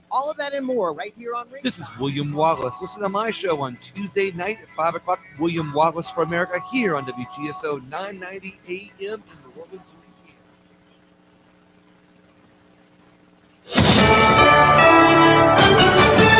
All of that and more right here on Ring. This is William Wallace. Listen to my show on Tuesday night at 5 o'clock. William Wallace for America here on WGSO 990 AM in New Orleans,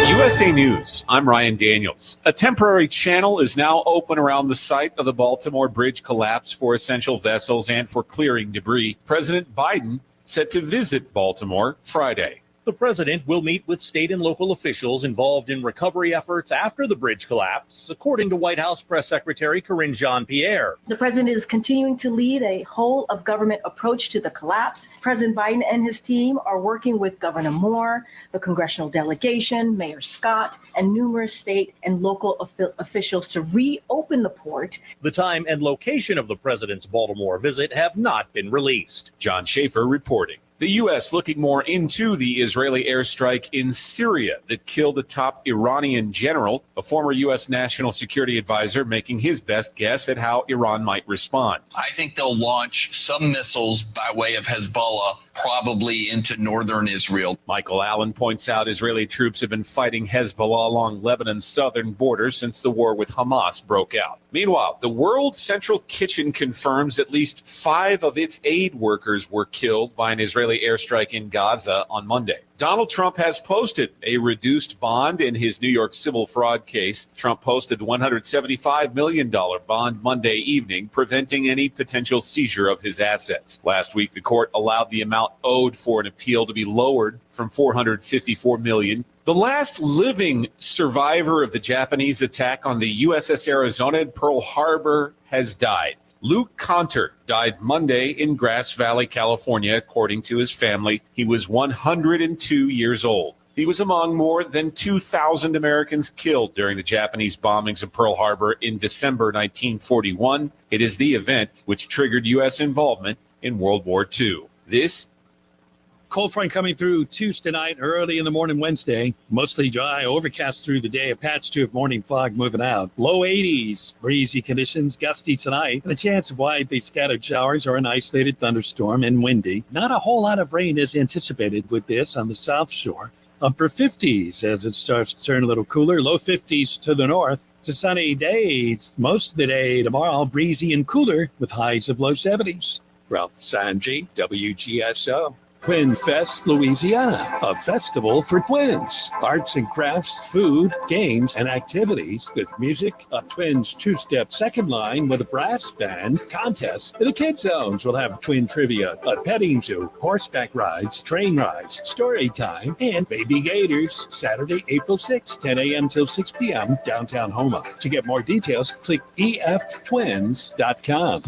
Louisiana. USA News, I'm Ryan Daniels. A temporary channel is now open around the site of the Baltimore Bridge collapse for essential vessels and for clearing debris. President Biden set to visit Baltimore Friday. The president will meet with state and local officials involved in recovery efforts after the bridge collapse, according to White House Press Secretary Karine Jean-Pierre. The president is continuing to lead a whole of government approach to the collapse. President Biden and his team are working with Governor Moore, the congressional delegation, Mayor Scott, and numerous state and local officials to reopen the port. The time and location of the president's Baltimore visit have not been released. John Schaefer reporting. The U.S. looking more into the Israeli airstrike in Syria that killed a top Iranian general, a former U.S. national security advisor making his best guess at how Iran might respond. I think they'll launch some missiles by way of Hezbollah, probably into northern Israel. Michael Allen points out Israeli troops have been fighting Hezbollah along Lebanon's southern border since the war with Hamas broke out. Meanwhile, the World Central Kitchen confirms at least 5 of its aid workers were killed by an Israeli airstrike in Gaza on Monday. Donald Trump has posted a reduced bond in his New York civil fraud case. Trump posted the $175 million bond Monday evening, preventing any potential seizure of his assets. Last week, the court allowed the amount owed for an appeal to be lowered from $454 million. The last living survivor of the Japanese attack on the USS Arizona at Pearl Harbor has died. Luke Conter died Monday in Grass Valley, California, according to his family. He was 102 years old. He was among more than 2,000 Americans killed during the Japanese bombings of Pearl Harbor in December 1941. It is the event which triggered U.S. involvement in World War II. This cold front coming through Tuesday night, early in the morning Wednesday. Mostly dry, overcast through the day. A patch to morning fog moving out. Low 80s, breezy conditions, gusty tonight. And a chance of widely scattered showers or an isolated thunderstorm and windy. Not a whole lot of rain is anticipated with this on the South Shore. Upper 50s as it starts to turn a little cooler. Low 50s to the north. It's a sunny day most of the day tomorrow. Breezy and cooler with highs of low 70s. Ralph Sanji, WGSO. Twin Fest, Louisiana, a festival for twins. Arts and crafts, food, games, and activities with music, a twins two-step second line with a brass band, contests. The Kids Zones will have twin trivia, a petting zoo, horseback rides, train rides, story time, and baby gators. Saturday, April 6th, 10 a.m. till 6 p.m., downtown Houma. To get more details, click eftwins.com.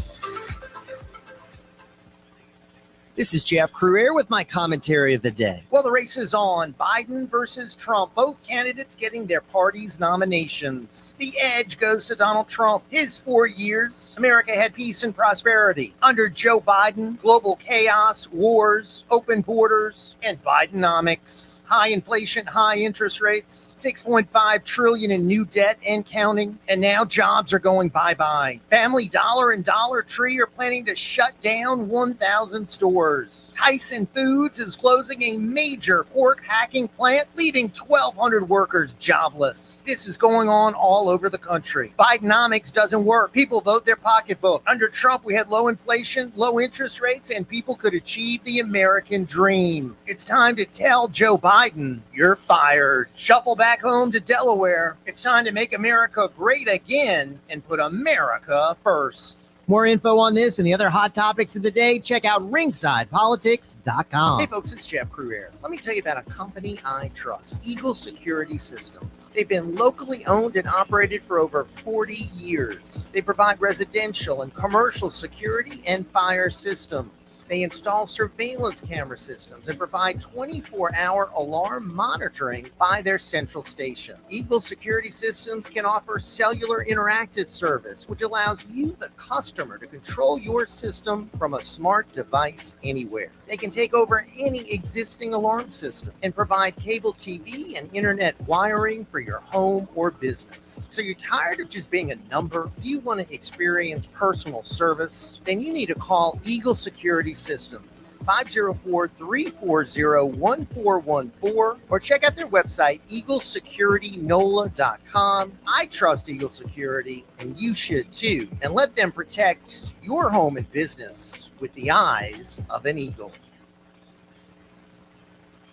This is Jeff Crouere with my commentary of the day. Well, the race is on. Biden versus Trump. Both candidates getting their party's nominations. The edge goes to Donald Trump. His 4 years, America had peace and prosperity. Under Joe Biden, global chaos, wars, open borders, and Bidenomics. High inflation, high interest rates, $6.5 trillion in new debt and counting. And now jobs are going bye-bye. Family Dollar and Dollar Tree are planning to shut down 1,000 stores. Tyson Foods is closing a major pork hacking plant, leaving 1,200 workers jobless. This is going on all over the country. Bidenomics doesn't work. People vote their pocketbook. Under Trump, we had low inflation, low interest rates, and people could achieve the American dream. It's time to tell Joe Biden, you're fired. Shuffle back home to Delaware. It's time to make America great again and put America first. More info on this and the other hot topics of the day, check out ringsidepolitics.com. Hey folks, it's Jeff Crouere. Let me tell you about a company I trust, Eagle Security Systems. They've been locally owned and operated for over 40 years. They provide residential and commercial security and fire systems. They install surveillance camera systems and provide 24-hour alarm monitoring by their central station. Eagle Security Systems can offer cellular interactive service, which allows you, the customer, customer to control your system from a smart device anywhere. They can take over any existing alarm system and provide cable TV and internet wiring for your home or business. So you're tired of just being a number? Do you want to experience personal service? Then you need to call Eagle Security Systems, 504-340-1414, or check out their website, eaglesecuritynola.com. I trust Eagle Security, and you should too. And let them protect your home and business with the eyes of an eagle.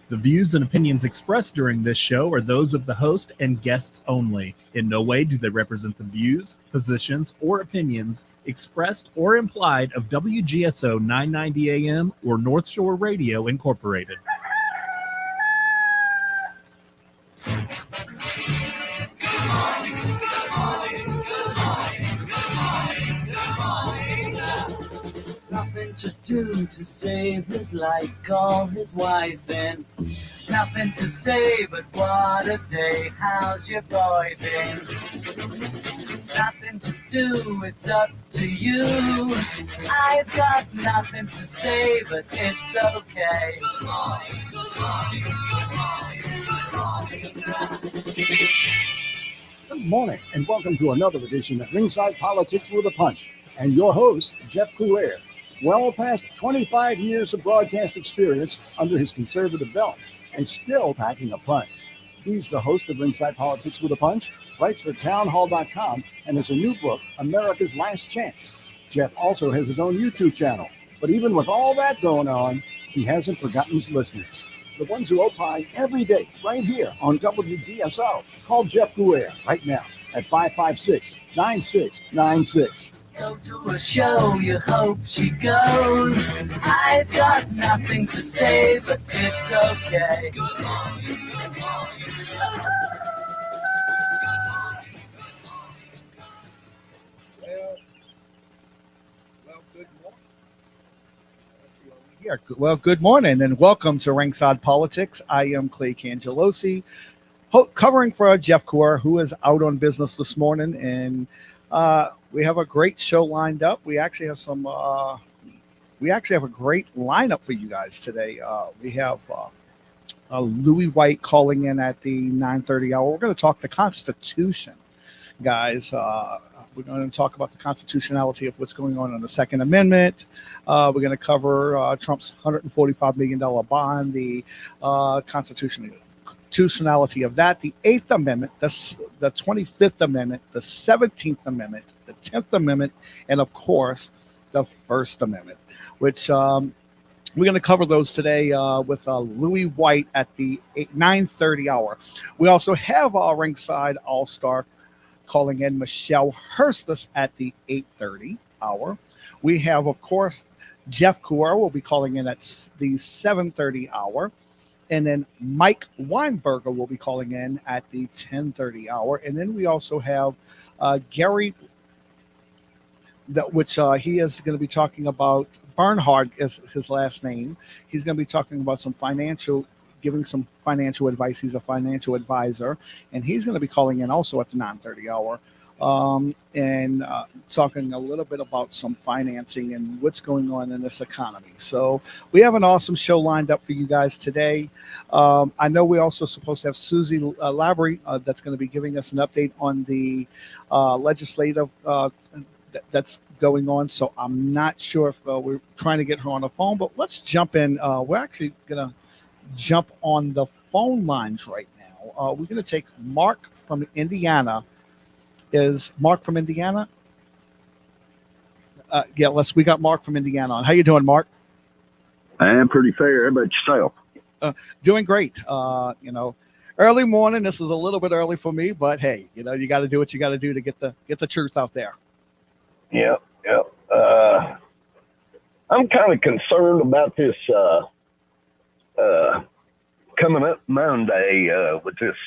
The views and opinions expressed during this show are those of the host and guests only. In no way do they represent the views, positions, or opinions expressed or implied of WGSO 990 AM or North Shore Radio Incorporated. Nothing to do to save his life, call his wife in. Nothing to say, but what a day, how's your boy been? Nothing to do, it's up to you. I've got nothing to say, but it's okay. Good morning, good morning, good morning, good morning, good morning. Good morning, and welcome to another edition of Ringside Politics with a Punch, and your host, Jeff Coulier. Well past 25 years of broadcast experience under his conservative belt, and still packing a punch. He's the host of Ringside Politics with a Punch, writes for townhall.com, and has a new book, America's Last Chance. Jeff also has his own YouTube channel, but even with all that going on, he hasn't forgotten his listeners, the ones who opine every day right here on WGSO. Call Jeff Coulier right now at 556-9696. Go to a show, you hope she goes. I've got nothing to say, but it's okay. Good morning, good morning. Well, good morning and welcome to Ringside Politics. I am Clay Cangelosi, covering for Jeff Coulier, who is out on business this morning, and we have a great show lined up. We actually have a great lineup for you guys today. We have Louis White calling in at the 9:30 hour. We're going to talk the Constitution, guys. We're going to talk about the constitutionality of what's going on in the Second Amendment. We're going to cover Trump's $145 million bond, the constitutionality of that, the 8th Amendment, the 25th Amendment, the 17th Amendment, the 10th Amendment, and of course, the First Amendment, which we're going to cover those today with Louis White at the 9:30 hour. We also have our Ringside All-Star calling in, Michelle Hurstis, at the 8:30 hour. We have, of course, Jeff Coulier will be calling in at the 7:30 hour. And then Mike Weinberger will be calling in at the 10:30 hour. And then we also have Gary, which he is going to be talking about. Bernhard is his last name. He's going to be talking about giving some financial advice. He's a financial advisor, and he's going to be calling in also at the 9:30 hour. And talking a little bit about some financing and what's going on in this economy. So we have an awesome show lined up for you guys today. I know we're also supposed to have Susie Labrie that's going to be giving us an update on the legislative that's going on. So I'm not sure if we're trying to get her on the phone, but let's jump in. We're actually going to jump on the phone lines right now. We're going to take Mark from Indiana. Is Mark from Indiana? We got Mark from Indiana on. How you doing, Mark? I am pretty fair. How about yourself? Doing great. Early morning. This is a little bit early for me, but hey, you got to do what you got to do to get the truth out there. Yeah. I'm kind of concerned about this coming up Monday with this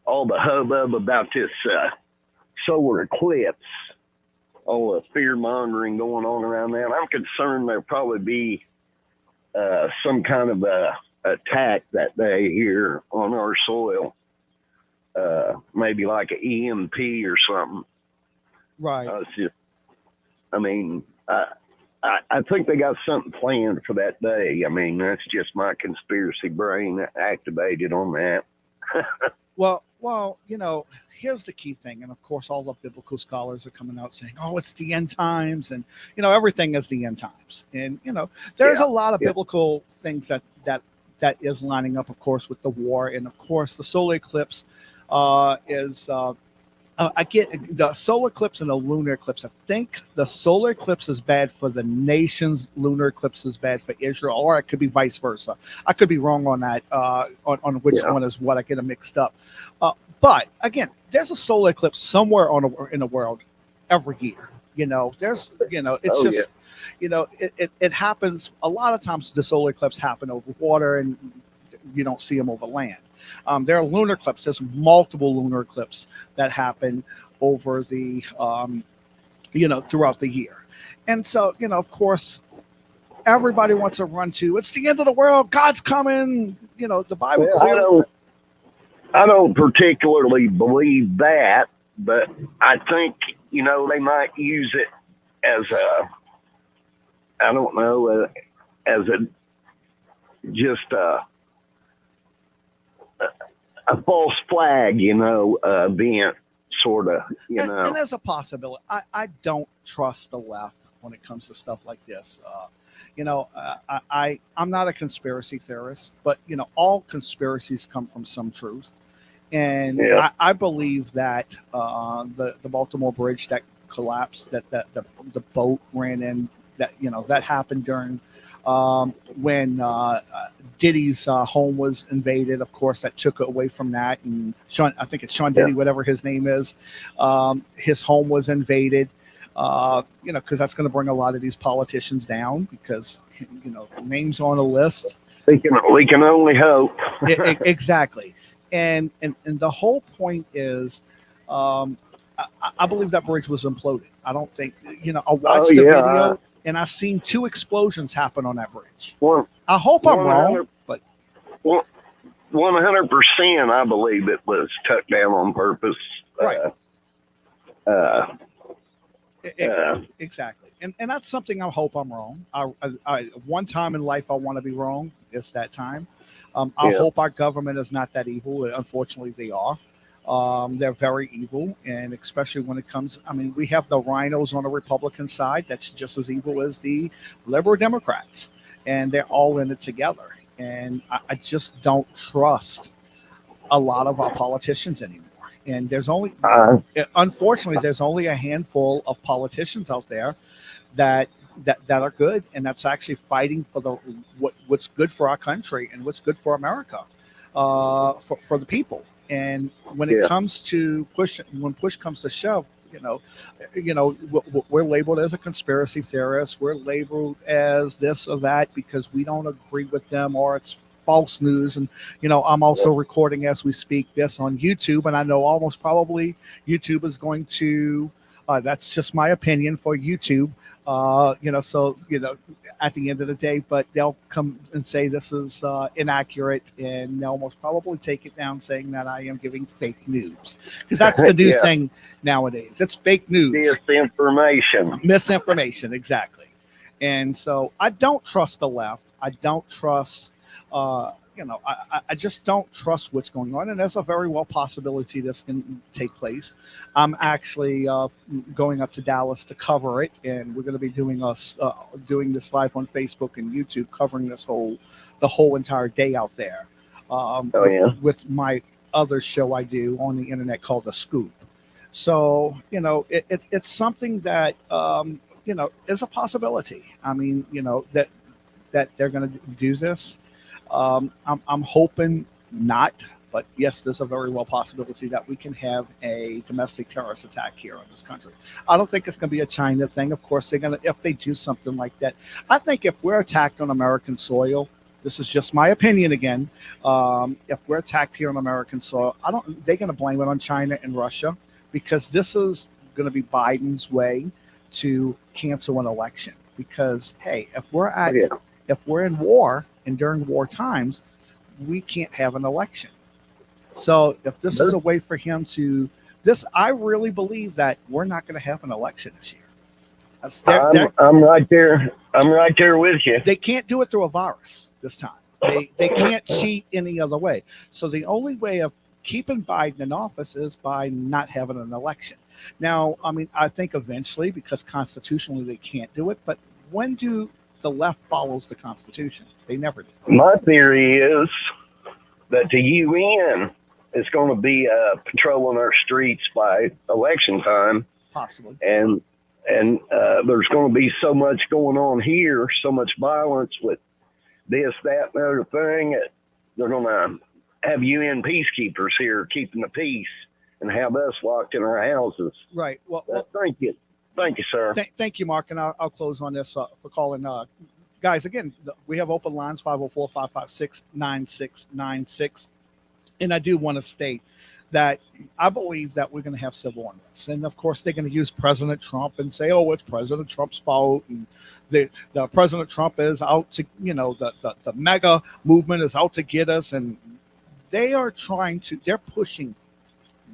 all the hubbub about this solar eclipse, all the fear mongering going on around that. I'm concerned there'll probably be some kind of attack that day here on our soil, maybe like an EMP or something. Right. I mean, I think they got something planned for that day. I mean, that's just my conspiracy brain activated on that. Well, here's the key thing, and of course, all the biblical scholars are coming out saying, "Oh, it's the end times," and everything is the end times. And there's a lot of biblical things that is lining up, of course, with the war, and of course, the solar eclipse is. I get the solar eclipse and the lunar eclipse. I think the solar eclipse is bad for the nations. Lunar eclipse is bad for Israel, or it could be vice versa. I could be wrong on that, on which one is what. I get them mixed up. But again, there's a solar eclipse somewhere in the world every year. There's, it's it happens a lot of times. The solar eclipse happen over water, and you don't see them over land. There are lunar eclipses. There's multiple lunar eclipses that happen over the, throughout the year. And so, of course, everybody wants to run to, it's the end of the world. God's coming. The Bible. Well, I don't particularly believe that, but I think, they might use it as a false flag, being sort of, And there's a possibility. I don't trust the left when it comes to stuff like this. I'm not a conspiracy theorist, but all conspiracies come from some truth. And I believe that the Baltimore Bridge that collapsed, that the boat ran in, that happened during when Diddy's home was invaded. Of course, that took away from that. And I think it's Sean Diddy, whatever his name is, his home was invaded. Because that's going to bring a lot of these politicians down, because names on a list. We can only hope. Exactly. And the whole point is, I believe that bridge was imploded. I don't think, I watched the video and I seen 2 explosions happen on that bridge. I hope I'm wrong, but 100%, I believe it was tucked down on purpose. Right. Exactly. And that's something I hope I'm wrong. I one time in life I want to be wrong. It's that time. I hope our government is not that evil. Unfortunately, they are. They're very evil, and especially when it comes, we have the rhinos on the Republican side that's just as evil as the liberal Democrats, and they're all in it together. And I just don't trust a lot of our politicians anymore. And there's only, unfortunately, there's only a handful of politicians out there that are good, and that's actually fighting for what's good for our country and what's good for America, for the people. And when it comes to when push comes to shove, we're labeled as a conspiracy theorist. We're labeled as this or that because we don't agree with them, or it's false news. And I'm also recording as we speak this on YouTube, and I know almost probably YouTube is going to that's just my opinion for YouTube, so at the end of the day, but they'll come and say this is inaccurate, and they'll most probably take it down saying that I am giving fake news, because that's the new thing nowadays. It's fake news, misinformation, exactly. And so I don't trust the left. I don't trust I just don't trust what's going on, and there's a very well possibility this can take place. I'm actually going up to Dallas to cover it, and we're going to be doing this live on Facebook and YouTube, covering the whole entire day out there. With my other show I do on the internet called The Scoop. So it's something that is a possibility. That they're going to do this. I'm hoping not, but yes, there's a very well possibility that we can have a domestic terrorist attack here in this country. I don't think it's going to be a China thing. Of course, if they do something like that. I think if we're attacked on American soil, this is just my opinion again. If we're attacked here on American soil, they're going to blame it on China and Russia, because this is going to be Biden's way to cancel an election. Because hey, if we're in war, and during war times, we can't have an election. So if this is a way for him to I really believe that we're not going to have an election this year. I'm right there. I'm right there with you. They can't do it through a virus this time. They can't cheat any other way. So the only way of keeping Biden in office is by not having an election. Now, I mean, I think eventually, because constitutionally they can't do it, but when do the left follows the Constitution? They never do. My theory is that the UN is going to be patrolling our streets by election time, possibly, and there's going to be so much going on here, so much violence with this, that, and other thing. They're going to have UN peacekeepers here keeping the peace and have us locked in our houses. Right. Well, thank you. Thank you, sir. Thank you, Mark. And I'll close on this for calling. Guys, again, we have open lines, 504-556-9696. And I do want to state that I believe that we're going to have civil unrest. And of course, they're going to use President Trump and say, oh, it's President Trump's fault. And the President Trump is out to, the mega movement is out to get us. And they are they're pushing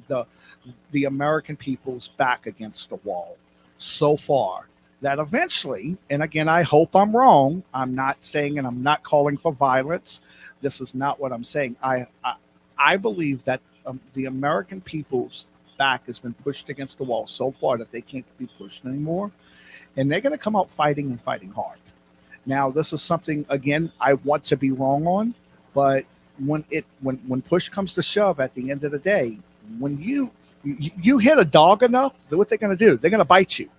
the American people's back against the wall so far that eventually, and again, I hope I'm wrong. I'm not saying, and I'm not calling for violence. This is not what I'm saying. I believe that the American people's back has been pushed against the wall so far that they can't be pushed anymore. And they're going to come out fighting and fighting hard. Now, this is something, again, I want to be wrong on, but when push comes to shove at the end of the day, when you hit a dog enough, what they're going to do, they're going to bite you.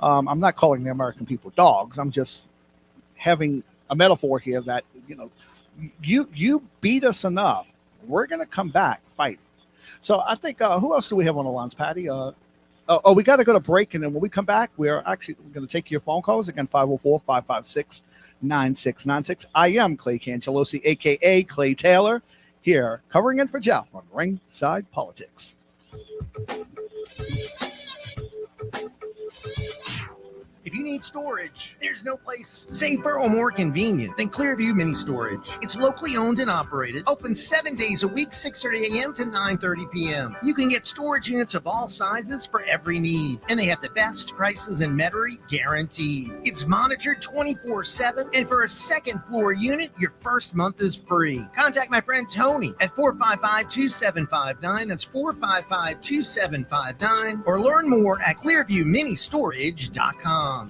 I'm not calling the American people dogs. I'm just having a metaphor here that, you beat us enough, we're going to come back fighting. So I think, who else do we have on the lines, Patty? We got to go to break. And then when we come back, we're going to take your phone calls. Again, 504-556-9696. I am Clay Cangelosi, a.k.a. Clay Taylor, here covering in for Jeff on Ringside Politics. If you need storage, there's no place safer or more convenient than Clearview Mini Storage. It's locally owned and operated, open 7 days a week, 6:30 a.m. to 9:30 p.m. You can get storage units of all sizes for every need, and they have the best prices in Metairie guaranteed. It's monitored 24/7, and for a second floor unit, your first month is free. Contact my friend Tony at 455-2759. That's 455-2759, or learn more at ClearviewMiniStorage.com.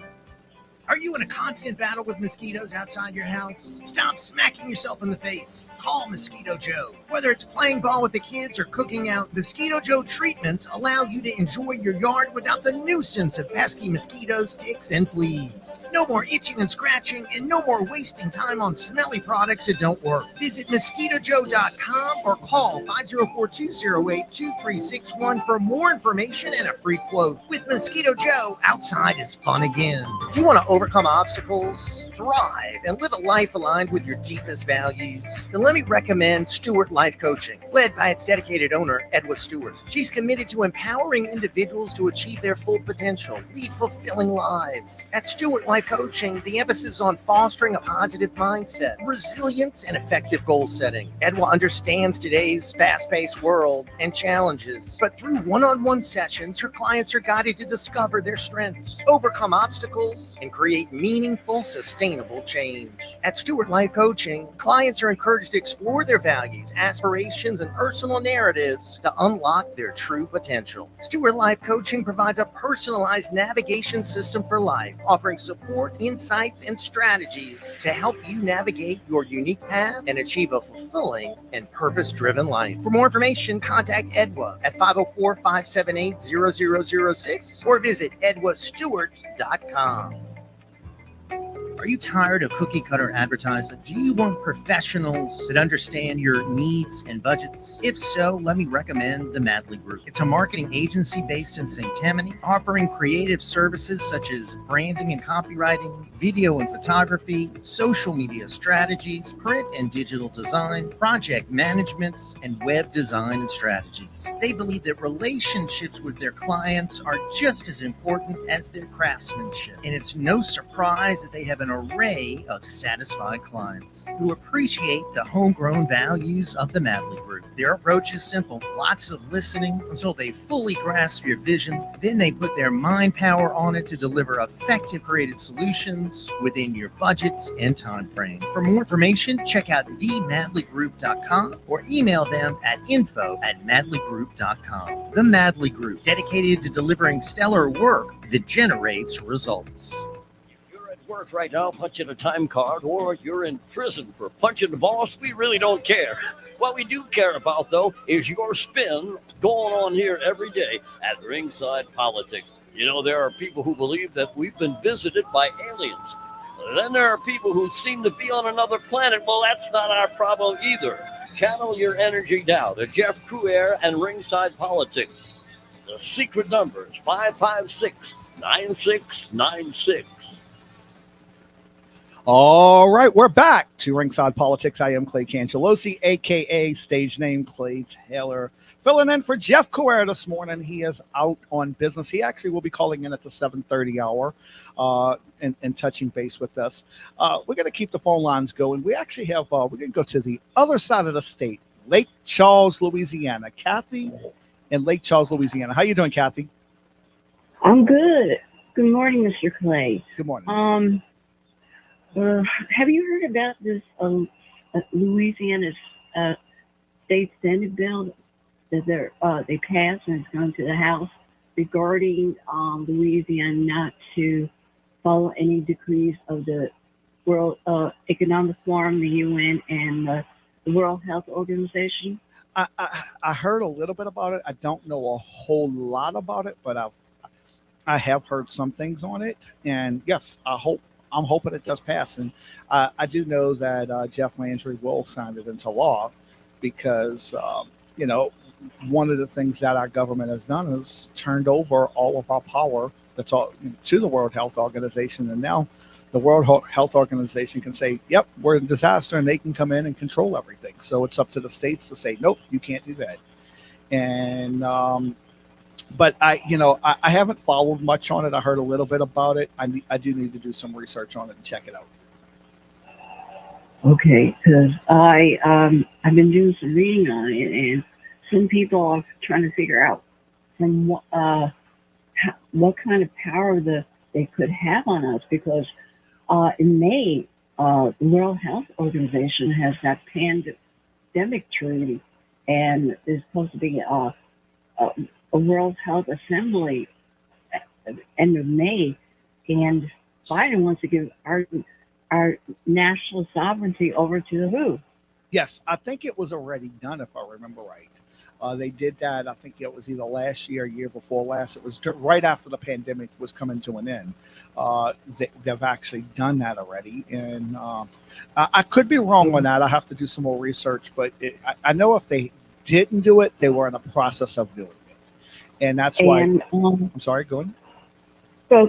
Are you in a constant battle with mosquitoes outside your house? Stop smacking yourself in the face. Call Mosquito Joe. Whether it's playing ball with the kids or cooking out, Mosquito Joe treatments allow you to enjoy your yard without the nuisance of pesky mosquitoes, ticks, and fleas. No more itching and scratching, and no more wasting time on smelly products that don't work. Visit MosquitoJoe.com or call 504-208-2361 for more information and a free quote. With Mosquito Joe, outside is fun again. Do you want to overcome obstacles, thrive, and live a life aligned with your deepest values? Then let me recommend Stewart Life Coaching, led by its dedicated owner, Edwa Stewart. She's committed to empowering individuals to achieve their full potential, lead fulfilling lives. At Stewart Life Coaching, the emphasis is on fostering a positive mindset, resilience, and effective goal setting. Edwa understands today's fast-paced world and challenges, but through one-on-one sessions, her clients are guided to discover their strengths, overcome obstacles, and create meaningful, sustainable change. At Stewart Life Coaching, clients are encouraged to explore their values, aspirations, and personal narratives to unlock their true potential. Stewart Life Coaching provides a personalized navigation system for life, offering support, insights, and strategies to help you navigate your unique path and achieve a fulfilling and purpose-driven life. For more information, contact Edwa at 504-578-0006 or visit edwastewart.com. Are you tired of cookie cutter advertising? Do you want professionals that understand your needs and budgets? If so, let me recommend the Madley Group. It's a marketing agency based in St. Tammany, offering creative services such as branding and copywriting, video and photography, social media strategies, print and digital design, project management, and web design and strategies. They believe that relationships with their clients are just as important as their craftsmanship, and it's no surprise that they have an array of satisfied clients who appreciate the homegrown values of the Madley Group. Their approach is simple: lots of listening until they fully grasp your vision. Then they put their mind power on it to deliver effective creative solutions within your budget and time frame. For more information, check out themadleygroup.com or email them at info@madleygroup.com. The Madley Group, dedicated to delivering stellar work that generates results. You're at work right now punching a time card, or you're in prison for punching the boss, we really don't care. What we do care about, though, is your spin going on here every day at Ringside Politics. You know, there are people who believe that we've been visited by aliens. Then there are people who seem to be on another planet. Well, that's not our problem either. Channel your energy now to Jeff Crouere and Ringside Politics. The secret number is 556-9696. All right, we're back to Ringside Politics. I am Clay Cangelosi, a.k.a. stage name Clay Taylor, filling in for Jeff Crouere this morning. He is out on business. He actually will be calling in at the 7:30 hour and touching base with us. We're going to keep the phone lines going. We actually have, we're going to go to the other side of the state, Lake Charles, Louisiana. Kathy in Lake Charles, Louisiana. How you doing, Kathy? I'm good. Good morning, Mr. Clay. Good morning. Have you heard about this Louisiana state Senate bill that they passed and it's gone to the House regarding Louisiana not to follow any decrees of the World Economic Forum, the UN, and the World Health Organization? I heard a little bit about it. I don't know a whole lot about it, but I have heard some things on it. And yes, I'm hoping it does pass. And I do know that Jeff Landry will sign it into law because, one of the things that our government has done is turned over all of our power that's all to the World Health Organization. And now the World Health Organization can say, yep, we're in disaster, and they can come in and control everything. So it's up to the states to say, nope, you can't do that. And, but I haven't followed much on it. I heard a little bit about it. I do need to do some research on it and check it out. Okay, because I've been doing some reading on it, and some people are trying to figure out from what kind of power they could have on us. Because in May, the World Health Organization has that pandemic treaty, and there's supposed to be a World Health Assembly at the end of May, and Biden wants to give our national sovereignty over to the WHO. Yes, I think it was already done, if I remember right. They did that, I think it was either last year or year before last. It was right after the pandemic was coming to an end. They've actually done that already. And I could be wrong on that. I have to do some more research. But I know if they didn't do it, they were in the process of doing it. And that's why. I'm sorry, go ahead. Go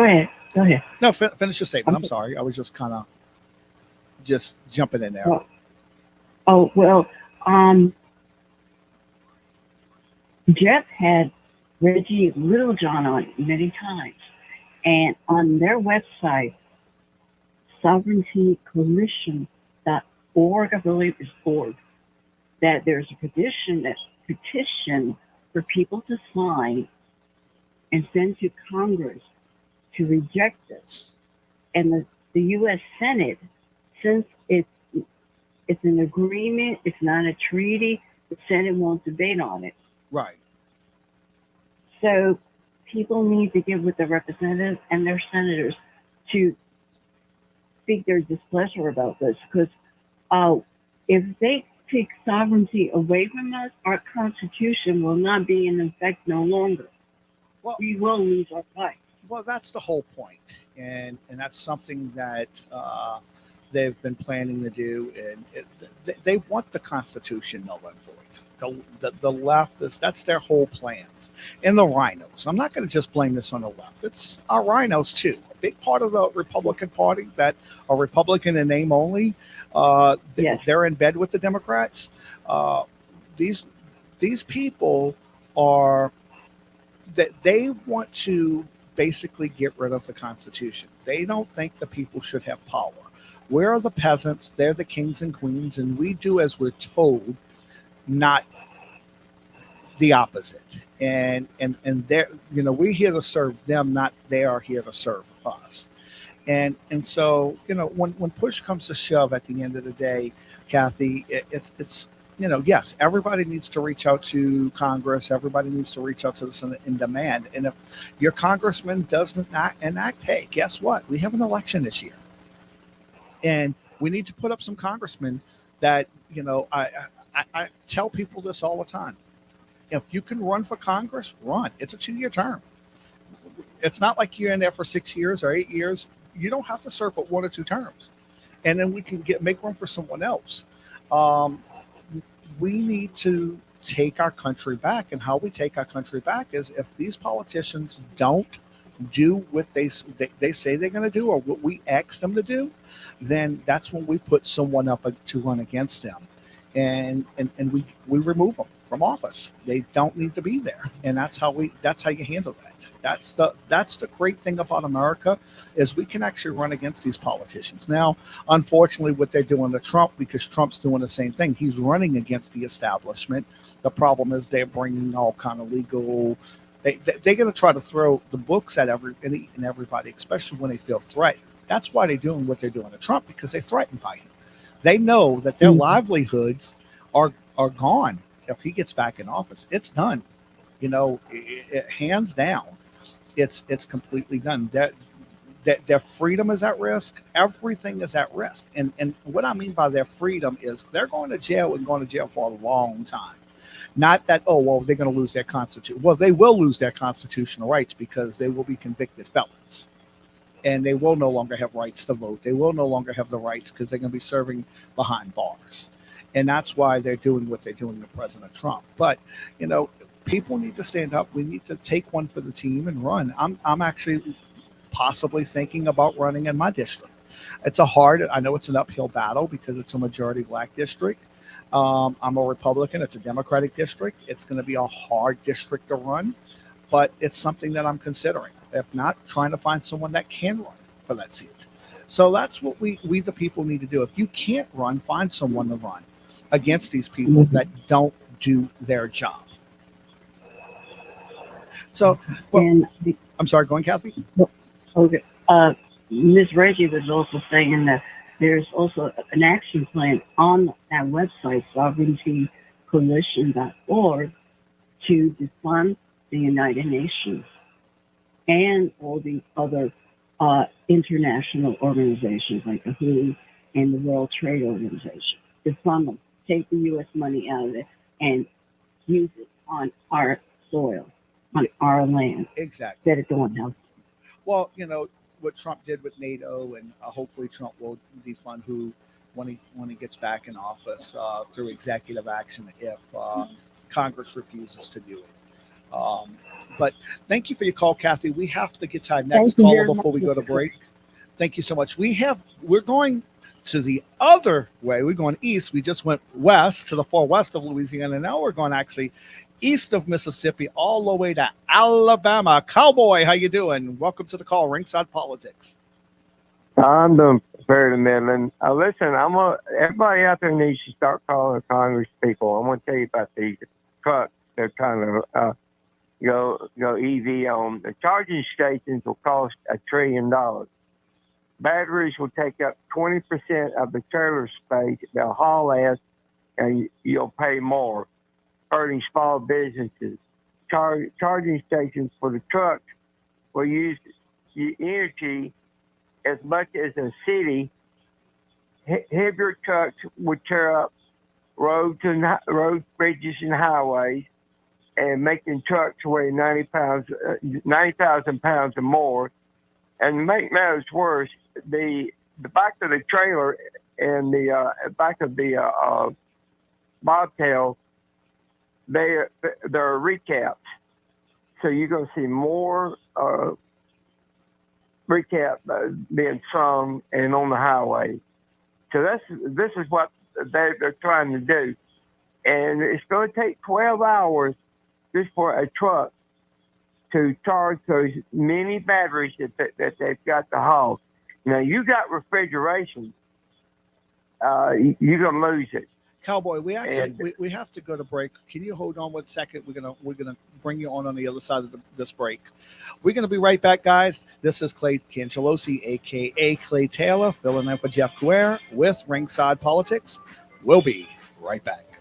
ahead. Go ahead. No, finish your statement. I'm sorry. I was just kind of jumping in there. Jeff had Reggie Littlejohn on many times, and on their website, sovereigntycoalition.org, I believe is org, that there's a petition for people to sign and send to Congress to reject this. And the U.S. Senate, since it's an agreement, it's not a treaty, the Senate won't debate on it. Right. So people need to get with the representatives and their senators to speak their displeasure about this, because if they take sovereignty away from us, our Constitution will not be in effect no longer. Well, we will lose our rights. Well, that's the whole point. And that's something that they've been planning to do, and they want the Constitution null and void. The left that's their whole plans. And the rhinos. I'm not going to just blame this on the left. It's our rhinos too. A big part of the Republican Party that are Republican in name only. They're in bed with the Democrats. These people are that they want to basically get rid of the Constitution. They don't think the people should have power. We're the peasants. They're the kings and queens, and we do as we're told, not the opposite. And they're, we're here to serve them, not they are here to serve us. And so, when push comes to shove at the end of the day, Kathy, it's yes, everybody needs to reach out to Congress. Everybody needs to reach out to the Senate in demand. And if your congressman doesn't enact, hey, guess what? We have an election this year. And we need to put up some congressmen that, I tell people this all the time. If you can run for Congress, run. It's a 2-year term. It's not like you're in there for 6 years or 8 years. You don't have to serve but 1 or 2 terms. And then we can make room for someone else. We need to take our country back. And how we take our country back is if these politicians don't do what they say they're going to do or what we ask them to do, then that's when we put someone up to run against them. And we remove them from office. They don't need to be there. And that's how you handle that. That's the great thing about America is we can actually run against these politicians. Now, unfortunately, what they're doing to Trump, because Trump's doing the same thing, he's running against the establishment. The problem is they're bringing all kind of legal. They're going to try to throw the books at everybody, especially when they feel threatened. That's why they're doing what they're doing to Trump, because they're threatened by him. They know that their livelihoods are gone if he gets back in office. It's done. Hands down, it's completely done. That their freedom is at risk. Everything is at risk. And what I mean by their freedom is they're going to jail and going to jail for a long time. Not that, they're going to lose their constitution. Well, they will lose their constitutional rights because they will be convicted felons. And they will no longer have rights to vote. They will no longer have the rights because they're going to be serving behind bars. And that's why they're doing what they're doing to President Trump. But, people need to stand up. We need to take one for the team and run. I'm actually possibly thinking about running in my district. I know it's an uphill battle because it's a majority black district. I'm a Republican. It's a Democratic district. It's going to be a hard district to run, but it's something that I'm considering. If not, trying to find someone that can run for that seat. So that's what we the people need to do. If you can't run, find someone to run against these people that don't do their job. So, I'm sorry, go on, Kathy. Okay. Ms. Reggie was also saying that there's also an action plan on that website, sovereigntycoalition.org, to defund the United Nations and all the other international organizations like the WHO and the World Trade Organization. Defund them, take the U.S. money out of it, and use it on our soil, on our land. Exactly. Instead of doing else. Well, what Trump did with NATO, and hopefully Trump will defund WHO when he gets back in office through executive action if Congress refuses to do it. But thank you for your call, Kathy. We have to get to our next caller before we go to break. Thank you so much. We're going to the other way. We're going east. We just went west to the far west of Louisiana. Now we're going actually east of Mississippi, all the way to Alabama. Cowboy, how you doing? Welcome to the call, Ringside Politics. I'm doing fairly middling. Listen, everybody out there needs to start calling Congress people. I'm going to tell you about these trucks. They're trying to go EV on. The charging stations will cost $1 trillion. Batteries will take up 20% of the trailer space they'll haul ass, and you'll pay more, hurting small businesses. Charging stations for the trucks will use the energy as much as a city. Heavier trucks would tear up roads, bridges, and highways, and making trucks weigh 90,000 pounds or more. And to make matters worse, the the back of the trailer and the back of the bobtail, they're recaps. So you're going to see more recap being sung and on the highway. So this is what they're trying to do. And it's going to take 12 hours just for a truck to charge those mini batteries that they've got to haul. Now, you got refrigeration, you're going to lose it. Cowboy, we have to go to break. Can you hold on 1 second? We're gonna bring you on the other side of this break. We're gonna be right back, guys. This is Clay Cangelosi, aka Clay Taylor, filling in for Jeff Couere with Ringside Politics. We'll be right back.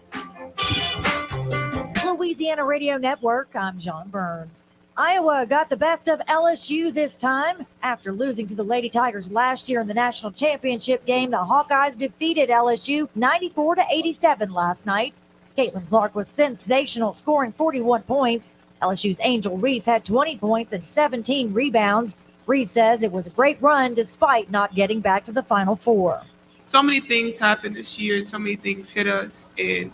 Louisiana Radio Network. I'm John Burns. Iowa got the best of LSU this time. After losing to the Lady Tigers last year in the national championship game, the Hawkeyes defeated LSU 94-87 last night. Caitlin Clark was sensational, scoring 41 points. LSU's Angel Reese had 20 points and 17 rebounds. Reese says it was a great run despite not getting back to the Final Four. So many things happened this year, and so many things hit us, and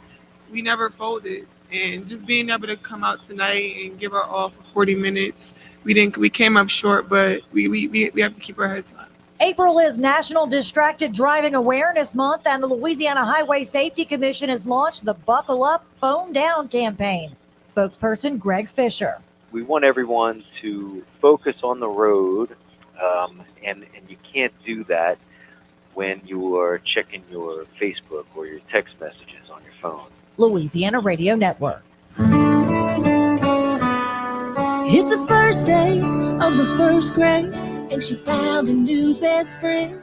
we never folded. And just being able to come out tonight and give our all for 40 minutes, we came up short, but we have to keep our heads high. April is National Distracted Driving Awareness Month, and the Louisiana Highway Safety Commission has launched the Buckle Up, Phone Down campaign. Spokesperson Greg Fisher. We want everyone to focus on the road, and you can't do that when you are checking your Facebook or your text messages on your phone. Louisiana Radio Network. It's the first day of the first grade, and she found a new best friend.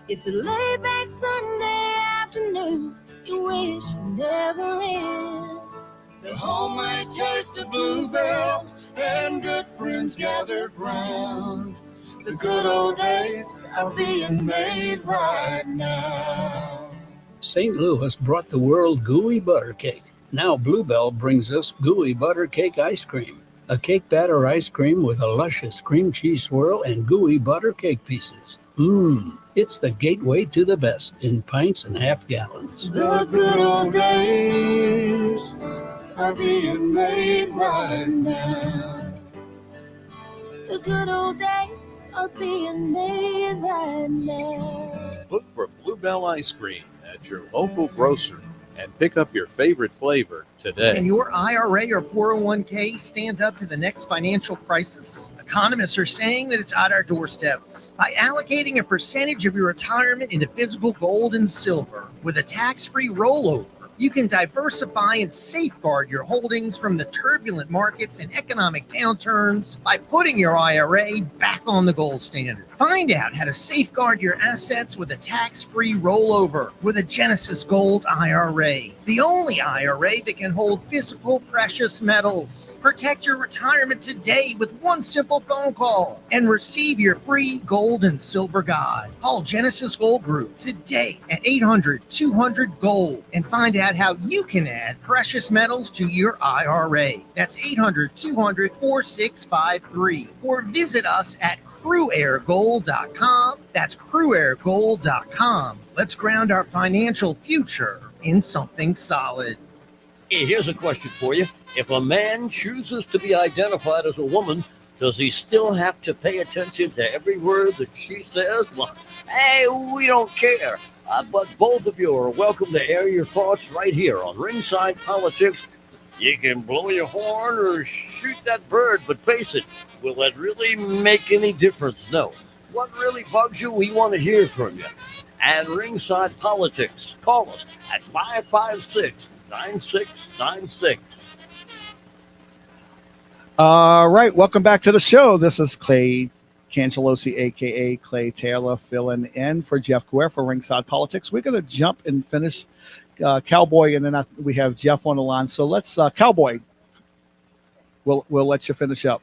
It's a laid-back Sunday afternoon you wish would never end. The homemade taste of Bluebell and good friends gathered round. The good old days are being made right now. St. Louis brought the world gooey butter cake. Now Bluebell brings us gooey butter cake ice cream. A cake batter ice cream with a luscious cream cheese swirl and gooey butter cake pieces. It's the gateway to the best in pints and half gallons. The good old days are being made right now. The good old days are being made right now. Look for Bluebell ice cream at your local grocer and pick up your favorite flavor today. Can your IRA or 401k stand up to the next financial crisis? Economists are saying that it's at our doorsteps. By allocating a percentage of your retirement into physical gold and silver with a tax-free rollover, you can diversify and safeguard your holdings from the turbulent markets and economic downturns by putting your IRA back on the gold standard. Find out how to safeguard your assets with a tax-free rollover with a Genesis Gold IRA, the only IRA that can hold physical precious metals. Protect your retirement today with one simple phone call and receive your free gold and silver guide. Call Genesis Gold Group today at 800-200-GOLD and find out how you can add precious metals to your IRA. That's 800-200-4653. Or visit us at CrewAirGold.com. That's CrewAirGold.com. Let's ground our financial future in something solid. Hey, here's a question for you. If a man chooses to be identified as a woman, does he still have to pay attention to every word that she says? Well, hey, we don't care. But both of you are welcome to air your thoughts right here on Ringside Politics. You can blow your horn or shoot that bird, but face it, will that really make any difference? No. What really bugs you, we want to hear from you. And Ringside Politics, call us at 556-9696. All right, welcome back to the show. This is Clay Cangelosi, aka Clay Taylor, filling in for Jeff Couere for Ringside Politics. We're going to jump and finish Cowboy, and then we have Jeff on the line. So let's Cowboy. We'll let you finish up.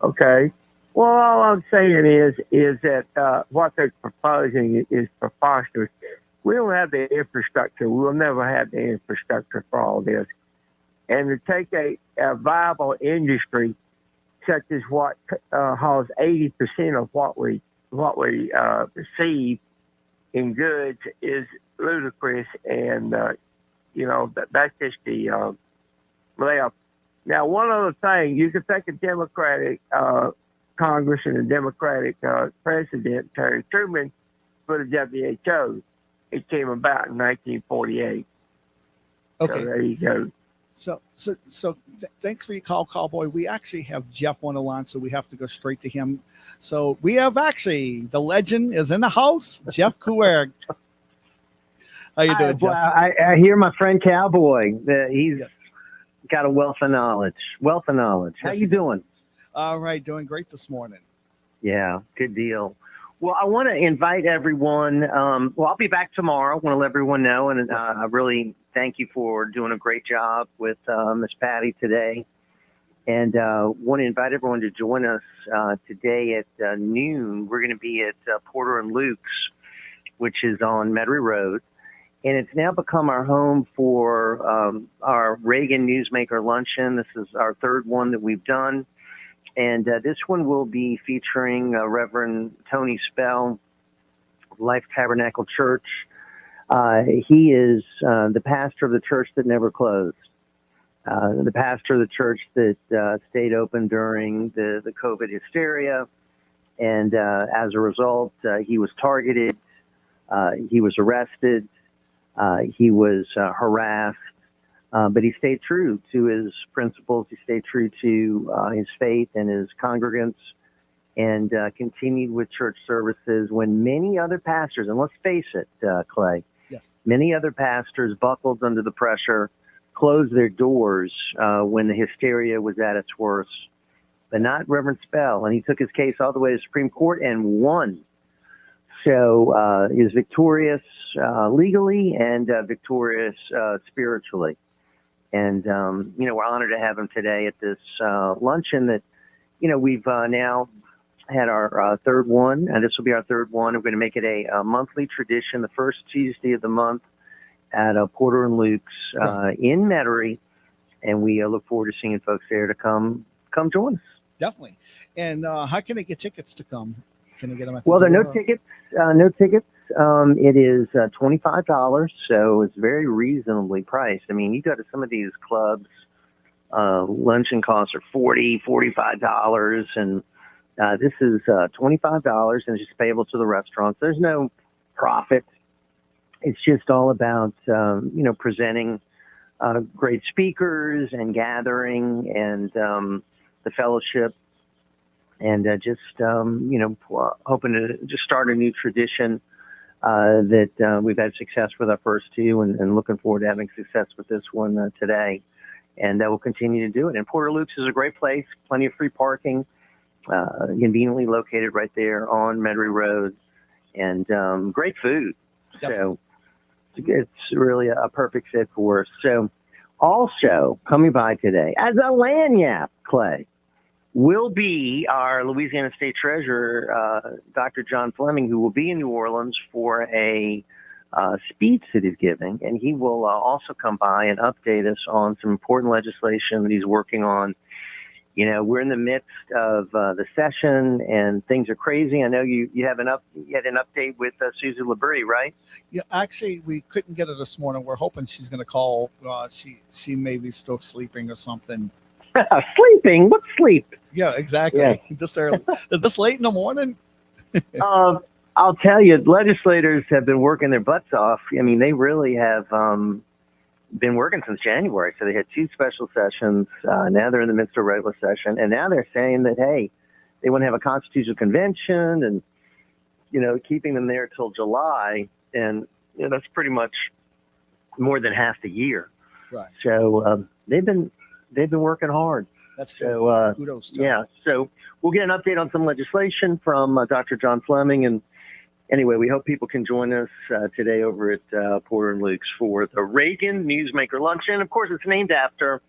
Okay. Well, all I'm saying is that what they're proposing is preposterous. We don't have the infrastructure. We'll never have the infrastructure for all this. And to take a viable industry such as what hauls 80% of what we what we receive in goods is ludicrous, and that's just the layoff. Now, one other thing, you could thank a Democratic Congress and a Democratic President, Harry Truman, for the WHO. It came about in 1948. Okay. So there you go. So thanks for your call, Cowboy. We actually have Jeff on the line, so we have to go straight to him. So we have actually the legend is in the house, Jeff Couer. How you doing, Jeff? Well, I hear my friend Cowboy. He's got a wealth of knowledge. How you doing? All right, doing great this morning. Yeah, good deal. Well, I want to invite everyone. I'll be back tomorrow. I want to let everyone know, and I really thank you for doing a great job with Miss Patty today. And want to invite everyone to join us today at noon. We're going to be at Porter and Luke's, which is on Metairie Road. And it's now become our home for our Reagan Newsmaker Luncheon. This is our third one that we've done. And this one will be featuring Reverend Tony Spell, Life Tabernacle Church. He is the pastor of the church that never closed, the pastor of the church that stayed open during the COVID hysteria. And as a result, he was targeted, he was arrested, he was harassed. But he stayed true to his principles. He stayed true to his faith and his congregants, and continued with church services when many other pastors, and let's face it, Clay, many other pastors buckled under the pressure, closed their doors when the hysteria was at its worst. But not Reverend Spell, and he took his case all the way to the Supreme Court and won. So he was victorious legally and victorious spiritually. And, we're honored to have him today at this luncheon that, we've now had our third one, and this will be our third one. We're going to make it a monthly tradition, the first Tuesday of the month at Porter and Luke's in Metairie. And we look forward to seeing folks there to come join us. Definitely. And how can they get tickets to come? Can they get them at Well, the there are door? no tickets. It is $25, so it's very reasonably priced. I mean, you go to some of these clubs, luncheon costs are $40, $45, and this is $25, and it's just payable to the restaurants. There's no profit. It's just all about, presenting great speakers and gathering and the fellowship. And hoping to just start a new tradition that we've had success with our first two, and looking forward to having success with this one today. And we'll continue to do it. And Porter Luke's is a great place, plenty of free parking, conveniently located right there on Metairie Road, and great food. So it's really a perfect fit for us. So also coming by today as a lagniappe, Clay, will be our Louisiana State Treasurer, Dr. John Fleming, who will be in New Orleans for a speech that he's giving. And he will also come by and update us on some important legislation that he's working on. We're in the midst of the session, and things are crazy. I know you had an update with Susan LaBrie, right? Yeah, actually, we couldn't get her this morning. We're hoping she's going to call. She may be still sleeping or something. Sleeping? What sleep? Yeah, exactly. Yeah. This early, this late in the morning. I'll tell you, legislators have been working their butts off. I mean, they really have been working since January. So they had two special sessions. Now they're in the midst of a regular session, and now they're saying that, hey, they want to have a constitutional convention, and keeping them there till July, and that's pretty much more than half the year. Right. So they've been working hard. That's good. So, kudos to yeah. So we'll get an update on some legislation from Dr. John Fleming. And anyway, we hope people can join us today over at Porter and Luke's for the Reagan Newsmaker Luncheon. Of course, it's named after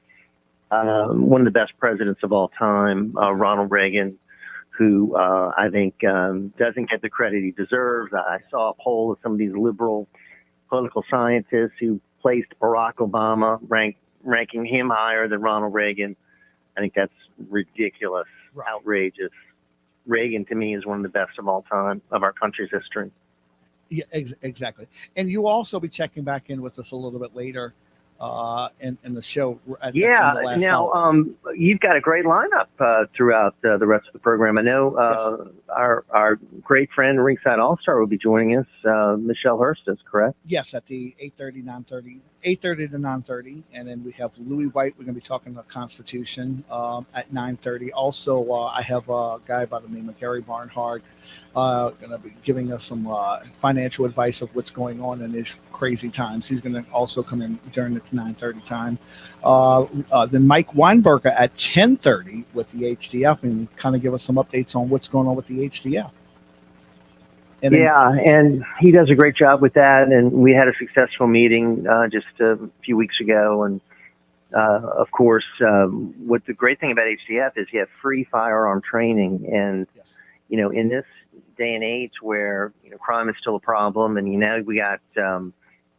one of the best presidents of all time, Ronald Reagan, who I think doesn't get the credit he deserves. I saw a poll of some of these liberal political scientists who placed Barack Obama, ranking him higher than Ronald Reagan. I think that's ridiculous, outrageous, Reagan to me is one of the best of all time of our country's history. Yeah, exactly. And you will also be checking back in with us a little bit later in the show. In the last Now hour. you've got a great lineup throughout the rest of the program. I know our great friend Ringside All-Star will be joining us. Michelle Hurst is correct. Yes, at the 8:30 to 9:30, and then we have Louis White. We're going to be talking about Constitution at 9:30. Also, I have a guy by the name of Gary Barnhart going to be giving us some financial advice of what's going on in these crazy times. He's going to also come in during the 9:30 time. Then Mike Weinberger at 10:30 with the HDF and kind of give us some updates on what's going on with the HDF. And then, And he does a great job with that. And we had a successful meeting just a few weeks ago. And of course, what the great thing about HDF is you have free firearm training. And, in this day and age where, crime is still a problem and, we got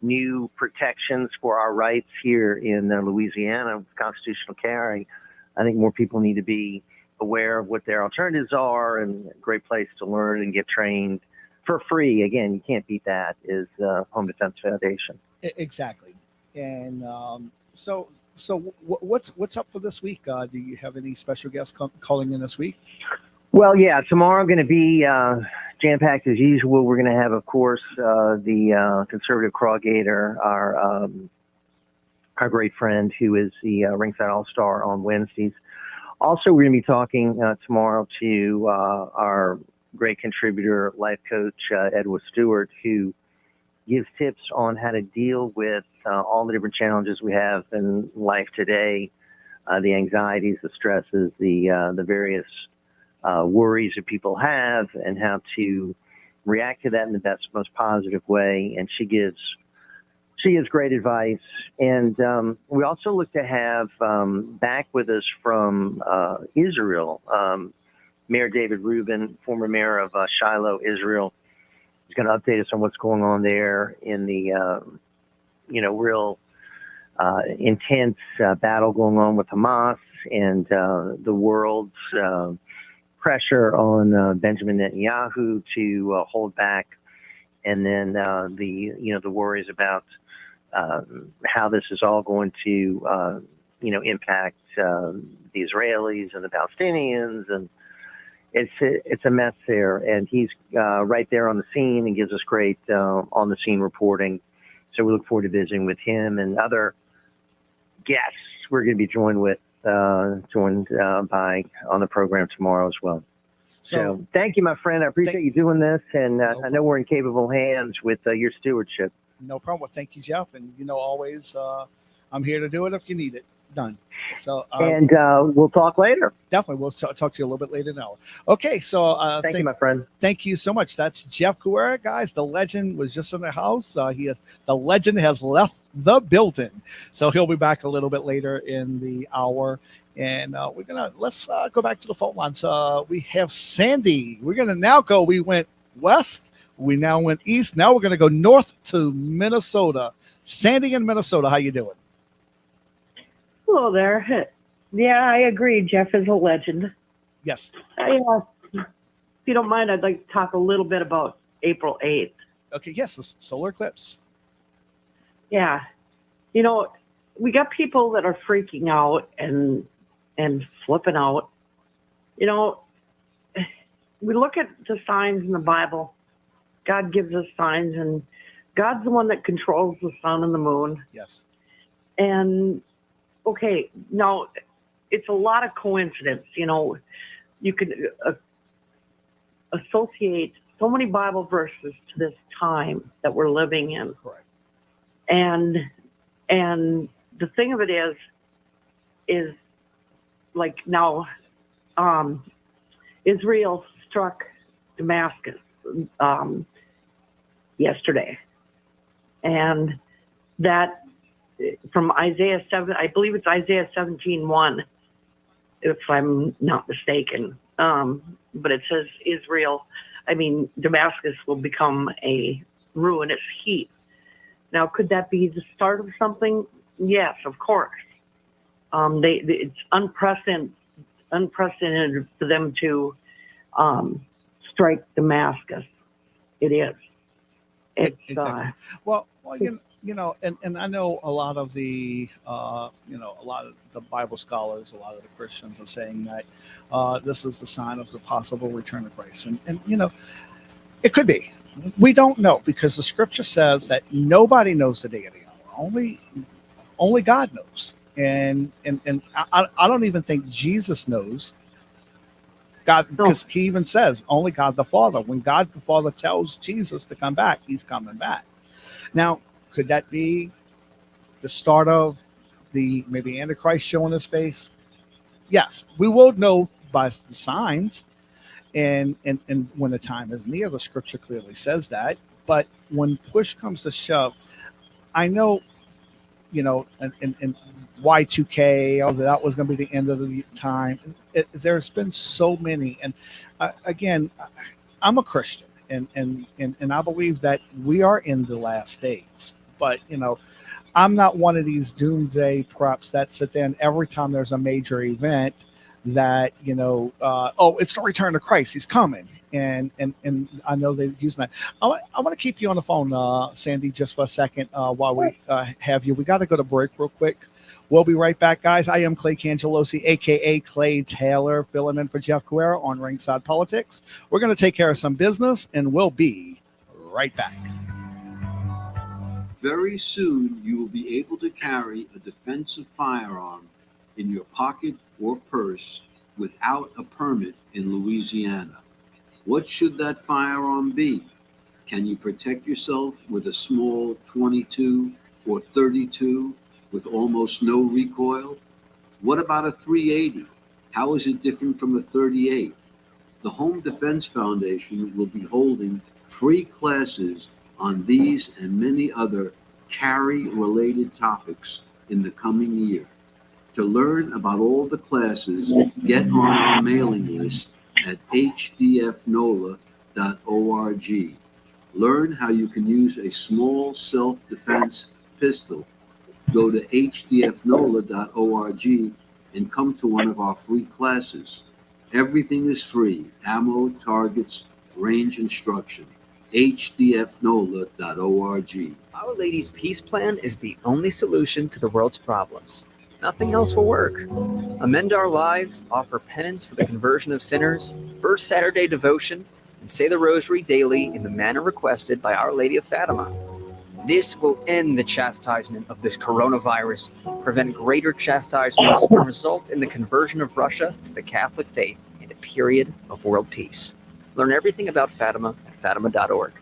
new protections for our rights here in Louisiana with constitutional carry, I think more people need to be aware of what their alternatives are, and a great place to learn and get trained for free. Again, you can't beat that, is Home Defense Foundation. Exactly. And so what's up for this week? Do you have any special guests calling in this week? Well, yeah, tomorrow going to be jam-packed as usual. We're going to have, of course, the conservative Crawgator, our great friend who is the Ringside All-Star on Wednesdays. Also, we're going to be talking tomorrow to our great contributor, life coach, Edward Stewart, who gives tips on how to deal with all the different challenges we have in life today, the anxieties, the stresses, the various worries that people have, and how to react to that in the best, most positive way. And she gives great advice. And we also look to have back with us from Israel, Mayor David Rubin, former mayor of Shiloh, Israel. He's going to update us on what's going on there in the, real intense battle going on with Hamas and the world's pressure on Benjamin Netanyahu to hold back, and then the worries about how this is all going to impact the Israelis and the Palestinians, and it's a mess there. And he's right there on the scene and gives us great on the scene reporting. So we look forward to visiting with him and other guests we're going to be joined by on the program tomorrow as well. So thank you, my friend. I appreciate you doing this, and I know we're in capable hands with your stewardship. No problem. Well, thank you, Jeff. And always I'm here to do it if you need it done. So and we'll talk later. Definitely, we'll talk to you a little bit later now. Okay, so thank you, my friend. Thank you so much. That's Jeff Couera, guys. The legend was just in the house. The legend has left the building, so he'll be back a little bit later in the hour. And let's go back to the phone lines. We have Sandy. We're gonna now go. We went west. We now went east. Now we're gonna go north to Minnesota. Sandy in Minnesota. How you doing? Hello there. Yeah, I agree. Jeff is a legend. Yes. If you don't mind, I'd like to talk a little bit about April 8th. Okay, yes, the solar eclipse. Yeah. We got people that are freaking out and flipping out. We look at the signs in the Bible. God gives us signs, and God's the one that controls the sun and the moon. Yes. And okay, now it's a lot of coincidence. You could associate so many Bible verses to this time that we're living in. Correct. And the thing of it is like now, Israel struck Damascus yesterday, and that from Isaiah 7, I believe it's Isaiah 17:1, if I'm not mistaken. But it says Damascus will become a ruinous heap. Now, could that be the start of something? Yes, of course. It's unprecedented for them to strike Damascus. It is. It's Exactly. Well, and I know a lot of the, a lot of the Bible scholars, a lot of the Christians are saying that this is the sign of the possible return of Christ, and it could be. We don't know, because the Scripture says that nobody knows the day or the hour. Only God knows, and I don't even think Jesus knows. God, because he even says only God the Father. When God the Father tells Jesus to come back, he's coming back. Now, could that be the start of the maybe Antichrist showing his face? Yes, we will know by the signs, and when the time is near. The Scripture clearly says that. But when push comes to shove, I know, and Y2K, although that was going to be the end of the time. There's been so many, and again, I'm a Christian, and I believe that we are in the last days. But I'm not one of these doomsday preps that sit there and every time there's a major event that it's the return of Christ, he's coming, and I know they're using that. I want to keep you on the phone, Sandy, just for a second while we have you. We got to go to break real quick. We'll be right back, guys. I am Clay Cangelosi, a.k.a. Clay Taylor, filling in for Jeff Guerra on Ringside Politics. We're going to take care of some business, and we'll be right back. Very soon, you will be able to carry a defensive firearm in your pocket or purse without a permit in Louisiana. What should that firearm be? Can you protect yourself with a small 22 or 32 with almost no recoil? What about a 380? How is it different from a 38? The Home Defense Foundation will be holding free classes on these and many other carry-related topics in the coming year. To learn about all the classes, get on our mailing list at hdfnola.org. Learn how you can use a small self-defense pistol. Go to hdfnola.org and come to one of our free classes. Everything is free: ammo, targets, range instruction. hdfnola.org. Our Lady's Peace Plan is the only solution to the world's problems. Nothing else will work. Amend Our Lives offer penance for the conversion of sinners, First Saturday devotion, and say the Rosary daily in the manner requested by Our Lady of Fatima. This will end the chastisement of this coronavirus, prevent greater chastisements, and result in the conversion of Russia to the Catholic faith and a period of world peace. Learn everything about Fatima at fatima.org.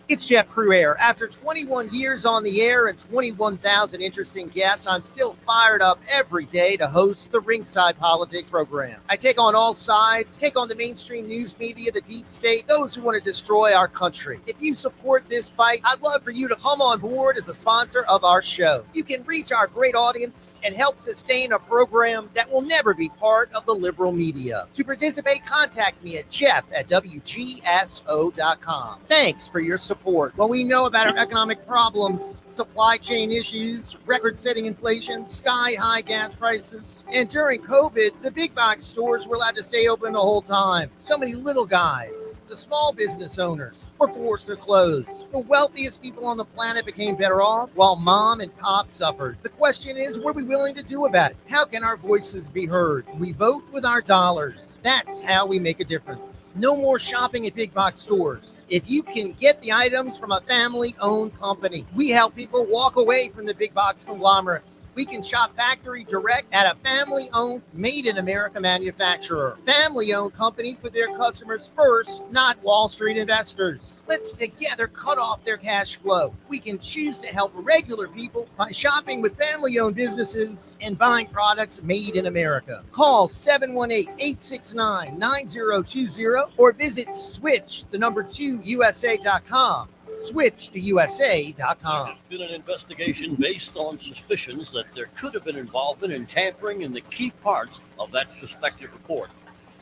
It's Jeff Cruaire. After 21 years on the air and 21,000 interesting guests, I'm still fired up every day to host the Ringside Politics program. I take on all sides, take on the mainstream news media, the deep state, those who want to destroy our country. If you support this fight, I'd love for you to come on board as a sponsor of our show. You can reach our great audience and help sustain a program that will never be part of the liberal media. To participate, contact me at jeff@wgso.com. Thanks for your support. What we know about our economic problems, supply chain issues, record-setting inflation, sky-high gas prices, and during COVID, the big box stores were allowed to stay open the whole time. So many little guys, the small business owners, were forced to close. The wealthiest people on the planet became better off, while mom and pop suffered. The question is, what are we willing to do about it? How can our voices be heard? We vote with our dollars. That's how we make a difference. No more shopping at big box stores. If you can get the items from a family-owned company, we help people walk away from the big box conglomerates. We can shop factory direct at a family-owned, made-in-America manufacturer. Family-owned companies put their customers first, not Wall Street investors. Let's together cut off their cash flow. We can choose to help regular people by shopping with family-owned businesses and buying products made in America. Call 718-869-9020 or visit switch2usa.com. Switch to USA.com. There's been an investigation based on suspicions that there could have been involvement in tampering in the key parts of that suspected report.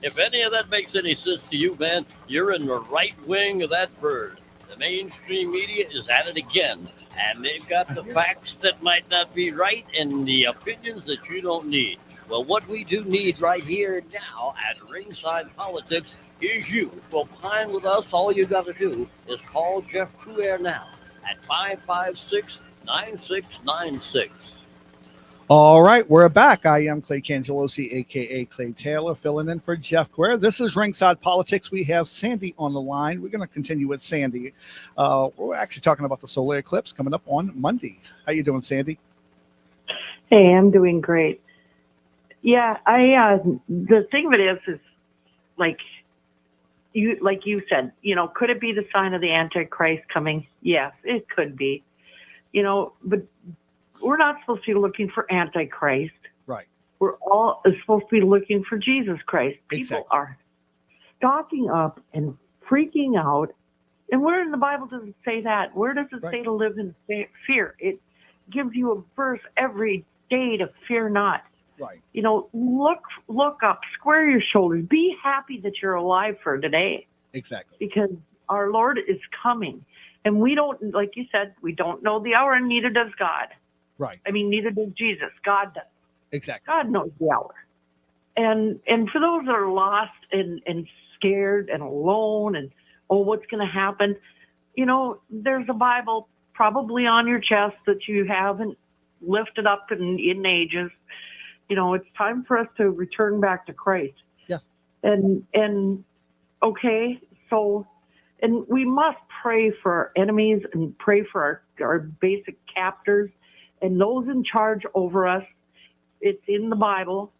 If any of that makes any sense to you, man, you're in the right wing of that bird. The mainstream media is at it again, and they've got the facts that might not be right and the opinions that you don't need. Well, what we do need right here now at Ringside Politics is you. To opine with us, all you got to do is call Jeff Crouere now at 556-9696. All right, we're back. I am Clay Cangelosi, a.k.a. Clay Taylor, filling in for Jeff Crouere. This is Ringside Politics. We have Sandy on the line. We're going to continue with Sandy. We're actually talking about the solar eclipse coming up on Monday. How you doing, Sandy? Hey, I'm doing great. Yeah, the thing of it is like you said, could it be the sign of the Antichrist coming? Yes, it could be. But we're not supposed to be looking for Antichrist. Right. We're all supposed to be looking for Jesus Christ. People Exactly. are stocking up and freaking out. And where in the Bible does it say that? Where does it say to live in fear? It gives you a verse every day to fear not. Right. Look up, square your shoulders, be happy that you're alive for today. Exactly. Because our Lord is coming. And we don't, like you said, we don't know the hour, and neither does God. Right. I mean, neither does Jesus. God does. Exactly. God knows the hour. And for those that are lost and scared and alone and, what's going to happen? There's a Bible probably on your chest that you haven't lifted up in ages. It's time for us to return back to Christ. Yes. And okay, so, and we must pray for our enemies and pray for our basic captors and those in charge over us. It's in the Bible.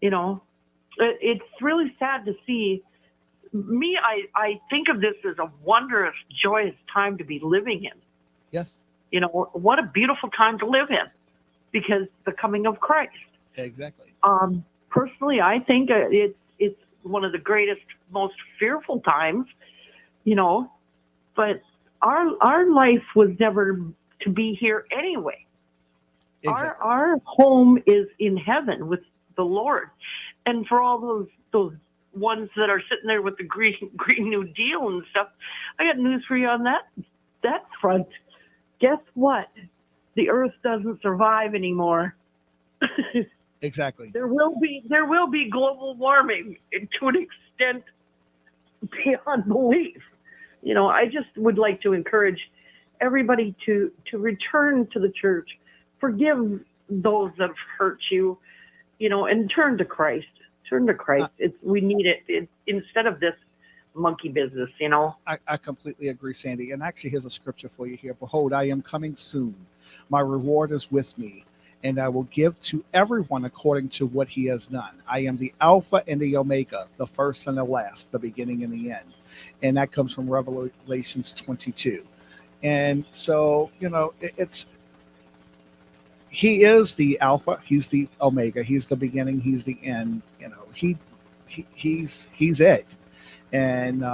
It's really sad to see. I think of this as a wondrous, joyous time to be living in. Yes. What a beautiful time to live in, because the coming of Christ. Exactly. Personally, I think it's one of the greatest, most fearful times, but our life was never to be here anyway. Exactly. Our home is in heaven with the Lord. And for all those ones that are sitting there with the Green New Deal and stuff, I got news for you on that front. Guess what? The earth doesn't survive anymore. Exactly. There will be global warming to an extent beyond belief. I just would like to encourage everybody to return to the church, forgive those that have hurt you, and turn to Christ. Turn to Christ. We need it instead of this monkey business. I completely agree, Sandy. And actually, here's a scripture for you here. Behold, I am coming soon. My reward is with me, and I will give to everyone according to what he has done. I am the Alpha and the Omega, the first and the last, the beginning and the end. And that comes from Revelations 22. And so, he is the Alpha, he's the Omega, he's the beginning, he's the end. He's it. And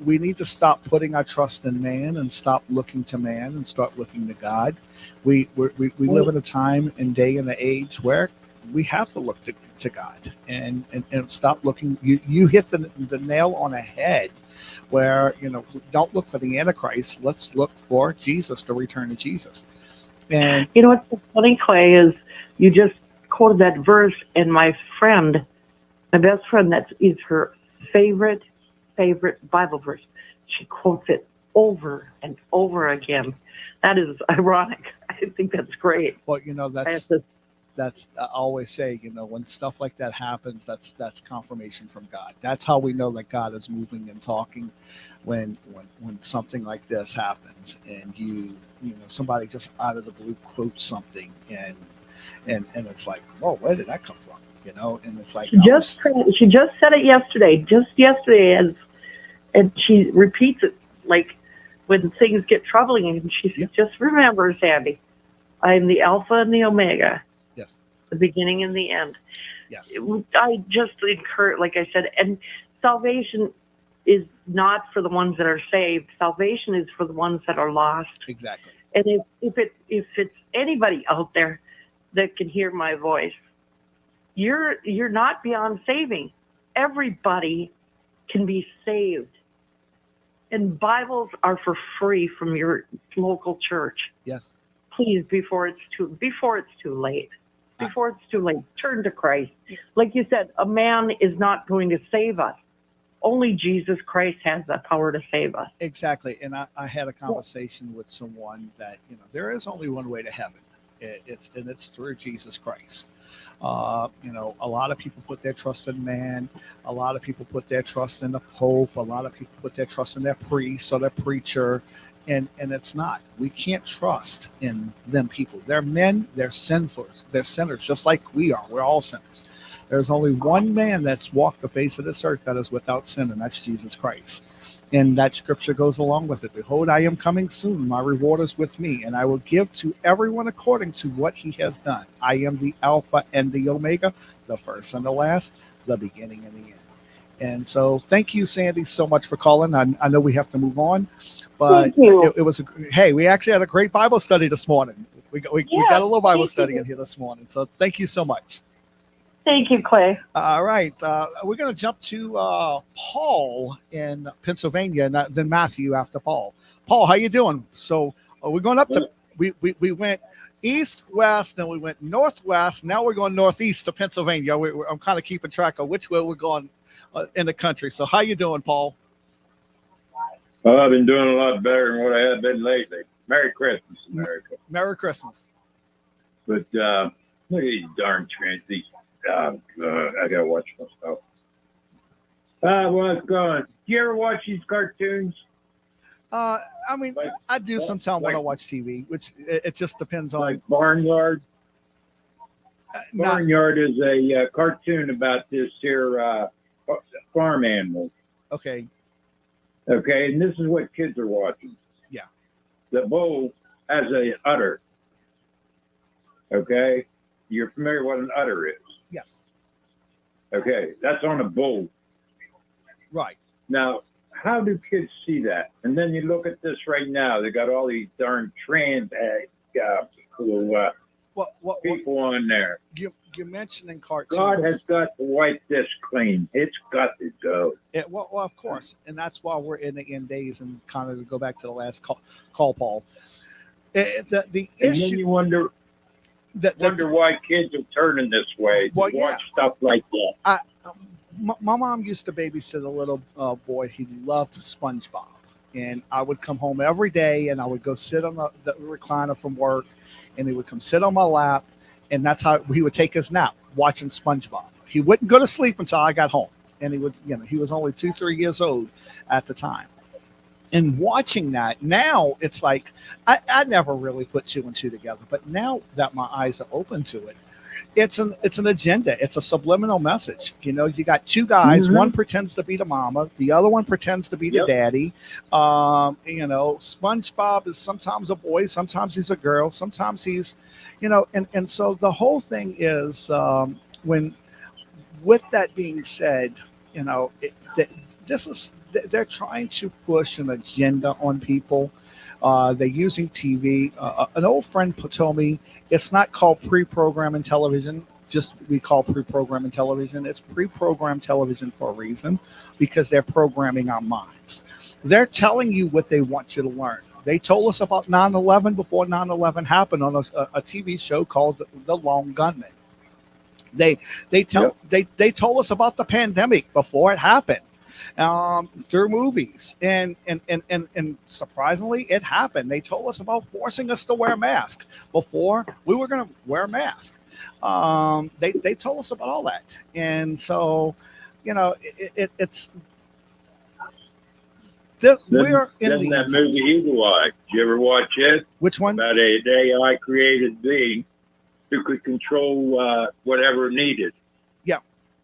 we need to stop putting our trust in man and stop looking to man and start looking to God. We live in a time and day and the age where we have to look to God and stop looking. You hit the nail on the head where, don't look for the Antichrist. Let's look for Jesus, the return of Jesus. And what's so funny, Clay, is you just quoted that verse, and my best friend, that is her favorite Bible verse. She quotes it over and over again. That is ironic. I think that's great. Well, that's I always say, when stuff like that happens, that's confirmation from God. That's how we know that God is moving and talking. When something like this happens, and somebody just out of the blue quotes something, and it's like, whoa, where did that come from? And it's like she just said it yesterday. Just yesterday, and she repeats it like when things get troubling, and she just remember, Sandy, I am the Alpha and the Omega. Yes. The beginning and the end. Yes. I just encourage, like I said, and salvation is not for the ones that are saved. Salvation is for the ones that are lost. Exactly. And if it's anybody out there that can hear my voice, you're not beyond saving. Everybody can be saved. And Bibles are for free from your local church. Yes. Please, before it's too late. before it's too late. Turn to Christ. Like you said, a man is not going to save us. Only Jesus Christ has the power to save us. Exactly. And I had a conversation with someone that, there is only one way to heaven. It's through Jesus Christ. A lot of people put their trust in man. A lot of people put their trust in the Pope. A lot of people put their trust in their priest or their preacher. And it's not. We can't trust in them people. They're men, they're sinful, they're sinners, just like we are. We're all sinners. There's only one man that's walked the face of this earth that is without sin, and that's Jesus Christ. And that scripture goes along with it. Behold, I am coming soon. My reward is with me, and I will give to everyone according to what he has done. I am the Alpha and the Omega, the first and the last, the beginning and the end. And so thank you, Sandy, so much for calling. I know we have to move on, but it was hey, we actually had a great Bible study this morning. We got a little Bible study in here this morning. So thank you so much. Thank you, Clay. All right. We're going to jump to Paul in Pennsylvania, and then Matthew after Paul. Paul, how you doing? So we're going up to, we went east, west, then we went northwest. Now we're going northeast to Pennsylvania. I'm kind of keeping track of which way we're going in the country. So how you doing, Paul? Well, I've been doing a lot better than what I have been lately. Merry Christmas, America. Merry Christmas. But look at these darn these. I gotta watch myself. What's going? Do you ever watch these cartoons? I do sometimes when I watch TV, which it just depends on. Like Barnyard. Barnyard is a cartoon about this here farm animal. Okay. Okay, and this is what kids are watching. Yeah. The bull has a udder. Okay, you're familiar with what an udder is? Yes. Okay, that's on a bull. Right. Now, how do kids see that? And then you look at this right now. They got all these darn trans people on there. You're mentioning cartoons. God has got to wipe this clean. It's got to go. Well, of course, and that's why we're in the end days. And kind of to go back to the last call Paul. The and issue. Then you wonder why kids are turning this way to watch stuff like that. My mom used to babysit a little boy. He loved SpongeBob, and I would come home every day, and I would go sit on the recliner from work, and he would come sit on my lap, and that's how he would take his nap, watching SpongeBob. He wouldn't go to sleep until I got home, and he would, he was only 2-3 years old at the time. And watching that now, it's like I never really put 2 and 2 together, but now that my eyes are open to it, it's an agenda. It's a subliminal message. You got two guys. Mm-hmm. One pretends to be the mama, the other one pretends to be the daddy. SpongeBob is sometimes a boy, sometimes he's a girl, sometimes he's, and so the whole thing is with that being said, they're trying to push an agenda on people. They're using TV. An old friend told me it's not called pre-programming television. We call pre-programming television. It's pre-programmed television for a reason, because they're programming our minds. They're telling you what they want you to learn. They told us about 9/11 before 9/11 happened on a TV show called The Lone Gunman. They told us about the pandemic before it happened. Through movies, and surprisingly, it happened. They told us about forcing us to wear a mask before we were going to wear a mask. They told us about all that, and so it's we're in the that movie Eagle Eye. Did you ever watch it? Which one? About an AI created being who could control whatever needed. Yeah.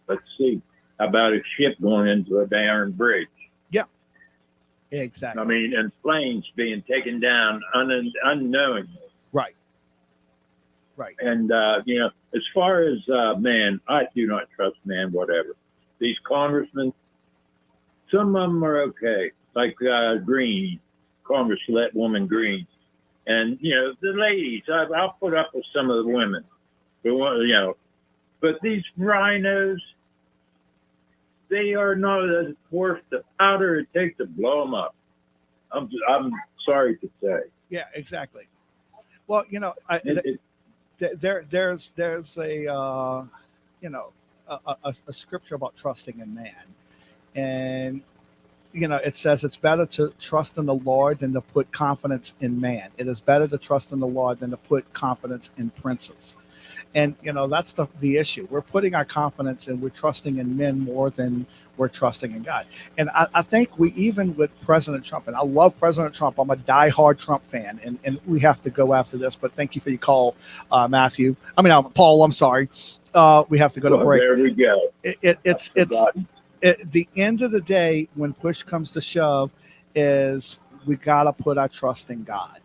Let's see. About a ship going into a darn bridge. Yeah, exactly. I mean, and planes being taken down unknowingly. Right. And, as far as man, I do not trust man, whatever. These congressmen, some of them are okay. Like Green, Congresswoman Green. And, the ladies, I'll put up with some of the women. But these rhinos, they are not as worth the powder it takes to blow them up. I'm sorry to say. Yeah, exactly. Well, there's a a scripture about trusting in man, and it says it's better to trust in the Lord than to put confidence in man. It is better to trust in the Lord than to put confidence in princes. And that's the issue. We're putting our confidence and we're trusting in men more than we're trusting in God. And I think we, even with President Trump, and I love President Trump, I'm a diehard Trump fan, and we have to go after this. But thank you for your call, Matthew. Paul. I'm sorry. We have to go to break. There we go. It's the end of the day, when push comes to shove, is we gotta put our trust in God.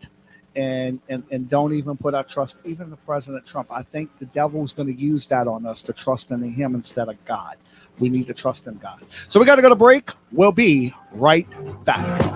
And don't even put our trust even in President Trump. I think the devil's going to use that on us, to trust in him instead of God. We need to trust in God. So we got to go to break. We'll be right back.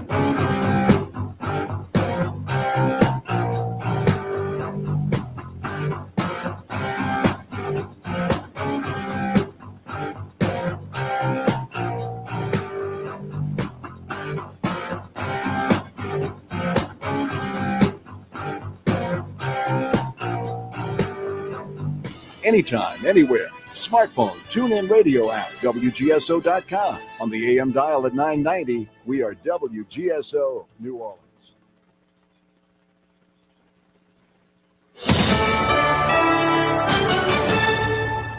Anytime, anywhere. Smartphone, TuneIn Radio app, WGSO.com. On the AM dial at 990, we are WGSO, New Orleans.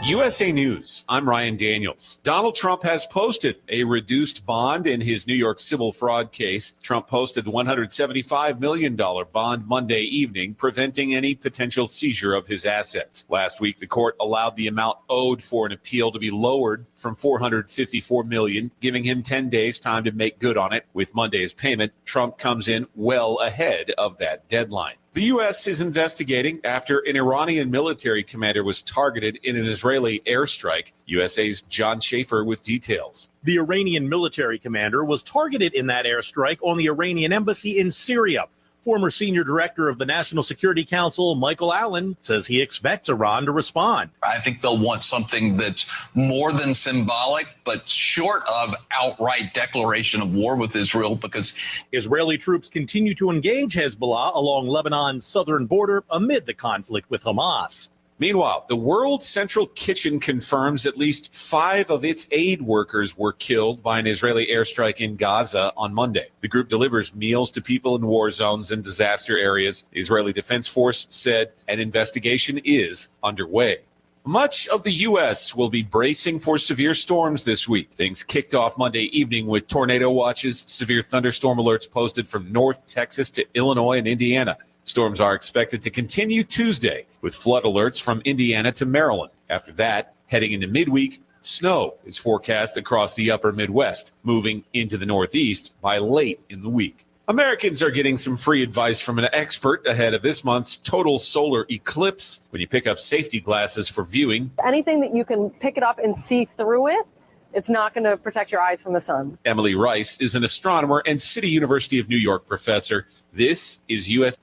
USA News, I'm Ryan Daniels. Donald Trump has posted a reduced bond in his New York civil fraud case. Trump posted the $175 million bond Monday evening, preventing any potential seizure of his assets. Last week, the court allowed the amount owed for an appeal to be lowered from $454 million, giving him 10 days time to make good on it. With Monday's payment, Trump comes in well ahead of that deadline. The U.S. is investigating after an Iranian military commander was targeted in an Israeli airstrike. USA's John Schaefer with details. The Iranian military commander was targeted in that airstrike on the Iranian embassy in Syria. Former senior director of the National Security Council, Michael Allen, says he expects Iran to respond. I think they'll want something that's more than symbolic, but short of outright declaration of war with Israel, because Israeli troops continue to engage Hezbollah along Lebanon's southern border amid the conflict with Hamas. Meanwhile, the World Central Kitchen confirms at least 5 of its aid workers were killed by an Israeli airstrike in Gaza on Monday. The group delivers meals to people in war zones and disaster areas. The Israeli Defense Force said an investigation is underway. Much of the U.S. will be bracing for severe storms this week. Things kicked off Monday evening with tornado watches, severe thunderstorm alerts posted from North Texas to Illinois and Indiana. Storms are expected to continue Tuesday with flood alerts from Indiana to Maryland. After that, heading into midweek, snow is forecast across the upper Midwest, moving into the Northeast by late in the week. Americans are getting some free advice from an expert ahead of this month's total solar eclipse. When you pick up safety glasses for viewing, anything that you can pick it up and see through it, it's not going to protect your eyes from the sun. Emily Rice is an astronomer and City University of New York professor. This is U.S.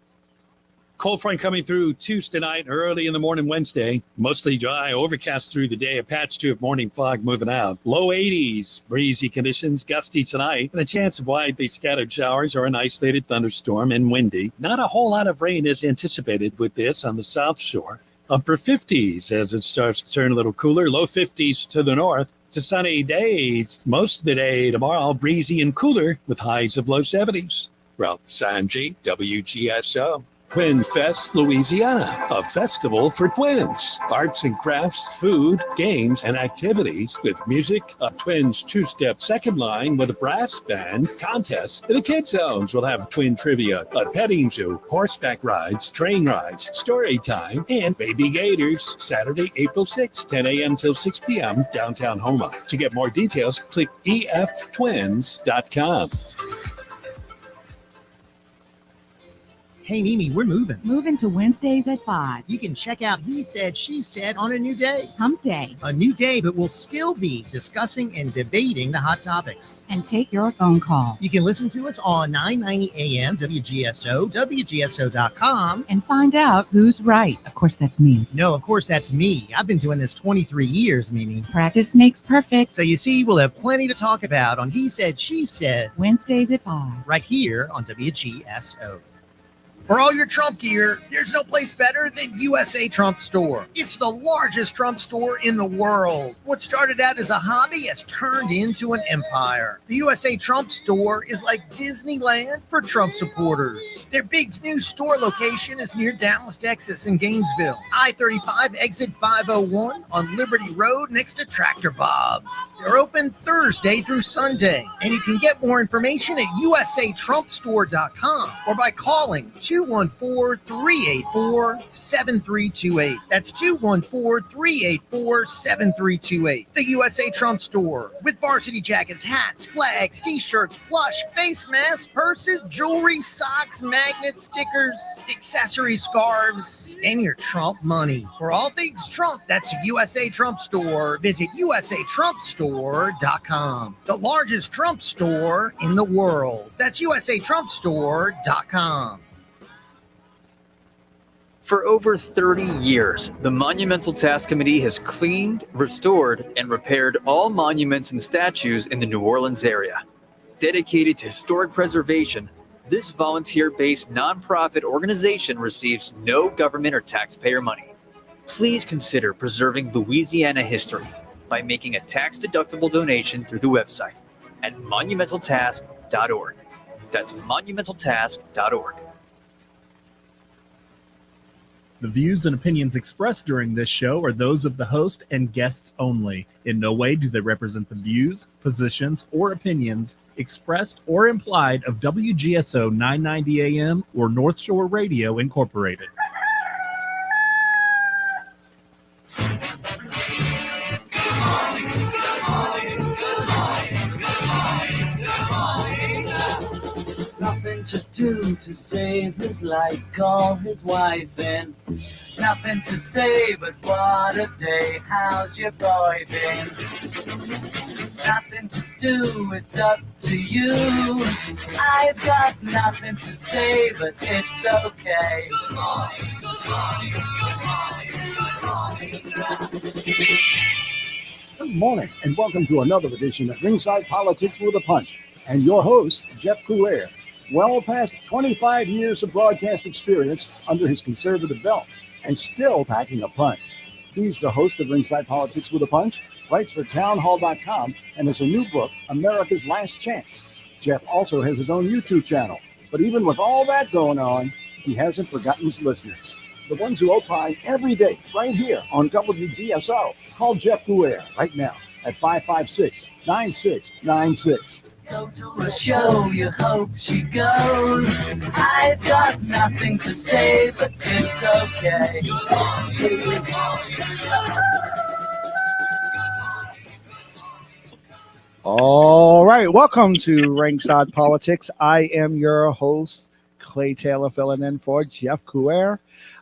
Cold front coming through Tuesday night, early in the morning Wednesday. Mostly dry, overcast through the day. A patch to of morning fog moving out. Low 80s, breezy conditions, gusty tonight, and a chance of widely scattered showers or an isolated thunderstorm and windy. Not a whole lot of rain is anticipated with this on the South Shore. Upper 50s as it starts to turn a little cooler. Low 50s to the north. It's a sunny day. Most of the day tomorrow, breezy and cooler with highs of low 70s. Ralph Sanji, WGSO. Twin Fest Louisiana, a festival for twins. Arts and crafts, food, games, and activities with music, a twins two-step second line with a brass band, contests. The kids' zones will have twin trivia, a petting zoo, horseback rides, train rides, story time, and baby gators. Saturday, April 6, 10 a.m. till 6 p.m., downtown Houma. To get more details, click eftwins.com. Hey, Mimi, we're moving. Moving to Wednesdays at 5. You can check out He Said, She Said on a new day. Hump Day. A new day, but we'll still be discussing and debating the hot topics. And take your phone call. You can listen to us on 990 AM, WGSO, WGSO.com. And find out who's right. Of course, that's me. No, of course, that's me. I've been doing this 23 years, Mimi. Practice makes perfect. So you see, we'll have plenty to talk about on He Said, She Said. Wednesdays at 5. Right here on WGSO. For all your Trump gear, there's no place better than USA Trump Store. It's the largest Trump store in the world. What started out as a hobby has turned into an empire. The USA Trump Store is like Disneyland for Trump supporters. Their big new store location is near Dallas, Texas in Gainesville. I-35 exit 501 on Liberty Road next to Tractor Bob's. They're open Thursday through Sunday, and you can get more information at usatrumpstore.com or by calling 214-384-7328. That's 214-384-7328. The USA Trump Store with varsity jackets, hats, flags, t-shirts, plush, face masks, purses, jewelry, socks, magnets, stickers, accessories, scarves, and your Trump money. For all things Trump, that's USA Trump Store. Visit usatrumpstore.com. The largest Trump store in the world. That's usatrumpstore.com. For over 30 years, the Monumental Task Committee has cleaned, restored, and repaired all monuments and statues in the New Orleans area. Dedicated to historic preservation, this volunteer-based nonprofit organization receives no government or taxpayer money. Please consider preserving Louisiana history by making a tax-deductible donation through the website at monumentaltask.org. That's monumentaltask.org. The views and opinions expressed during this show are those of the host and guests only. In no way do they represent the views, positions, or opinions expressed or implied of WGSO 990 AM or North Shore Radio Incorporated. Nothing to do to save his life, call his wife in. Nothing to say, but what a day, how's your boy been? Nothing to do, it's up to you. I've got nothing to say, but it's okay. Good morning, good morning, good morning, good morning. Good morning, and welcome to another edition of Ringside Politics with a Punch. And your host, Jeff Coulier, well past 25 years of broadcast experience under his conservative belt, and still packing a punch. He's the host of Ringside Politics with a Punch, writes for townhall.com, and has a new book, America's Last Chance. Jeff also has his own YouTube channel, but even with all that going on, he hasn't forgotten his listeners, the ones who opine every day right here on WGSO. Call Jeff Coulier right now at 556-9696. Go to a show, you hope she goes. I've got nothing to say, but it's okay. All right, welcome to Ringside Politics. I am your host, Clay Taylor, filling in for Jeff Coulier.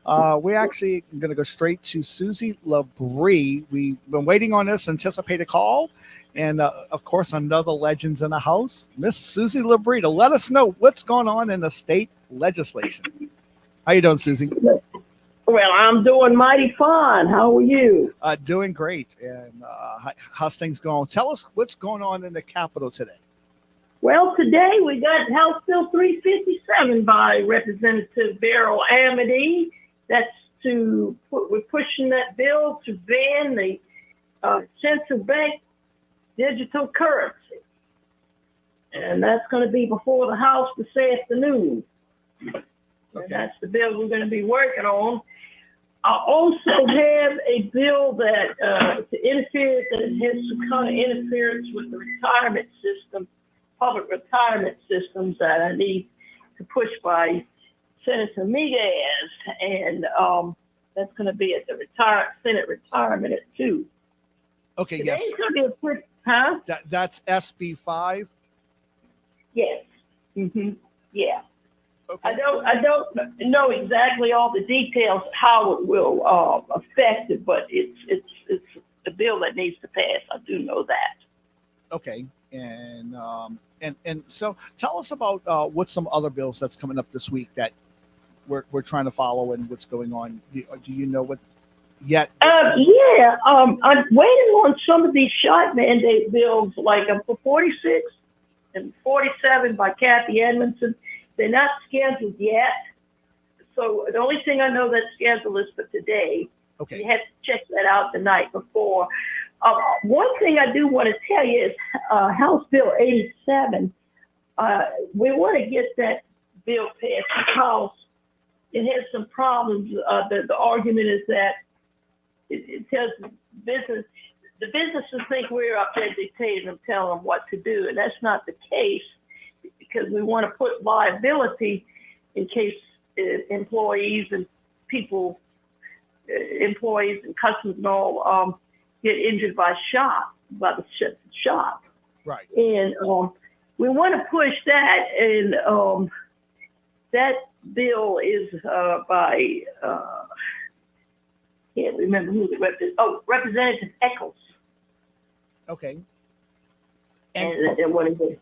We're actually going to go straight to Susie Labrie. We've been waiting on this anticipated call. And, of course, another Legends in the House, Miss Susie Labrie, to let us know what's going on in the state legislation. How you doing, Susie? Well, I'm doing mighty fine. How are you? Doing great. And how's things going? Tell us what's going on in the Capitol today. Well, today we got House Bill 357 by Representative Beryl Amity. We're pushing that bill to ban the central bank digital currency. And that's going to be before the House this afternoon. Okay. And that's the bill we're going to be working on. I also have a bill that has some kind of interference with the retirement system, public retirement systems that I need to push by Senator Miguez. And that's going to be at the Senate retirement at 2. Okay, Today's yes. going to be a quick, huh? That's SB 5. Yes. Mm-hmm. Yeah. Okay. I don't know exactly all the details how it will affect it, but it's a bill that needs to pass. I do know that. Okay, and so tell us about what's some other bills that's coming up this week that we're trying to follow and what's going on. Do you know what yet? Yeah, I'm waiting on some of these shot mandate bills, like for 46 and 47 by Kathy Edmondson. They're not scheduled yet, So the only thing I know that schedule is for today. Okay. You have to check that out the night before. One thing I do want to tell you is House Bill 87. We want to get that bill passed because it has some problems. The argument is that it tells the businesses think we're up there dictating them, telling them what to do, and that's not the case, because we want to put liability in case employees and customers and all get injured by the shop. Right. And we want to push that, and that bill is by can't remember who the Representative Eccles. Okay. And what is it?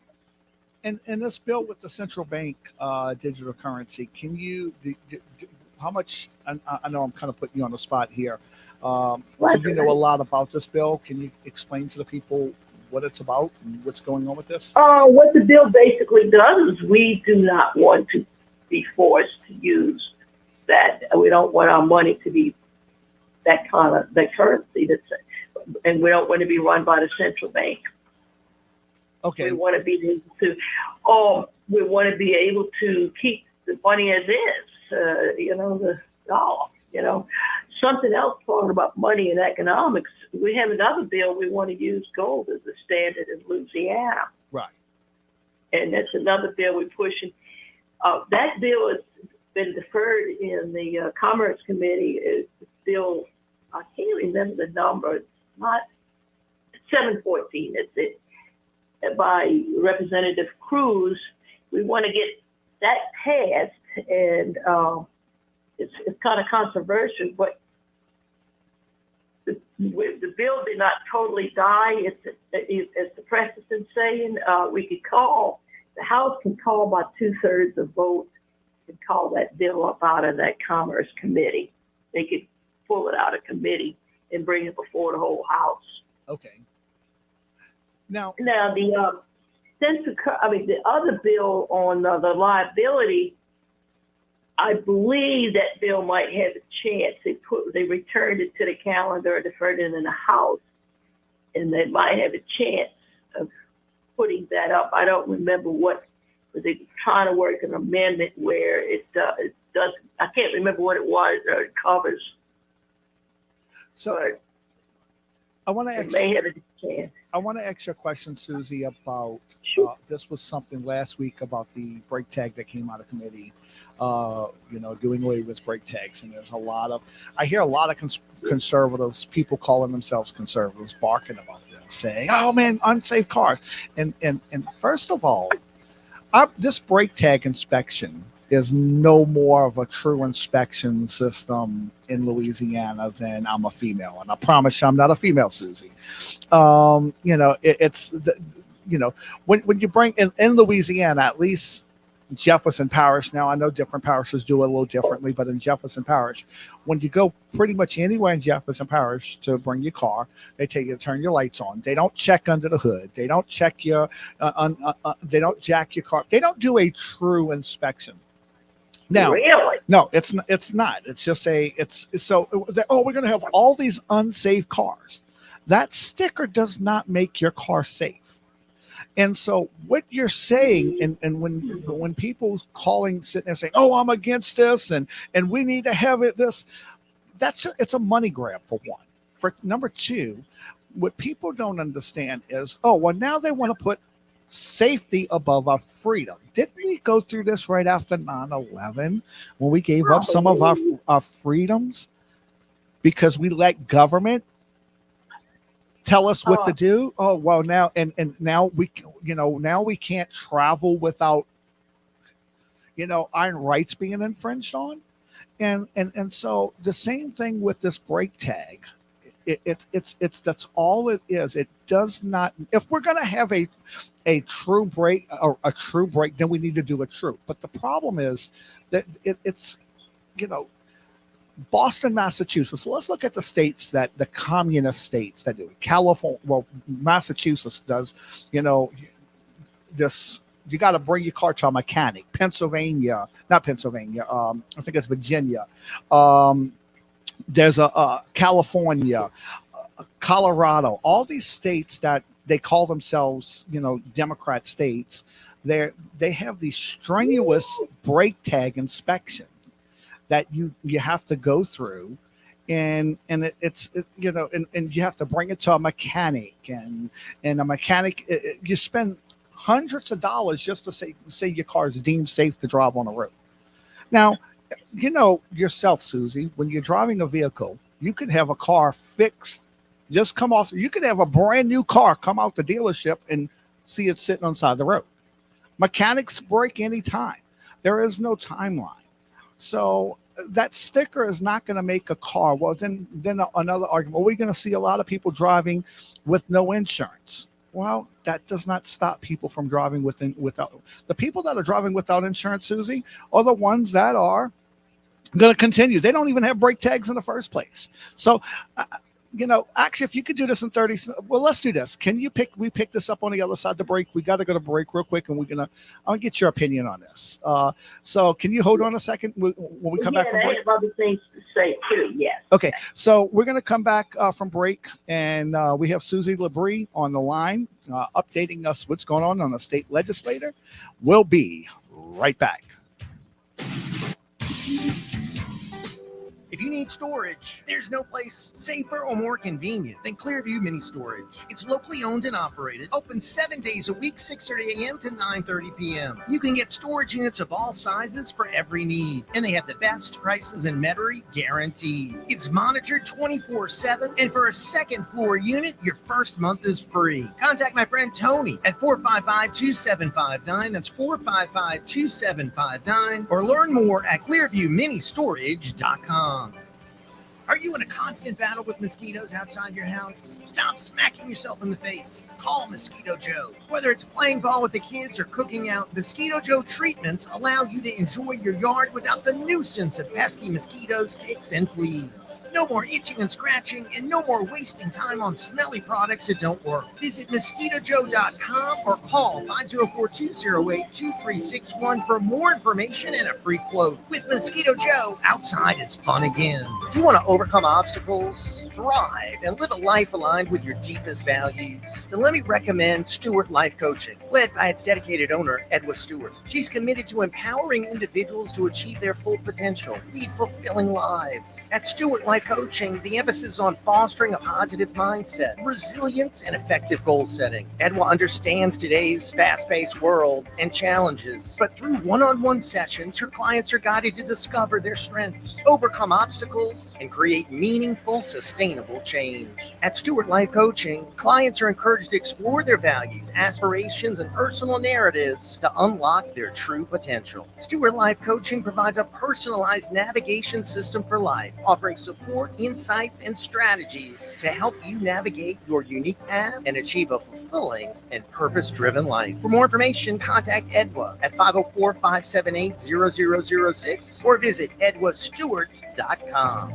And this bill with the central bank digital currency, can you, how much, I know I'm kind of putting you on the spot here. Do you know a lot about this bill? Can you explain to the people what it's about and what's going on with this? What the bill basically does is we do not want to be forced to use that. We don't want our money to be that currency and we don't want to be run by the central bank. Okay. We want to be able to keep the money as is, the dollar, Something else talking about money and economics. We have another bill. We want to use gold as a standard in Louisiana. Right. And that's another bill we're pushing. That bill has been deferred in the Commerce Committee. It's still, I can't remember the number. It's not 714. It's by Representative Cruz. We want to get that passed, and it's kind of controversial, but the bill did not totally die. As the press has been saying, the House can call by 2/3 of votes and call that bill up out of that Commerce Committee. They could pull it out of committee and bring it before the whole House. Okay. Now the other bill on the liability, I believe that bill might have a chance. They returned it to the calendar or deferred it in the House, and they might have a chance of putting that up. I don't remember but they're trying to work an amendment where it does. I can't remember what it was or it covers. So I want to ask. May have a chance. I want to ask you a question, Susie, about this was something last week about the brake tag that came out of committee, doing away with brake tags. And there's I hear a lot of conservatives, people calling themselves conservatives, barking about this, saying, oh man, unsafe cars. And first of all, this brake tag inspection is no more of a true inspection system in Louisiana than I'm a female. And I promise you I'm not a female, Susie. When you bring in Louisiana, at least Jefferson Parish, now I know different parishes do it a little differently, but in Jefferson Parish, when you go pretty much anywhere in Jefferson Parish to bring your car, they tell you to turn your lights on. They don't check under the hood. They don't check your, they don't jack your car. They don't do a true inspection. Now, really? No, it's not. It's just we're going to have all these unsafe cars. That sticker does not make your car safe. And so what you're saying, and when people sitting there saying, oh, I'm against this, and we need to have it's a money grab for one. For number two, what people don't understand is, now they want to put safety above our freedom. Didn't we go through this right after 9/11 when we gave up some of our freedoms because we let government tell us what to do? Oh, well, now and now we can't travel without our rights being infringed on. And so the same thing with this brake tag. It's that's all it is. It does not. If we're going to have a true brake or a true brake, then we need to do a true. But the problem is that it's Boston, Massachusetts. So let's look at the states the communist states that do it. California, Massachusetts does. you got to bring your car to a mechanic. Not Pennsylvania. I think it's Virginia. There's a California, Colorado. All these states that they call themselves, Democrat states. They have these strenuous brake tag inspections that you have to go through, and it's you have to bring it to a mechanic, and a mechanic, you spend hundreds of dollars just to say your car is deemed safe to drive on the road. Now, yourself, Susie, when you're driving a vehicle, you could have a car fixed, just come off. You could have a brand new car come out the dealership and see it sitting on the side of the road. Mechanics break any time. There is no timeline. So that sticker is not going to make a car. Well, then another argument. Well, we're going to see a lot of people driving with no insurance. Well, that does not stop people from driving without. The people that are driving without insurance, Susie, are the ones that are going to continue. They don't even have brake tags in the first place. So, actually, if you could do this in 30, well, let's do this. We pick this up on the other side of the break. We got to go to break real quick, and I'm gonna get your opinion on this. So can you hold on a second when we come back from break? I have other things to say too. Yes. Okay, so we're gonna come back from break, and we have Susie Labrie on the line, updating us what's going on the state legislature. We'll be right back. If you need storage, there's no place safer or more convenient than Clearview Mini Storage. It's locally owned and operated, open 7 days a week, 6:30 a.m. to 9:30 p.m. You can get storage units of all sizes for every need, and they have the best prices in Metairie guaranteed. It's monitored 24/7, and for a second floor unit, your first month is free. Contact my friend Tony at 455-2759. That's 455-2759, or learn more at ClearviewMiniStorage.com. Are you in a constant battle with mosquitoes outside your house? Stop smacking yourself in the face. Call Mosquito Joe. Whether it's playing ball with the kids or cooking out, Mosquito Joe treatments allow you to enjoy your yard without the nuisance of pesky mosquitoes, ticks, and fleas. No more itching and scratching, and no more wasting time on smelly products that don't work. Visit MosquitoJoe.com or call 504-208-2361 for more information and a free quote. With Mosquito Joe, outside is fun again. Do you want to overcome obstacles, thrive, and live a life aligned with your deepest values? Then let me recommend Stewart Life Coaching, led by its dedicated owner, Edwa Stewart. She's committed to empowering individuals to achieve their full potential, lead fulfilling lives. At Stewart Life Coaching, the emphasis is on fostering a positive mindset, resilience, and effective goal setting. Edwa understands today's fast-paced world and challenges, but through one-on-one sessions, her clients are guided to discover their strengths, overcome obstacles, and create meaningful, sustainable change. At Stewart Life Coaching, clients are encouraged to explore their values, aspirations, and personal narratives to unlock their true potential. Stewart Life Coaching provides a personalized navigation system for life, offering support, insights, and strategies to help you navigate your unique path and achieve a fulfilling and purpose-driven life. For more information, contact Edwa at 504-578-0006 or visit edwastewart.com.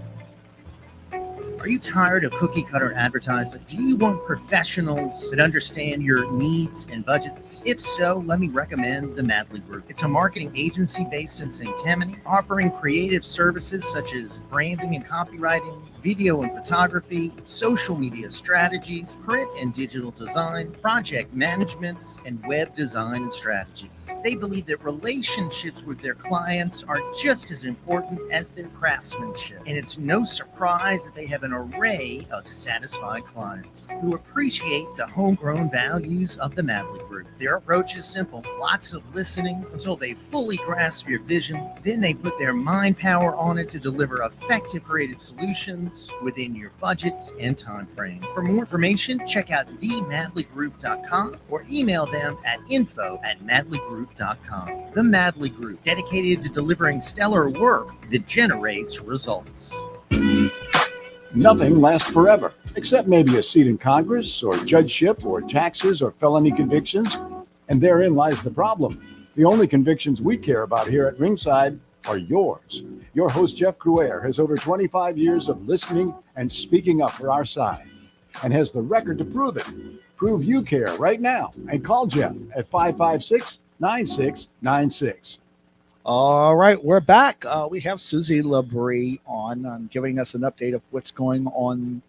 Are you tired of cookie cutter advertising? Do you want professionals that understand your needs and budgets? If so, let me recommend the Madley Group. It's a marketing agency based in St. Tammany, offering creative services such as branding and copywriting, video and photography, social media strategies, print and digital design, project management, and web design and strategies. They believe that relationships with their clients are just as important as their craftsmanship, and it's no surprise that they have an array of satisfied clients who appreciate the homegrown values of the Madley Group. Their approach is simple: lots of listening until they fully grasp your vision. Then they put their mind power on it to deliver effective creative solutions within your budgets and time frame. For more information, check out themadleygroup.com or email them at info@madleygroup.com. The Madley Group, dedicated to delivering stellar work that generates results. Nothing lasts forever, except maybe a seat in Congress or judgeship or taxes or felony convictions. And therein lies the problem. The only convictions we care about here at Ringside are yours. Your host, Jeff Crouere, has over 25 years of listening and speaking up for our side and has the record to prove it. Prove you care right now and call Jeff at 556-9 9696. All right, we're back. We have Susie Labrie on giving us an update of what's going on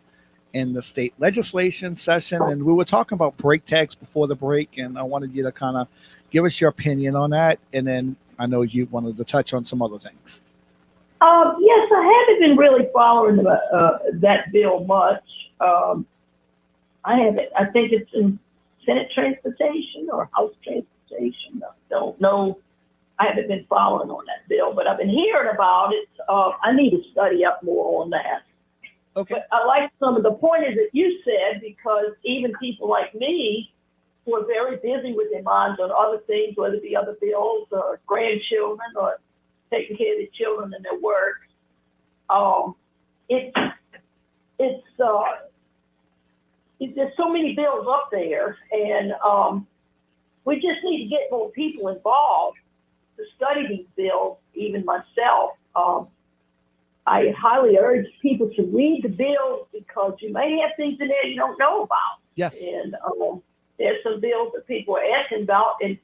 in the state legislation session. And we were talking about brake tags before the break, and I wanted you to kind of give us your opinion on that. And then I know you wanted to touch on some other things. Yes, I haven't been really following that bill much. I haven't. I think it's in Senate Transportation or House Transportation. I don't know. I haven't been following on that bill, but I've been hearing about it. I need to study up more on that. Okay. But I like some of the pointers that you said, because even people like me who are very busy with their minds on other things, whether it be other bills or grandchildren or taking care of their children and their work, there's so many bills up there, and we just need to get more people involved to study these bills. Even myself, I highly urge people to read the bills, because you may have things in there you don't know about. Yes. And there's some bills that people are asking about, and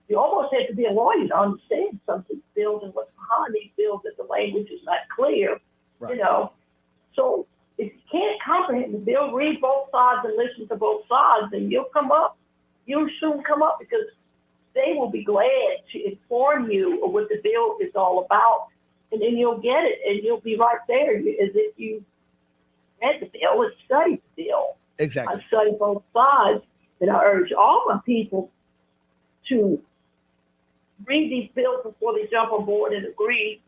you almost have to be a lawyer to understand some of these bills and what's behind these bills, if the language is not clear. Right. You know, so if you can't comprehend the bill, read both sides and listen to both sides, and you'll soon come up, because they will be glad to inform you of what the bill is all about, and then you'll get it, and you'll be right there as if you read the bill and studied the bill. Exactly. I study both sides, and I urge all my people to read these bills before they jump on board and agree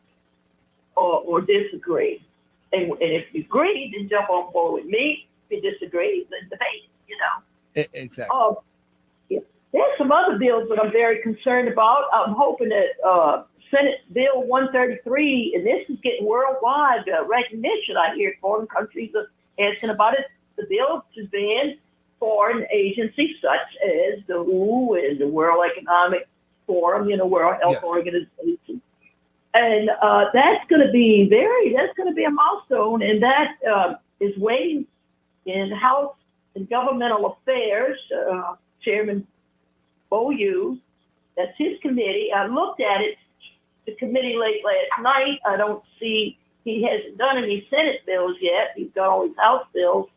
or disagree. And if you agree, then jump on board with me. If you disagree, then debate, you know. Exactly. Yeah. There's some other bills that I'm very concerned about. I'm hoping that Senate Bill 133, and this is getting worldwide recognition. I hear foreign countries are asking about it. The bill to ban foreign agencies such as the WHO and the World Economic Forum, World Health Organization. And that's going to be a milestone, and that is waiting in House and Governmental Affairs. Chairman Boyu, that's his committee. I looked at it, the committee late last night. I don't see, he hasn't done any Senate bills yet. He's got all his House bills.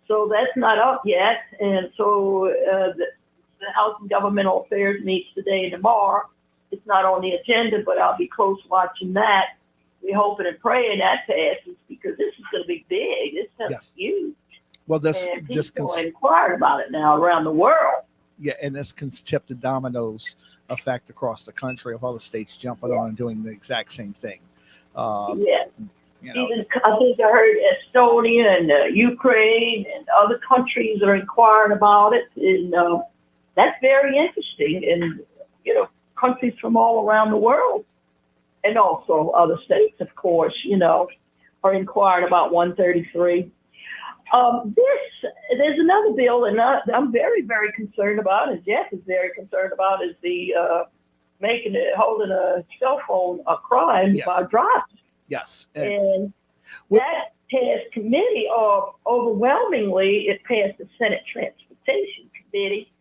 So that's not up yet. And so the House and Governmental Affairs meets today and tomorrow. It's not on the agenda, but I'll be close watching that. We're hoping and praying that passes, because this is going to be big. It's huge. Well, and people are inquiring about it now around the world. Yeah, and this can tip the dominoes effect across the country of other states jumping on and doing the exact same thing. Even, I think I heard Estonia and Ukraine and other countries are inquiring about it, and that's very interesting. And countries from all around the world, and also other states, of course, are inquiring about 133. There's another bill, and I'm very, very concerned about, and Jeff is very concerned about, is the holding a cell phone a crime by driving. Yes. And that passed committee, overwhelmingly, it passed the Senate Transportation Committee,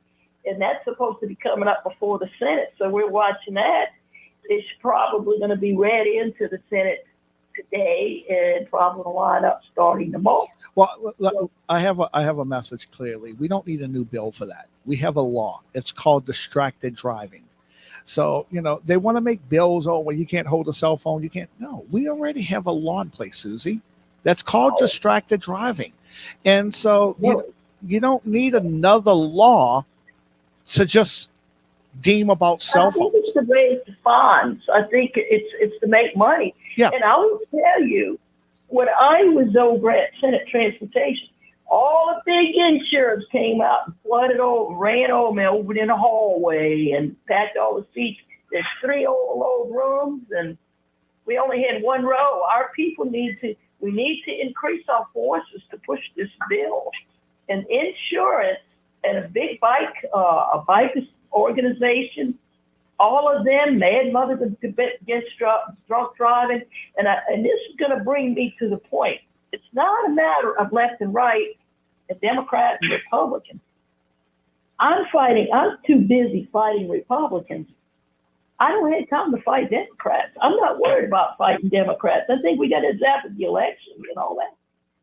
and that's supposed to be coming up before the Senate. So we're watching that. It's probably going to be read into the Senate today, and probably will line up starting tomorrow. Well, I have a message clearly. We don't need a new bill for that. We have a law. It's called distracted driving. So, they want to make bills, well, you can't hold a cell phone. You can't. No, we already have a law in place, Susie. That's called distracted driving. And so you don't need another law to just deem about cell phones. I think it's to raise the funds. I think it's to make money. Yeah. And I will tell you, when I was over at Senate Transportation, all the big insurance came out and flooded over, ran over me over in the hallway and packed all the seats. There's 3 old rooms, and we only had 1 row. Our people need to increase our forces to push this bill. And insurance and a big bike organization, all of them, Mad Mothers Against Drunk Driving. And this is going to bring me to the point. It's not a matter of left and right, and Democrat and Republican. I'm too busy fighting Republicans. I don't have time to fight Democrats. I'm not worried about fighting Democrats. I think we got to zap the election and all that.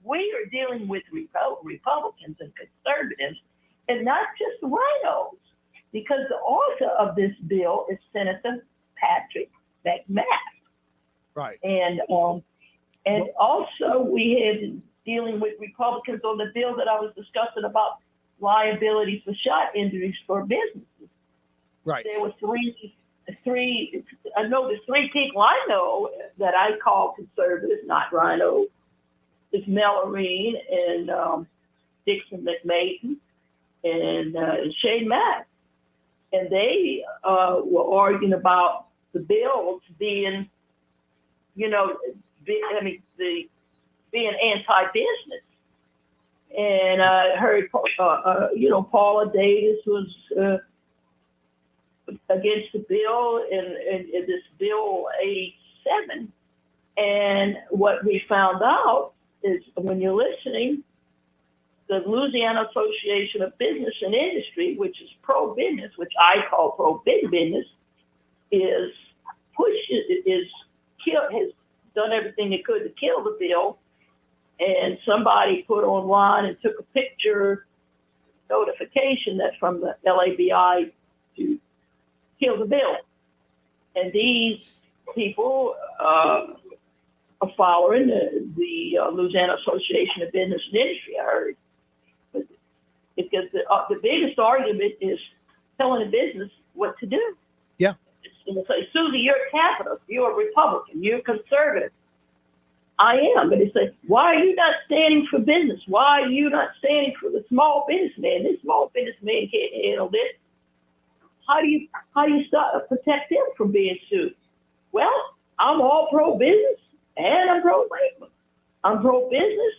We are dealing with Republicans and conservatives, and not just rhinos, because the author of this bill is Senator Patrick McMaster. Right. And also we have been dealing with Republicans on the bill that I was discussing about liability for shot injuries for businesses. Right. There were three. I know there's three people I know that I call conservatives, not rhinos. It's Mellarine and Dixon McMason and Shane Mack. And they were arguing about the bills being, being anti-business. And I heard, Paula Davis was against the bill in this Bill 87. And what we found out is when you're listening, the Louisiana Association of Business and Industry, which is pro-business, which I call pro-big business, has done everything they could to kill the bill. And somebody put online and took a picture notification that's from the LABI to kill the bill. And these people are following the Louisiana Association of Business and Industry, I heard. Because the biggest argument is telling a business what to do. Yeah. It's going to say, Susie, you're a capitalist, you're a Republican, you're a conservative. I am, but it's like, why are you not standing for business? Why are you not standing for the small businessman? This small businessman can't handle this. How do you protect him from being sued? Well, I'm all pro-business and I'm pro-labor. I'm pro-business,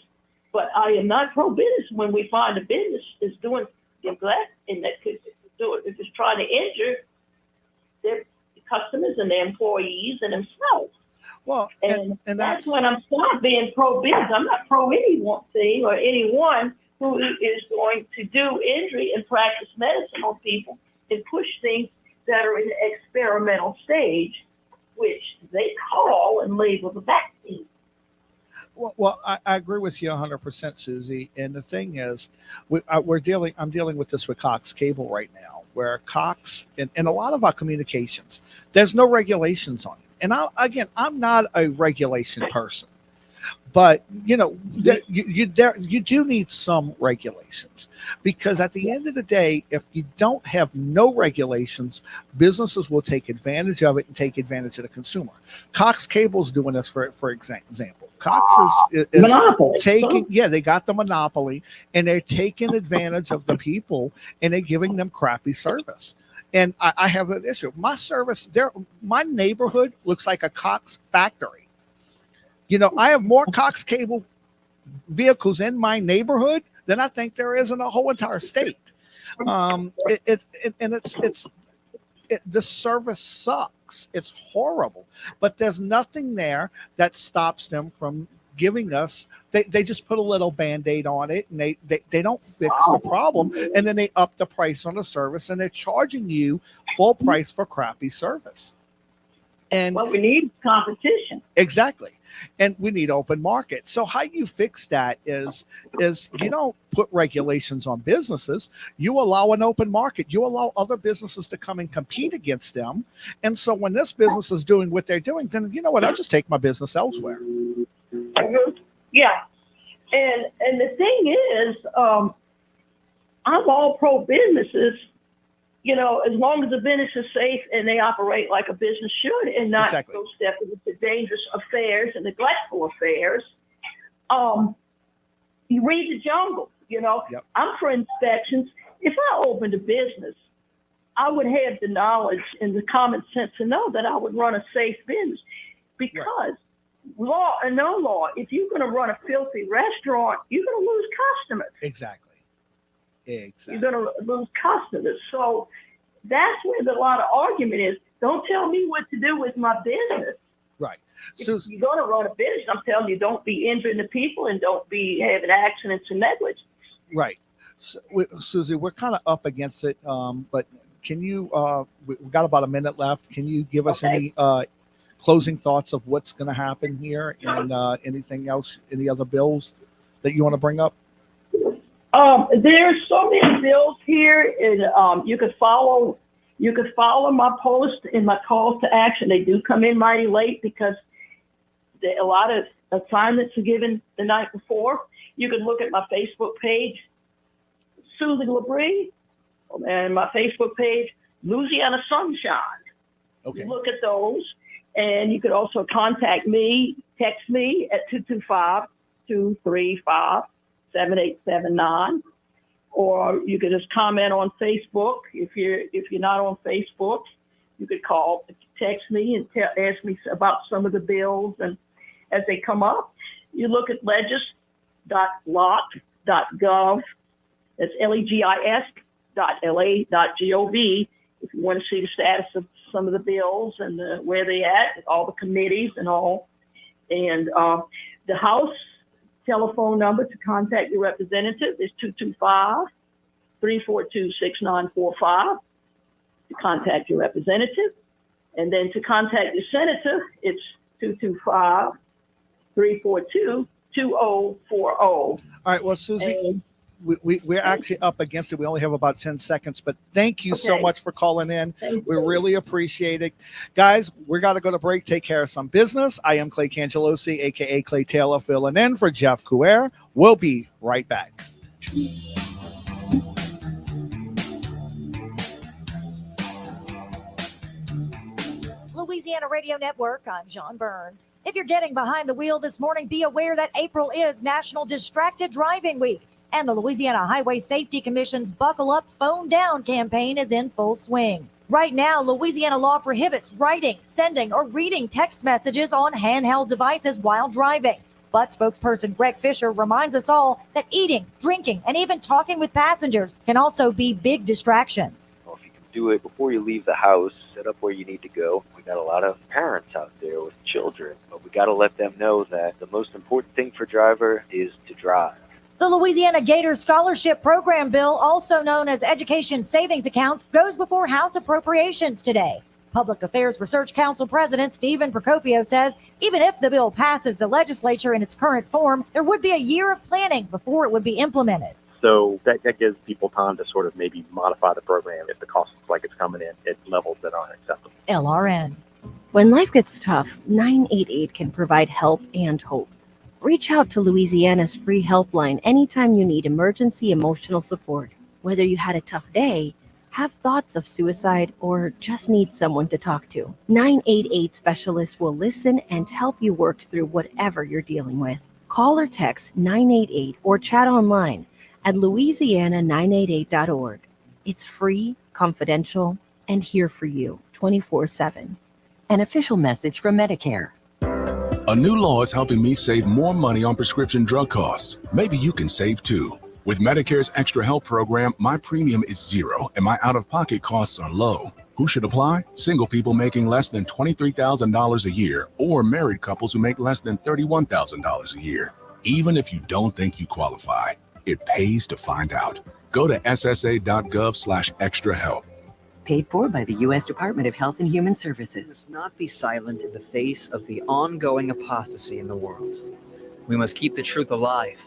but I am not pro-business when we find a business is doing neglect and that could do it. It's just trying to injure their customers and their employees and themselves. Well, and that's when I'm start being pro-business. I'm not pro anything or anyone who is going to do injury and practice medicine on people and push things that are in the experimental stage, which they call and label the vaccine. Well, I agree with you 100%, Susie. And the thing is, I'm dealing with this with Cox Cable right now, where Cox and a lot of our communications, there's no regulations on it. And I'm not a regulation person, but you do need some regulations, because at the end of the day, if you don't have no regulations, businesses will take advantage of it and take advantage of the consumer. Cox Cable's doing this for example. Cox is taking, they got the monopoly and they're taking advantage of the people and they're giving them crappy service. And I have an issue. My neighborhood looks like a Cox factory. I have more Cox Cable vehicles in my neighborhood than I think there is in a whole entire state. The service sucks. It's horrible. But there's nothing there that stops them from giving us, they just put a little Band-Aid on it and they don't fix the problem, and then they up the price on the service and they're charging you full price for crappy service. And what we need is competition. Exactly. And we need open market. So how you fix that is you don't put regulations on businesses. You allow an open market. You allow other businesses to come and compete against them. And so when this business is doing what they're doing, then you know what? I'll just take my business elsewhere. Yeah. And the thing is, I'm all pro businesses, as long as the business is safe and they operate like a business should and not go step into dangerous affairs and neglectful affairs. You read the jungle, I'm for inspections. If I opened a business, I would have the knowledge and the common sense to know that I would run a safe business, because law and no law, if you're going to run a filthy restaurant, you're going to lose customers. Exactly. You're going to lose customers. So that's where a lot of argument is. Don't tell me what to do with my business. Right. If you're going to run a business, I'm telling you, don't be injuring the people and don't be having accidents and negligence. Right. Susie, we're kind of up against it, but can you? We've got about a minute left. Can you give us any closing thoughts of what's going to happen here, and anything else, any other bills that you want to bring up? There's so many bills here, and you could follow my post and my calls to action. They do come in mighty late because a lot of assignments are given the night before. You can look at my Facebook page, Susie Labrie, and my Facebook page, Louisiana Sunshine. Okay. You look at those, and you could also contact me, text me at 225-235-7879, or you could just comment on Facebook. If you're not on Facebook, you could text me and ask me about some of the bills, and as they come up, you look at legis.lot.gov. That's legis.la.gov if you want to see the status of some of the bills and where they at, all the committees and all. And the House telephone number to contact your representative is 225-342-6945 to contact your representative. And then to contact your senator, it's 225-342-2040. All right, well, Susie, we're actually up against it. We only have about 10 seconds, but thank you so much for calling in. We really appreciate it. Guys, we're going to go to break, take care of some business. I am Clay Cangelosi, a.k.a. Clay Taylor, filling in for Jeff Couere. We'll be right back. Louisiana Radio Network, I'm John Burns. If you're getting behind the wheel this morning, be aware that April is National Distracted Driving Week, and the Louisiana Highway Safety Commission's Buckle Up, Phone Down campaign is in full swing. Right now, Louisiana law prohibits writing, sending, or reading text messages on handheld devices while driving. But spokesperson Greg Fisher reminds us all that eating, drinking, and even talking with passengers can also be big distractions. Do it before you leave the house, set up where you need to go. We got a lot of parents out there with children, but we got to let them know that the most important thing for a driver is to drive. The Louisiana Gator Scholarship Program bill, also known as Education Savings Accounts, goes before House Appropriations today. Public Affairs Research Council President Stephen Procopio says even if the bill passes the legislature in its current form, there would be a year of planning before it would be implemented. So that gives people time to sort of maybe modify the program if the cost looks like it's coming in at levels that aren't acceptable. LRN. When life gets tough, 988 can provide help and hope. Reach out to Louisiana's free helpline anytime you need emergency emotional support. Whether you had a tough day, have thoughts of suicide, or just need someone to talk to, 988 specialists will listen and help you work through whatever you're dealing with. Call or text 988 or chat online at louisiana988.org. It's free, confidential, and here for you 24/7. An official message from Medicare. A new law is helping me save more money on prescription drug costs. Maybe you can save too. With Medicare's Extra Help program, my premium is zero and my out-of-pocket costs are low. Who should apply? Single people making less than $23,000 a year, or married couples who make less than $31,000 a year. Even if you don't think you qualify, it pays to find out. Go to ssa.gov/extra-help. Paid for by the U.S. Department of Health and Human Services. Let's not be silent in the face of the ongoing apostasy in the world. We must keep the truth alive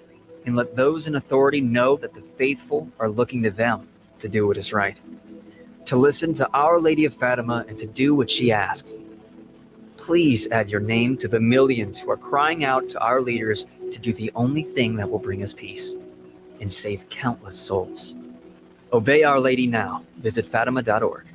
and let those in authority know that the faithful are looking to them to do what is right, to listen to Our Lady of Fatima and to do what she asks. Please add your name to the millions who are crying out to our leaders to do the only thing that will bring us peace and save countless souls. Obey Our Lady now. Visit Fatima.org.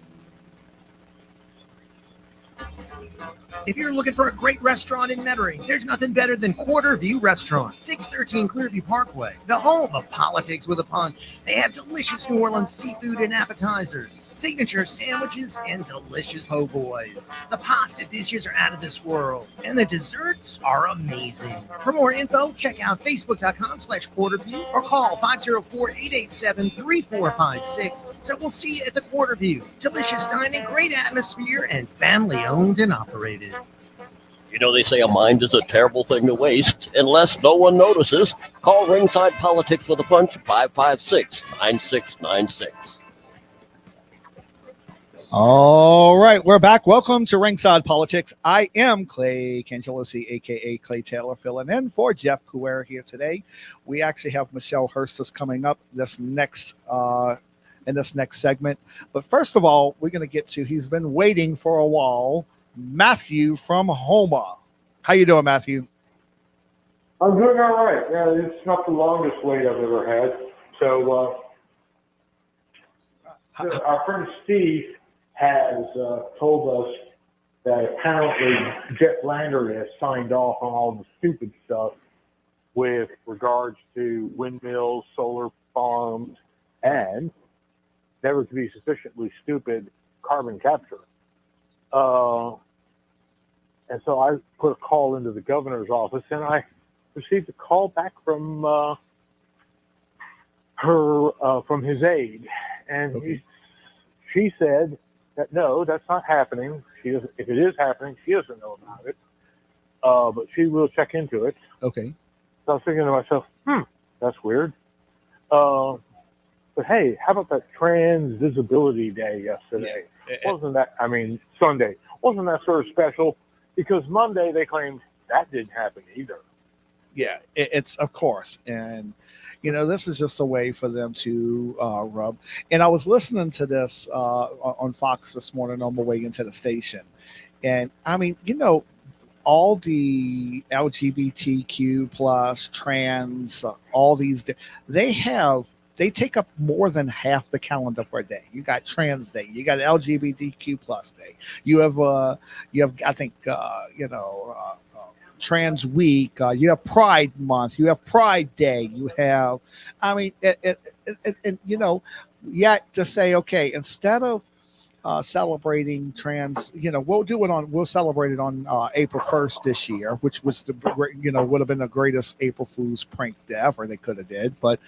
If you're looking for a great restaurant in Metairie, there's nothing better than Quarter View Restaurant, 613 Clearview Parkway, the home of politics with a punch. They have delicious New Orleans seafood and appetizers, signature sandwiches, and delicious po' boys. The pasta dishes are out of this world, and the desserts are amazing. For more info, check out facebook.com/Quarterview or call 504-887-3456. So we'll see you at the Quarter View. Delicious dining, great atmosphere, and family owned and operated. You know, they say a mind is a terrible thing to waste unless no one notices. Call Ringside Politics with a Punch, 556-9696. All right, we're back. Welcome to Ringside Politics. I am Clay Cangelosi, aka Clay Taylor, filling in for Jeff Couere here today. We actually have Michelle Hurstis coming up this next in this next segment. But first of all, we're going to get to, he's been waiting for a while, Matthew from Houma. How you doing, Matthew? I'm doing all right. Yeah, it's not the longest wait I've ever had. So our friend Steve has told us that apparently Jeff Landry has signed off on all the stupid stuff with regards to windmills, solar farms, and never to be sufficiently stupid, carbon capture. And so I put a call into the governor's office, and I received a call back from from his aide, and she said that no, that's not happening. She doesn't. If it is happening, she doesn't know about it, but she will check into it. Okay. So I was thinking to myself, that's weird. But hey, how about that Trans Visibility Day yesterday? Wasn't that? I mean, Sunday. Wasn't that sort of special? Because Monday they claimed that didn't happen either. Yeah, it's of course. And, you know, this is just a way for them to rub. And I was listening to this on Fox this morning on my way into the station. And I mean, you know, all the LGBTQ plus trans, all these, they take up more than half the calendar for a day. You got Trans Day, you got LGBTQ plus Day, you have I think Trans Week, you have Pride Month, you have Pride Day, you have, I mean, and you know, yet to say, okay, instead of celebrating trans, you know, we'll celebrate it on April 1st this year, which was would have been the greatest April Fool's prank ever they could have did, but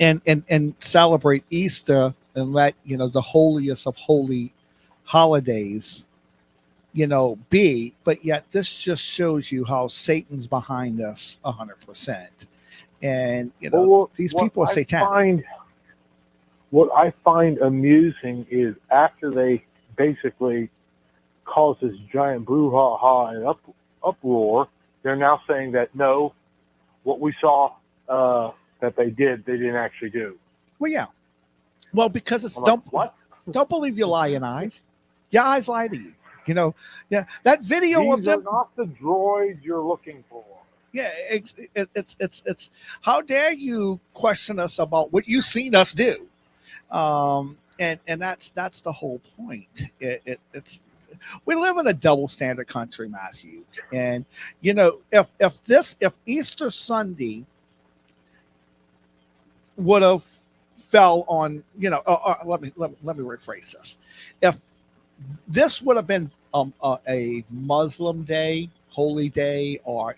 and celebrate Easter and let, you know, the holiest of holy holidays, you know, be, but yet this just shows you how Satan's behind us 100%. And, you know, these people are satanic. What I find amusing is after they basically caused this giant brouhaha and uproar, they're now saying that no, what we saw that they didn't actually do. Well, yeah. Well, because it's I'm like, don't believe your lying eyes. Your eyes lie to you. You know, yeah. That video These of them. are not the droids you're looking for. Yeah, it's how dare you question us about what you've seen us do. And that's the whole point. It's we live in a double standard country, Matthew. And you know, if Easter Sunday would have fell on, you know, let me rephrase this. If this would have been a Muslim day, holy day, or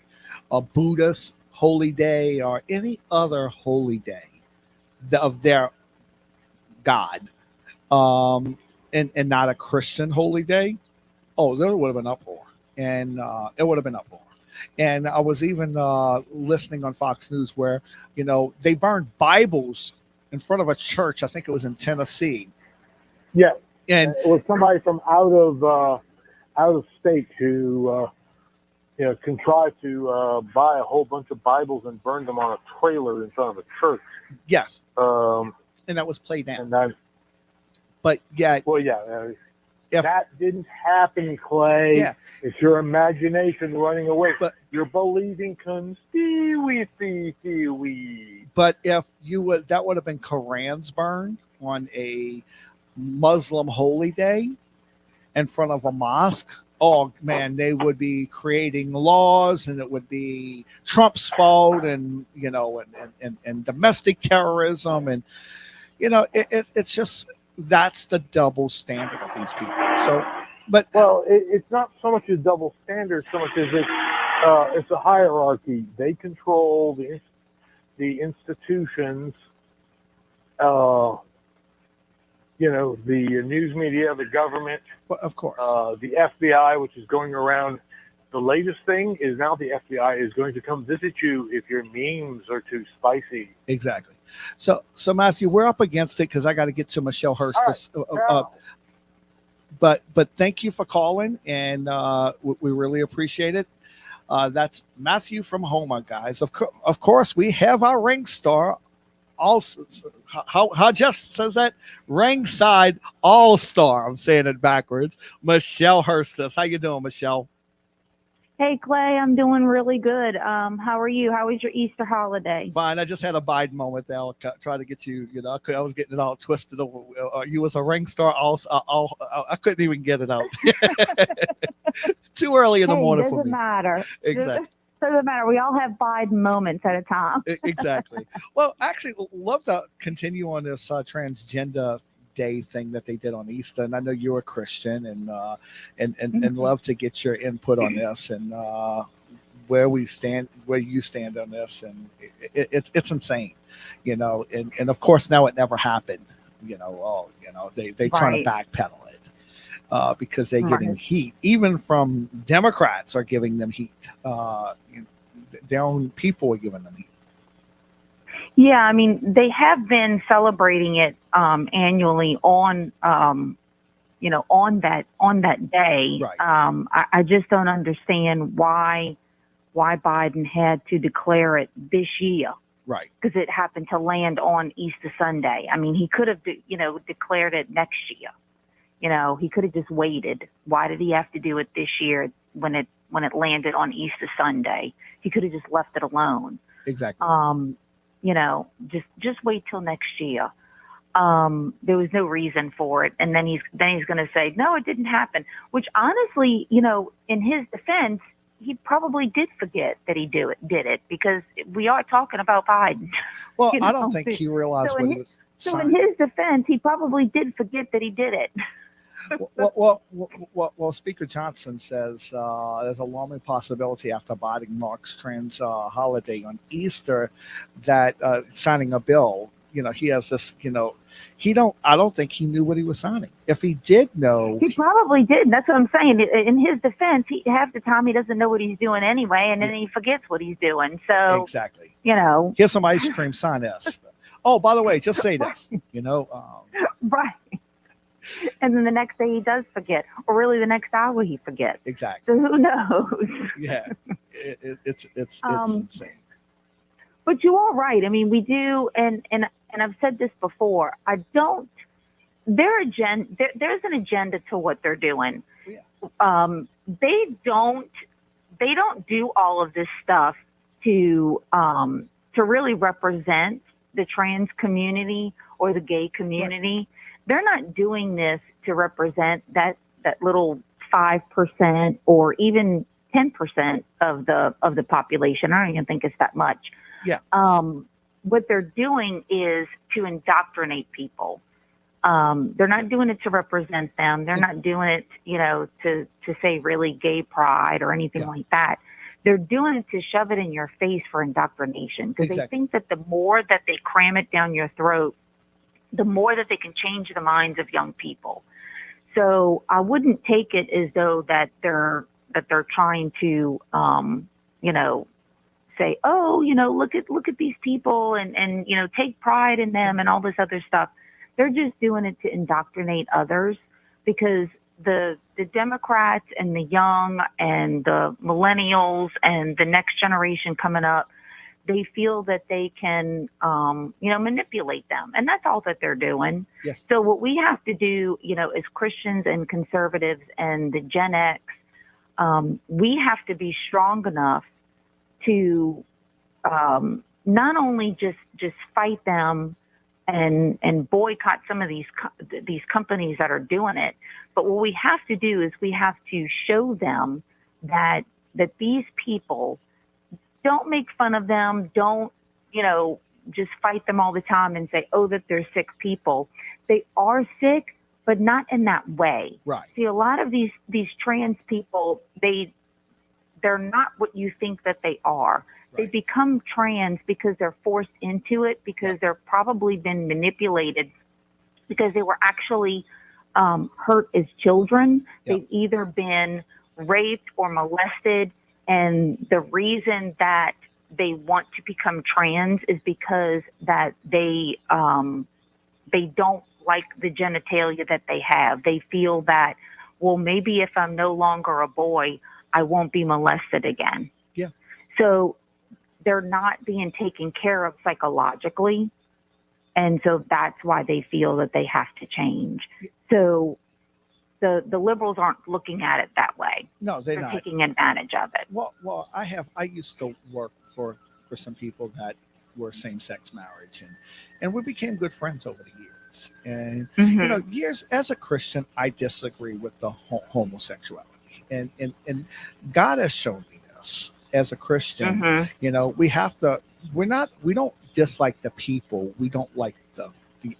a Buddhist holy day, or any other holy day of their God, and not a Christian holy day, oh, there would have been uproar, and it would have been uproar. And I was even listening on Fox News where, you know, they burned Bibles in front of a church. I think it was in Tennessee. Yeah, and it was somebody from out of state who contrived to buy a whole bunch of Bibles and burn them on a trailer in front of a church. Yes. And that was played down. But yeah. Well, yeah. That didn't happen, Clay. Yeah. It's your imagination running away. But you're believing conspiracy theory. But if you would, that would have been Korans burned on a Muslim holy day in front of a mosque. Oh man, they would be creating laws, and it would be Trump's fault, and you know, and domestic terrorism, and you know, it's just that's the double standard of these people. So, but it's not so much a double standard, so much as it's a hierarchy. They control the institutions, the news media, the government, Well, of course. the FBI, which is going around. The latest thing is now the FBI is going to come visit you if your memes are too spicy. Exactly. So Matthew, we're up against it because I got to get to Michelle Hurst. But thank you for calling, and we really appreciate it. That's Matthew from Houma, guys. Of course, we have our ring star. Also, how Jeff says that, ringside all-star. I'm saying it backwards. Michelle Hurstis. How you doing, Michelle? Hey, Clay, I'm doing really good. How are you? How was your Easter holiday? Fine. I just had a Biden moment there. I'll try to get you. I was getting it all twisted. You was a ring star. I couldn't even get it out. Too early in the morning for me. Doesn't matter. Exactly. Doesn't matter. We all have Biden moments at a time. Exactly. Well, actually, love to continue on this transgender day thing that they did on Easter, and I know you're a Christian, and love to get your input on this and where you stand on this, and it's insane, and of course now it never happened, they trying to backpedal it because they're getting heat, even from Democrats are giving them heat, their own people are giving them heat. Yeah, I mean, they have been celebrating it annually on that day. Right. I just don't understand why Biden had to declare it this year. Right. Because it happened to land on Easter Sunday. I mean, he could have, declared it next year. He could have just waited. Why did he have to do it this year when it landed on Easter Sunday? He could have just left it alone. Exactly. Just wait till next year. There was no reason for it. And then he's going to say, no, it didn't happen, which honestly, in his defense, he probably did forget that he did it because we are talking about Biden. Well, I don't think he realized what he was So in his defense, he probably did forget that he did it. Well, Speaker Johnson says there's a long possibility after Biden marks trans holiday on Easter that signing a bill, he has this, I don't think he knew what he was signing. If he did know. He probably did. That's what I'm saying. In his defense, half the time he doesn't know what he's doing anyway, and then he forgets what he's doing. So exactly. Here's some ice cream, sign this. Oh, by the way, just say this, Right. And then the next day he does forget, or really the next hour he forgets. Exactly. So who knows? Yeah, it's insane. But you are right. I mean, we do, and I've said this before. There's an agenda to what they're doing. Yeah. They don't do all of this stuff to really represent the trans community or the gay community. Right. They're not doing this to represent that little 5% or even 10% of the population. I don't even think it's that much. Yeah. What they're doing is to indoctrinate people. They're not doing it to represent them. They're not doing it, to say really gay pride or anything like that. They're doing it to shove it in your face for indoctrination because they think that the more that they cram it down your throat, the more that they can change the minds of young people. So I wouldn't take it as though that they're trying to, say, oh, look at these people and take pride in them and all this other stuff. They're just doing it to indoctrinate others because the Democrats and the young and the millennials and the next generation coming up, they feel that they can, manipulate them. And that's all that they're doing. Yes. So what we have to do, as Christians and conservatives and the Gen X, we have to be strong enough to not only just fight them and boycott some of these companies that are doing it, but what we have to do is we have to show them that these people, don't make fun of them. Don't, just fight them all the time and say, oh, that they're sick people. They are sick, but not in that way. Right. See, a lot of these trans people, they're not what you think that they are. Right. They become trans because they're forced into it, because they're probably been manipulated because they were actually hurt as children. Yep. They've either been raped or molested, and the reason that they want to become trans is because that they don't like the genitalia that they have. They feel that, well, maybe if I'm no longer a boy, I won't be molested again. Yeah. So they're not being taken care of psychologically. And so that's why they feel that they have to change. So the liberals aren't looking at it that way. No, they're They're not. taking advantage of it. Well, I used to work for some people that were same-sex marriage, and we became good friends over the years. And you know, years as a Christian, I disagree with the homosexuality, and God has shown me this as a Christian. You know, we don't dislike the people, we don't like the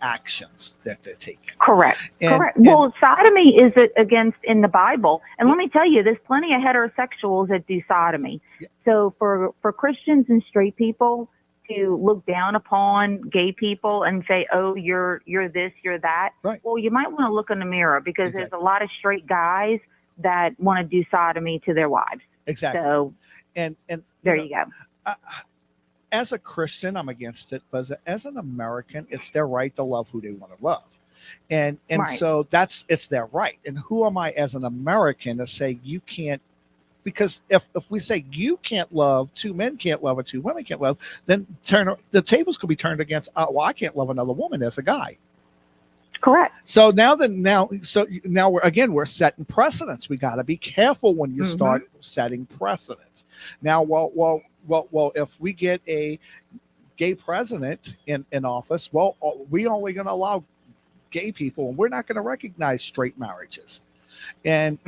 actions that they're taking. Correct. Correct. Well, sodomy is against in the Bible, and let me tell you, there's plenty of heterosexuals that do sodomy. So for Christians and straight people to look down upon gay people and say, "Oh, you're this, you're that," right. Well, you might want to look in the mirror, because there's a lot of straight guys that want to do sodomy to their wives. Exactly. So, and there you go. As a Christian, I'm against it, but as an American, it's their right to love who they want to love. And Right. so it's their right. And who am I as an American to say you can't? Because if we say you can't love, two men can't love, or two women can't love, then the tables could be turned against, well, I can't love another woman as a guy. Correct. So now we're setting precedents. We got to be careful when you start setting precedents. Now, well, if we get a gay president in office, well, we only going to allow gay people, and we're not going to recognize straight marriages. And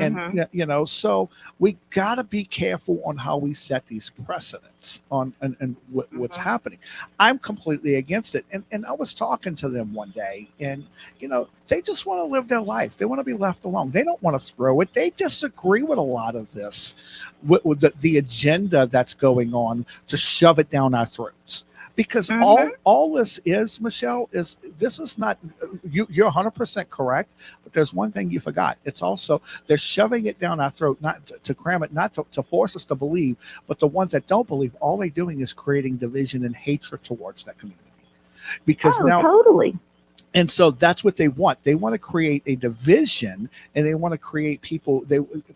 you know, so we got to be careful on how we set these precedents on and what's happening. I'm completely against it. And I was talking to them one day, and you know, they just want to live their life. They want to be left alone. They don't want to throw it. They disagree with a lot of this, with the agenda that's going on to shove it down our throats. Because all this is, Michelle, is not, you're 100% correct, but there's one thing you forgot. It's also, they're shoving it down our throat, not to cram it, not to force us to believe, but the ones that don't believe, all they're doing is creating division and hatred towards that community. Because now, totally. And so that's what they want. They want to create a division, and they want to create people.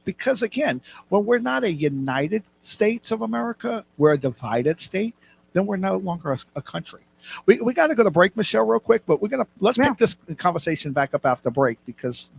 Because again, when we're not a United States of America, we're a divided state. Then we're no longer a country. We got to go to break, Michelle, real quick, but let's pick this conversation back up after break, because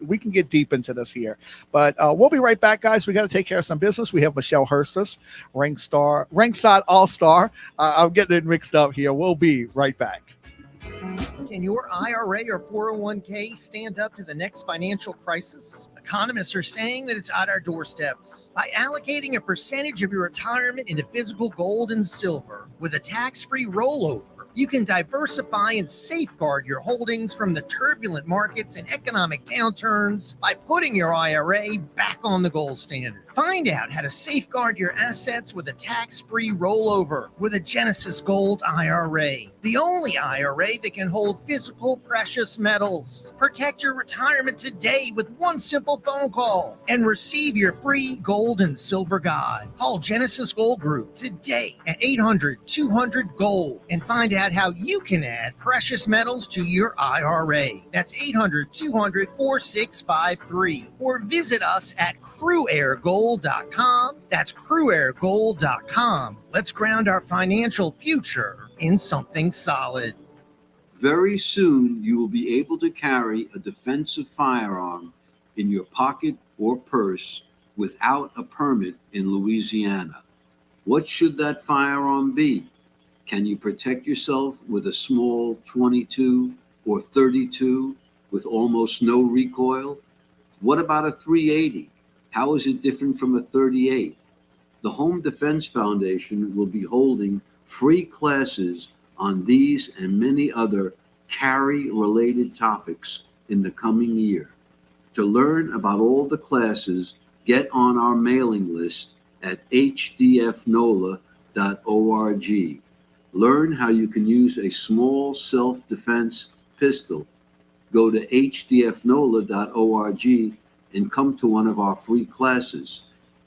we can get deep into this here. But we'll be right back, guys. We got to take care of some business. We have Michelle Hurstis, Ringside All-Star. I'm getting it mixed up here. We'll be right back. Can your IRA or 401k stand up to the next financial crisis? Economists are saying that it's at our doorsteps. By allocating a percentage of your retirement into physical gold and silver with a tax-free rollover, you can diversify and safeguard your holdings from the turbulent markets and economic downturns by putting your IRA back on the gold standard. Find out how to safeguard your assets with a tax-free rollover with a Genesis Gold IRA, the only IRA that can hold physical precious metals. Protect your retirement today with one simple phone call and receive your free gold and silver guide. Call Genesis Gold Group today at 800-200-GOLD and find out how you can add precious metals to your IRA. That's 800-200-4653. Or visit us at CrewAirGold.com. That's CrewAirGold.com. Let's ground our financial future in something solid. Very soon, you will be able to carry a defensive firearm in your pocket or purse without a permit in Louisiana. What should that firearm be? Can you protect yourself with a small 22 or 32 with almost no recoil? What about a 380? How is it different from a 38? The Home Defense Foundation will be holding free classes on these and many other carry-related topics in the coming year. To learn about all the classes, get on our mailing list at hdfnola.org. Learn how you can use a small self-defense pistol. Go to hdfnola.org and come to one of our free classes.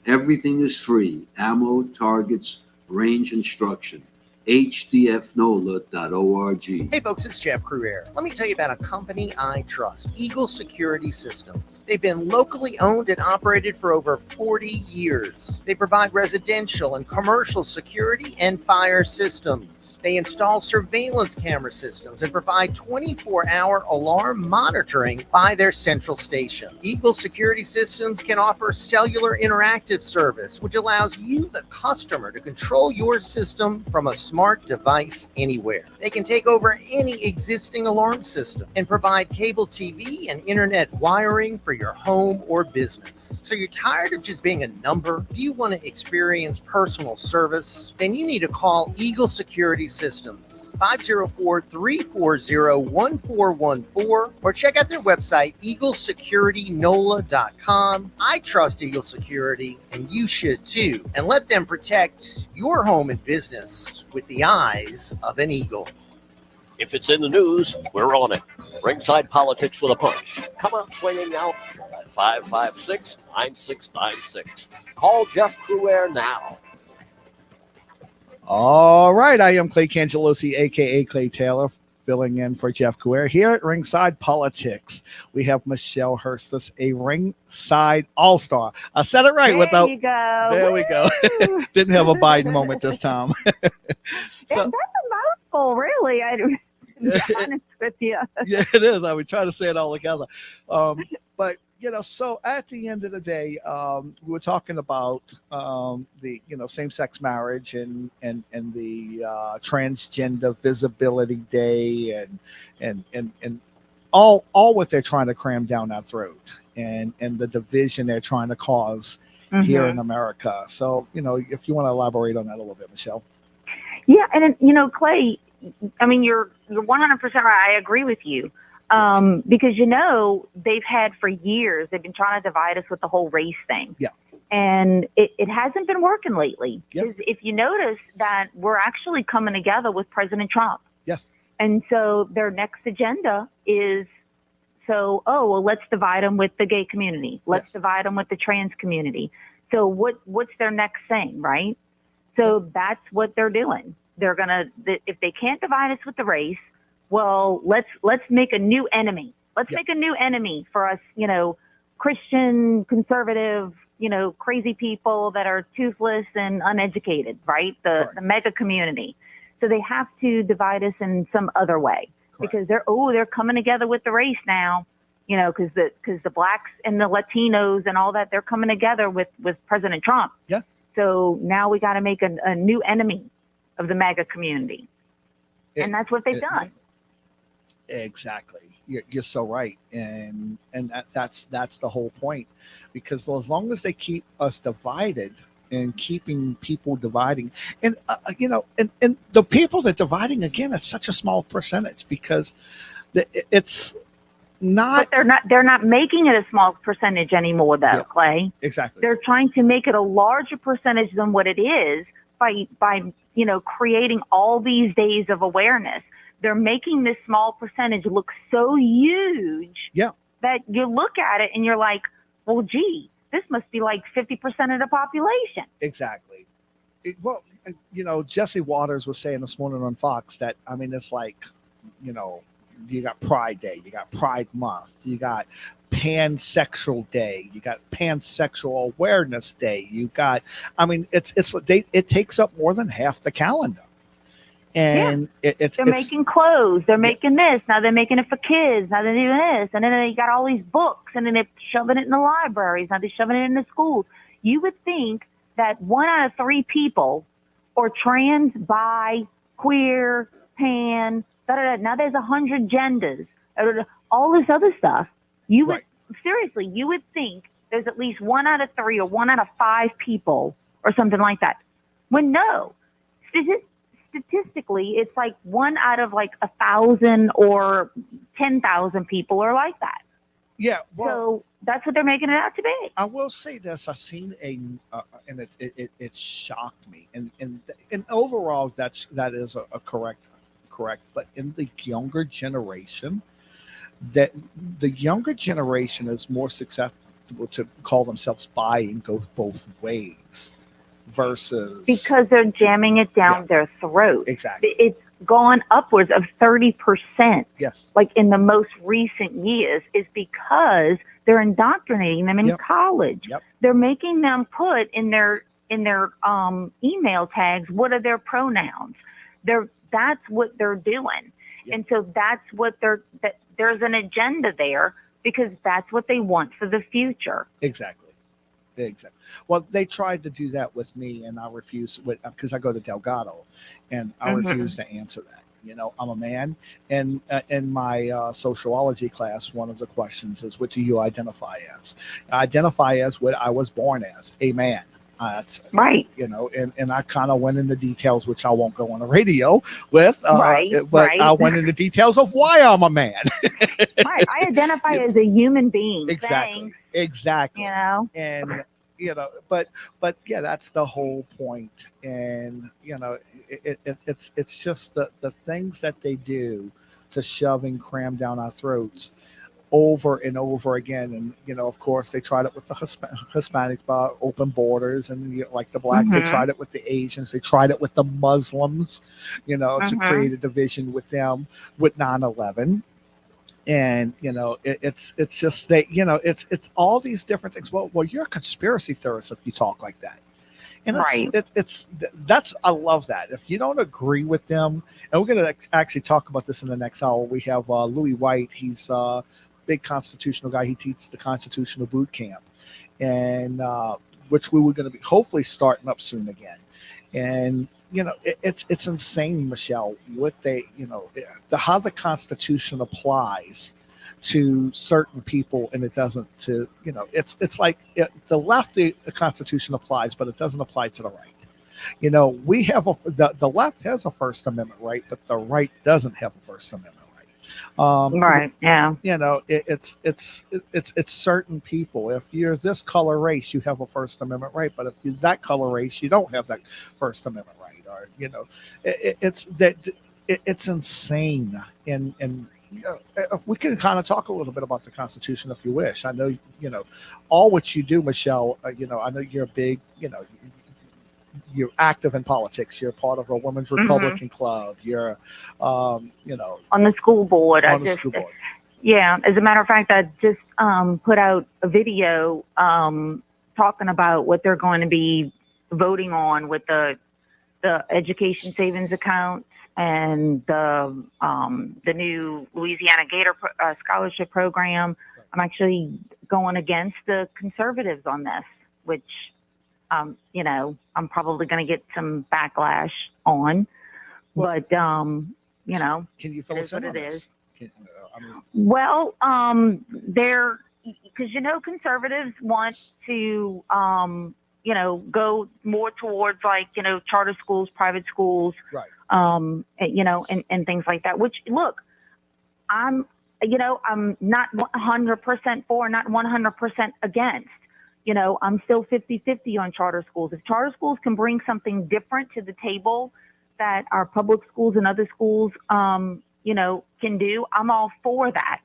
Everything is free: ammo, targets, range instruction. hdfnola.org. Hey folks, it's Jeff Cruaire. Let me tell you about a company I trust, Eagle Security Systems. They've been locally owned and operated for over 40 years. They provide residential and commercial security and fire systems. They install surveillance camera systems and provide 24-hour alarm monitoring by their central station. Eagle Security Systems can offer cellular interactive service, which allows you, the customer, to control your system from a smart device anywhere. They can take over any existing alarm system and provide cable TV and internet wiring for your home or business. So you're tired of just being a number? Do you want to experience personal service? Then you need to call Eagle Security Systems, 504-340-1414, or check out their website, eaglesecuritynola.com. I trust Eagle Security, and you should too. And let them protect your home and business with the eyes of an eagle. If it's in the news, we're on it. Ringside Politics with a Punch. Come out swinging out at 556-9696. Call Jeff Cruaire now. All right, I am Clay Cangelosi, aka Clay Taylor, filling in for Jeff Cruaire here at Ringside Politics. We have Michelle Hurstis, a Ringside All-Star. I said it right without. You go. There we go. Didn't have a Biden moment this time. That's a mouthful, really. To be honest with you. Yeah, it is. I would try to say it all together. But, so at the end of the day, we were talking about the, same-sex marriage and the transgender visibility day and all what they're trying to cram down our throat and the division they're trying to cause here in America. So, if you want to elaborate on that a little bit, Michelle. Yeah, and Clay, I mean, you're 100% right. I agree with you. Because, they've had for years, they've been trying to divide us with the whole race thing. Yeah. And it hasn't been working lately. Yep. If you notice that we're actually coming together with President Trump. Yes. And so their next agenda is, let's divide them with the gay community. Let's divide them with the trans community. So what's their next thing, right? So that's what they're doing. They're going to, if they can't divide us with the race, well, let's make a new enemy. Let's make a new enemy for us, Christian, conservative, crazy people that are toothless and uneducated, right? The mega community. So they have to divide us in some other way. Correct. Because they're coming together with the race now, because the blacks and the Latinos and all that, they're coming together with President Trump. Yeah. So now we got to make a new enemy of the MAGA community. And that's what they've done. Exactly. You're so right. And that's the whole point, because as long as they keep us divided and keeping people dividing and the people that dividing, again, it's such a small percentage because it's not, but they're not making it a small percentage anymore though, Clay. Exactly. They're trying to make it a larger percentage than what it is by creating all these days of awareness. They're making this small percentage look so huge that you look at it and you're like, well, gee, this must be like 50% of the population. Exactly. Jesse Waters was saying this morning on Fox that, I mean, it's like, you got Pride Day, you got Pride Month, you got Pansexual Day, you got Pansexual Awareness Day, you got, I mean, it takes up more than half the calendar. And they're making clothes, they're making this, now they're making it for kids, now they're doing this, and then they got all these books, and then they're shoving it in the libraries, now they're shoving it in the schools. You would think that 1 out of 3 people are trans, bi, queer, pan, now there's 100 genders, all this other stuff. You would seriously, you would think there's at least 1 out of 3 or 1 out of 5 people or something like that. When no, statistically, it's like 1 out of like 1,000 or 10,000 people are like that. Yeah. Well, so that's what they're making it out to be. I will say this: I've seen and it shocked me, and overall that is a correct. But in the younger generation, that the younger generation is more susceptible to call themselves bi and go both ways versus because they're jamming it down their throat. Exactly. It's gone upwards of 30%. Yes. Like in the most recent years, is because they're indoctrinating them in college. Yep. They're making them put in their email tags, what are their pronouns? That's what they're doing. And so that's what there's an agenda there, because that's what they want for the future. Exactly. Well, they tried to do that with me, and I refused because I go to Delgado, and I refuse to answer that. You know, I'm a man, and in my sociology class, one of the questions is, what do you identify as? I identify as what I was born as, a man. Right. You know, and I kind of went into details, which I won't go on the radio with, Right, but right. I went into details of why I'm a man. Right. I identify as a human being. Exactly. Thanks. Exactly. You know? And, you know, but yeah, that's the whole point. And, you know, it's just the things that they do to shove and cram down our throats over and over again. And, you know, of course, they tried it with the Hispanics about open borders, and like the blacks, they tried it with the Asians, they tried it with the Muslims, you know, to create a division with them with 9/11. And, you know, it's just that, you know, it's all these different things. Well, you're a conspiracy theorist if you talk like that. And that's I love that. If you don't agree with them, and we're going to actually talk about this in the next hour. We have Louis White. He's a big constitutional guy. He teaches the constitutional boot camp, and which we were going to be hopefully starting up soon again. And, you know, it's insane, Michelle, what they, you know, how the Constitution applies to certain people, and it doesn't to, you know, it's like the left, the Constitution applies, but it doesn't apply to the right. You know, we have the left has a First Amendment right, but the right doesn't have a First Amendment right. Right. Yeah. You know, it's certain people. If you're this color race, you have a First Amendment right, but if you're that color race, you don't have that First Amendment right. Or, you know, it's insane. And you know, we can kind of talk a little bit about the Constitution if you wish. I know, you know, all what you do, Michelle. You know, I know you're a big, you know, you're active in politics. You're part of a women's Republican club. You're, you know, on the school board. On the school board. Yeah. As a matter of fact, I just put out a video talking about what they're going to be voting on with the education savings accounts and the new Louisiana Gator scholarship program. I'm actually going against the conservatives on this, which, you know, I'm probably going to get some backlash on. Well, but, you know, can you fill us in on this? Well, they're, because, you know, conservatives want to, you know, go more towards like, you know, charter schools, private schools, right. You know, and things like that, which, look, I'm not 100% for, not 100% against. You know, I'm still 50-50 on charter schools. If charter schools can bring something different to the table that our public schools and other schools, you know, can do, I'm all for that.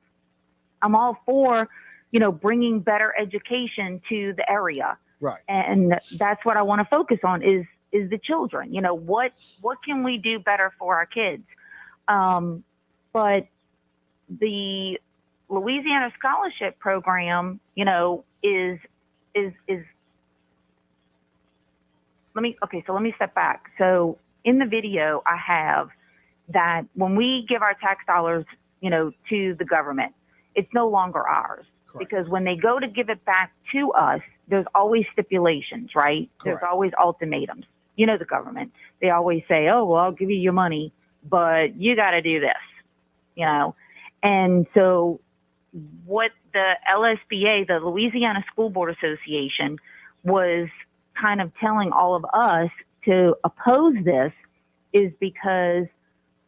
I'm all for, you know, bringing better education to the area. Right. And that's what I want to focus on is the children. You know, what can we do better for our kids? But the Louisiana Scholarship Program, you know, is let me step back. So in the video, I have that when we give our tax dollars, you know, to the government, it's no longer ours. Correct. Because when they go to give it back to us, there's always stipulations, right? Correct. There's always ultimatums. You know, the government, they always say, oh, well, I'll give you your money, but you got to do this, you know? And so what the LSBA, the Louisiana School Board Association, was kind of telling all of us to oppose this is because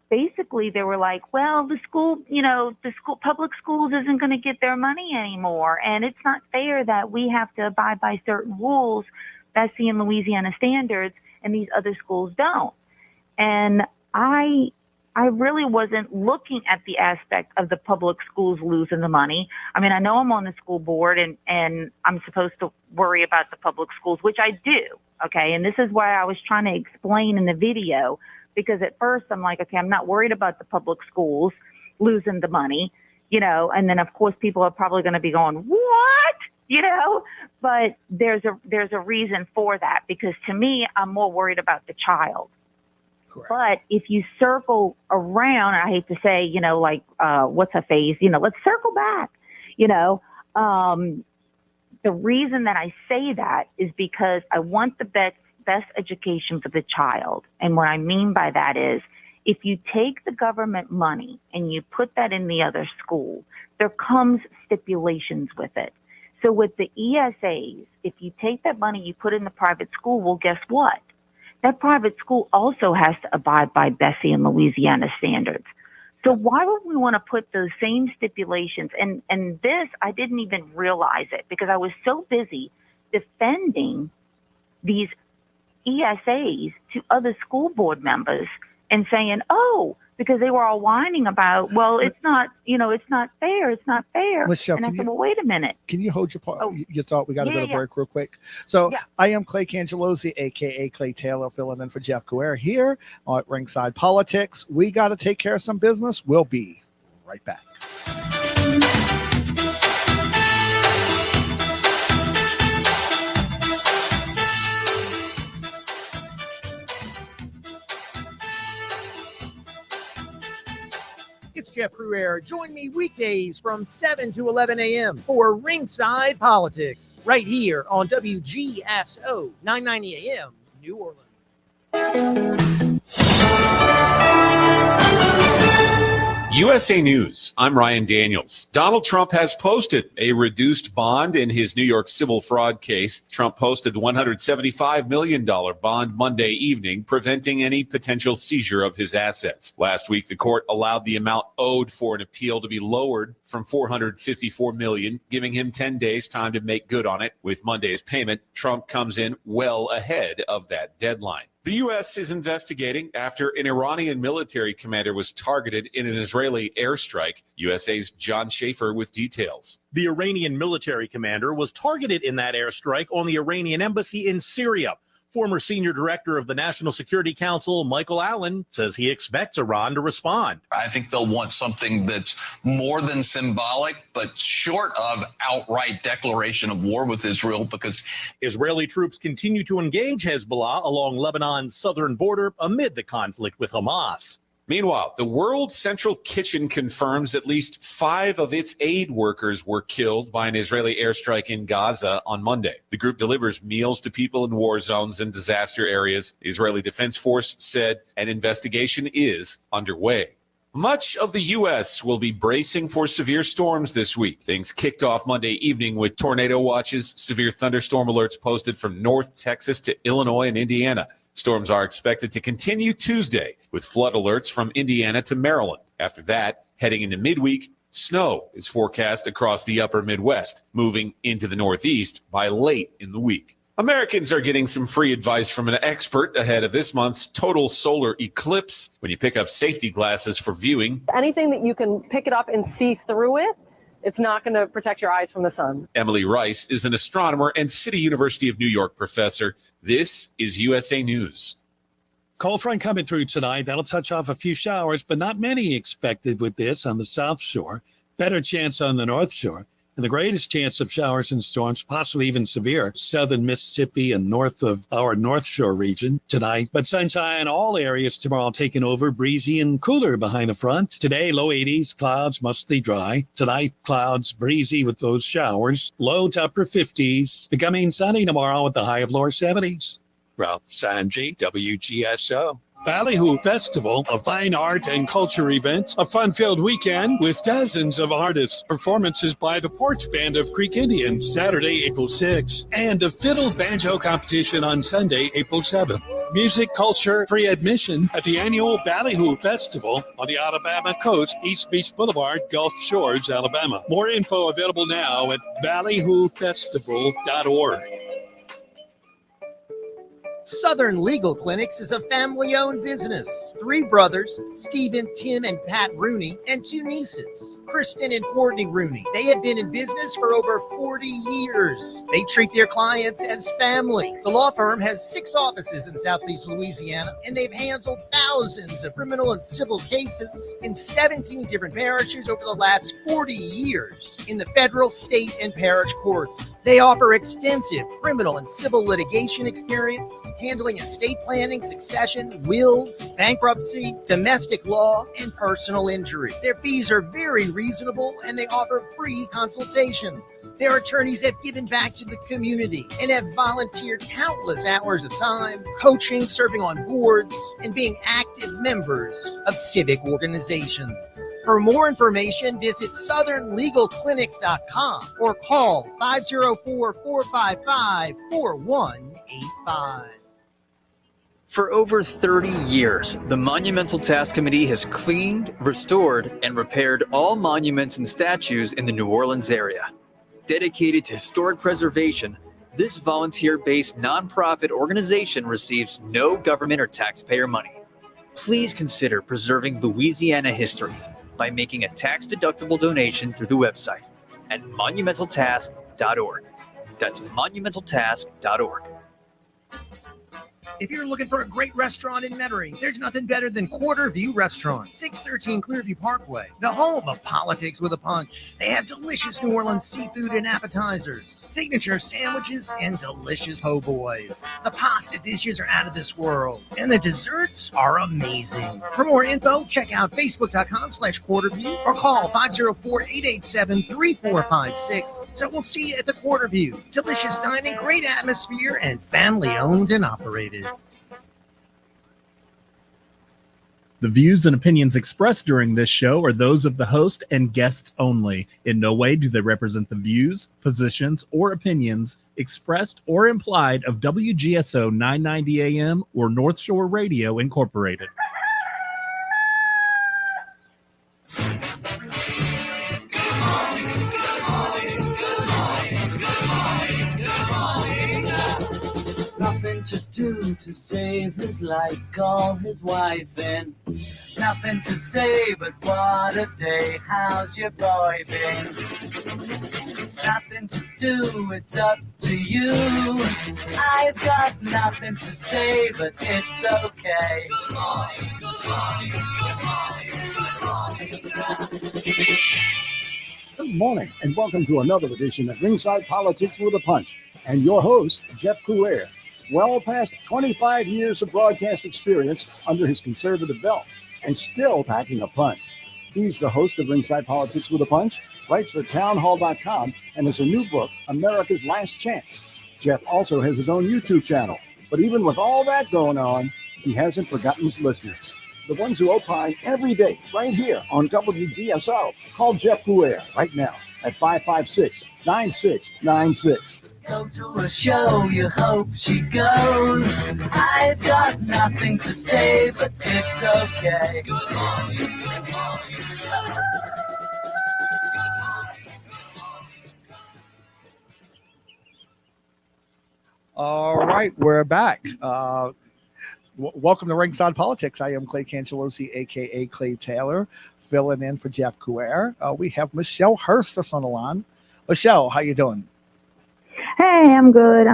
basically they were like, well, the school, you know, public schools isn't going to get their money anymore. And it's not fair that we have to abide by certain rules that's in Louisiana standards and these other schools don't. And I I really wasn't looking at the aspect of the public schools losing the money. I mean, I know I'm on the school board and I'm supposed to worry about the public schools, which I do. Okay. And this is why I was trying to explain in the video, because at first I'm like, okay, I'm not worried about the public schools losing the money, and then of course people are probably going to be going, what? But there's a reason for that, because to me, I'm more worried about the child. Correct. But if you circle around, I hate to say, what's a phase, let's circle back, the reason that I say that is because I want the best education for the child. And what I mean by that is, if you take the government money and you put that in the other school, there comes stipulations with it. So with the ESAs, if you take that money, you put it in the private school, well, guess what? That private school also has to abide by Bessie and Louisiana standards. So why would we want to put those same stipulations? And this, I didn't even realize it because I was so busy defending these ESAs to other school board members and saying, oh, because they were all whining about, well, it's not, it's not fair. It's not fair. Michelle, and I said, well, wait a minute. Can you hold your thought? We got to go to break real quick. So I am Clay Cangelosi, a.k.a. Clay Taylor, filling in for Jeff Couere here at Ringside Politics. We got to take care of some business. We'll be right back. It's Jeff Couere. Join me weekdays from 7 to 11 a.m. for Ringside Politics, right here on WGSO 990 AM, New Orleans. USA News, I'm Ryan Daniels. Donald Trump has posted a reduced bond in his New York civil fraud case. Trump posted the $175 million bond Monday evening, preventing any potential seizure of his assets. Last week, the court allowed the amount owed for an appeal to be lowered from $454 million, giving him 10 days time to make good on it. With Monday's payment, Trump comes in well ahead of that deadline. The U.S. is investigating after an Iranian military commander was targeted in an Israeli airstrike. USA's John Schaefer with details. The Iranian military commander was targeted in that airstrike on the Iranian embassy in Syria. Former senior director of the National Security Council, Michael Allen, says he expects Iran to respond. I think they'll want something that's more than symbolic, but short of outright declaration of war with Israel, because Israeli troops continue to engage Hezbollah along Lebanon's southern border amid the conflict with Hamas. Meanwhile, the World Central Kitchen confirms at least 5 of its aid workers were killed by an Israeli airstrike in Gaza on Monday. The group delivers meals to people in war zones and disaster areas. The Israeli Defense Force said an investigation is underway. Much of the U.S. will be bracing for severe storms this week. Things kicked off Monday evening with tornado watches, severe thunderstorm alerts posted from North Texas to Illinois and Indiana. Storms are expected to continue Tuesday with flood alerts from Indiana to Maryland. After that, heading into midweek, snow is forecast across the upper Midwest, moving into the Northeast by late in the week. Americans are getting some free advice from an expert ahead of this month's total solar eclipse. When you pick up safety glasses for viewing, anything that you can pick it up and see through it, it's not going to protect your eyes from the sun. Emily Rice is an astronomer and City University of New York professor. This is USA News. Cold front coming through tonight. That'll touch off a few showers, but not many expected with this on the South Shore. Better chance on the North Shore. And the greatest chance of showers and storms, possibly even severe, southern Mississippi and north of our North Shore region tonight. But sunshine, all areas tomorrow taking over, breezy and cooler behind the front. Today, low 80s, clouds mostly dry. Tonight, clouds breezy with those showers. Low to upper 50s. Becoming sunny tomorrow with the high of lower 70s. Ralph Sanji, WGSO. Ballyhoo Festival, a fine art and culture event, a fun-filled weekend with dozens of artists, performances by the Porch Band of Creek Indians Saturday, April 6th, and a fiddle banjo competition on Sunday, April 7th. Music, culture, free admission at the annual Ballyhoo Festival on the Alabama coast, East Beach Boulevard, Gulf Shores, Alabama. More info available now at ballyhoofestival.org. Southern Legal Clinics is a family-owned business. 3 brothers, Stephen, Tim, and Pat Rooney, and 2 nieces, Kristen and Courtney Rooney. They have been in business for over 40 years. They treat their clients as family. The law firm has 6 offices in Southeast Louisiana, and they've handled thousands of criminal and civil cases in 17 different parishes over the last 40 years in the federal, state, and parish courts. They offer extensive criminal and civil litigation experience, handling estate planning, succession, wills, bankruptcy, domestic law, and personal injury. Their fees are very reasonable and they offer free consultations. Their attorneys have given back to the community and have volunteered countless hours of time, coaching, serving on boards, and being active members of civic organizations. For more information, visit southernlegalclinics.com or call 504-455-4185. For over 30 years, the Monumental Task Committee has cleaned, restored, and repaired all monuments and statues in the New Orleans area. Dedicated to historic preservation, this volunteer-based nonprofit organization receives no government or taxpayer money. Please consider preserving Louisiana history by making a tax-deductible donation through the website at monumentaltask.org. That's monumentaltask.org. If you're looking for a great restaurant in Metairie, there's nothing better than Quarter View Restaurant, 613 Clearview Parkway, the home of Politics with a Punch. They have delicious New Orleans seafood and appetizers, signature sandwiches, and delicious po' boys. The pasta dishes are out of this world, and the desserts are amazing. For more info, check out facebook.com/Quarterview or call 504-887-3456. So we'll see you at the Quarter View. Delicious dining, great atmosphere, and family owned and operated. The views and opinions expressed during this show are those of the host and guests only. In no way do they represent the views, positions, or opinions expressed or implied of WGSO 990 AM or North Shore Radio Incorporated. Nothing to do to save his life, call his wife in. Nothing to say, but what a day, how's your boy been? Nothing to do, it's up to you. I've got nothing to say, but it's okay. Good morning, good morning, good morning, good morning, good morning. Good morning, and welcome to another edition of Ringside Politics with a Punch. And your host, Jeff Coulier. Well past 25 years of broadcast experience under his conservative belt, and still packing a punch. He's the host of Ringside Politics with a Punch, writes for townhall.com, and has a new book, America's Last Chance. Jeff also has his own YouTube channel. But even with all that going on, he hasn't forgotten his listeners, the ones who opine every day right here on WGSO. Call Jeff Coulier right now at 556-9696. Go to a show, you hope she goes. I've got nothing to say, but it's okay. Good morning, good morning. All right, we're back. Welcome to Ringside Politics. I am Clay Cangelosi, a.k.a. Clay Taylor, filling in for Jeff Coulier. We have Michelle Hurst on the line. Michelle, how you doing? Hey, I'm good.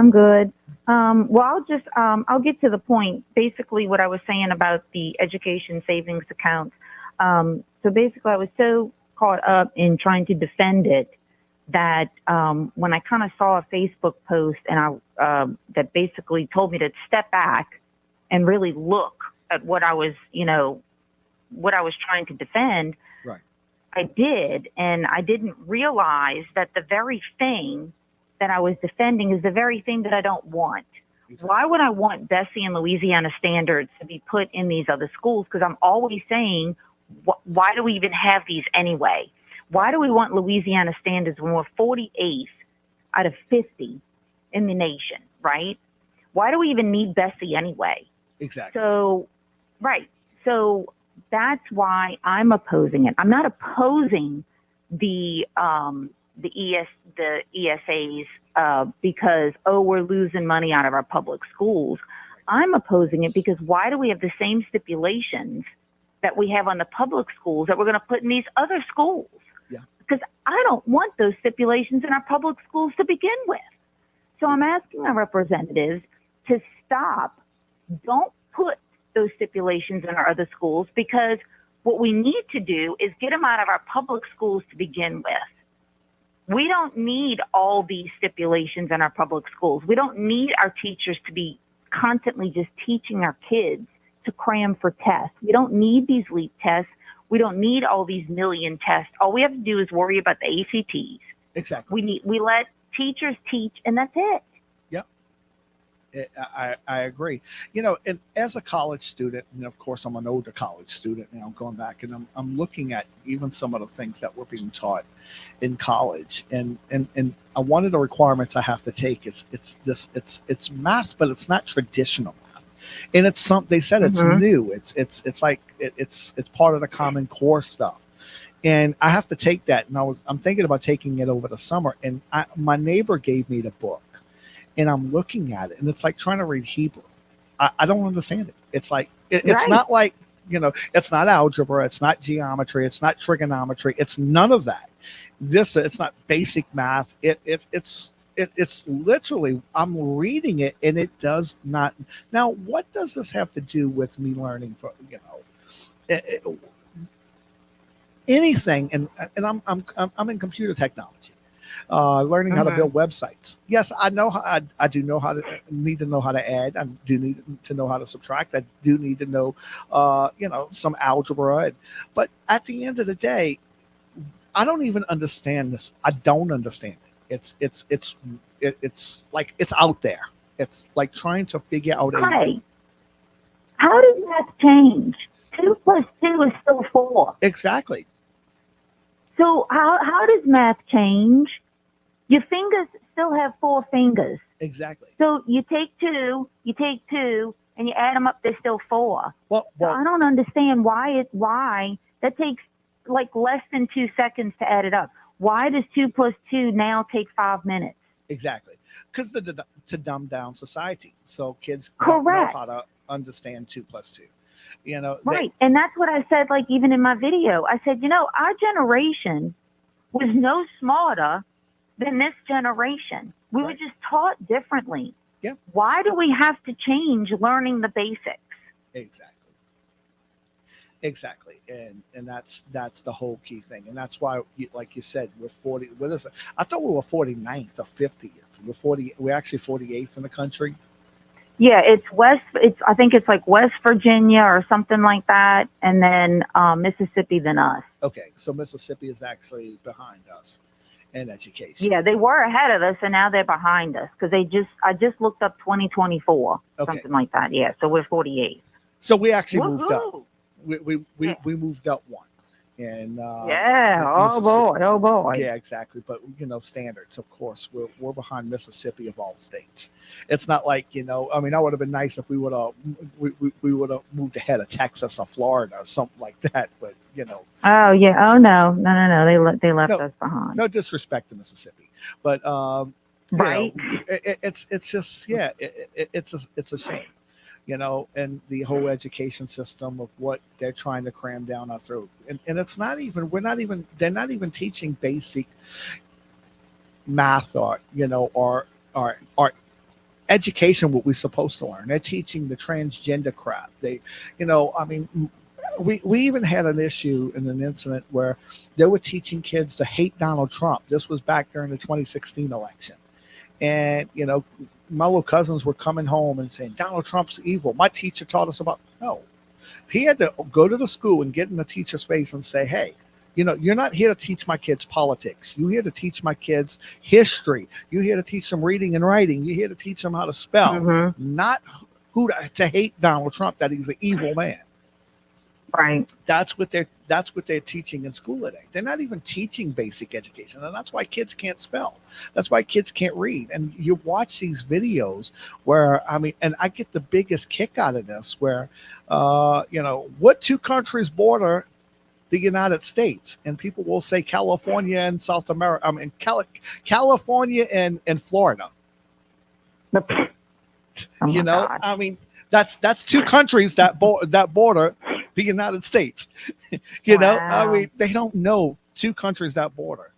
Well, I'll get to the point. Basically, what I was saying about the education savings accounts. So basically, I was so caught up in trying to defend it that when I kind of saw a Facebook post and that basically told me to step back and really look at what I was trying to defend. Right. I did, and I didn't realize that the very thing that I was defending is the very thing that I don't want. Exactly. Why would I want Bessie and Louisiana standards to be put in these other schools? Because I'm always saying, why do we even have these anyway? Why do we want Louisiana standards when we're 48th out of 50 in the nation, right? Why do we even need Bessie anyway? Exactly. So, right. So that's why I'm opposing it. I'm not opposing the ESAs because, we're losing money out of our public schools. I'm opposing it because why do we have the same stipulations that we have on the public schools that we're going to put in these other schools? Yeah. Because I don't want those stipulations in our public schools to begin with. So I'm asking our representatives to stop. Don't put those stipulations in our other schools, because what we need to do is get them out of our public schools to begin with. We don't need all these stipulations in our public schools. We don't need our teachers to be constantly just teaching our kids to cram for tests. We don't need these LEAP tests. We don't need all these million tests. All we have to do is worry about the ACTs. Exactly. We let teachers teach, and that's it. Yep. I agree. And as a college student, and of course I'm an older college student now, going back, and I'm looking at even some of the things that were being taught in college, and one of the requirements I have to take is it's math, but it's not traditional math, and it's they said it's new. It's like it's part of the Common Core stuff. And I have to take that, and I'm thinking about taking it over the summer. And my neighbor gave me the book, and I'm looking at it, and it's like trying to read Hebrew. I don't understand it. It's like it's not like it's not algebra, it's not geometry, it's not trigonometry, it's none of that. It's not basic math. It's literally, I'm reading it, and it does not. Now, what does this have to do with me learning for anything? And I'm in computer technology, learning how to build websites. Yes, I know I do know how to need to know how to add. I do need to know how to subtract. I do need to know some algebra. But at the end of the day, I don't even understand this. I don't understand it. It's like it's out there. It's like trying to figure out. How does math change? 2 plus 2 is still 4. Exactly. So how does math change? Your fingers still have 4 fingers. Exactly. So you take two, and you add them up. They're still 4. Well, so I don't understand why that takes like less than 2 seconds to add it up. Why does 2 plus 2 now take 5 minutes? Exactly. Because to dumb down society, so kids don't know how to understand 2 plus 2. Right. And that's what I said, like, even in my video, I said, our generation was no smarter than this generation. We were just taught differently. Yeah. Why do we have to change learning the basics? Exactly. And that's the whole key thing. And that's why, like you said, we're 40. What is it? I thought we were 49th or 50th. We're actually 48th in the country. Yeah, I think it's like West Virginia or something like that, and then Mississippi, then us. Okay, so Mississippi is actually behind us in education. Yeah, they were ahead of us, and now they're behind us because I just looked up 2024, something like that. Yeah, so we're 48. So we actually moved up. We moved up one. And oh boy. Yeah, exactly. But standards, of course, we're behind Mississippi of all states. It's not like I mean, that would have been nice if we would have moved ahead of Texas or Florida or something like that. But Oh yeah. Oh no. They left us behind. No disrespect to Mississippi, but right. It's just it's a shame. And the whole education system of what they're trying to cram down our throat. And it's not even, they're not even teaching basic math or education, what we're supposed to learn. They're teaching the transgender crap. We even had an issue in an incident where they were teaching kids to hate Donald Trump. This was back during the 2016 election. And, my little cousins were coming home and saying, Donald Trump's evil. My teacher taught us about, no. He had to go to the school and get in the teacher's face and say, hey, you're not here to teach my kids politics. You're here to teach my kids history. You're here to teach them reading and writing. You're here to teach them how to spell, not who to hate Donald Trump, that he's an evil man. Right. That's what they're teaching in school today. They're not even teaching basic education, and that's why kids can't spell. That's why kids can't read. And you watch these videos where and I get the biggest kick out of this, where what 2 countries border the United States, and people will say California and South America. California and Florida. God. That's two countries that border the United States. You know, I mean, they don't know two countries that border,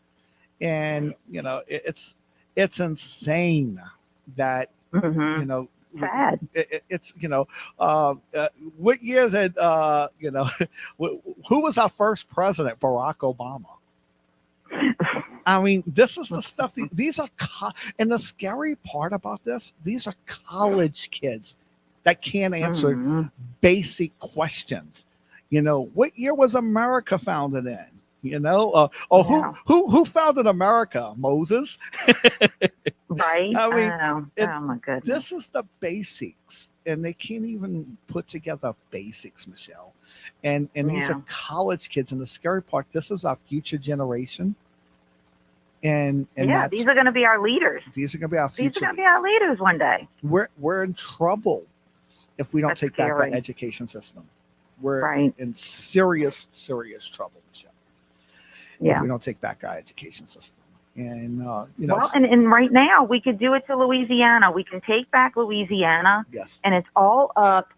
and you know, it's insane that you know. Sad. It's you know, what year did you know, who was our first president? Barack Obama. I mean, this is the stuff. These are, and the scary part about this, these are college kids that can't answer basic questions. You know, what year was America founded in? You know, who founded America? Moses. Right. I mean, oh my goodness. This is the basics, and they can't even put together basics, Michelle. And these are college kids, and the scary part, this is our future generation. And yeah, these are going to be our leaders. These are going to be our future. These are going to be our leaders one day. We're in trouble if we don't take back our education system. We're in serious trouble, Michelle. Yeah. If we don't take back our education system. And you know, well, and right now we could do it to Louisiana. We can take back Louisiana. Yes. And it's all up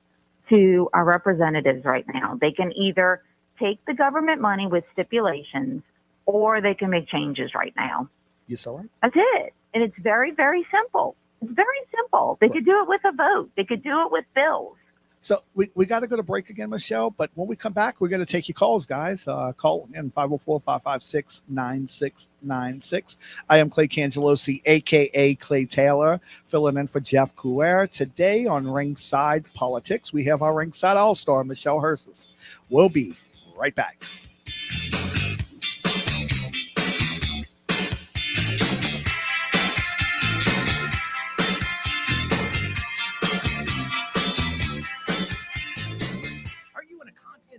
to our representatives right now. They can either take the government money with stipulations, or they can make changes right now. You saw it? That's it. And it's very, very simple. It's very simple. They could do it with a vote. They could do it with bills. So we got to go to break again, Michelle. But when we come back, we're going to take your calls, guys. Call in 504-556-9696. I am Clay Cangelosi, a.k.a. Clay Taylor, filling in for Jeff Couer. Today on Ringside Politics, we have our Ringside All-Star, Michelle Herses. We'll be right back.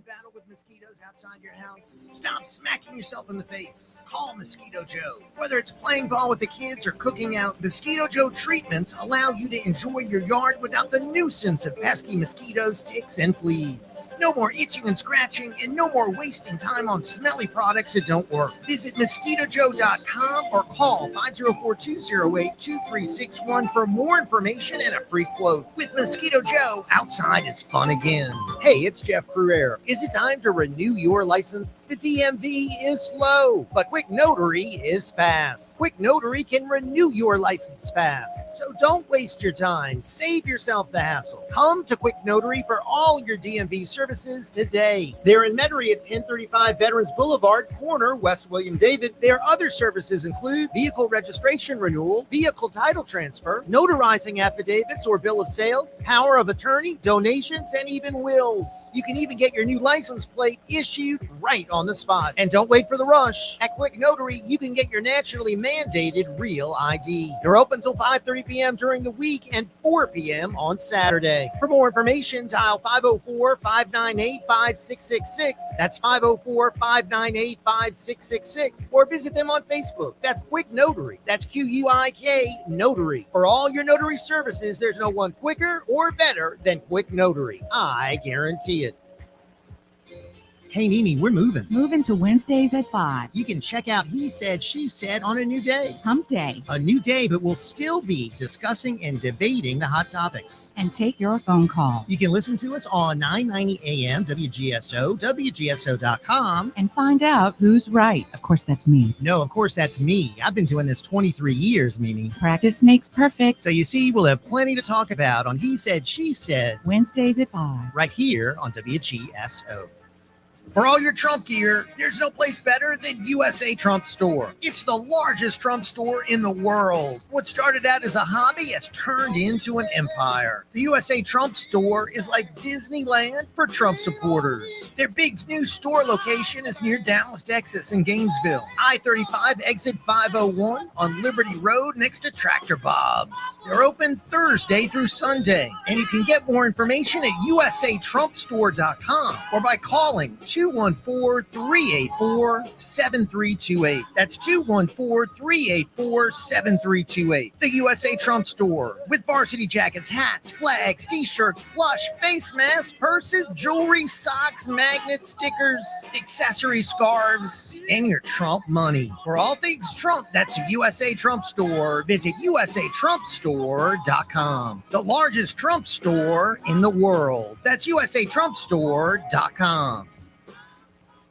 Battle with mosquitoes outside your house? Stop smacking yourself in the face. Call Mosquito Joe. Whether it's playing ball with the kids or cooking out, Mosquito Joe treatments allow you to enjoy your yard without the nuisance of pesky mosquitoes, ticks, and fleas. No more itching and scratching, and no more wasting time on smelly products that don't work. Visit MosquitoJoe.com or call 504-208-2361 for more information and a free quote. With Mosquito Joe, outside is fun again. Hey, it's Jeff Couer. Is it time to renew your license? The DMV is slow, but Quick Notary is fast. Quick Notary can renew your license fast. So don't waste your time. Save yourself the hassle. Come to Quick Notary for all your DMV services today. They're in Metairie at 1035 Veterans Boulevard, corner West William David. Their other services include vehicle registration renewal, vehicle title transfer, notarizing affidavits or bill of sales, power of attorney, donations, and even wills. You can even get your new license plate issued right on the spot. And don't wait for the rush. At Quick Notary, you can get your nationally mandated real ID. They're open until 5:30 p.m. during the week and 4 p.m. on Saturday. For more information, dial 504-598-5666. That's 504-598-5666. Or visit them on Facebook. That's Quick Notary. That's Q-U-I-K Notary. For all your notary services, there's no one quicker or better than Quick Notary. I guarantee it. Hey, Mimi, we're moving. Moving to Wednesdays at 5. You can check out He Said, She Said on a new day. Hump Day. A new day, but we'll still be discussing and debating the hot topics. And take your phone call. You can listen to us on 990 AM WGSO, WGSO.com. And find out who's right. Of course, that's me. No, of course, that's me. I've been doing this 23 years, Mimi. Practice makes perfect. So you see, we'll have plenty to talk about on He Said, She Said. Wednesdays at 5. Right here on WGSO. For all your Trump gear, there's no place better than USA Trump Store. It's the largest Trump store in the world. What started out as a hobby has turned into an empire. The USA Trump Store is like Disneyland for Trump supporters. Their big new store location is near Dallas, Texas in Gainesville. I-35 exit 501 on Liberty Road next to Tractor Bob's. They're open Thursday through Sunday. And you can get more information at usatrumpstore.com or by calling 214-384-7328. That's 214-384-7328. The USA Trump Store with varsity jackets, hats, flags, t-shirts, plush, face masks, purses, jewelry, socks, magnets, stickers, accessories, scarves, and your Trump money. For all things Trump, that's the USA Trump Store. Visit usatrumpstore.com. The largest Trump store in the world. That's usatrumpstore.com.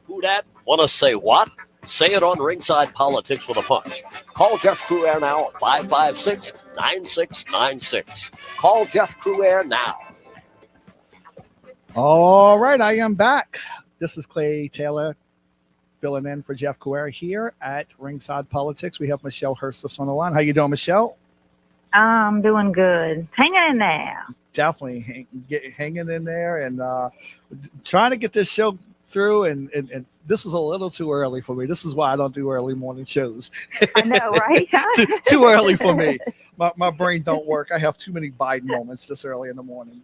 Who dat? Want to say what? Say it on Ringside Politics with a Punch. Call Jeff Crouere now at 556-9696. Call Jeff Crouere now. All right, I am back. This is Clay Taylor filling in for Jeff Crouere here at Ringside Politics. We have Michelle Hurstis on the line. How you doing, Michelle? I'm doing good. Hanging in there. Definitely hanging in there and trying to get this show through. And this is a little too early for me. This is why I don't do early morning shows. I know, right? too early for me. My brain don't work. I have too many Biden moments this early in the morning.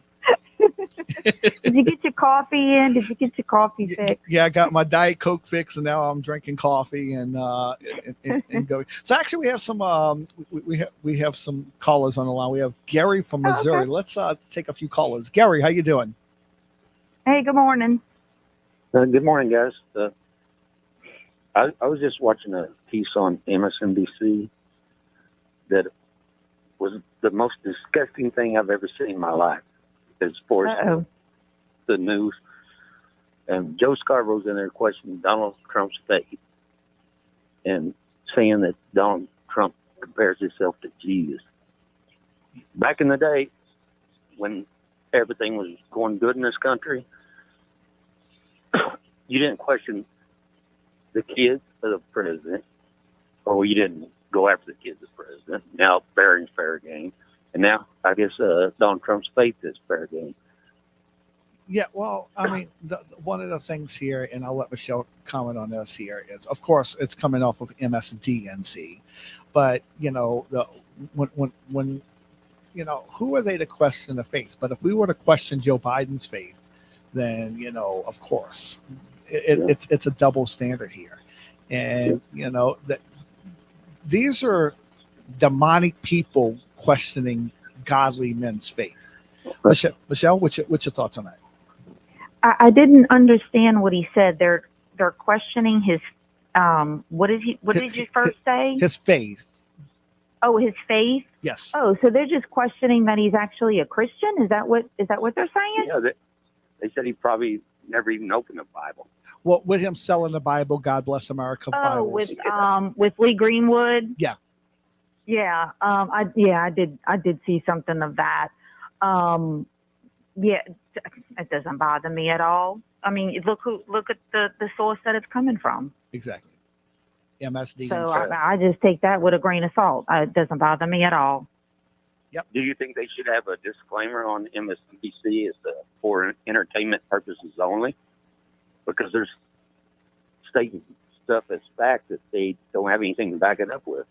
Did you get your coffee in? Did you get your coffee fixed? Yeah, I got my Diet Coke fixed, and now I'm drinking coffee and going. So actually, we have some we have some callers on the line. We have Gary from Missouri. Okay. Let's take a few callers. Gary, how you doing? Hey, good morning. Good morning, guys. I was just watching a piece on MSNBC that was the most disgusting thing I've ever seen in my life as far as the news. And Joe Scarborough's in there questioning Donald Trump's faith and saying that Donald Trump compares himself to Jesus. Back in the day, when everything was going good in this country, you didn't question the kids of the president, or you didn't go after the kids of the president. Now fair and fair game. And now I guess Donald Trump's faith is fair game. Yeah, well, I mean, one of the things here, and I'll let Michelle comment on this here, is, of course, it's coming off of MSDNC, but when who are they to question the faith? But if we were to question Joe Biden's faith, then of course, it's a double standard here, and that these are demonic people questioning godly men's faith. Michelle, what's your thoughts on that? I didn't understand what he said. They're questioning his what did you first say? His faith. Oh, his faith? Yes. Oh, so they're just questioning that he's actually a Christian? Is that what they're saying? Yeah, they said he probably never even opened the Bible. Well, with him selling the Bible, God Bless America Oh, Bibles. with Lee Greenwood? Yeah. Yeah. I did see something of that. Yeah, it doesn't bother me at all. I mean, look at the source that it's coming from. Exactly. MSD. So I just take that with a grain of salt. It doesn't bother me at all. Yep. Do you think they should have a disclaimer on MSNBC as for entertainment purposes only? Because there's stating stuff as fact that they don't have anything to back it up with.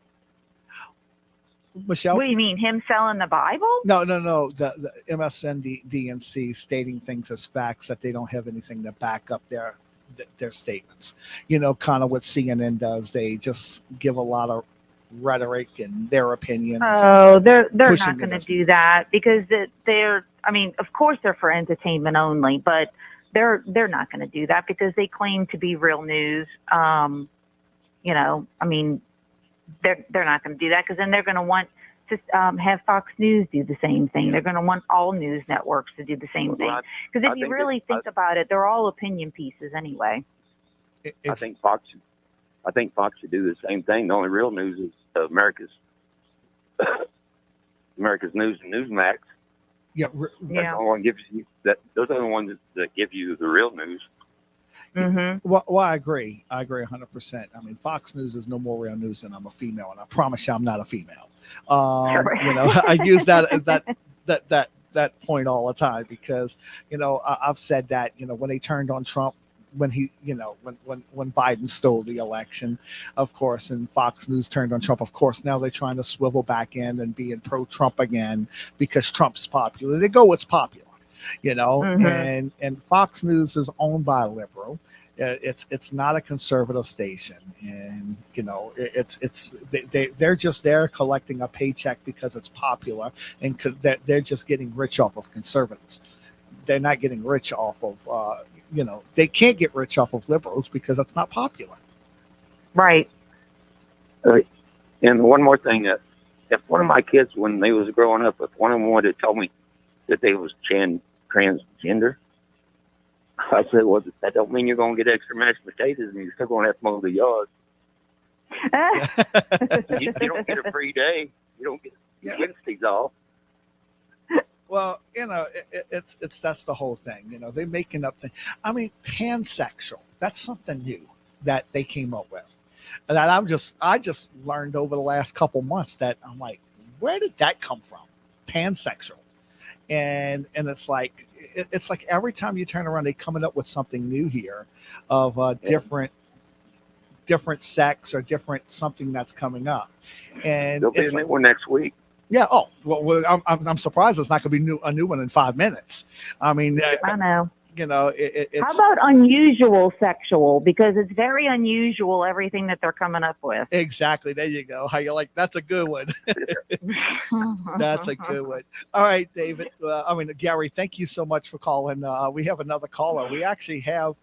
Michelle? What do you mean, him selling the Bible? No. The MSNBC stating things as facts that they don't have anything to back up their statements. Kind of what CNN does. They just give a lot of rhetoric and their opinions. Oh, they're not going to do that because they're. I mean, of course they're for entertainment only, but they're not going to do that because they claim to be real news. I mean, they're not going to do that because then they're going to want to have Fox News do the same thing. They're going to want all news networks to do the same thing. Because if you really think about it, they're all opinion pieces anyway. I think Fox should do the same thing. The only real news is America's News and Newsmax. Yeah, That's the only one gives you that. Those are the ones that give you the real news. Mm-hmm. Well, I agree. I agree 100%. I mean, Fox News is no more real news than I'm a female, and I promise you, I'm not a female. I use that point all the time because I've said that when they turned on Trump, when he when Biden stole the election, of course, and Fox News turned on Trump, of course. Now they're trying to swivel back in and being pro-Trump again because Trump's popular. They go what's popular. Mm-hmm. And Fox News is owned by a liberal, It's not a conservative station, and they're just there collecting a paycheck because it's popular, and they're just getting rich off of conservatives. They're not getting rich off of they can't get rich off of liberals because it's not popular. Right. And one more thing, if one of my kids, when they was growing up, if one of them wanted to tell me that they was transgender, I said, well, that don't mean you're going to get extra mashed potatoes and you're still going to have to mow the yard. You don't get a free day. You don't get Wednesdays off. Well, it's that's the whole thing. They're making up things. I mean, pansexual. That's something new that they came up with. And that I just learned over the last couple months that I'm like, where did that come from? Pansexual. And it's like every time you turn around, they're coming up with something new here of different sex or different something that's coming up. And there'll be a new one next week. Yeah. Oh, well, I'm surprised it's not going to be a new one in 5 minutes. I mean, I know. It's. How about unusual sexual? Because it's very unusual, everything that they're coming up with. Exactly. There you go. How you like? That's a good one. That's a good one. All right, David. Gary, thank you so much for calling. We have another caller. We actually have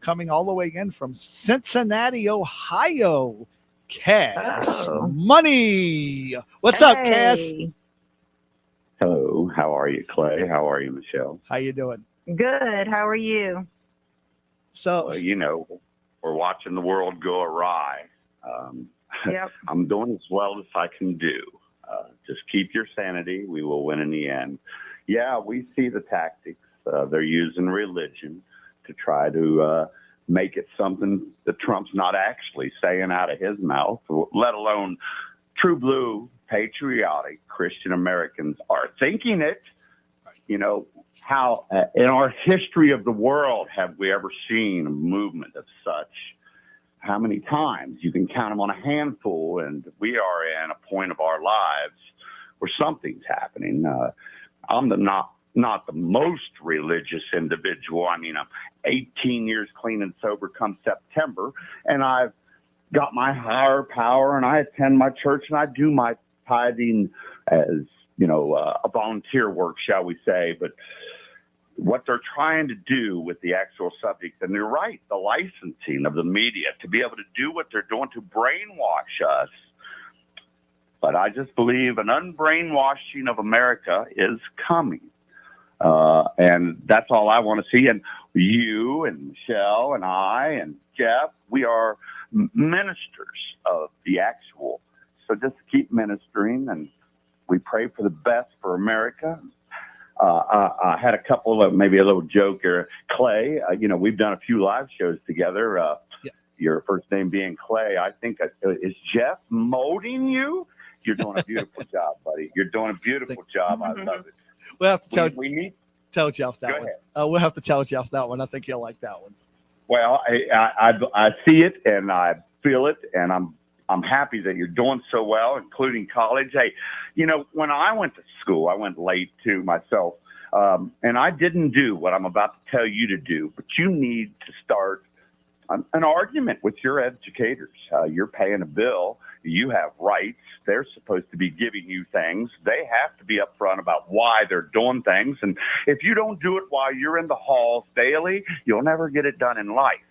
coming all the way in from Cincinnati, Ohio. Cash Money. What's up, Cash? Hello. How are you, Clay? How are you, Michelle? How you doing? Good. How are you? So, we're watching the world go awry. Yep. I'm doing as well as I can do. Just keep your sanity. We will win in the end. Yeah, we see the tactics. They're using religion to try to make it something that Trump's not actually saying out of his mouth, let alone true blue, patriotic Christian Americans are thinking it. How in our history of the world have we ever seen a movement of such? How many times? You can count them on a handful, and we are in a point of our lives where something's happening. I'm not the most religious individual. I mean, I'm 18 years clean and sober come September, and I've got my higher power, and I attend my church, and I do my tithing as, a volunteer work, shall we say. But what they're trying to do with the actual subject, and you're right, the licensing of the media to be able to do what they're doing to brainwash us. But I just believe an unbrainwashing of America is coming. And that's all I want to see. And you and Michelle and I and Jeff, we are ministers of the actual. So just keep ministering, and we pray for the best for America. I had a couple of, maybe a little joke here. Clay, we've done a few live shows together. Your first name being Clay. I think, is Jeff molding you? You're doing a beautiful job, buddy. You're doing a beautiful job. I love it. We'll have to tell Jeff that one. We'll have to tell Jeff that one. I think he'll like that one. Well, I see it and I feel it, and I'm happy that you're doing so well, including college. Hey, when I went to school, I went late too myself, and I didn't do what I'm about to tell you to do. But you need to start an argument with your educators. You're paying a bill. You have rights. They're supposed to be giving you things. They have to be upfront about why they're doing things. And if you don't do it while you're in the halls daily, you'll never get it done in life.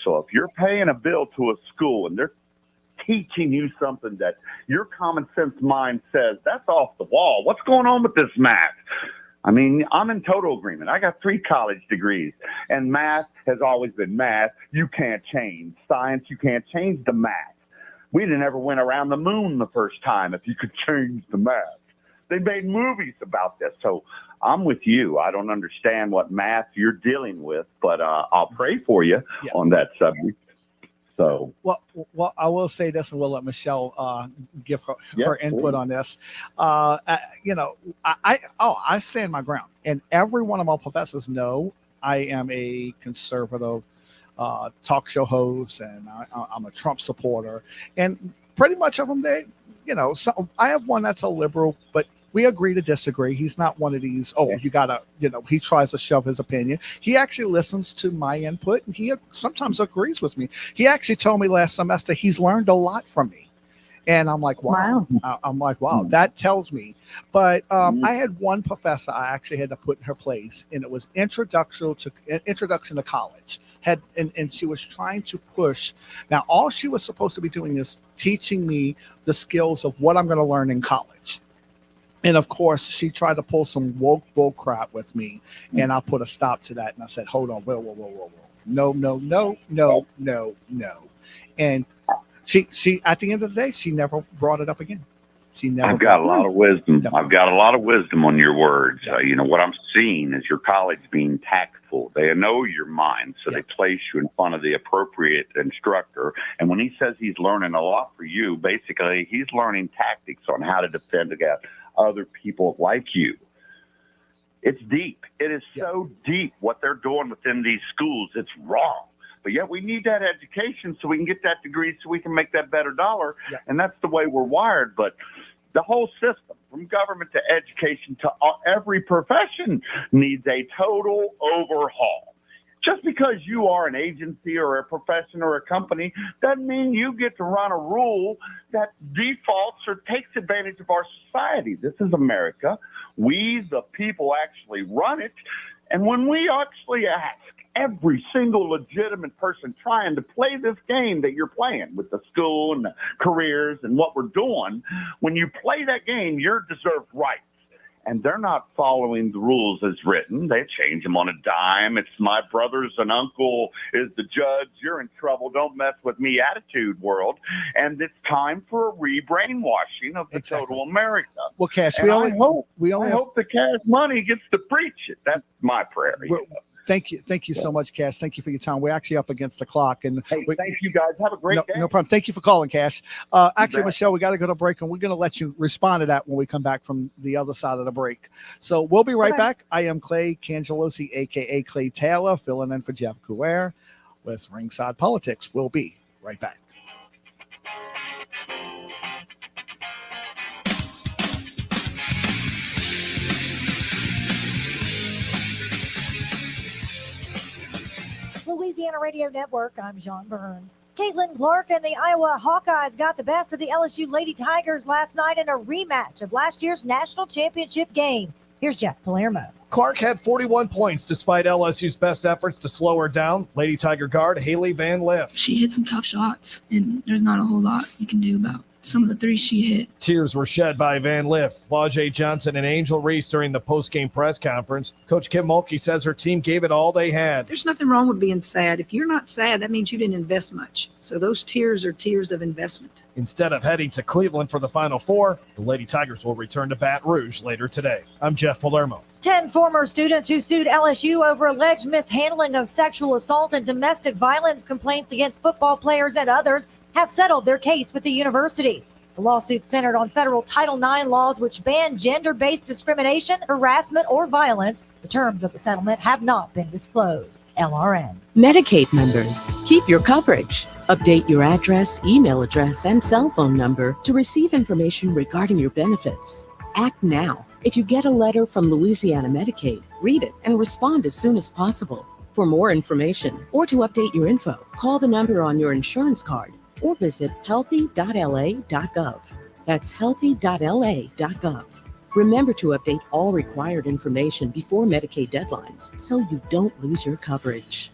So if you're paying a bill to a school and they're teaching you something that your common sense mind says, that's off the wall. What's going on with this math? I mean, I'm in total agreement. I got 3 college degrees, and math has always been math. You can't change science. You can't change the math. We never went around the moon the first time if you could change the math. They made movies about this. So I'm with you. I don't understand what math you're dealing with, but I'll pray for you on that subject. So well, I will say this, and we'll let Michelle give her input on this. I stand my ground, and every one of my professors know I am a conservative talk show host, and I'm a Trump supporter, and pretty much of them, so I have one that's a liberal, but we agree to disagree. He's not one of these, you gotta, he tries to shove his opinion. He actually listens to my input, and he sometimes agrees with me. He actually told me last semester he's learned a lot from me. And I'm like, wow. I'm like, wow, that tells me. But I had one professor I actually had to put in her place, and it was introduction to college. And she was trying to push. Now, all she was supposed to be doing is teaching me the skills of what I'm going to learn in college. And of course, she tried to pull some woke bull crap with me, and I put a stop to that. And I said, hold on, whoa. No. And she at the end of the day, she never brought it up again. I've got a lot of wisdom. I've got a lot of wisdom on your words. What I'm seeing is your college being tactful. They know your mind, so they place you in front of the appropriate instructor. And when he says he's learning a lot for you, basically he's learning tactics on how to defend against other people like you. It's deep. It is so deep what they're doing within these schools. It's wrong. But yet we need that education so we can get that degree so we can make that better dollar. And that's the way we're wired. But the whole system, from government to education to every profession, needs a total overhaul. Just because you are an agency or a profession or a company doesn't mean you get to run a rule that defaults or takes advantage of our society. This is America. We, the people, actually run it. And when we actually ask every single legitimate person trying to play this game that you're playing with the school and the careers and what we're doing, when you play that game, you're deserved rights. And they're not following the rules as written. They change them on a dime. It's my brother's and uncle is the judge. You're in trouble. Don't mess with me attitude world. And it's time for a re-brainwashing of the total America. Well, Cash, I hope the Cash Money gets to preach it. That's my prayer. Thank you so much, Cash. Thank you for your time. We're actually up against the clock, and thank you guys. Have a great day. No problem. Thank you for calling, Cash. Actually, Michelle, we got to go to break, and we're going to let you respond to that when we come back from the other side of the break. So we'll be right back. I am Clay Cangelosi, aka Clay Taylor, filling in for Jeff Couere with Ringside Politics. We'll be right back. Louisiana Radio Network, I'm John Burns. Caitlin Clark and the Iowa Hawkeyes got the best of the LSU Lady Tigers last night in a rematch of last year's national championship game. Here's Jeff Palermo. Clark had 41 points despite LSU's best efforts to slow her down. Lady Tiger guard Haley Van Liff. She hit some tough shots, and there's not a whole lot you can do about some of the threes she hit. Tears were shed by Van Liff, Flau'jae Johnson, and Angel Reese during the post-game press conference. Coach Kim Mulkey says her team gave it all they had. There's nothing wrong with being sad. If you're not sad, that means you didn't invest much. So those tears are tears of investment. Instead of heading to Cleveland for the Final Four, the Lady Tigers will return to Baton Rouge later today. I'm Jeff Palermo. 10 former students who sued LSU over alleged mishandling of sexual assault and domestic violence complaints against football players and others have settled their case with the university. The lawsuit centered on federal Title IX laws which ban gender-based discrimination, harassment, or violence. The terms of the settlement have not been disclosed. LRN. Medicaid members, keep your coverage. Update your address, email address, and cell phone number to receive information regarding your benefits. Act now. If you get a letter from Louisiana Medicaid, read it and respond as soon as possible. For more information or to update your info, call the number on your insurance card or visit healthy.la.gov. That's healthy.la.gov. Remember to update all required information before Medicaid deadlines so you don't lose your coverage.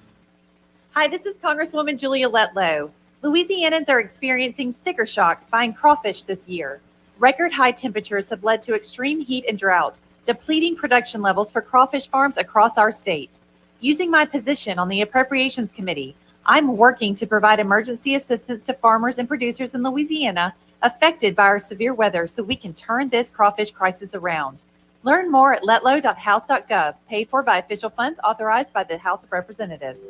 Hi, this is Congresswoman Julia Letlow. Louisianans are experiencing sticker shock buying crawfish this year. Record high temperatures have led to extreme heat and drought, depleting production levels for crawfish farms across our state. Using my position on the Appropriations Committee, I'm working to provide emergency assistance to farmers and producers in Louisiana affected by our severe weather so we can turn this crawfish crisis around. Learn more at letlow.house.gov, paid for by official funds authorized by the House of Representatives.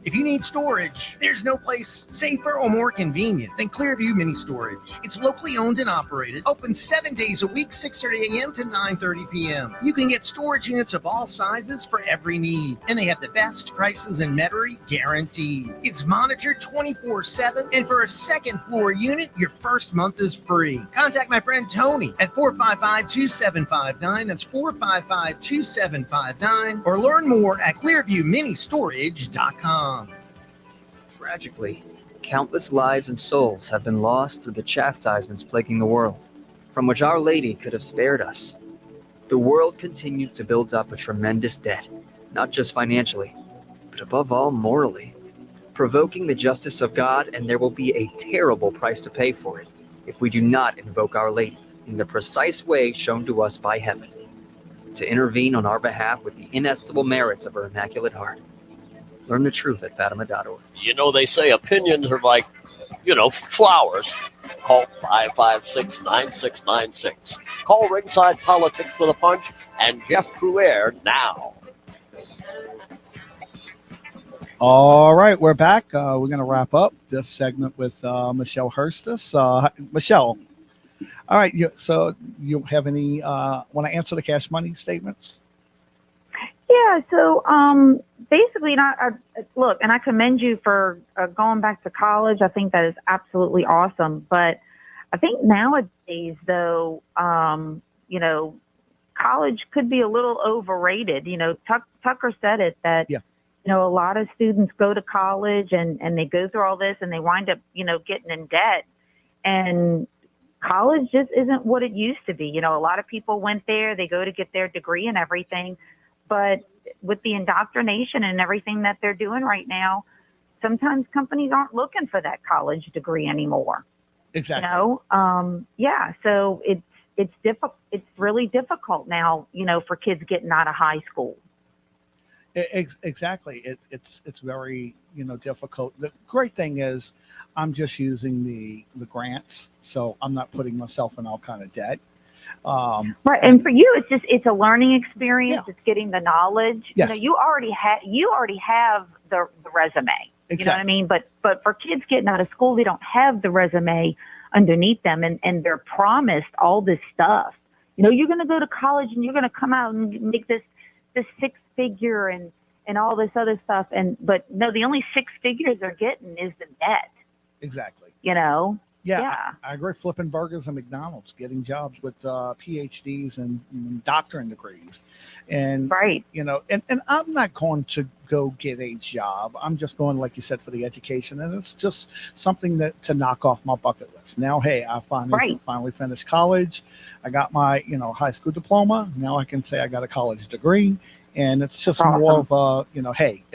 If you need storage, there's no place safer or more convenient than Clearview Mini Storage. It's locally owned and operated, open 7 days a week, 6:30 a.m. to 9:30 p.m. You can get storage units of all sizes for every need, and they have the best prices in Metairie guaranteed. It's monitored 24/7, and for a second floor unit, your first month is free. Contact my friend Tony at 455-2759. That's 455-2759, or learn more at clearviewministorage.com. Tragically, countless lives and souls have been lost through the chastisements plaguing the world, from which Our Lady could have spared us. The world continues to build up a tremendous debt, not just financially, but above all morally, provoking the justice of God, and there will be a terrible price to pay for it if we do not invoke Our Lady in the precise way shown to us by heaven, to intervene on our behalf with the inestimable merits of her Immaculate Heart. Learn the truth at Fatima.org. You know, they say opinions are like, flowers. Call 556-9696. Call Ringside Politics with a Punch and Jeff Crouere now. All right, we're back. We're going to wrap up this segment with Michelle Hurstis. Michelle, all right, so you have any, want to answer the cash money statements? Yeah, so basically, look, and I commend you for going back to college. I think that is absolutely awesome. But I think nowadays, though, college could be a little overrated. Tucker said it, that, a lot of students go to college and they go through all this and they wind up, getting in debt. And college just isn't what it used to be. A lot of people went there, they go to get their degree and everything. But with the indoctrination and everything that they're doing right now, sometimes companies aren't looking for that college degree anymore. Exactly. So it's difficult. It's really difficult now, for kids getting out of high school. Exactly. It's very, difficult. The great thing is I'm just using the grants, so I'm not putting myself in all kind of debt. Right. And for you, it's a learning experience. It's getting the knowledge. Yes. You already have the resume. Exactly. You know what I mean? But for kids getting out of school, they don't have the resume underneath them, and they're promised all this stuff. You're going to go to college and you're going to come out and make this six figure and all this other stuff. But no, the only six figures they're getting is the debt. Exactly. Yeah. I agree. Flipping burgers and McDonald's, getting jobs with PhDs and doctorate degrees. And, right. And I'm not going to go get a job. I'm just going, like you said, for the education. And it's just something to knock off my bucket list. Now, hey, I finally finished college. I got my, high school diploma. Now I can say I got a college degree. And it's just more of a, hey,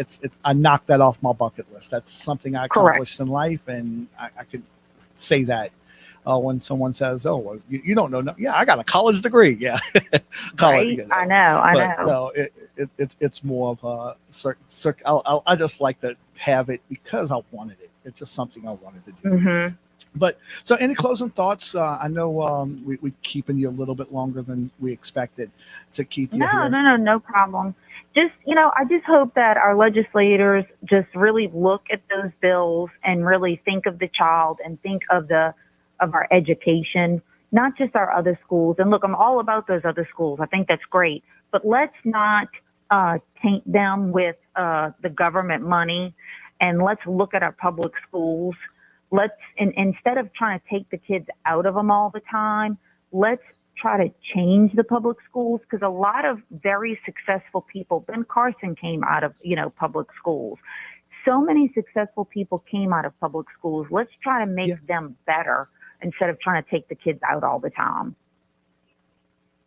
I knocked that off my bucket list. That's something I accomplished in life. And I could say that when someone says, "Oh, well, you don't know." No, yeah, I got a college degree. Yeah, college. Right? I know. No, it's more of a I just like to have it because I wanted it. It's just something I wanted to do. Mm-hmm. But so, any closing thoughts? I know we keeping you a little bit longer than we expected to keep you here. No problem. Just, I just hope that our legislators just really look at those bills and really think of the child and think of our education, not just our other schools. And look, I'm all about those other schools. I think that's great. But let's not taint them with the government money, and let's look at our public schools. Instead of trying to take the kids out of them all the time, let's try to change the public schools, because a lot of very successful people, Ben Carson came out of, public schools. So many successful people came out of public schools. Let's try to make them better instead of trying to take the kids out all the time.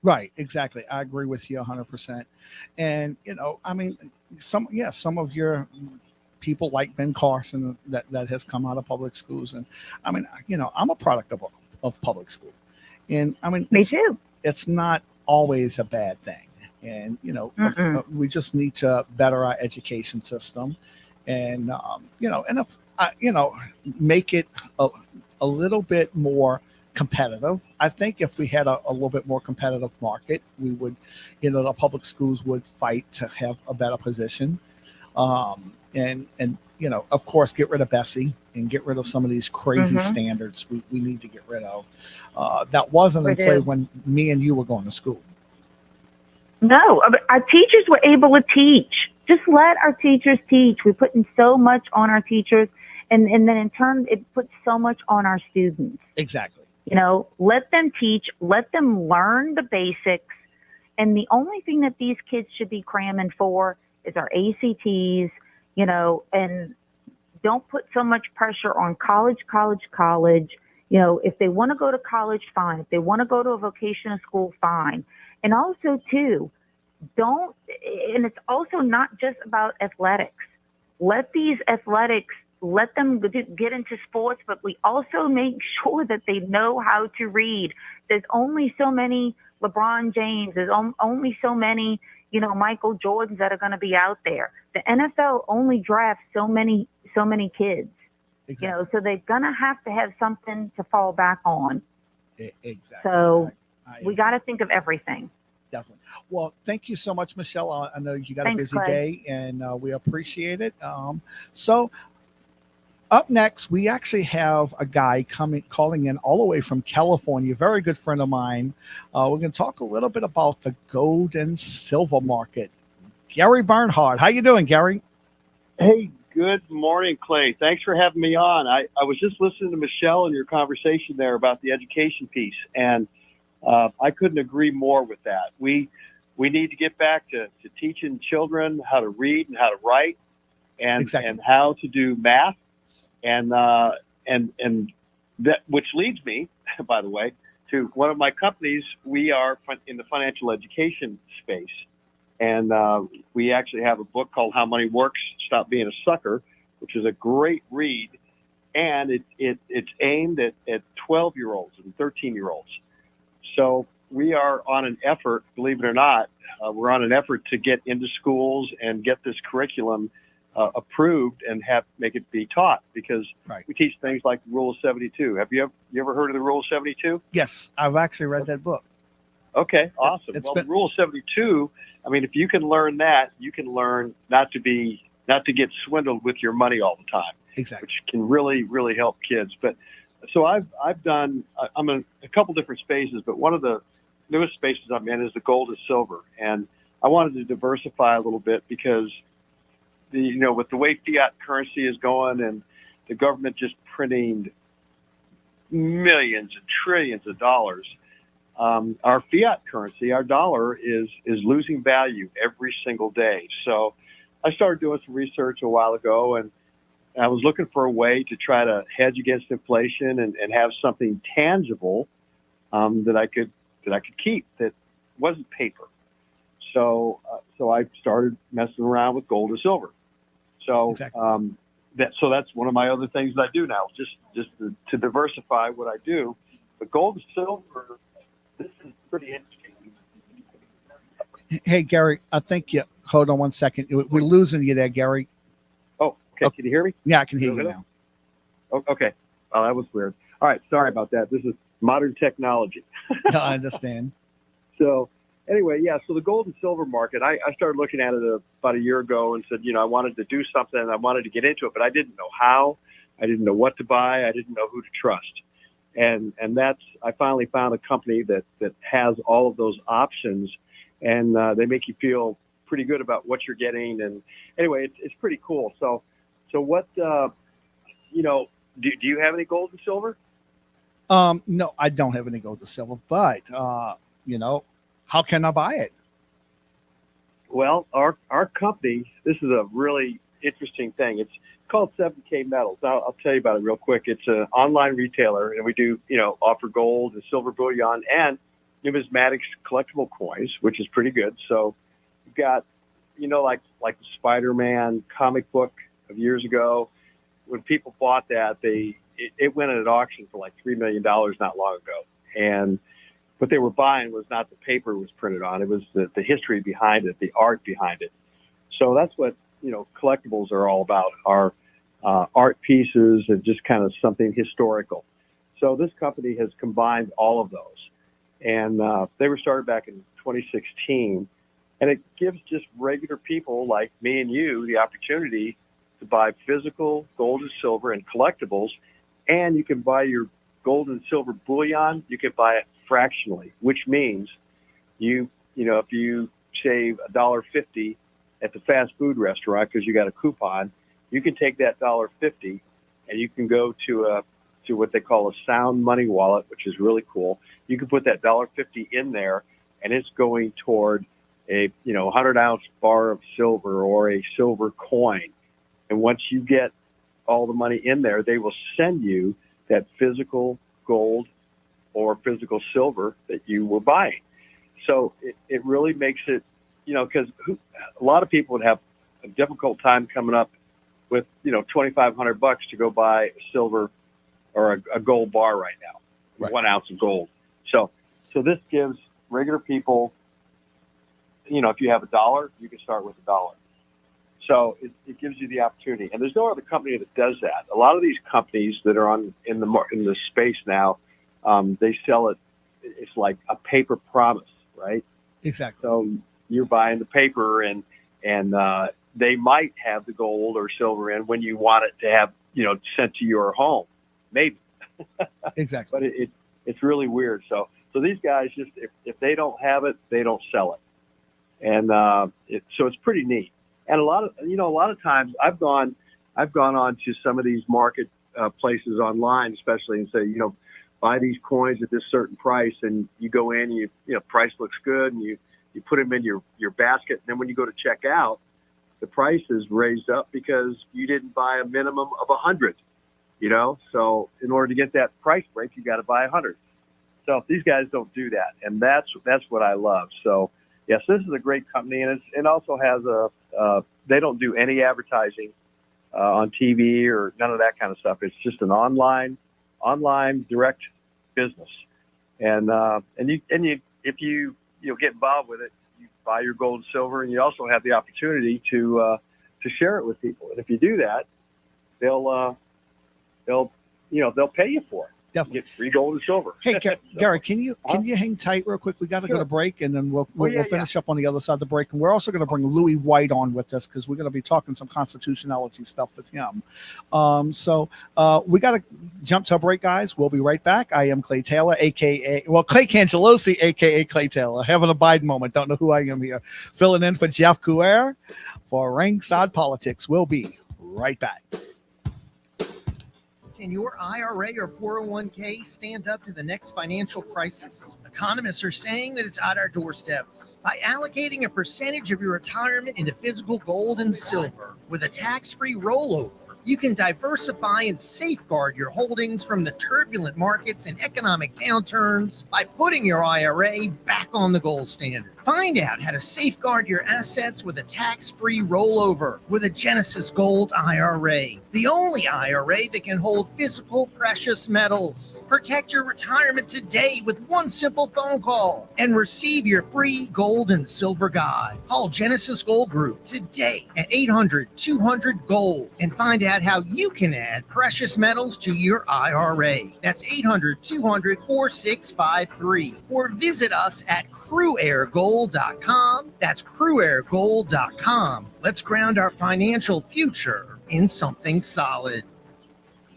Right. Exactly. I agree with you 100%. And, some of your people like Ben Carson that has come out of public schools. And I'm a product of public school. And me too. It's not always a bad thing. And, we just need to better our education system and, make it a little bit more competitive. I think if we had a little bit more competitive market, we would, the public schools would fight to have a better position. And of course, get rid of Bessie and get rid of some of these crazy standards we need to get rid of. That wasn't in play when me and you were going to school. No, our teachers were able to teach. Just let our teachers teach. We put in so much on our teachers, and then in turn, it puts so much on our students. Exactly. Let them teach, let them learn the basics. And the only thing that these kids should be cramming for is our ACTs, and don't put so much pressure on college. If they want to go to college, fine. If they want to go to a vocational school, fine. And also, too, and it's also not just about athletics. Let these athletics, let them get into sports, but we also make sure that they know how to read. There's only so many LeBron James. There's only so many, Michael Jordans that are going to be out there. The NFL only drafts so many kids. Exactly. So they're going to have something to fall back on. Exactly. So we got to think of everything. Definitely. Well, thank you so much, Michelle. I know you got Thanks, a busy Clay. day, and we appreciate it. So up next, we actually have a guy calling in all the way from California, a very good friend of mine. We're going to talk a little bit about the gold and silver market. Gary Bernhard. How you doing, Gary? Hey, good morning, Clay. Thanks for having me on. I was just listening to Michelle and your conversation there about the education piece, and I couldn't agree more with that. We need to get back to teaching children how to read and how to write, and how to do math, and that, which leads me, by the way, to one of my companies. We are in the financial education space, and we actually have a book called How Money Works: Stop Being a Sucker, which is a great read, and it's aimed at 12-year-olds and 13-year-olds. So we are on an effort, believe it or not, we're on an effort to get into schools and get this curriculum approved and make it be taught, because we teach things like the Rule of 72. Have you ever heard of the Rule of 72? Yes, I've actually read that book. Okay, awesome. The Rule of 72, I mean, if you can learn that, you can learn not to get swindled with your money all the time. Exactly. Which can really, really help kids. But so I'm in a couple different spaces, but one of the newest spaces I'm in is the gold and silver. And I wanted to diversify a little bit because with the way fiat currency is going and the government just printing millions and trillions of dollars, our fiat currency, our dollar is losing value every single day. So I started doing some research a while ago, and I was looking for a way to try to hedge against inflation and have something tangible that I could keep that wasn't paper. So I started messing around with gold and silver. So that's one of my other things that I do now, just to diversify what I do. But gold and silver, this is pretty interesting. Hey, Gary, I think you. Hold on one second. We're losing you there, Gary. Oh, okay. Can you hear me? Yeah, I can hear you now. Oh, okay. Oh, that was weird. All right. Sorry about that. This is modern technology. No, I understand. So anyway, yeah. So the gold and silver market, I started looking at it about a year ago and said, I wanted to do something. I wanted to get into it, but I didn't know how. I didn't know what to buy. I didn't know who to trust. And I finally found a company that has all of those options, and they make you feel pretty good about what you're getting. And anyway, it's pretty cool. So what, do you have any gold and silver? No, I don't have any gold and silver, but, how can I buy it? Well, our company, this is a really interesting thing. It's called 7K Metals. I'll tell you about it real quick. It's an online retailer, and we do, offer gold and silver bullion and numismatics collectible coins, which is pretty good. So you've got, like the Spider-Man comic book of years ago. When people bought that, it went at auction for like $3 million not long ago. And what they were buying was not the paper it was printed on. It was the history behind it, the art behind it. So that's what, collectibles are all about, are art pieces and just kind of something historical. So this company has combined all of those. And they were started back in 2016. And it gives just regular people like me and you the opportunity to buy physical gold and silver and collectibles. And you can buy your gold and silver bullion. You can buy it fractionally, which means you know, if you save $1.50 at the fast food restaurant because you got a coupon, you can take that $1.50 and you can go to what they call a sound money wallet, which is really cool. You can put that $1.50 in there, and it's going toward a 100-ounce bar of silver or a silver coin. And once you get all the money in there, they will send you that physical gold or physical silver that you were buying. So it really makes it, because a lot of people would have a difficult time coming up with, $2,500 to go buy a silver or a gold bar right now, Right. 1 ounce of gold. So this gives regular people, if you have $1, you can start with $1. So it gives you the opportunity, and there's no other company that does that. A lot of these companies that are in the space now, they sell it. It's like a paper promise, right? Exactly. So you're buying the paper, and they might have the gold or silver in when you want it to have sent to your home, maybe. Exactly. But it's really weird. So these guys just if they don't have it, they don't sell it, and so it's pretty neat. And a lot of times I've gone on to some of these market places online, especially, and say, buy these coins at this certain price, and you go in, and price looks good, and you put them in your basket, and then when you go to check out, the price is raised up because you didn't buy a minimum of 100. So in order to get that price break, you got to buy 100. So these guys don't do that, and that's what I love. So yes, this is a great company, and it also has they don't do any advertising on TV or none of that kind of stuff. It's just an online direct business, and if you get involved with it, you buy your gold and silver, and you also have the opportunity to share it with people. And if you do that, they'll pay you for it. Definitely. Get free gold and silver. Hey, Gary, can you hang tight real quick? We got to go to break, and then we'll finish up on the other side of the break. And we're also going to bring Louis White on with us because we're going to be talking some constitutionality stuff with him. So we got to jump to a break, guys. We'll be right back. I am Clay Taylor, Clay Cangelosi, aka Clay Taylor. Having a Biden moment. Don't know who I am here. Filling in for Jeff Couere for Ringside Politics. We'll be right back. Can your IRA or 401k stand up to the next financial crisis? Economists are saying that it's at our doorsteps. By allocating a percentage of your retirement into physical gold and silver with a tax-free rollover, you can diversify and safeguard your holdings from the turbulent markets and economic downturns by putting your IRA back on the gold standard. Find out how to safeguard your assets with a tax-free rollover with a Genesis Gold IRA, the only IRA that can hold physical precious metals. Protect your retirement today with one simple phone call and receive your free gold and silver guide. Call Genesis Gold Group today at 800-200-GOLD and find out how you can add precious metals to your IRA. That's 800-200-4653. Or visit us at CrewAirGold.com. That's CrewAirGold.com. Let's ground our financial future in something solid.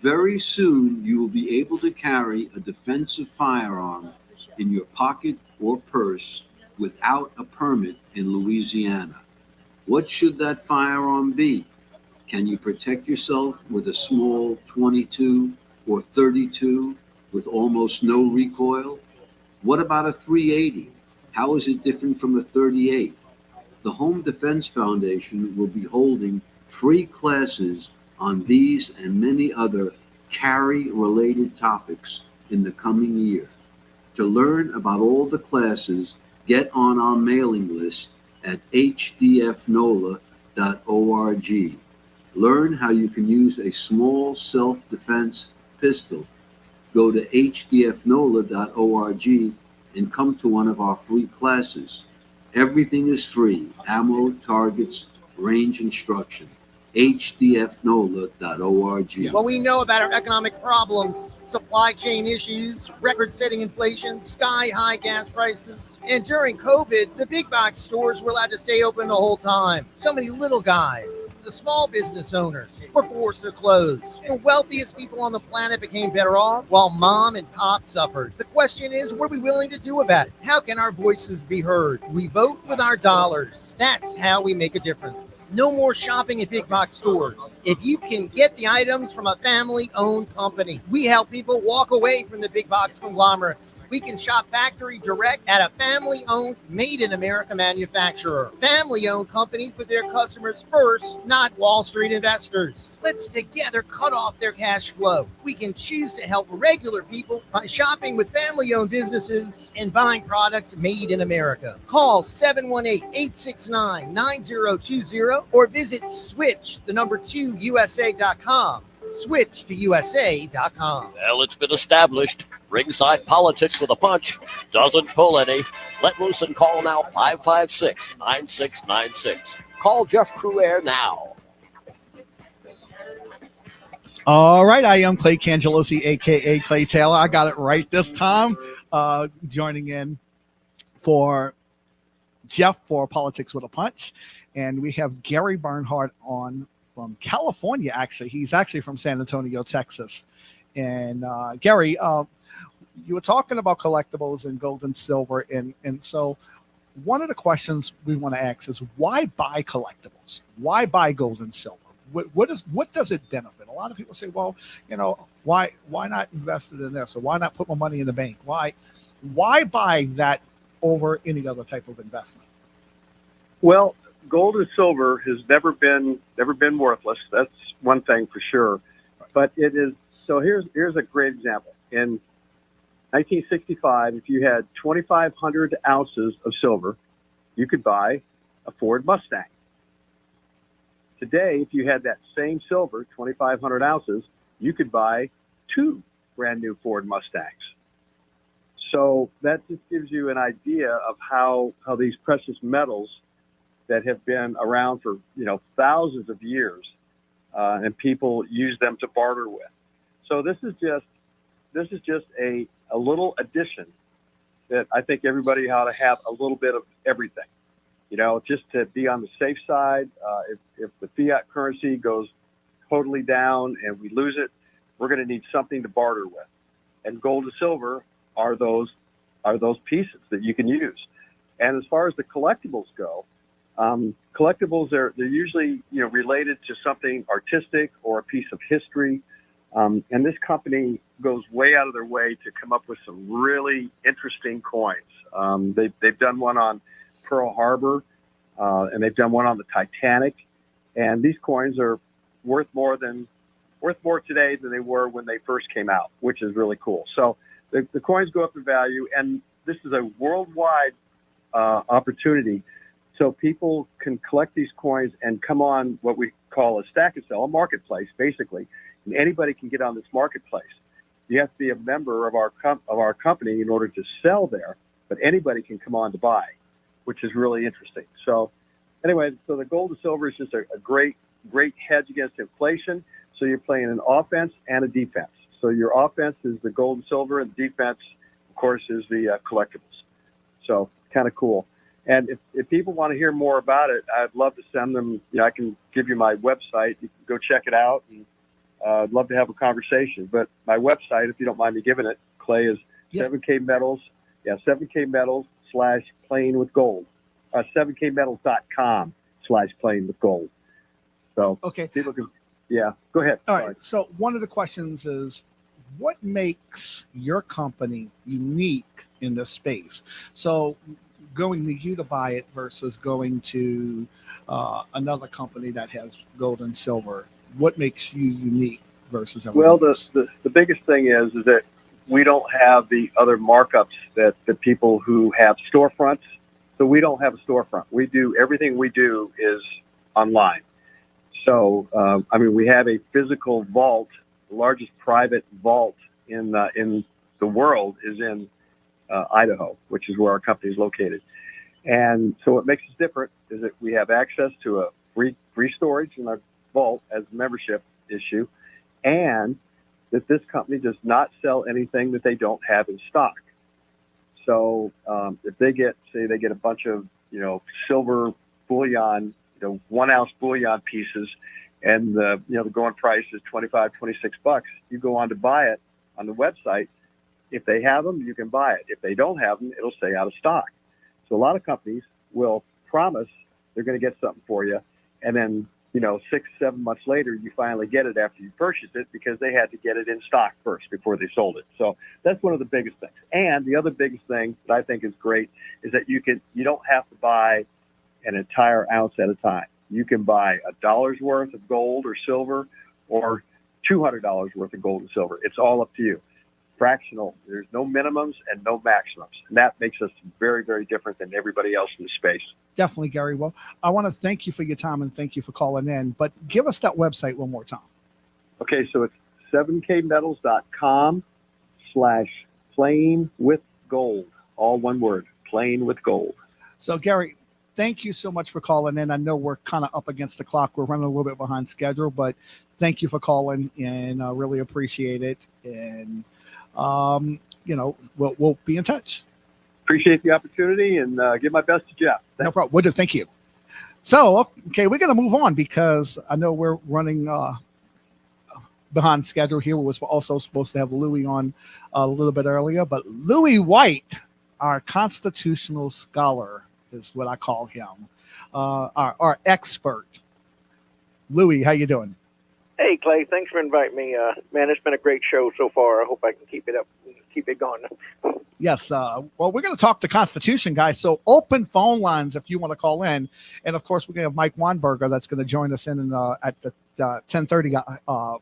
Very soon, you will be able to carry a defensive firearm in your pocket or purse without a permit in Louisiana. What should that firearm be? Can you protect yourself with a small 22 or 32 with almost no recoil? What about a 380? How is it different from a 38? The Home Defense Foundation will be holding free classes on these and many other carry-related topics in the coming year. To learn about all the classes, get on our mailing list at hdfnola.org. Learn how you can use a small self-defense pistol. Go to hdfnola.org and come to one of our free classes. Everything is free: ammo, targets, range instruction. hdfnola.org. What we know about our economic problems, supply chain issues, record-setting inflation, sky-high gas prices, and during COVID, the big box stores were allowed to stay open the whole time. So many little guys, the small business owners, were forced to close. The wealthiest people on the planet became better off, while mom and pop suffered. The question is, what are we willing to do about it? How can our voices be heard? We vote with our dollars. That's how we make a difference. No more shopping at big box stores. If you can get the items from a family-owned company, we help people walk away from the big box conglomerates. We can shop factory direct at a family-owned, made-in-America manufacturer. Family-owned companies put their customers first, not Wall Street investors. Let's together cut off their cash flow. We can choose to help regular people by shopping with family-owned businesses and buying products made in America. Call 718-869-9020 or visit switch2usa.com. Switch to USA.com. Well, it's been established. Ringside Politics with a Punch doesn't pull any. Let loose and call now 556-9696. Call Jeff Cruaire now. All right, I am Clay Cangelosi, a.k.a. Clay Taylor. I got it right this time. Joining in for Jeff for Politics with a Punch. And we have Gary Bernhardt on from California, actually. He's actually from San Antonio, Texas. And Gary, you were talking about collectibles and gold and silver. And so one of the questions we want to ask is, why buy collectibles? Why buy gold and silver? What does it benefit? A lot of people say, well, why not invest it in this? Or why not put my money in the bank? Why buy that over any other type of investment? Well, gold and silver has never been worthless. That's one thing for sure. But it is. So here's a great example. In 1965, if you had 2,500 ounces of silver, you could buy a Ford Mustang. Today, if you had that same silver, 2,500 ounces, you could buy 2 brand new Ford Mustangs. So that just gives you an idea of how these precious metals that have been around for thousands of years, and people use them to barter with. So this is just a little addition that I think everybody ought to have a little bit of everything. Just to be on the safe side. If the fiat currency goes totally down and we lose it, we're going to need something to barter with. And gold and silver are those pieces that you can use. And as far as the collectibles go, collectibles they're usually related to something artistic or a piece of history. And this company goes way out of their way to come up with some really interesting coins. They've done one on Pearl Harbor, and they've done one on the Titanic. And these coins are worth more today than they were when they first came out, which is really cool. So the coins go up in value, and this is a worldwide opportunity. So people can collect these coins and come on what we call a stack and sell, a marketplace, basically. And anybody can get on this marketplace. You have to be a member of our company in order to sell there, but anybody can come on to buy, which is really interesting. So anyway, so the gold and silver is just a great hedge against inflation. So you're playing an offense and a defense. So your offense is the gold and silver, and defense, of course, is the collectibles. So kind of cool. And if people want to hear more about it, I'd love to send them. I can give you my website. You can go check it out. And I'd love to have a conversation. But my website, if you don't mind me giving it, Clay, is 7K Metals. Yeah, 7K Metals /playing with gold. 7kmetals.com/playing with gold. So okay, people can. Yeah, go ahead. All right. So one of the questions is, what makes your company unique in this space? So going to you to buy it versus going to another company that has gold and silver, what makes you unique versus everyone else? Well, the biggest thing is that we don't have the other markups that the people who have storefronts. So we don't have a storefront. Everything we do is online. So, we have a physical vault. The largest private vault in the world is in Idaho, which is where our company is located. And so what makes us different is that we have access to a free storage in our vault as a membership issue, and that this company does not sell anything that they don't have in stock. So if they get a bunch of, silver bullion, 1 ounce bullion pieces, and the going price is $25, $26, you go on to buy it on the website. If they have them, you can buy it. If they don't have them, it'll stay out of stock. So a lot of companies will promise they're going to get something for you, and then 6-7 months later, you finally get it after you purchase it because they had to get it in stock first before they sold it. So that's one of the biggest things. And the other biggest thing that I think is great is that you don't have to buy an entire ounce at a time. You can buy $1 worth of gold or silver or $200 worth of gold and silver. It's all up to you. Fractional. There's no minimums and no maximums. And that makes us very, very different than everybody else in the space. Definitely, Gary. Well, I want to thank you for your time and thank you for calling in. But give us that website one more time. Okay, so it's 7kmetals.com/playing with gold. All one word, playing with gold. So, Gary, thank you so much for calling in. I know we're kind of up against the clock. We're running a little bit behind schedule, but thank you for calling, and I really appreciate it. And, we'll be in touch. Appreciate the opportunity and give my best to Jeff. No problem. We'll do. Thank you. So, okay, we're going to move on because I know we're running behind schedule here. We was also supposed to have Louis on a little bit earlier, but Louis White, our constitutional scholar, is what I call him, our expert. Louis, how you doing? Hey, Clay, thanks for inviting me. Man, it's been a great show so far. I hope I can keep it up, keep it going. Yes. Well, we're going to talk the Constitution, guys. So open phone lines if you want to call in. And, of course, we're going to have Mike Weinberger that's going to join us in at the 10:30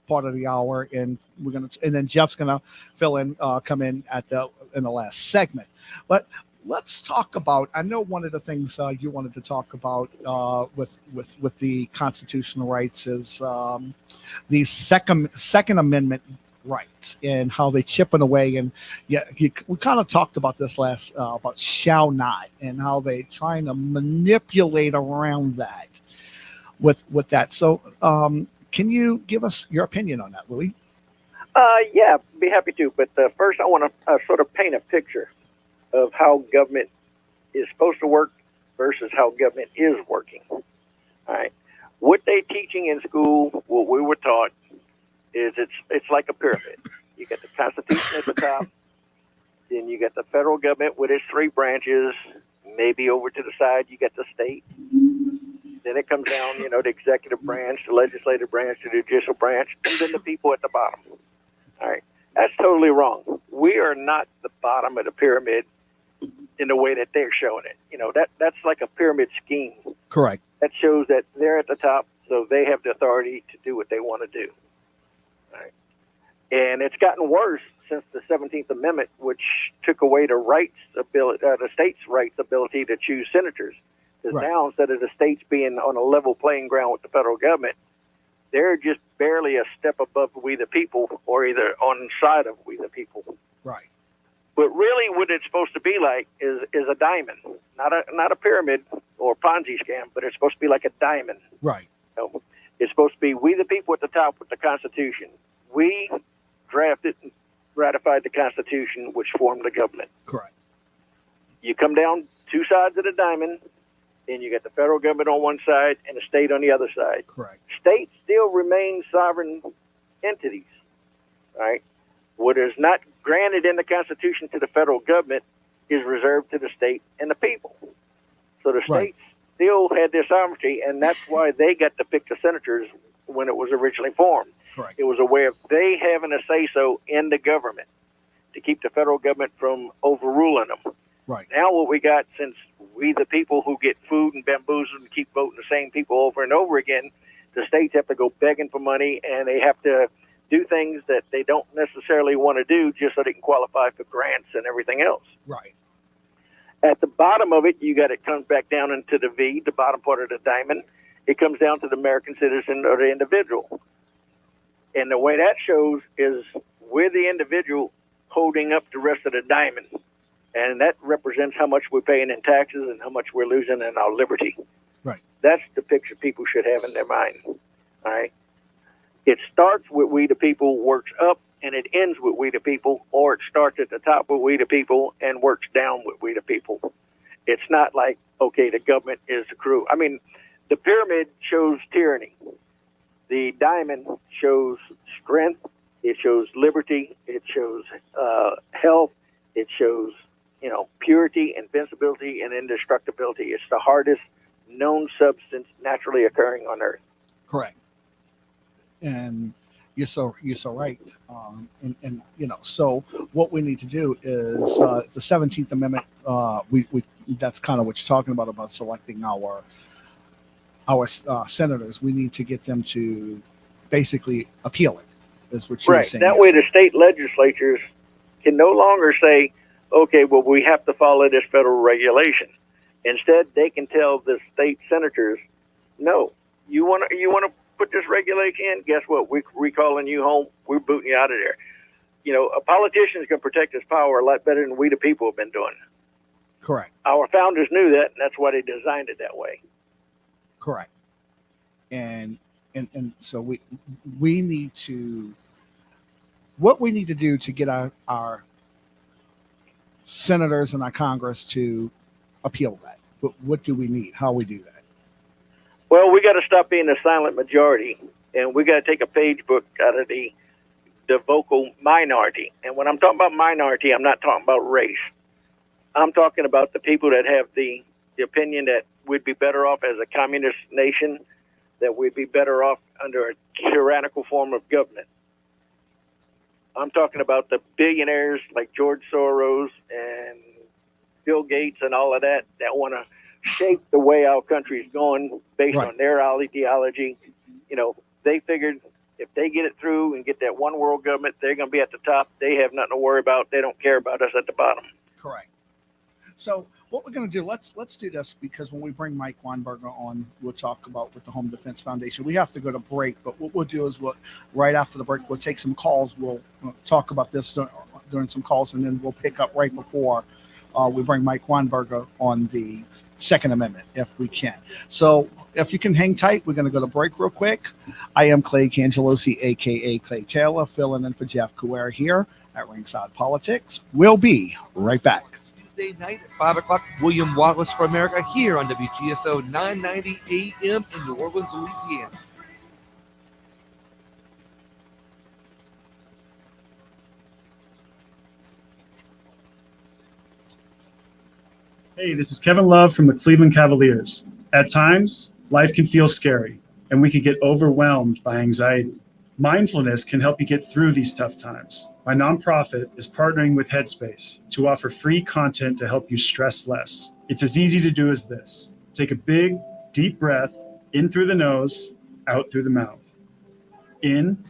part of the hour. And and then Jeff's going to fill in, come in in the last segment. But let's talk about, I know one of the things you wanted to talk about with the constitutional rights is the second Amendment rights and how they chipping away. And we kind of talked about this last about shall not and how they trying to manipulate around that with that. So can you give us your opinion on that, Louis? Yeah, be happy to. But first I want to sort of paint a picture of how government is supposed to work versus how government is working. All right. What they teaching in school, what we were taught, is it's like a pyramid. You got the Constitution at the top, then you got the federal government with its 3 branches, maybe over to the side you got the state. Then it comes down, the executive branch, the legislative branch, the judicial branch, and then the people at the bottom. All right. That's totally wrong. We are not the bottom of the pyramid in the way that they're showing it. That's like a pyramid scheme. Correct. That shows that they're at the top, so they have the authority to do what they want to do. All right. And it's gotten worse since the 17th Amendment, which took away the state's rights ability to choose senators. Because now, instead of the states being on a level playing ground with the federal government, they're just barely a step above we the people, or either on the side of we the people. Right. But really, what it's supposed to be like is a diamond, not a pyramid or Ponzi scam, but it's supposed to be like a diamond. Right. It's supposed to be we the people at the top with the Constitution. We drafted and ratified the Constitution, which formed the government. Correct. You come down 2 sides of the diamond, and you got the federal government on one side and the state on the other side. Correct. States still remain sovereign entities, right? What is not granted in the Constitution to the federal government is reserved to the state and the people. So the states still had their sovereignty, and that's why they got to pick the senators when it was originally formed. Correct. It was a way of they having a say-so in the government to keep the federal government from overruling them. Right. Now what we got, since we the people who get food and bamboozled and keep voting the same people over and over again, the states have to go begging for money, and they have to do things that they don't necessarily want to do just so they can qualify for grants and everything else. Right. At the bottom of it, it comes back down into the V, the bottom part of the diamond. It comes down to the American citizen or the individual. And the way that shows is we're the individual holding up the rest of the diamond. And that represents how much we're paying in taxes and how much we're losing in our liberty. Right. That's the picture people should have in their mind. All right. It starts with we the people, works up, and it ends with we the people, or it starts at the top with we the people and works down with we the people. It's not like, okay, the government is the crew. I mean, the pyramid shows tyranny. The diamond shows strength. It shows liberty. It shows health. It shows, purity, invincibility, and indestructibility. It's the hardest known substance naturally occurring on Earth. Correct. And you're so right. So what we need to do is the 17th Amendment. We that's kind of what you're talking about selecting our senators. We need to get them to basically appeal it. Is what you're saying. That way, the state legislatures can no longer say, "Okay, well, we have to follow this federal regulation." Instead, they can tell the state senators, "No, you want to put this regulation in? Guess what? We're recalling you home. We're booting you out of there." A politician can protect his power a lot better than we the people have been doing. Correct. Our founders knew that, and that's why they designed it that way. Correct. And so we need to, what we need to do to get our senators and our Congress to appeal that. What do we need? How we do that? Well, we got to stop being a silent majority, and we got to take a page book out of the vocal minority. And when I'm talking about minority, I'm not talking about race. I'm talking about the people that have the opinion that we'd be better off as a communist nation, that we'd be better off under a tyrannical form of government. I'm talking about the billionaires like George Soros and Bill Gates and all of that want to shape the way our country is going based on their ideology. They figured if they get it through and get that one world government, they're going to be at the top. They have nothing to worry about. They don't care about us at the bottom. Correct. So what we're going to do, let's do this, because when we bring Mike Weinberger on, we'll talk about with the Home Defense Foundation. We have to go to break, but what we'll do is right after the break, we'll take some calls. We'll talk about this during some calls, and then we'll pick up right before we bring Mike Weinberger on the Second Amendment, if we can. So if you can hang tight, we're going to go to break real quick. I am Clay Cangelosi, a.k.a. Clay Taylor, filling in for Jeff Couere here at Ringside Politics. We'll be right back. Tuesday night at 5 o'clock, William Wallace for America here on WGSO 990 AM in New Orleans, Louisiana. Hey, this is Kevin Love from the Cleveland Cavaliers. At times, life can feel scary, and we can get overwhelmed by anxiety. Mindfulness can help you get through these tough times. My nonprofit is partnering with Headspace to offer free content to help you stress less. It's as easy to do as this. Take a big, deep breath in through the nose, out through the mouth. In.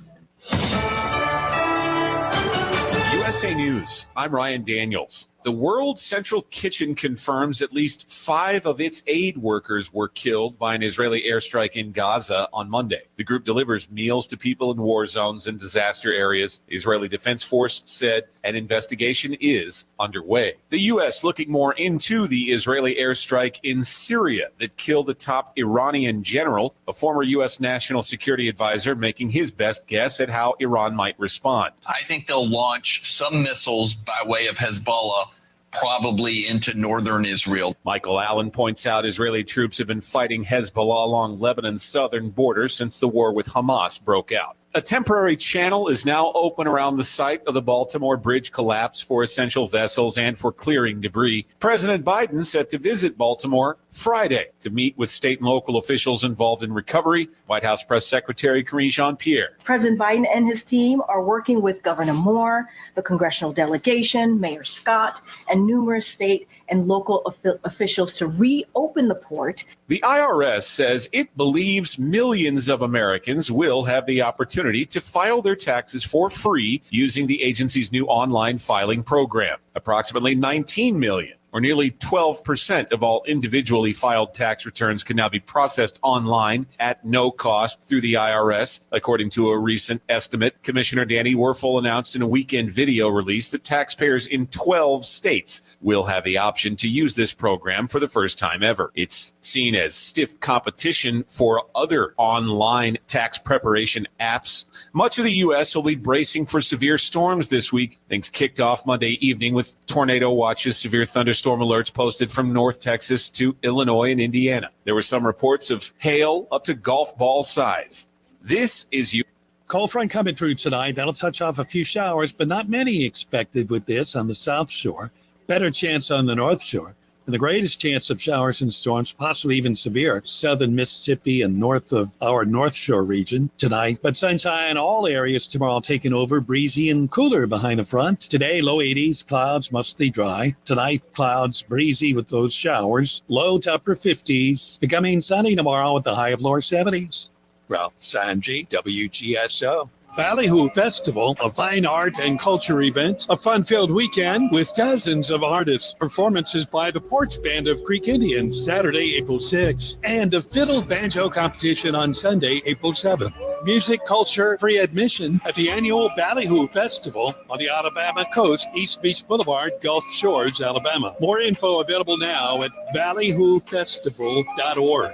USA News, I'm Ryan Daniels. The World Central Kitchen confirms at least 5 of its aid workers were killed by an Israeli airstrike in Gaza on Monday. The group delivers meals to people in war zones and disaster areas. The Israeli Defense Force said an investigation is underway. The U.S. looking more into the Israeli airstrike in Syria that killed a top Iranian general, a former U.S. national security advisor making his best guess at how Iran might respond. I think they'll launch some missiles by way of Hezbollah, probably into northern Israel. Michael Allen points out Israeli troops have been fighting Hezbollah along Lebanon's southern border since the war with Hamas broke out. A temporary channel is now open around the site of the Baltimore Bridge collapse for essential vessels and for clearing debris. President Biden set to visit Baltimore Friday to meet with state and local officials involved in recovery. White House Press Secretary Karine Jean-Pierre. President Biden and his team are working with Governor Moore, the congressional delegation, Mayor Scott, and numerous state and local officials to reopen the port. The IRS says it believes millions of Americans will have the opportunity to file their taxes for free using the agency's new online filing program. Approximately 19 million or nearly 12% of all individually filed tax returns can now be processed online at no cost through the IRS. According to a recent estimate, Commissioner Danny Werfel announced in a weekend video release that taxpayers in 12 states will have the option to use this program for the first time ever. It's seen as stiff competition for other online tax preparation apps. Much of the U.S. will be bracing for severe storms this week. Things kicked off Monday evening with tornado watches, severe thunderstorm alerts posted from North Texas to Illinois and Indiana. There were some reports of hail up to golf ball size. This is you. Cold front coming through tonight. That'll touch off a few showers, but not many expected with this on the South Shore. Better chance on the North Shore. And the greatest chance of showers and storms, possibly even severe, southern Mississippi and north of our North Shore region tonight. But sunshine in all areas tomorrow, taking over, breezy and cooler behind the front. Today, low 80s, clouds mostly dry. Tonight, clouds breezy with those showers. Low to upper 50s. Becoming sunny tomorrow with the high of lower 70s. Ralph Sanji, WGSO. Ballyhoo Festival, a fine art and culture event, a fun-filled weekend with dozens of artists, performances by the Porch Band of Creek Indians Saturday, April 6th, and a fiddle banjo competition on Sunday, April 7th. Music, culture, free admission at the annual Ballyhoo Festival on the Alabama coast, East Beach Boulevard, Gulf Shores, Alabama. More info available now at ballyhoofestival.org.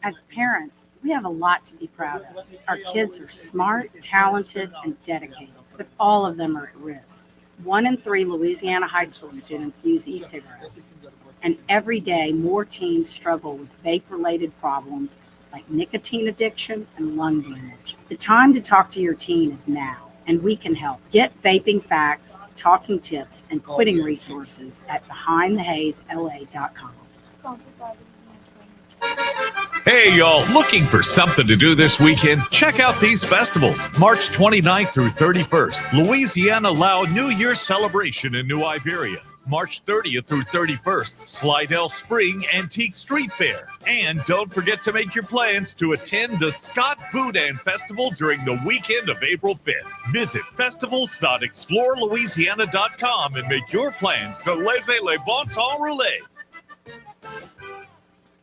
As parents, we have a lot to be proud of. Our kids are smart, talented, and dedicated, but all of them are at risk. 1 in 3 Louisiana high school students use e-cigarettes, and every day more teens struggle with vape-related problems like nicotine addiction and lung damage. The time to talk to your teen is now, and we can help. Get vaping facts, talking tips, and quitting resources at BehindTheHazeLA.com. Sponsored by Hey, y'all, looking for something to do this weekend? Check out these festivals. March 29th through 31st, Louisiana Lao New Year celebration in New Iberia. March 30th through 31st, Slidell Spring Antique Street Fair. And don't forget to make your plans to attend the Scott Boudin Festival during the weekend of April 5th. Visit festivals.explorelouisiana.com and make your plans to laissez le bon temps rouler.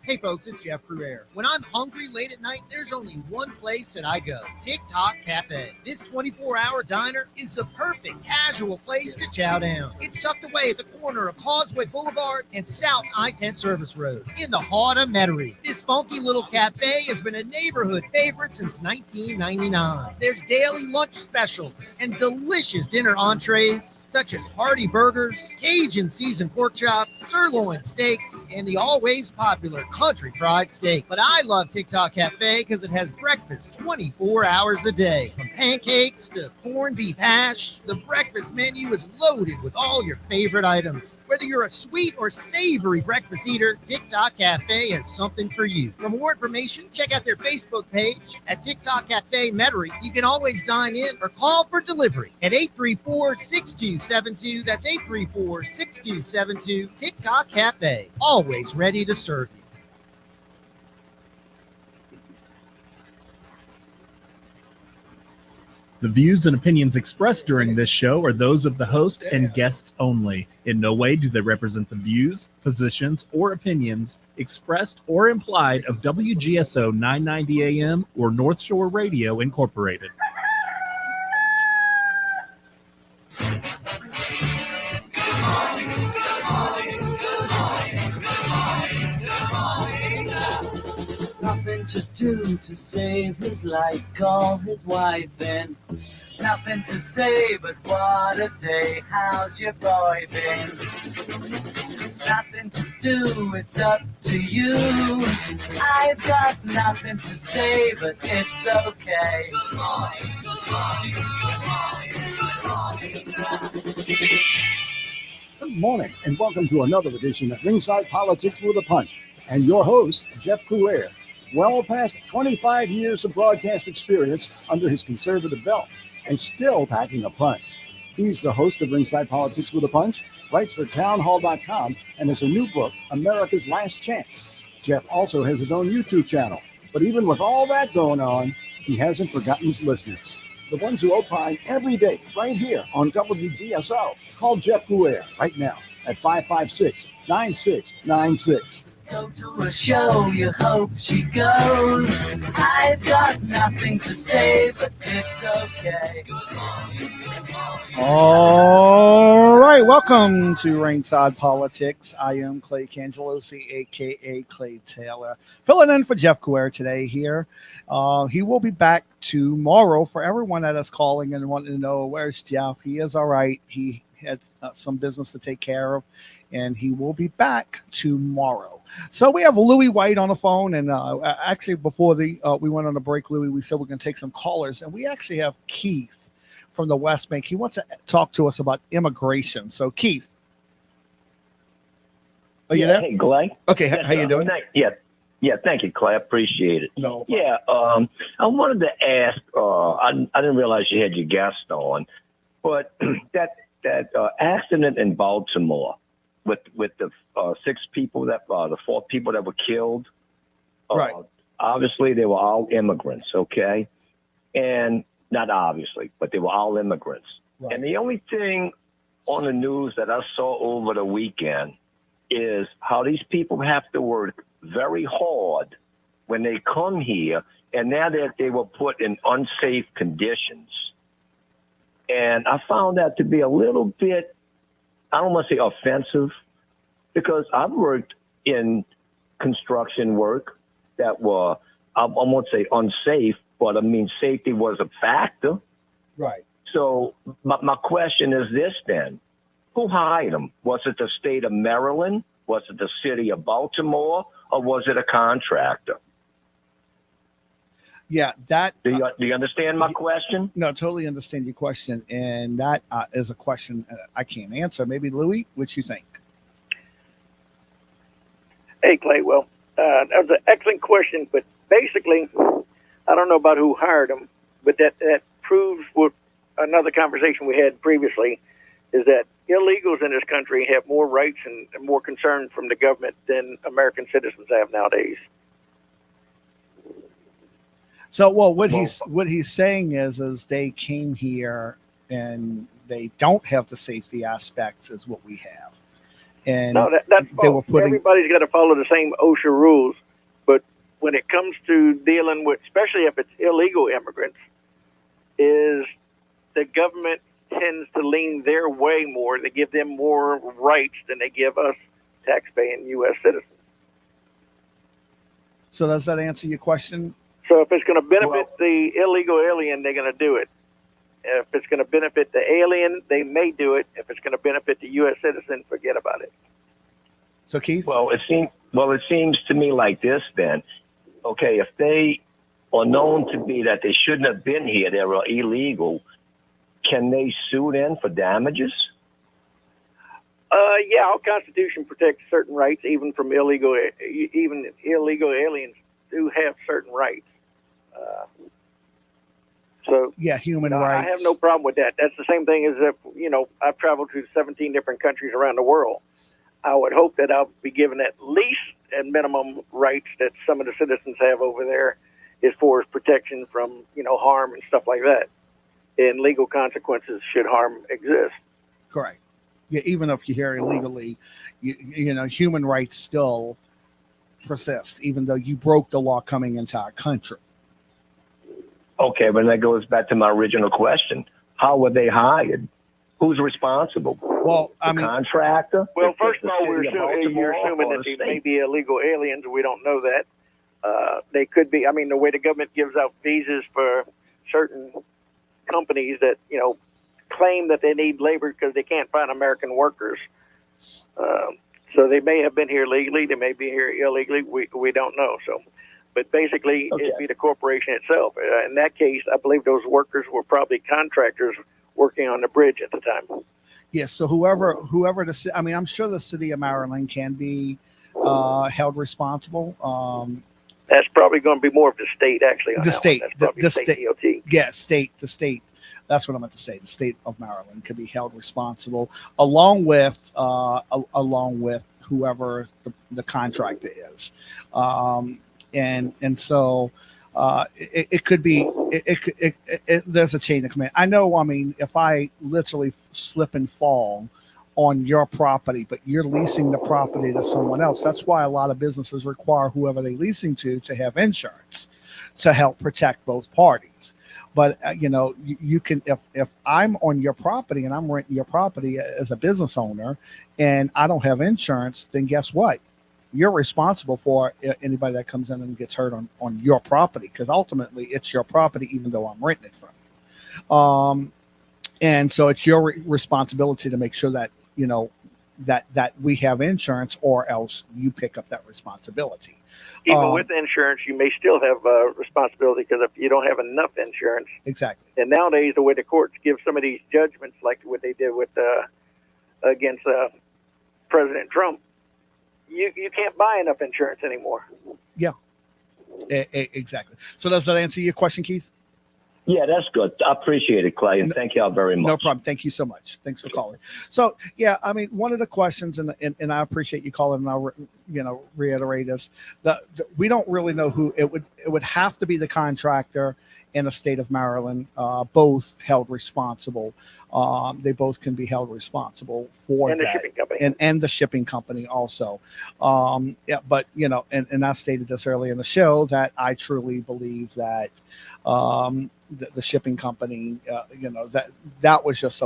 Hey folks, it's Jeff Cruere. When I'm hungry late at night, there's only one place that I go, TikTok Cafe. This 24-hour diner is the perfect casual place to chow down. It's tucked away at the corner of Causeway Boulevard and South I-10 Service Road in the heart of Metairie. This funky little cafe has been a neighborhood favorite since 1999. There's daily lunch specials and delicious dinner entrees such as hearty burgers, Cajun seasoned pork chops, sirloin steaks, and the always popular country fried steak. But I love TikTok Cafe because it has breakfast 24 hours a day. From pancakes to corned beef hash, the breakfast menu is loaded with all your favorite items. Whether you're a sweet or savory breakfast eater, TikTok Cafe has something for you. For more information, check out their Facebook page at TikTok Cafe Metairie. You can always dine in or call for delivery at 834-6272. That's 834-6272. TikTok Cafe, always ready to serve you. The views and opinions expressed during this show are those of the host and guests only. In no way do they represent the views, positions, or opinions expressed or implied of WGSO 990 AM or North Shore Radio Incorporated. Nothing to do to save his life, call his wife in. Nothing to say, but what a day, how's your boy been? Nothing to do, it's up to you. I've got nothing to say, but it's okay. Good morning, good morning, good morning, good morning, good morning. Good morning, and welcome to another edition of Ringside Politics with a Punch. And your host, Jeff Cruere, well past 25 years of broadcast experience under his conservative belt, and still packing a punch. He's the host of Ringside Politics with a Punch, writes for townhall.com, and has a new book, America's Last Chance. Jeff also has his own YouTube channel, but even with all that going on, he hasn't forgotten his listeners, the ones who opine every day right here on WGSO. Call Jeff Cruere right now at 556-9696. Go to a show, you hope she goes. I've got nothing to say, but it's okay. All right, welcome to Ringside Politics. I am Clay Cangelosi, aka Clay Taylor, filling in for Jeff Couere today here. He will be back tomorrow. For everyone that is calling and wanting to know where's Jeff, he is all right. He had some business to take care of, and he will be back tomorrow. So we have Louis White on the phone, and actually before we went on a break, Louis, we said we're going to take some callers, and we actually have Keith from the West Bank. He wants to talk to us about immigration. So Keith, are you there? Hey, Clay. Okay, how you doing? Yeah, thank you, Clay. I appreciate it. No. Yeah, I wanted to ask. I didn't realize you had your guest on, but that accident in Baltimore with the 6 people the 4 people that were killed. Right. Obviously, they were all immigrants. Okay, and not obviously, but they were all immigrants. Right. And the only thing on the news that I saw over the weekend is how these people have to work very hard when they come here, and now that they were put in unsafe conditions. And I found that to be a little bit, I don't want to say offensive, because I've worked in construction work that were, I won't say unsafe, but I mean, safety was a factor. Right. So my question is this then, who hired them? Was it the state of Maryland? Was it the city of Baltimore? Or was it a contractor? Yeah, that. Do you understand my question? No, totally understand your question, and that is a question I can't answer. Maybe Louis, what you think? Hey, Clay. Well, that was an excellent question, but basically, I don't know about who hired them, but that proves what another conversation we had previously is that illegals in this country have more rights and more concern from the government than American citizens have nowadays. So, what he's saying is they came here and they don't have the safety aspects as what we have, and no, that's they were putting. Everybody's got to follow the same OSHA rules, but when it comes to dealing with, especially if it's illegal immigrants, is the government tends to lean their way more. They give them more rights than they give us taxpaying U.S. citizens. So does that answer your question? So if it's going to benefit the illegal alien, they're going to do it. If it's going to benefit the alien, they may do it. If it's going to benefit the U.S. citizen, forget about it. So Keith? Well, it seems to me like this then. Okay, if they are known to be that they shouldn't have been here, they were illegal, can they sue then for damages? Yeah, our Constitution protects certain rights, even illegal aliens do have certain rights. So yeah, human rights. I have no problem with that. That's the same thing as if, I've traveled to 17 different countries around the world. I would hope that I'll be given at least a minimum rights that some of the citizens have over there as far as protection from, harm and stuff like that. And legal consequences should harm exist. Correct. Yeah, even if you're here illegally, human rights still persist, even though you broke the law coming into our country. Okay, but that goes back to my original question. How were they hired? Who's responsible? Well, the contractor? Well, first of all, you're assuming that they may be illegal aliens. We don't know that. They could be. I mean, the way the government gives out visas for certain companies that, claim that they need labor because they can't find American workers. So they may have been here legally. They may be here illegally. We don't know. So, but basically, it'd be the corporation itself. In that case, I believe those workers were probably contractors working on the bridge at the time. Yes. So whoever I'm sure the city of Maryland can be held responsible. That's probably going to be more of the state, actually. The state, the state state, DOT. Yeah, the state. That's what I meant to say. The state of Maryland could be held responsible, along with whoever the contractor is, and so it could be. There's a chain of command. I know. I mean, if I literally slip and fall on your property, but you're leasing the property to someone else. That's why a lot of businesses require whoever they're leasing to have insurance to help protect both parties. But you can, if I'm on your property and I'm renting your property as a business owner and I don't have insurance, then guess what? You're responsible for anybody that comes in and gets hurt on your property, because ultimately it's your property, even though I'm renting it from you. And so it's your responsibility to make sure that, that we have insurance, or else you pick up that responsibility. Even with insurance, you may still have responsibility, because if you don't have enough insurance. Exactly. And nowadays, the way the courts give some of these judgments, like what they did with against President Trump, you can't buy enough insurance anymore. Yeah, exactly. So does that answer your question, Keith? Yeah, that's good. I appreciate it, Clay, and thank y'all very much. No problem. Thank you so much. Thanks for calling. So, yeah, I mean, one of the questions, and I appreciate you calling, and I'll reiterate this, we don't really know who it would have to be the contractor in the state of Maryland, both held responsible. They both can be held responsible for and that. The shipping company. And the shipping company also. But, and I stated this earlier in the show, that I truly believe that the shipping company, that was just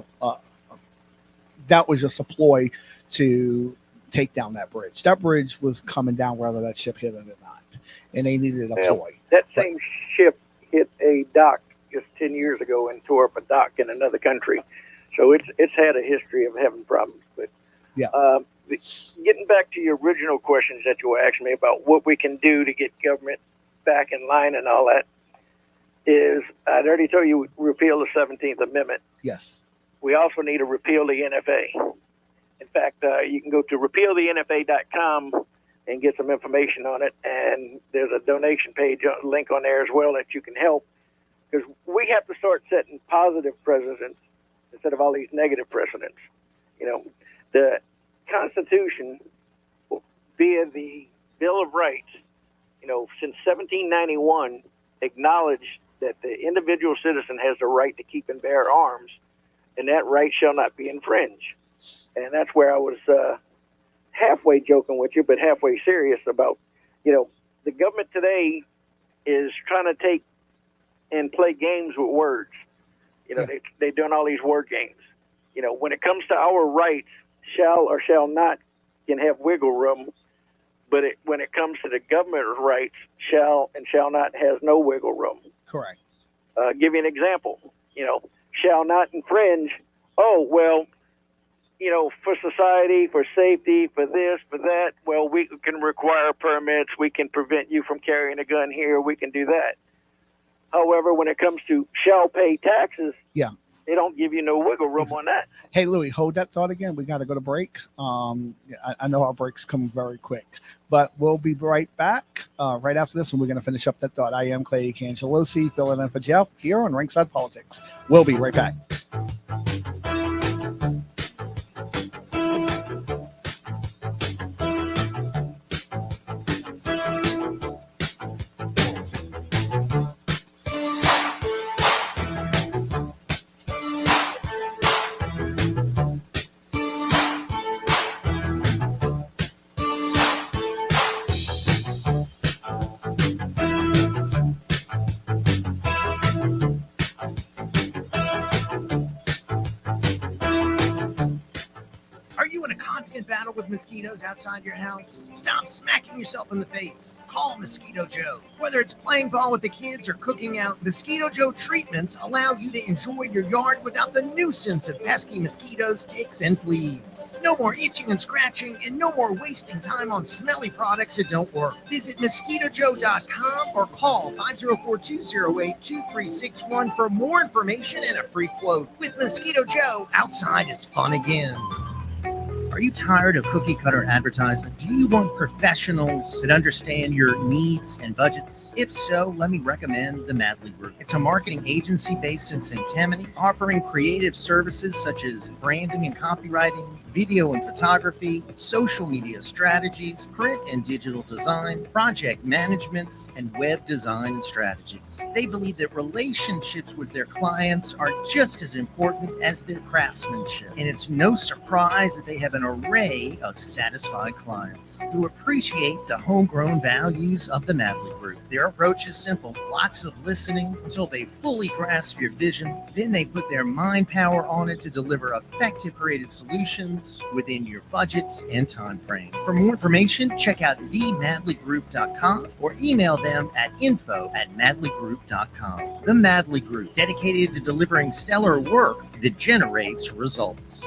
a ploy to take down that bridge. That bridge was coming down whether that ship hit it or not, and they needed a ploy. That same ship hit a dock just 10 years ago and tore up a dock in another country. So it's had a history of having problems. But yeah, getting back to your original questions that you were asking me about what we can do to get government back in line and all that, is I'd already told you repeal the 17th Amendment. Yes. We also need to repeal the NFA. In fact, you can go to repealthenfa.com and get some information on it. And there's a donation page link on there as well that you can help. Because we have to start setting positive precedents instead of all these negative precedents. The Constitution, via the Bill of Rights, since 1791, acknowledged that the individual citizen has the right to keep and bear arms, and that right shall not be infringed. And that's where I was halfway joking with you, but halfway serious about, the government today is trying to take and play games with words. They're doing all these word games. When it comes to our rights, shall or shall not can have wiggle room, but when it comes to the government rights, shall and shall not has no wiggle room. Correct. Give you an example. Shall not infringe. Oh, well, for society, for safety, for this, for that. Well, we can require permits. We can prevent you from carrying a gun here. We can do that. However, when it comes to shall pay taxes, yeah, they don't give you no wiggle room on that. Hey, Louis, hold that thought again. We got to go to break. I know our breaks come very quick, but we'll be right back right after this, and we're going to finish up that thought. I am Clay Cangelosi, filling in for Jeff here on Ringside Politics. We'll be right back. Battle with mosquitoes outside your house? Stop smacking yourself in the face. Call Mosquito Joe. Whether it's playing ball with the kids or cooking out, Mosquito Joe treatments allow you to enjoy your yard without the nuisance of pesky mosquitoes, ticks, and fleas. No more itching and scratching, and no more wasting time on smelly products that don't work. Visit mosquitojoe.com or call 504-208-2361 for more information and a free quote. With Mosquito Joe, outside is fun again. Are you tired of cookie cutter advertising? Do you want professionals that understand your needs and budgets? If so, let me recommend the Madley Group. It's a marketing agency based in St. Tammany, offering creative services such as branding and copywriting, video and photography, social media strategies, print and digital design, project management, and web design and strategies. They believe that relationships with their clients are just as important as their craftsmanship, and it's no surprise that they have an array of satisfied clients who appreciate the homegrown values of the Madley Group. Their approach is simple: lots of listening until they fully grasp your vision. Then they put their mind power on it to deliver effective creative solutions within your budget and time frame. For more information, check out themadleygroup.com or email them at info@madleygroup.com. The Madley Group, dedicated to delivering stellar work that generates results.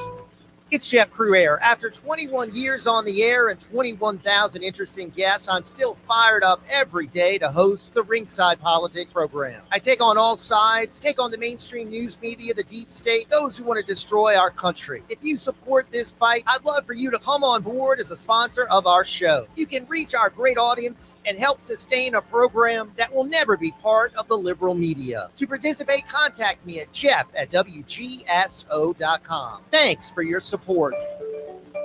It's Jeff Cruaire. After 21 years on the air and 21,000 interesting guests, I'm still fired up every day to host the Ringside Politics program. I take on all sides, take on the mainstream news media, the deep state, those who want to destroy our country. If you support this fight, I'd love for you to come on board as a sponsor of our show. You can reach our great audience and help sustain a program that will never be part of the liberal media. To participate, contact me at jeff@wgso.com. Thanks for your support.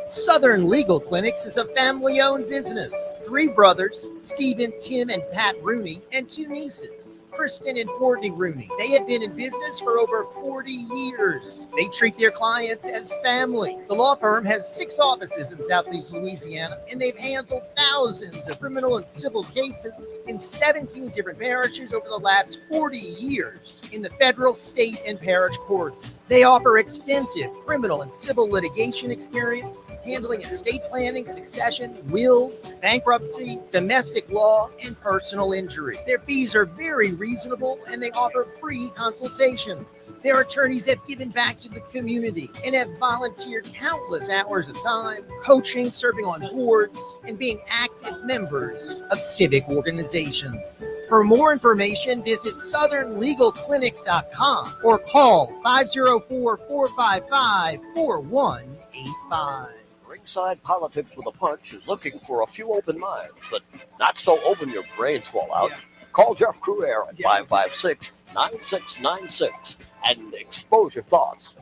Southern Legal Clinics is a family-owned business. 3 brothers, Stephen, Tim, and Pat Rooney, and 2 nieces, Kristen and Courtney Rooney. They have been in business for over 40 years. They treat their clients as family. The law firm has 6 offices in Southeast Louisiana, and they've handled thousands of criminal and civil cases in 17 different parishes over the last 40 years in the federal, state, and parish courts. They offer extensive criminal and civil litigation experience, handling estate planning, succession, wills, bankruptcy, domestic law, and personal injury. Their fees are very reasonable, and they offer free consultations. Their attorneys have given back to the community and have volunteered countless hours of time, coaching, serving on boards, and being active members of civic organizations. For more information, visit southernlegalclinics.com or call 504-455-4185. Ringside Politics with a Punch is looking for a few open minds, but not so open your brains fall out. Call Jeff Cruaire at 556-9696 and expose your thoughts.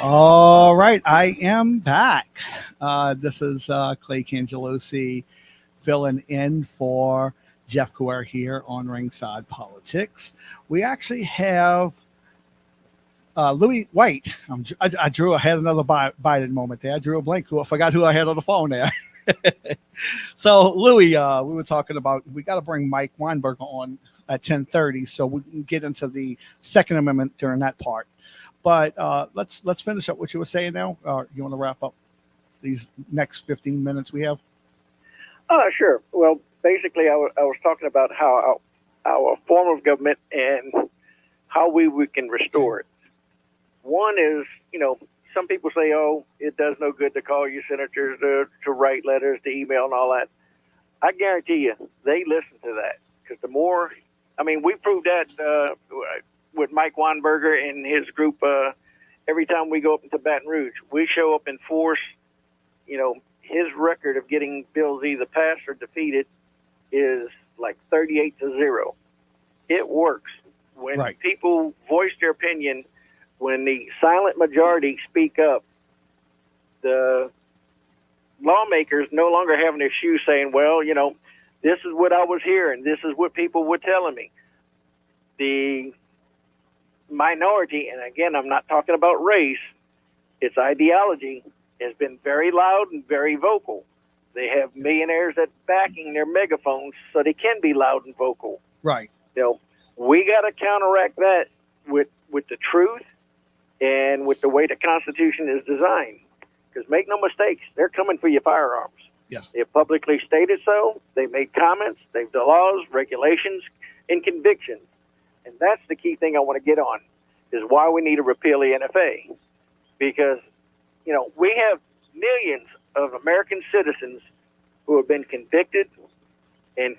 All right, I am back. This is Clay Cangelosi filling in for Jeff Cruaire here on Ringside Politics. We actually have Louis White. I had another Biden moment there. I drew a blank. I forgot who I had on the phone there. So Louis, we were talking about, we got to bring Mike Weinberger on at 10:30, so we can get into the Second Amendment during that part. But let's finish up what you were saying now. You want to wrap up these next 15 minutes we have? Sure. Well, basically, I was talking about how our form of government and how we can restore it. One is, some people say, oh, it does no good to call you senators to write letters, to email and all that. I guarantee you, they listen to that. Because the more, we proved that with Mike Weinberger and his group. Every time we go up into Baton Rouge, we show up in force. His record of getting bills either passed or defeated is like 38-0. It works. When people voice their opinion, when the silent majority speak up, the lawmakers no longer have an excuse saying, well, this is what I was hearing. This is what people were telling me. The minority, and again, I'm not talking about race, its ideology has been very loud and very vocal. They have millionaires that backing their megaphones so they can be loud and vocal. Right. We got to counteract that with the truth and with the way the Constitution is designed. Because make no mistakes, they're coming for your firearms. Yes. They've publicly stated so. They made comments. They've the laws, regulations, and convictions. And that's the key thing I want to get on, is why we need to repeal the NFA. Because, we have millions of American citizens who have been convicted, and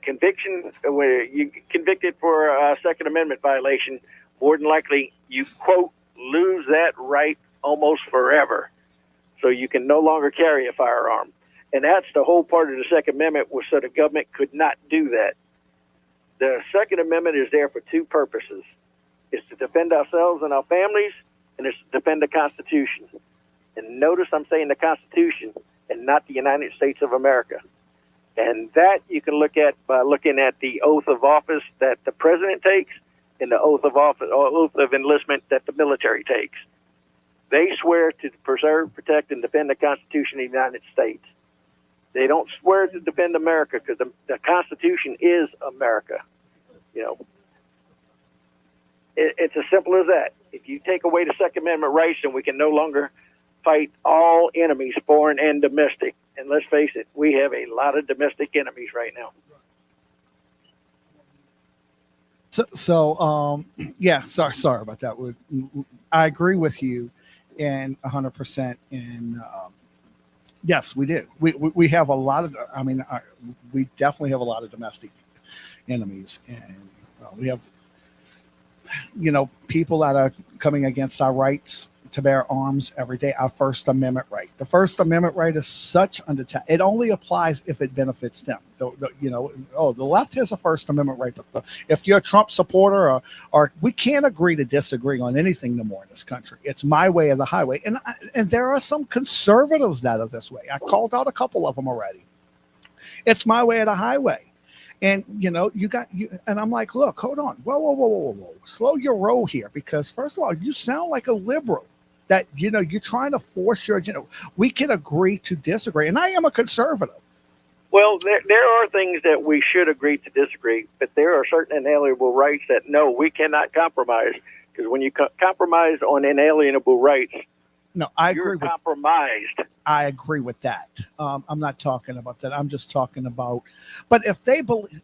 where you convicted for a Second Amendment violation, more than likely you, quote, lose that right almost forever. So you can no longer carry a firearm. And that's the whole part of the Second Amendment, was so the government could not do that. The Second Amendment is there for 2 purposes. It's to defend ourselves and our families, and it's to defend the Constitution. And notice I'm saying the Constitution and not the United States of America. And that you can look at by looking at the oath of office that the president takes and the oath of office or oath of enlistment that the military takes. They swear to preserve, protect, and defend the Constitution of the United States. They don't swear to defend America because the Constitution is America. You know, it's as simple as that. If you take away the Second Amendment rights, then we can no longer fight all enemies, foreign and domestic. And let's face it, we have a lot of domestic enemies right now. Yeah, sorry about that. I agree with you, and 100%. And yes, we do. We have a lot of. I mean, we definitely have a lot of domestic enemies, and we have, people that are coming against our rights to bear arms every day, our First Amendment right. The First Amendment right is such under attack. It only applies if it benefits them. The left has a First Amendment right. But if you're a Trump supporter or we can't agree to disagree on anything no more in this country. It's my way or the highway. And there are some conservatives that are this way. I called out a couple of them already. It's my way or the highway. And, and I'm like, look, hold on. Whoa. Slow your roll here, because first of all, you sound like a liberal that, you're trying to force we can agree to disagree. And I am a conservative. Well, there are things that we should agree to disagree, but there are certain inalienable rights that, no, we cannot compromise. Because when you compromise on inalienable rights, no, I you're agree. Compromised. I agree with that. I'm not talking about that. I'm just talking about, but if they believe,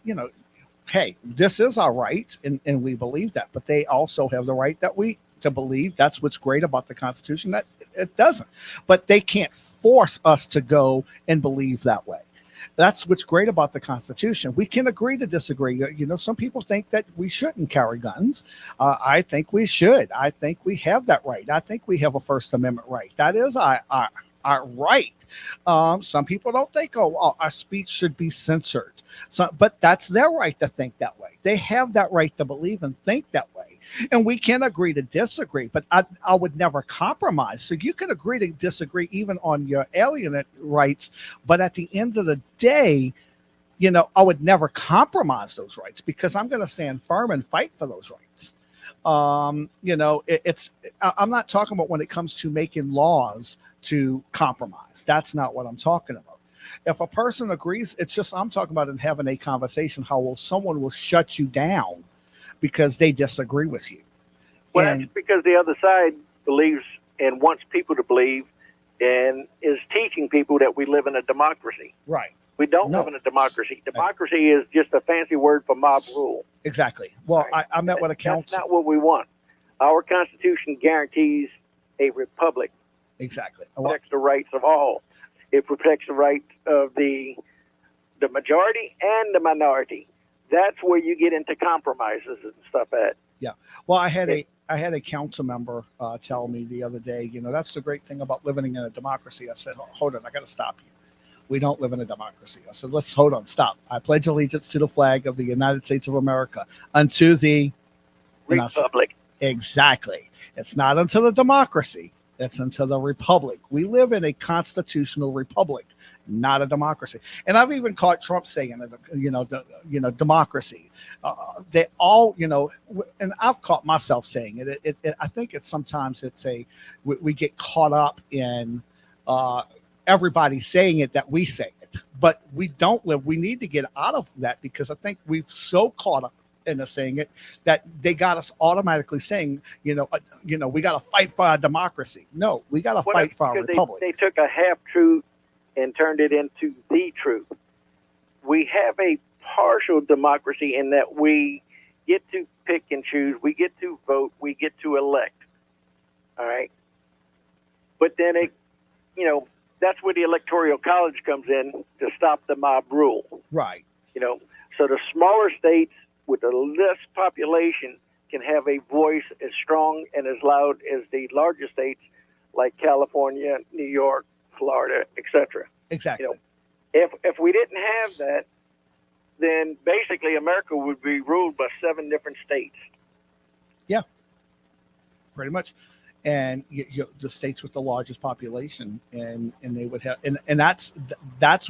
hey, this is our right, and we believe that, but they also have the right to believe. That's what's great about the Constitution, that it doesn't. But they can't force us to go and believe that way. That's what's great about the Constitution. We can agree to disagree. Some people think that we shouldn't carry guns. I think we should. I think we have that right. I think we have a First Amendment right. That is our right. Some people don't think, our speech should be censored. But that's their right to think that way. They have that right to believe and think that way. And we can agree to disagree, but I would never compromise. So you can agree to disagree even on your alien rights, but at the end of the day, I would never compromise those rights, because I'm going to stand firm and fight for those rights. I'm not talking about when it comes to making laws to compromise. That's not what I'm talking about. If a person agrees, I'm talking about in having a conversation, someone will shut you down because they disagree with you. Well, that's because the other side believes and wants people to believe and is teaching people that we live in a democracy. Right. We don't live in a democracy. Democracy is just a fancy word for mob rule. Exactly. Well, right. I met with a council. That's not what we want. Our Constitution guarantees a republic. Exactly. It protects the rights of all. It protects the rights of the majority and the minority. That's where you get into compromises and stuff at. Yeah. Well, I had a council member tell me the other day, that's the great thing about living in a democracy. I said, hold on, I got to stop you. We don't live in a democracy. I said, hold on, stop. I pledge allegiance to the flag of the United States of America, unto the republic. Exactly. It's not unto the democracy. It's until the republic. We live in a constitutional republic, not a democracy. And I've even caught Trump saying, democracy. They all, and I've caught myself saying it. I think sometimes we get caught up in everybody saying it that we say it, but we don't live. We need to get out of that, because I think we've so caught up into saying it that they got us automatically saying, we got to fight for our democracy. No, we got to fight for our republic. They took a half truth and turned it into the truth. We have a partial democracy in that we get to pick and choose, we get to vote, we get to elect. All right. But then that's where the Electoral College comes in to stop the mob rule. Right. So the smaller states with the less population can have a voice as strong and as loud as the larger states like California, New York, Florida, etc. Exactly. If we didn't have that, then basically America would be ruled by 7 different states. Yeah, pretty much. And the states with the largest population, and they would have, and that's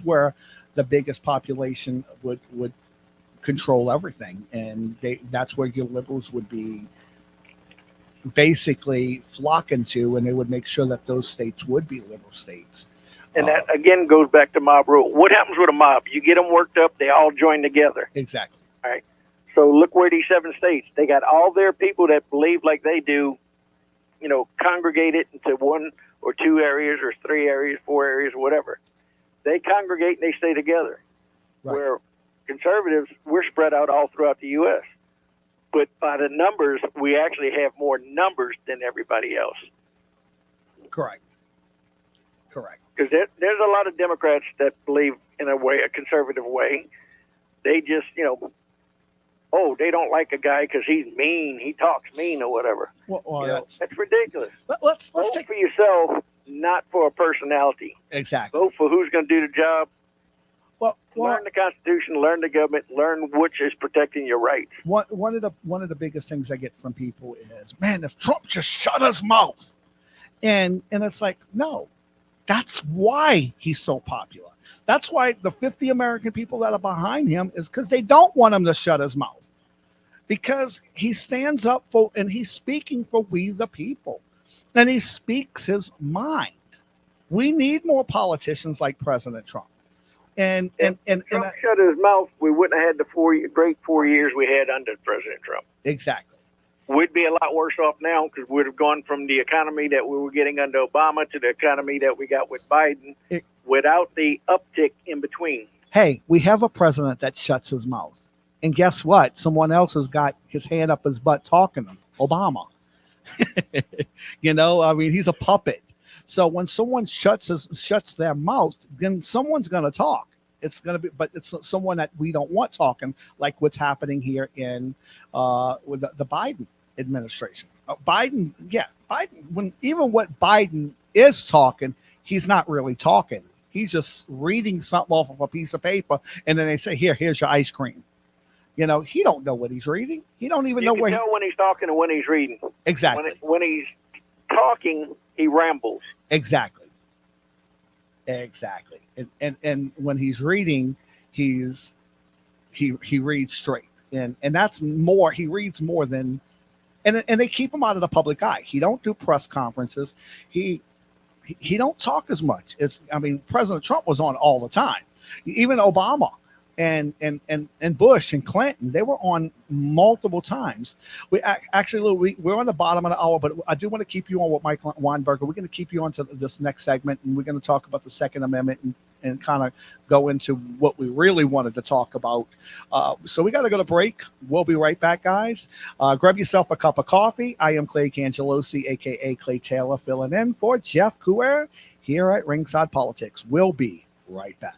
where the biggest population would control everything, and that's where your liberals would be basically flocking to, and they would make sure that those states would be liberal states. And that again goes back to mob rule. What happens with a mob? You get them worked up, they all join together. Exactly. All right. So look where these 7 states, they got all their people that believe like they do, congregated into 1 or 2 areas or 3 areas, 4 areas, whatever. They congregate and they stay together. Right. Where conservatives, we're spread out all throughout the U.S. But by the numbers, we actually have more numbers than everybody else. Correct. Because there's a lot of Democrats that believe in a conservative way. They just, they don't like a guy because he's mean, he talks mean or whatever. Well, that's ridiculous. Let's vote for yourself, not for a personality. Exactly. Vote for who's going to do the job. Well, learn the Constitution, learn the government, learn which is protecting your rights. One of the biggest things I get from people is, man, if Trump just shut his mouth, and it's like, no, that's why he's so popular. That's why the 50 American people that are behind him is because they don't want him to shut his mouth, because he stands up for, and he's speaking for we the people, and he speaks his mind. We need more politicians like President Trump. And Trump shut his mouth, we wouldn't have had the great 4 years we had under President Trump. Exactly. We'd be a lot worse off now because we'd have gone from the economy that we were getting under Obama to the economy that we got with Biden without the uptick in between. Hey, we have a president that shuts his mouth. And guess what? Someone else has got his hand up his butt talking to him. Obama. He's a puppet. So when someone shuts their mouth, then someone's going to talk. It's going to be, but it's someone that we don't want talking, like what's happening here in with the Biden administration. Biden, what Biden is talking, he's not really talking. He's just reading something off of a piece of paper, and then they say, here's your ice cream. He don't know what he's reading. He don't even know where. You can tell when he's talking and when he's reading. Exactly. When he's talking, he rambles. Exactly. And when he's reading, he reads straight. And that's more, he reads more than, and they keep him out of the public eye. He don't do press conferences. He don't talk as much. President Trump was on all the time. Even Obama and Bush and Clinton, they were on multiple times. We're on the bottom of the hour, but I do want to keep you on with Mike Weinberger. We're going to keep you on to this next segment, and we're going to talk about the Second Amendment and kind of go into what we really wanted to talk about. So we got to go to break. We'll be right back, guys. Grab yourself a cup of coffee. I am Clay Cangelosi, a.k.a. Clay Taylor, filling in for Jeff Couer here at Ringside Politics. We'll be right back.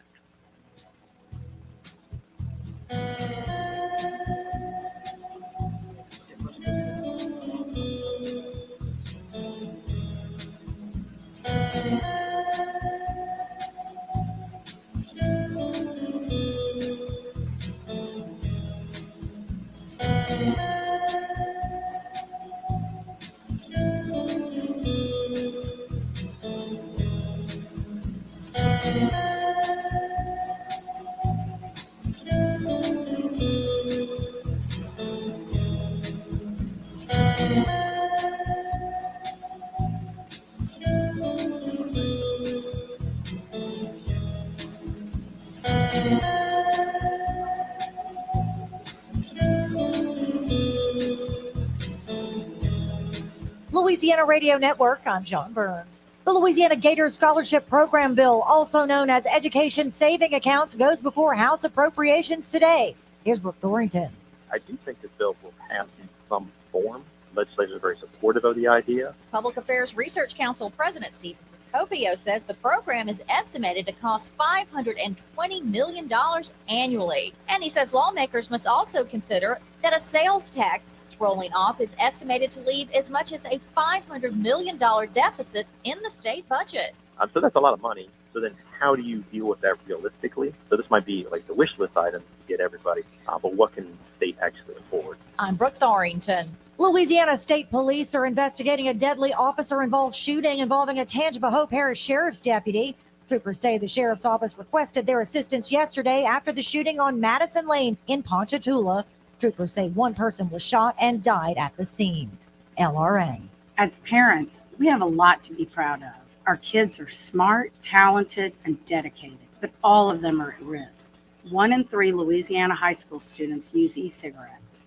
Louisiana Radio Network, I'm John Burns. The Louisiana Gator Scholarship Program Bill, also known as Education Saving Accounts, goes before House Appropriations today. Here's Brooke Thorrington. I do think this bill will pass in some form. Legislators are very supportive of the idea. Public Affairs Research Council President Stephen Procopio says the program is estimated to cost $520 million annually. And he says lawmakers must also consider that a sales tax rolling off is estimated to leave as much as a $500 million deficit in the state budget. So that's a lot of money. So then how do you deal with that realistically? So this might be like the wish list item to get everybody, but what can the state actually afford? I'm Brooke Thorrington. Louisiana State Police are investigating a deadly officer-involved shooting involving a Tangipahoa Hope Parish Sheriff's deputy. Troopers say the sheriff's office requested their assistance yesterday after the shooting on Madison Lane in Ponchatoula. Troopers say one person was shot and died at the scene. LRA. As parents, we have a lot to be proud of. Our kids are smart, talented, and dedicated, but all of them are at risk. 1 in 3 Louisiana high school students use e-cigarettes.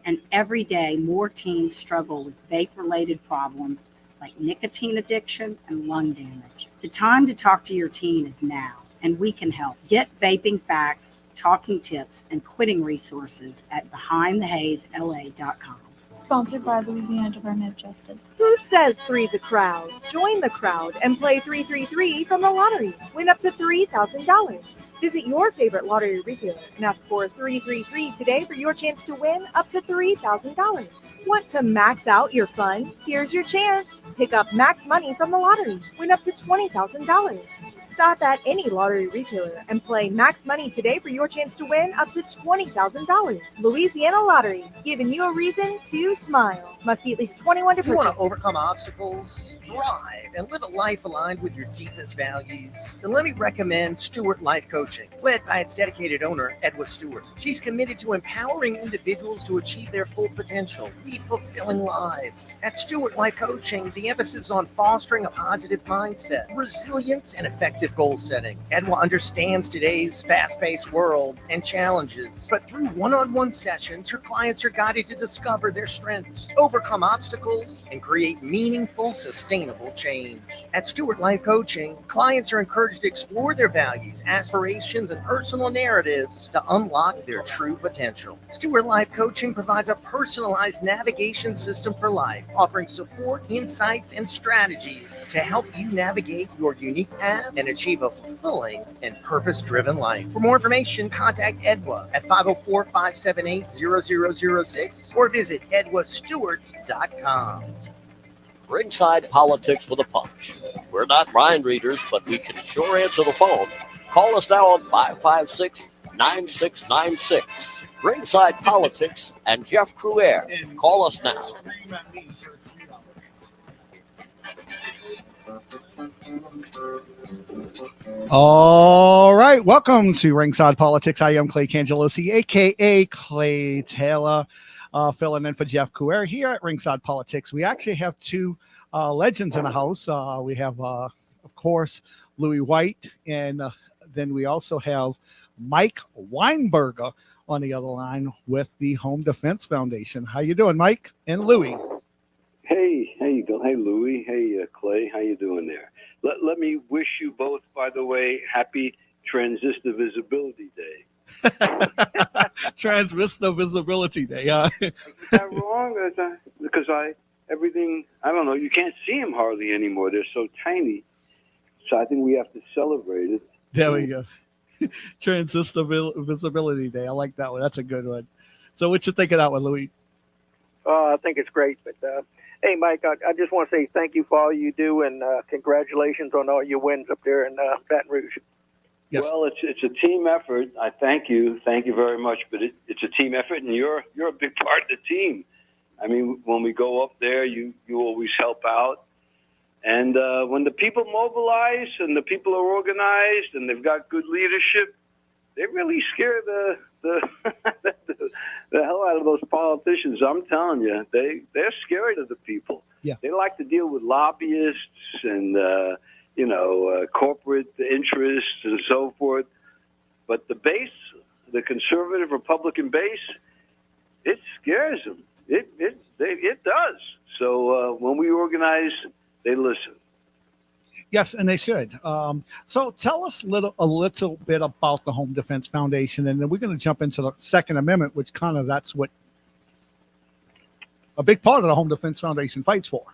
And every day, more teens struggle with vape-related problems like nicotine addiction and lung damage. The time to talk to your teen is now, and we can help. Get vaping facts, talking tips, and quitting resources at BehindTheHazeLA.com. Sponsored by Louisiana Department of Justice. Who says three's a crowd? Join the crowd and play 333 from the lottery. Win up to $3,000. Visit your favorite lottery retailer and ask for 333 today for your chance to win up to $3,000. Want to max out your fun? Here's your chance. Pick up max money from the lottery. Win up to $20,000. Stop at any lottery retailer and play max money today for your chance to win up to $20,000. Louisiana Lottery, giving you a reason to smile. Must be at least 21 to If you want purchase. to overcome obstacles, thrive, and live a life aligned with your deepest values, then let me recommend Stewart Life Coaching, led by its dedicated owner, Edwa Stewart. She's committed to empowering individuals to achieve their full potential, lead fulfilling lives. At Stewart Life Coaching, the emphasis is on fostering a positive mindset, resilience, and effective goal setting. Edwa understands today's fast-paced world and challenges, but through one-on-one sessions, her clients are guided to discover their strengths, overcome obstacles, and create meaningful, sustainable change. At Stewart Life Coaching, clients are encouraged to explore their values, aspirations, and personal narratives to unlock their true potential. Stewart Life Coaching provides a personalized navigation system for life, offering support, insights, and strategies to help you navigate your unique path and achieve a fulfilling and purpose-driven life. For more information, contact Edwa at 504-578-0006 or visit edwastewart.com. Ringside Politics with a Punch. We're not mind readers, but we can sure answer the phone. Call us now on 556-9696. Ringside Politics and Jeff Cruer. Call us now. All right, welcome to Ringside Politics. I am Clay Cangelosi, aka Clay Taylor, filling in for Jeff Cruer here at Ringside Politics. We actually have two legends in the house. We have, of course, Louis White, and then we also have Mike Weinberger on the other line with the Home Defense Foundation. How you doing, Mike and Louis? Hey, how you doing? Hey, Louis. Hey, Clay. How you doing there? Let me wish you both, by the way, happy Transistor Visibility Day. Transistor Visibility Day. Is that wrong? Because everything, I don't know, you can't see them hardly anymore. They're so tiny. So I think we have to celebrate it. There we go. Transistor Visibility Day. I like that one. That's a good one. So what you think of that one, Louis? I think it's great. But hey, Mike, I just want to say thank you for all you do, and congratulations on all your wins up there in Baton Rouge. Yes. Well, it's a team effort. I thank you very much. But it's a team effort, and you're a big part of the team. I mean, when we go up there, you always help out. And when the people mobilize and the people are organized and they've got good leadership, they really scare the hell out of those politicians. I'm telling you, they're scared of the people. Yeah. They like to deal with lobbyists and corporate interests and so forth. But the base, the conservative Republican base, it scares them. It does. So when we organize, they listen. Yes, and they should. So tell us a little bit about the Home Defense Foundation, and then we're going to jump into the Second Amendment, which kind of that's what a big part of the Home Defense Foundation fights for.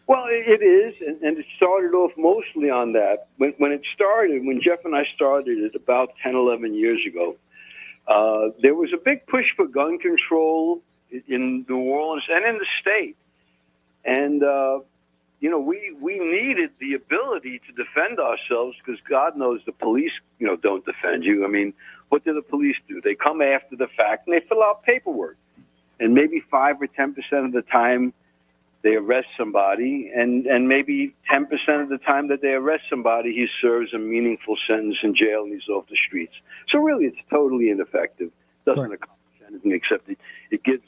Well, it is, and it started off mostly on that. When it started, when Jeff and I started it about 10, 11 years ago, there was a big push for gun control in New Orleans and in the state. And we needed the ability to defend ourselves because God knows the police, don't defend you. I mean, what do the police do? They come after the fact and they fill out paperwork. and maybe 5 or 10% of the time they arrest somebody, and maybe 10% of the time that they arrest somebody, he serves a meaningful sentence in jail and he's off the streets. So really, it's totally ineffective. Doesn't accomplish anything except it gives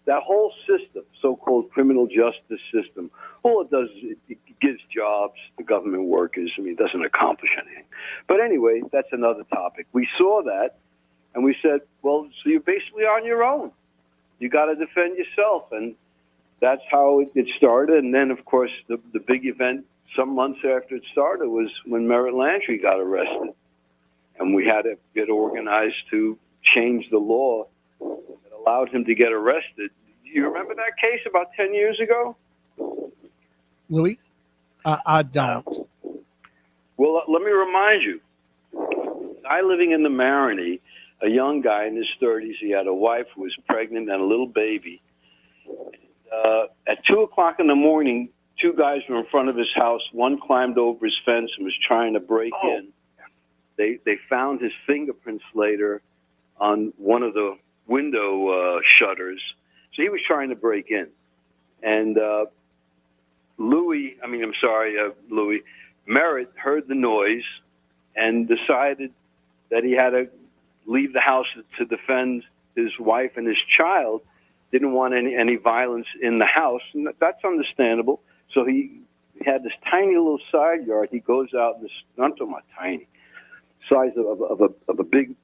that whole system, so-called criminal justice system, all it does is it gives jobs to government workers. I mean, it doesn't accomplish anything. But anyway, that's another topic. We saw that, and we said, well, so you're basically on your own. You got to defend yourself, and that's how it started. And then, of course, the big event some months after it started was when Merritt Landry got arrested. And we had to get organized to change the law that allowed him to get arrested. Do you remember that case about 10 years ago? Louis? I don't. Well, let me remind you. A guy living in the Marigny, a young guy in his 30s, he had a wife who was pregnant and a little baby. At 2 o'clock in the morning, 2 guys were in front of his house. One climbed over his fence and was trying to break in. They found his fingerprints later on one of the window shutters. So he was trying to break in. And Louis, Merritt heard the noise and decided that he had to leave the house to defend his wife and his child. Didn't want any violence in the house, and that's understandable. So he had this tiny little side yard. He goes out in this, I'm talking about tiny, size of a big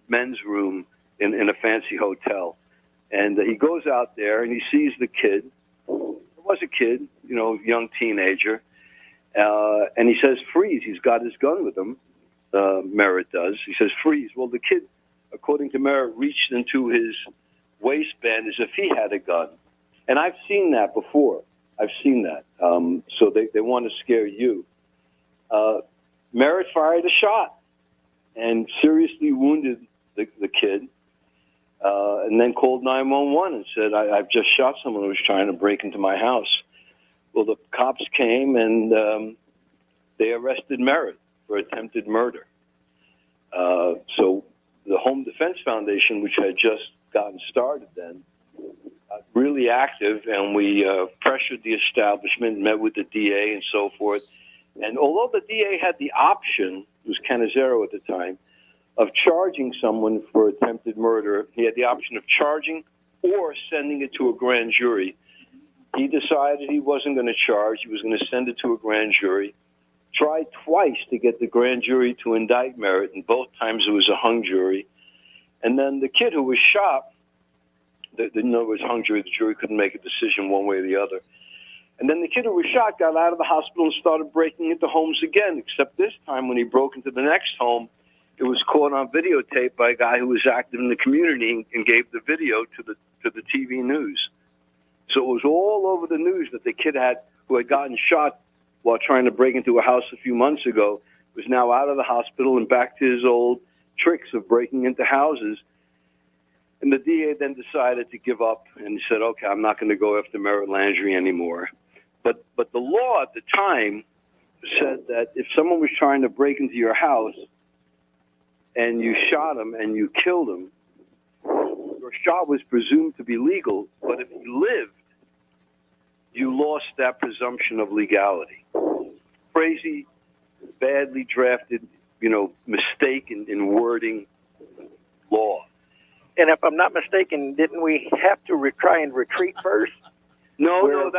men's room in a fancy hotel. And he goes out there and he sees the kid. It was a kid, young teenager. And he says, freeze. He's got his gun with him. Merritt does. He says, freeze. Well, the kid, according to Merritt, reached into his waistband as if he had a gun. And I've seen that before. I've seen that. So they want to scare you. Merritt fired a shot and seriously wounded the kid, and then called 911 and said, I've just shot someone who was trying to break into my house. Well, the cops came and they arrested Merritt for attempted murder. So the Home Defense Foundation, which had just gotten started then, really active, and we pressured the establishment, met with the DA and so forth. And although the DA had the option, it was Cannizzaro at the time, of charging someone for attempted murder, he had the option of charging or sending it to a grand jury. He decided he wasn't going to charge. He was going to send it to a grand jury. Tried twice to get the grand jury to indict Merritt, and both times it was a hung jury. And then the kid who was shot, didn't know it was hung jury. The jury couldn't make a decision one way or the other. And then the kid who was shot got out of the hospital and started breaking into homes again, except this time when he broke into the next home, it was caught on videotape by a guy who was active in the community and gave the video to the TV news. So it was all over the news that the kid who had gotten shot while trying to break into a house a few months ago was now out of the hospital and back to his old tricks of breaking into houses. And the DA then decided to give up and said, okay, I'm not going to go after Merritt Landry anymore. But the law at the time said that if someone was trying to break into your house and you shot him and you killed him, your shot was presumed to be legal, but if he lived, you lost that presumption of legality. Crazy, badly drafted, mistake in wording law. And if I'm not mistaken, didn't we have to try and retreat first? No,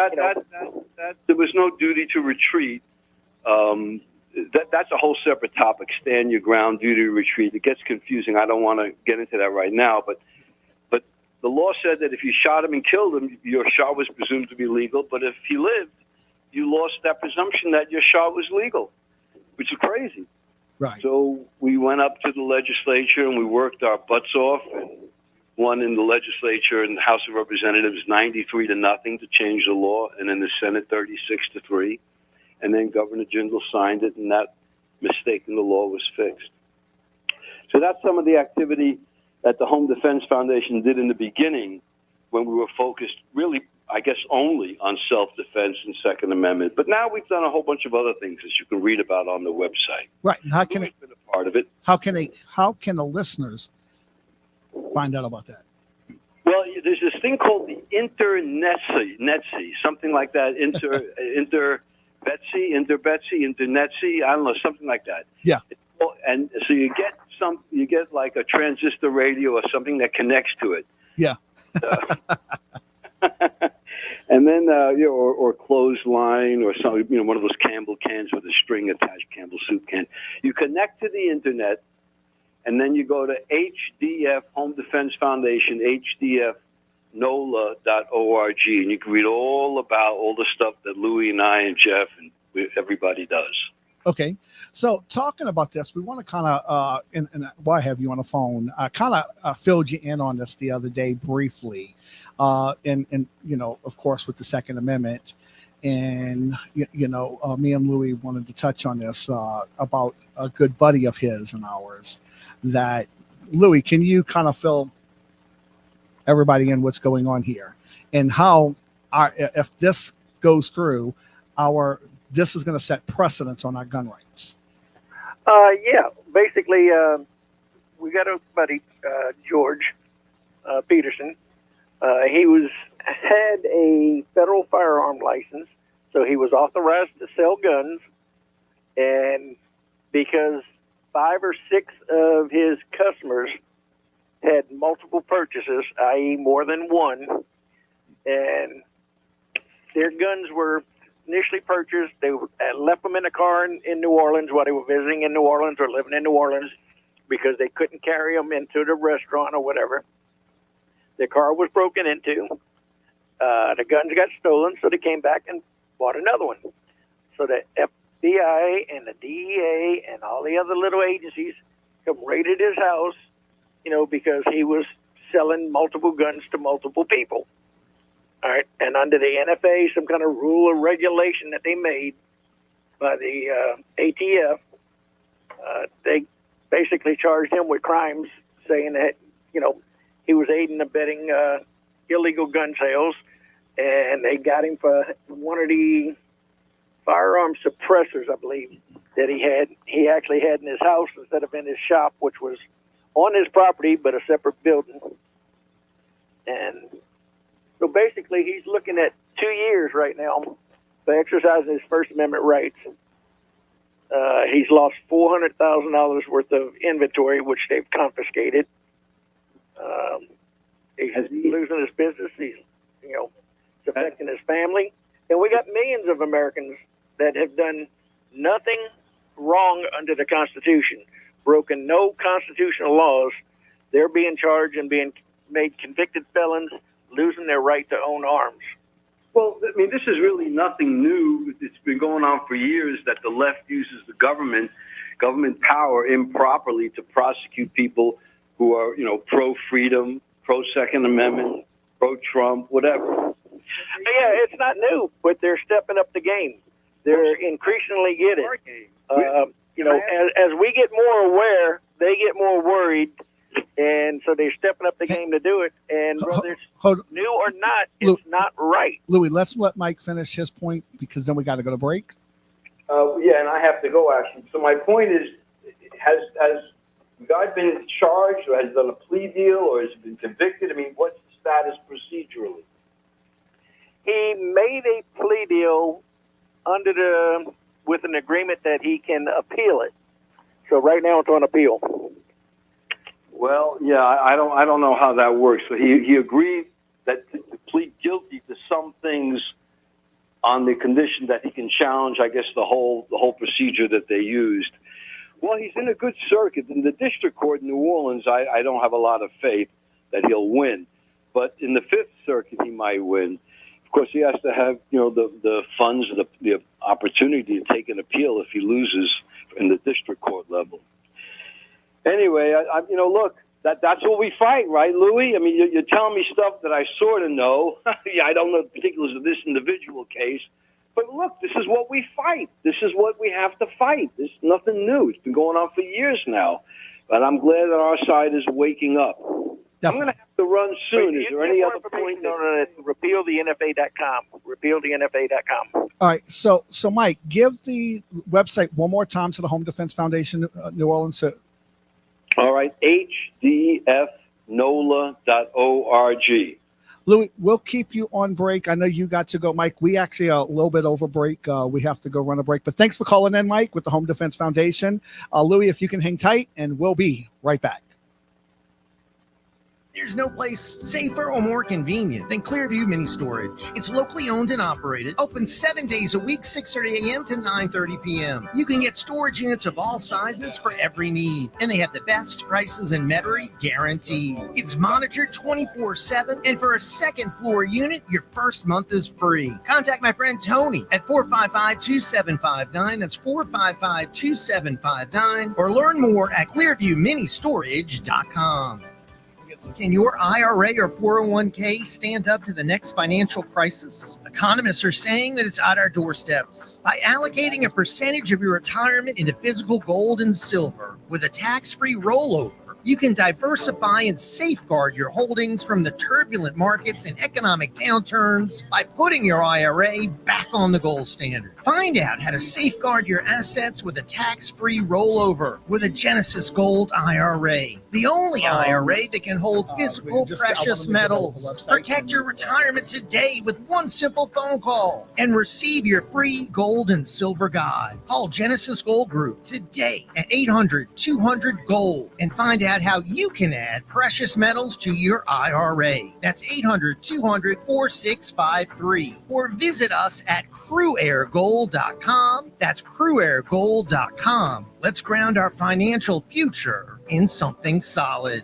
there was no duty to retreat. That's a whole separate topic. Stand your ground, duty to retreat. It gets confusing. I don't want to get into that right now, but the law said that if you shot him and killed him, your shot was presumed to be legal. But if he lived, you lost that presumption that your shot was legal, which is crazy. Right. So we went up to the legislature and we worked our butts off and won in the legislature and the House of Representatives 93-0 to change the law, and in the Senate 36-3. And then Governor Jindal signed it, and that mistake in the law was fixed. So that's some of the activity that the Home Defense Foundation did in the beginning when we were focused really, I guess, only on self-defense and Second Amendment. But now we've done a whole bunch of other things that you can read about on the website. Right. And how can been a part of it? How can the listeners find out about that? Well, there's this thing called the Internetsi, something like that. Internetsi, I don't know, something like that. Yeah. And so you get like a transistor radio or something that connects to it. Yeah. And then, or clothesline or some, one of those Campbell cans with a string attached, Campbell soup can. You connect to the internet, and then you go to HDF, Home Defense Foundation, HDFNOLA.org, and you can read all about all the stuff that Louis and I and Jeff and everybody does. Okay, so talking about this, we want to kind of, and why have you on the phone? I kind of filled you in on this the other day briefly, and of course, with the Second Amendment, and me and Louis wanted to touch on this about a good buddy of his and ours. That Louis, can you kind of fill everybody in what's going on here and how if this goes through, this is going to set precedents on our gun rights? Yeah, basically, we got a buddy, George Peterson. He had a federal firearm license, so he was authorized to sell guns. And because 5 or 6 of his customers had multiple purchases, i.e., more than one, and their guns were initially purchased. They left them in a car in New Orleans while they were visiting in New Orleans or living in New Orleans because they couldn't carry them into the restaurant or whatever. Their car was broken into. The guns got stolen, so they came back and bought another one. So the FBI and the DEA and all the other little agencies come raided his house, because he was selling multiple guns to multiple people. All right, and under the NFA, some kind of rule or regulation that they made by the ATF, they basically charged him with crimes, saying that he was aiding and abetting illegal gun sales, and they got him for one of the firearm suppressors, I believe, that he actually had in his house instead of in his shop, which was on his property but a separate building. And so basically, he's looking at 2 years right now for exercising his First Amendment rights. He's lost $400,000 worth of inventory, which they've confiscated. He's losing his business. He's, it's affecting his family. And we got millions of Americans that have done nothing wrong under the Constitution, broken no constitutional laws. They're being charged and being made convicted felons, losing their right to own arms. Well, I mean, this is really nothing new. It's been going on for years that the left uses the government power improperly to prosecute people who are, pro-freedom, pro-Second Amendment, pro-Trump, whatever. Yeah, it's not new, but they're stepping up the game. They're increasingly getting it. As we get more aware, they get more worried, and so they're stepping up the game to do it. And whether it's new or not, it's not right. Louis, let's let Mike finish his point because then we got to go to break. Yeah, and I have to go actually. So my point is, has the guy been charged, or has he done a plea deal, or has he been convicted? I mean, what's the status procedurally? He made a plea deal with an agreement that he can appeal it. So right now it's on appeal. Well, yeah, I don't know how that works. So he agreed that to plead guilty to some things on the condition that he can challenge, I guess, the whole procedure that they used. Well, he's in a good circuit. In the district court in New Orleans, I don't have a lot of faith that he'll win. But in the Fifth Circuit, he might win. Of course, he has to have, the funds, the opportunity to take an appeal if he loses in the district court level. Anyway, look, that's what we fight, right, Louis? I mean, you're telling me stuff that I sort of know. Yeah, I don't know the particulars of this individual case. But look, this is what we fight. This is what we have to fight. This is nothing new. It's been going on for years now. But I'm glad that our side is waking up. Definitely. I'm going to have to run soon. Is there any other point? RepealTheNFA.com. RepealTheNFA.com. All right. So Mike, give the website one more time to the Home Defense Foundation, New Orleans. All right. HDFNOLA.org. Louis, we'll keep you on break. I know you got to go, Mike. We actually are a little bit over break. We have to go run a break. But thanks for calling in, Mike, with the Home Defense Foundation. Louis, if you can hang tight, and we'll be right back. There's no place safer or more convenient than Clearview Mini Storage. It's locally owned and operated, open 7 days a week, 6:30 a.m. to 9:30 p.m. You can get storage units of all sizes for every need, and they have the best prices in Metairie guaranteed. It's monitored 24/7, and for a second floor unit, your first month is free. Contact my friend Tony at 455-2759. That's 455-2759, or learn more at ClearviewMiniStorage.com. Can your IRA or 401k stand up to the next financial crisis? Economists are saying that it's at our doorsteps. By allocating a percentage of your retirement into physical gold and silver with a tax-free rollover, you can diversify and safeguard your holdings from the turbulent markets and economic downturns by putting your IRA back on the gold standard. Find out how to safeguard your assets with a tax-free rollover with a Genesis Gold IRA. The only IRA that can hold physical precious metals. Protect your retirement today with one simple phone call and receive your free gold and silver guide. Call Genesis Gold Group today at 800-200-GOLD and find out how you can add precious metals to your IRA. That's 800-200-4653. Or visit us at CrewAirGold.com. That's CrewAirGold.com. Let's ground our financial future in something solid.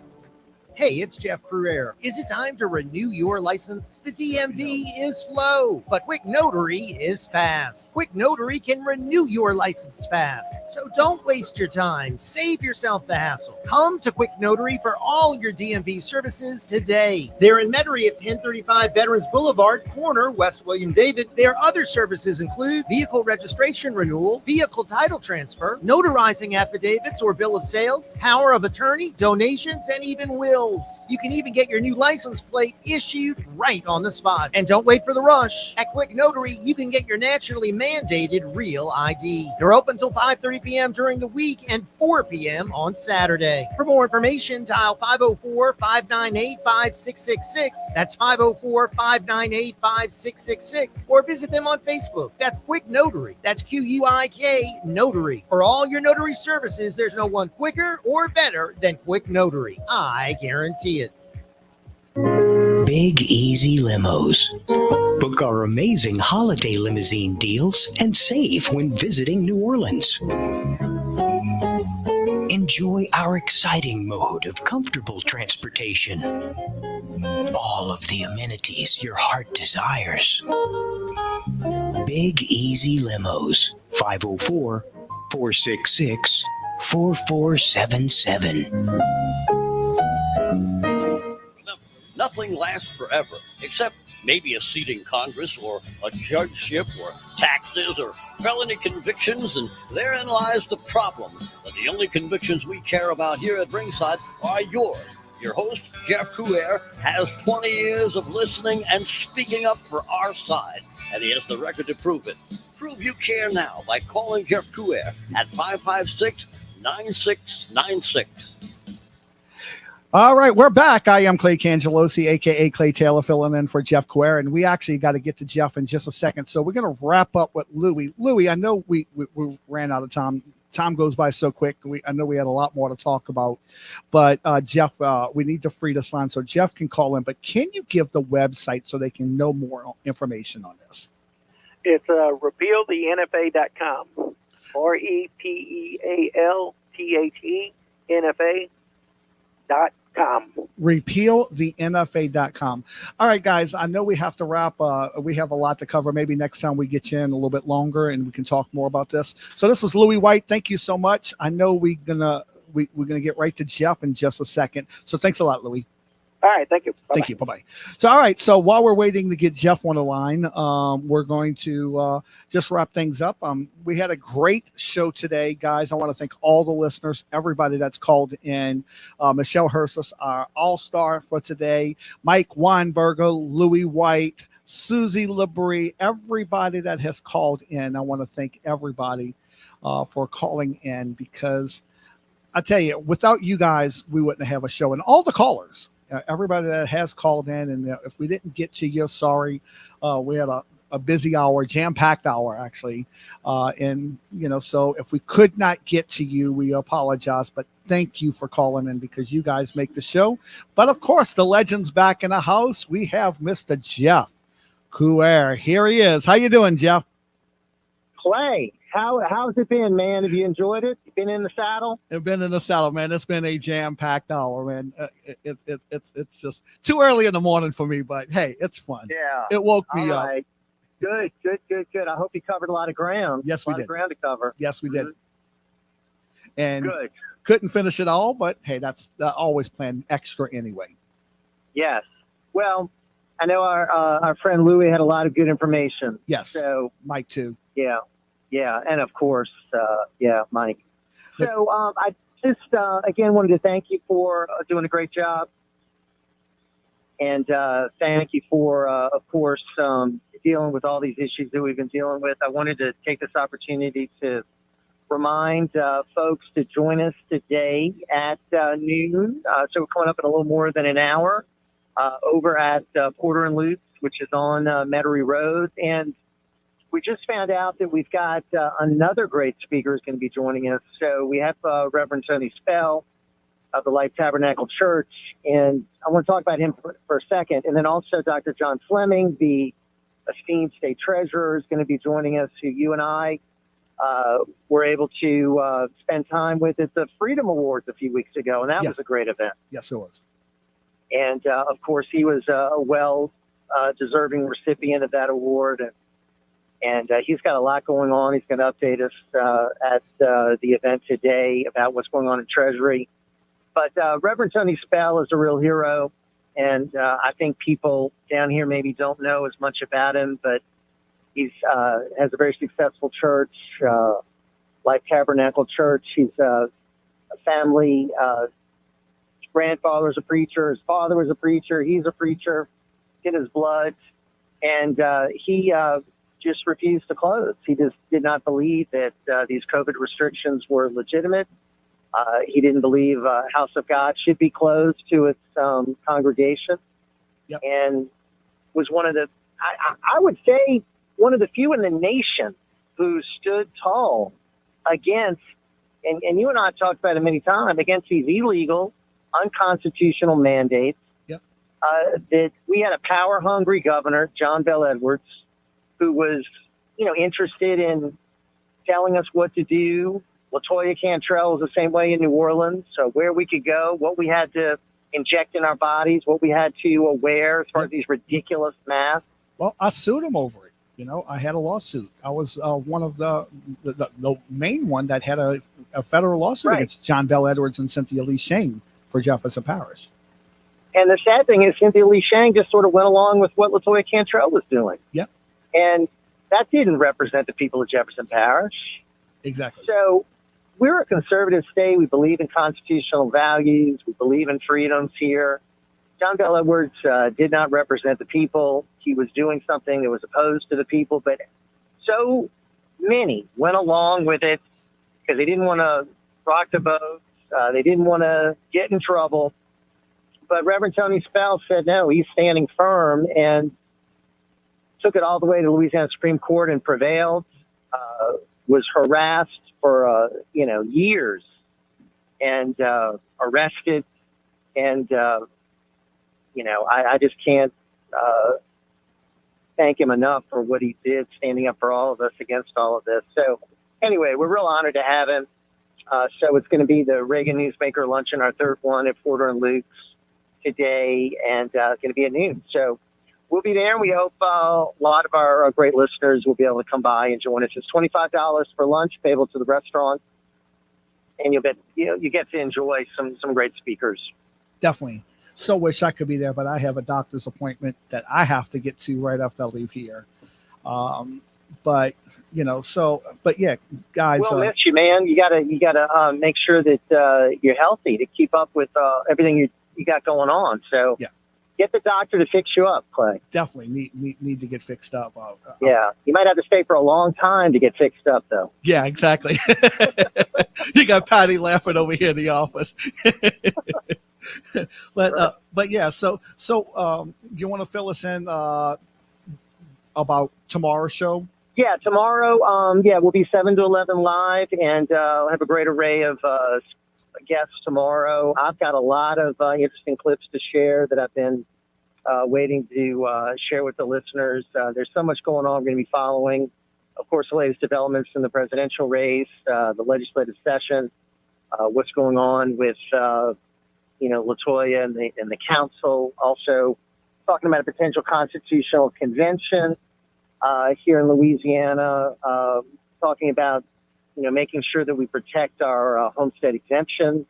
Hey, it's Jeff Cruaire. Is it time to renew your license? The DMV is slow, but Quick Notary is fast. Quick Notary can renew your license fast. So don't waste your time. Save yourself the hassle. Come to Quick Notary for all your DMV services today. They're in Metairie at 1035 Veterans Boulevard, corner West William David. Their other services include vehicle registration renewal, vehicle title transfer, notarizing affidavits or bill of sales, power of attorney, donations, and even wills. You can even get your new license plate issued right on the spot. And don't wait for the rush. At Quick Notary, you can get your nationally mandated real ID. They're open until 5:30 p.m. during the week and 4 p.m. on Saturday. For more information, dial 504-598-5666. That's 504-598-5666. Or visit them on Facebook. That's Quick Notary. That's QUIK Notary. For all your notary services, there's no one quicker or better than Quick Notary. I guarantee it. Big Easy Limos. Book our amazing holiday limousine deals and save when visiting New Orleans. Enjoy our exciting mode of comfortable transportation. All of the amenities your heart desires. Big Easy Limos. 504-466-4477. Nothing lasts forever, except maybe a seat in Congress or a judgeship or taxes or felony convictions, and therein lies the problem. But the only convictions we care about here at Ringside are yours. Your host, Jeff Cruaire, has 20 years of listening and speaking up for our side, and he has the record to prove it. Prove you care now by calling Jeff Cruaire at 556-9696. All right, we're back. I am Clay Cangelosi, a.k.a. Clay Taylor, filling in for Jeff Cruaire, and we actually got to get to Jeff in just a second. So we're going to wrap up with Louis. Louis, I know we ran out of time. Time goes by so quick. I know we had a lot more to talk about, but Jeff, we need to free this line so Jeff can call in. But can you give the website so they can know more information on this? It's repealthenfa.com. REPEALTHENFA.com. RepealTheNFA.com. All right, guys, I know we have to wrap. We have a lot to cover. Maybe next time we get you in a little bit longer and we can talk more about this. So this is Louis White. Thank you so much. I know we're gonna get right to Jeff in just a second. So thanks a lot, Louis. All right, thank you. Bye-bye. Thank you. Bye-bye. So, all right. So while we're waiting to get Jeff on the line, we're going to just wrap things up. We had a great show today, guys. I want to thank all the listeners, everybody that's called in. Michelle Hursus, our all-star for today. Mike Weinberger, Louis White, Susie Labrie, everybody that has called in. I want to thank everybody for calling in, because I tell you, without you guys, we wouldn't have a show. And all the callers. everybody that has called in. And if we didn't get to you, sorry. We had a busy hour, jam-packed hour, actually. And, so if we could not get to you, we apologize. But thank you for calling in because you guys make the show. But, of course, the legend's back in the house. We have Mr. Jeff Crouere. Here he is. How you doing, Jeff? Clay, how's it been, man? Have you enjoyed it? You been in the saddle? I've been in the saddle, man. It's been a jam-packed hour, man. It's just too early in the morning for me, but hey, it's fun. Yeah. It woke me All up. right. Good. I hope you covered a lot of ground. Yes, we A lot did. of ground to cover. Yes, we did. And Good. couldn't finish it all, but hey, that's always planned extra anyway. Yes. Well, I know our friend Louie had a lot of good information. Yes. So Mike too. Yeah. And of course, Mike. So I just again wanted to thank you for doing a great job, and thank you for of course dealing with all these issues that we've been dealing with. I wanted to take this opportunity to remind folks to join us today at noon. So we're coming up in a little more than an hour over at Porter and Lutz, which is on Metairie Road. And we just found out that we've got another great speaker who's going to be joining us. So we have Reverend Tony Spell of the Life Tabernacle Church. And I want to talk about him for a second. And then also Dr. John Fleming, the esteemed state treasurer, is going to be joining us, who you and I were able to spend time with at the Freedom Awards a few weeks ago. And that was a great event. Yes, it was. And of course, he was a deserving recipient of that award. And he's got a lot going on. He's going to update us at the event today about what's going on in Treasury. But Reverend Tony Spell is a real hero. And I think people down here maybe don't know as much about him, but he's has a very successful church, Life Tabernacle Church. He's a family. His grandfather's a preacher. His father was a preacher. He's a preacher in his blood. And he just refused to close. He just did not believe that these COVID restrictions were legitimate. He didn't believe House of God should be closed to its congregation. Yep. And was one of the, I would say, one of the few in the nation who stood tall against, and you and I have talked about it many times, against these illegal, unconstitutional mandates. Yep. That we had a power-hungry governor, John Bel Edwards, who was, interested in telling us what to do. LaToya Cantrell was the same way in New Orleans. So where we could go, what we had to inject in our bodies, what we had to wear as far as these ridiculous masks. Well, I sued him over it. I had a lawsuit. I was one of the main one that had a federal lawsuit against John Bel Edwards and Cynthia Lee Shane for Jefferson Parish. And the sad thing is Cynthia Lee Shane just sort of went along with what LaToya Cantrell was doing. Yep. And that didn't represent the people of Jefferson Parish. Exactly. So we're a conservative state. We believe in constitutional values. We believe in freedoms here. John Bel Edwards did not represent the people. He was doing something that was opposed to the people, but so many went along with it because they didn't want to rock the boat. They didn't want to get in trouble. But Reverend Tony Spell said, no, he's standing firm, and took it all the way to Louisiana Supreme Court and prevailed, was harassed for, years, and arrested. And, I just can't thank him enough for what he did, standing up for all of us against all of this. So anyway, we're real honored to have him. So it's going to be the Reagan Newsmaker Luncheon, our third one at Porter and Luke's today, and it's going to be at noon. So we'll be there, and we hope a lot of our great listeners will be able to come by and join us. It's $25 for lunch, payable to the restaurant, and you get to enjoy some great speakers. Definitely. So wish I could be there, but I have a doctor's appointment that I have to get to right after I leave here. But yeah, guys. We'll miss you, man. You gotta make sure that you're healthy to keep up with everything you got going on. So yeah. Get the doctor to fix you up, Clay. Definitely need to get fixed up. Yeah, you might have to stay for a long time to get fixed up, though. Yeah, exactly. You got Patty laughing over here in the office. But yeah, so you want to fill us in about tomorrow's show? Yeah, tomorrow, we'll be 7 to 11 live, and we'll have a great array of guests tomorrow. I've got a lot of interesting clips to share that I've been waiting to share with the listeners. There's so much going on. We're going to be following, of course, the latest developments in the presidential race, the legislative session, what's going on with, LaToya and the council. Also talking about a potential constitutional convention here in Louisiana, talking about, making sure that we protect our homestead exemption,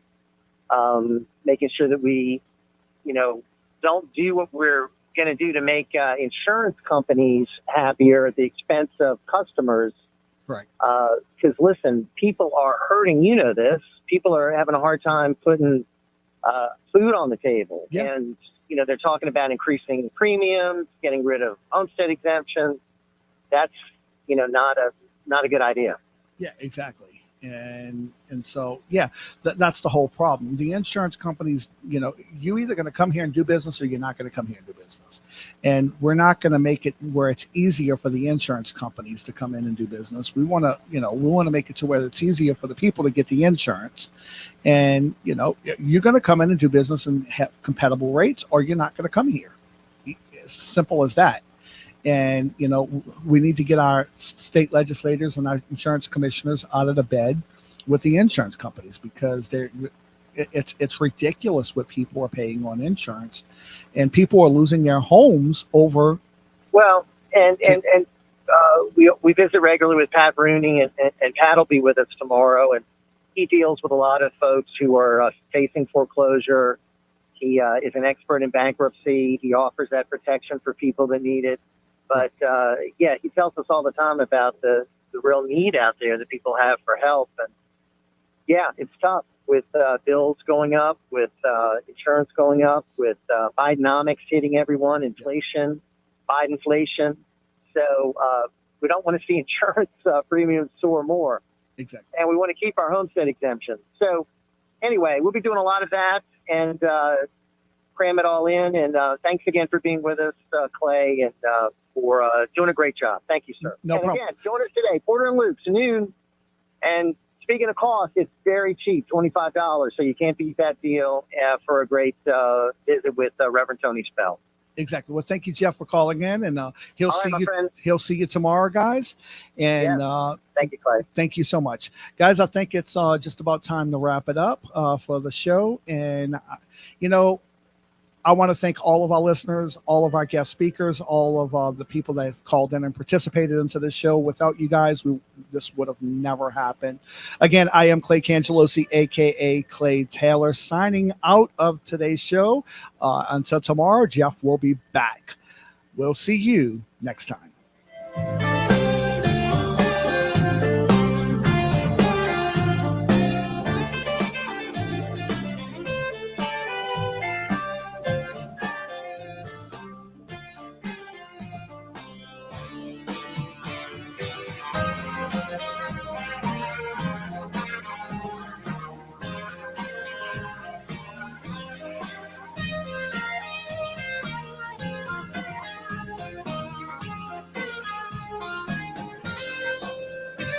making sure that we, don't do what we're going to do to make insurance companies happier at the expense of customers. Right. Because listen, people are hurting. You know this. People are having a hard time putting food on the table. Yeah. And, they're talking about increasing premiums, getting rid of homestead exemptions. That's, not a good idea. Yeah, exactly. And so, yeah, that's the whole problem. The insurance companies, you either going to come here and do business or you're not going to come here and do business. And we're not going to make it where it's easier for the insurance companies to come in and do business. We want to make it to where it's easier for the people to get the insurance. And, you're going to come in and do business and have compatible rates, or you're not going to come here. As simple as that. And, we need to get our state legislators and our insurance commissioners out of the bed with the insurance companies, because it's ridiculous what people are paying on insurance, and people are losing their homes over. Well, we visit regularly with Pat Rooney, and Pat will be with us tomorrow, and he deals with a lot of folks who are facing foreclosure. He is an expert in bankruptcy. He offers that protection for people that need it. But, he tells us all the time about the real need out there that people have for help. And, it's tough with bills going up, with insurance going up, with Bidenomics hitting everyone, inflation, Bidenflation. So we don't want to see insurance premiums soar more. Exactly. And we want to keep our homestead exemption. So anyway, we'll be doing a lot of that and cram it all in. And thanks again for being with us, Clay, and for doing a great job. Thank you, sir. No problem. Again, join us today, Porter and Luke's noon. And speaking of cost, it's very cheap, $25. So you can't beat that deal for a great visit with Reverend Tony Spell. Exactly. Well, thank you, Jeff, for calling in, and he'll All right, see my you. friend. He'll see you tomorrow, guys. And thank you, Clay. Thank you so much, guys. I think it's just about time to wrap it up for the show. And I want to thank all of our listeners, all of our guest speakers, all of the people that have called in and participated into this show. Without you guys, this would have never happened. Again, I am Clay Cangelosi, a.k.a. Clay Taylor, signing out of today's show. Until tomorrow, Jeff will be back. We'll see you next time.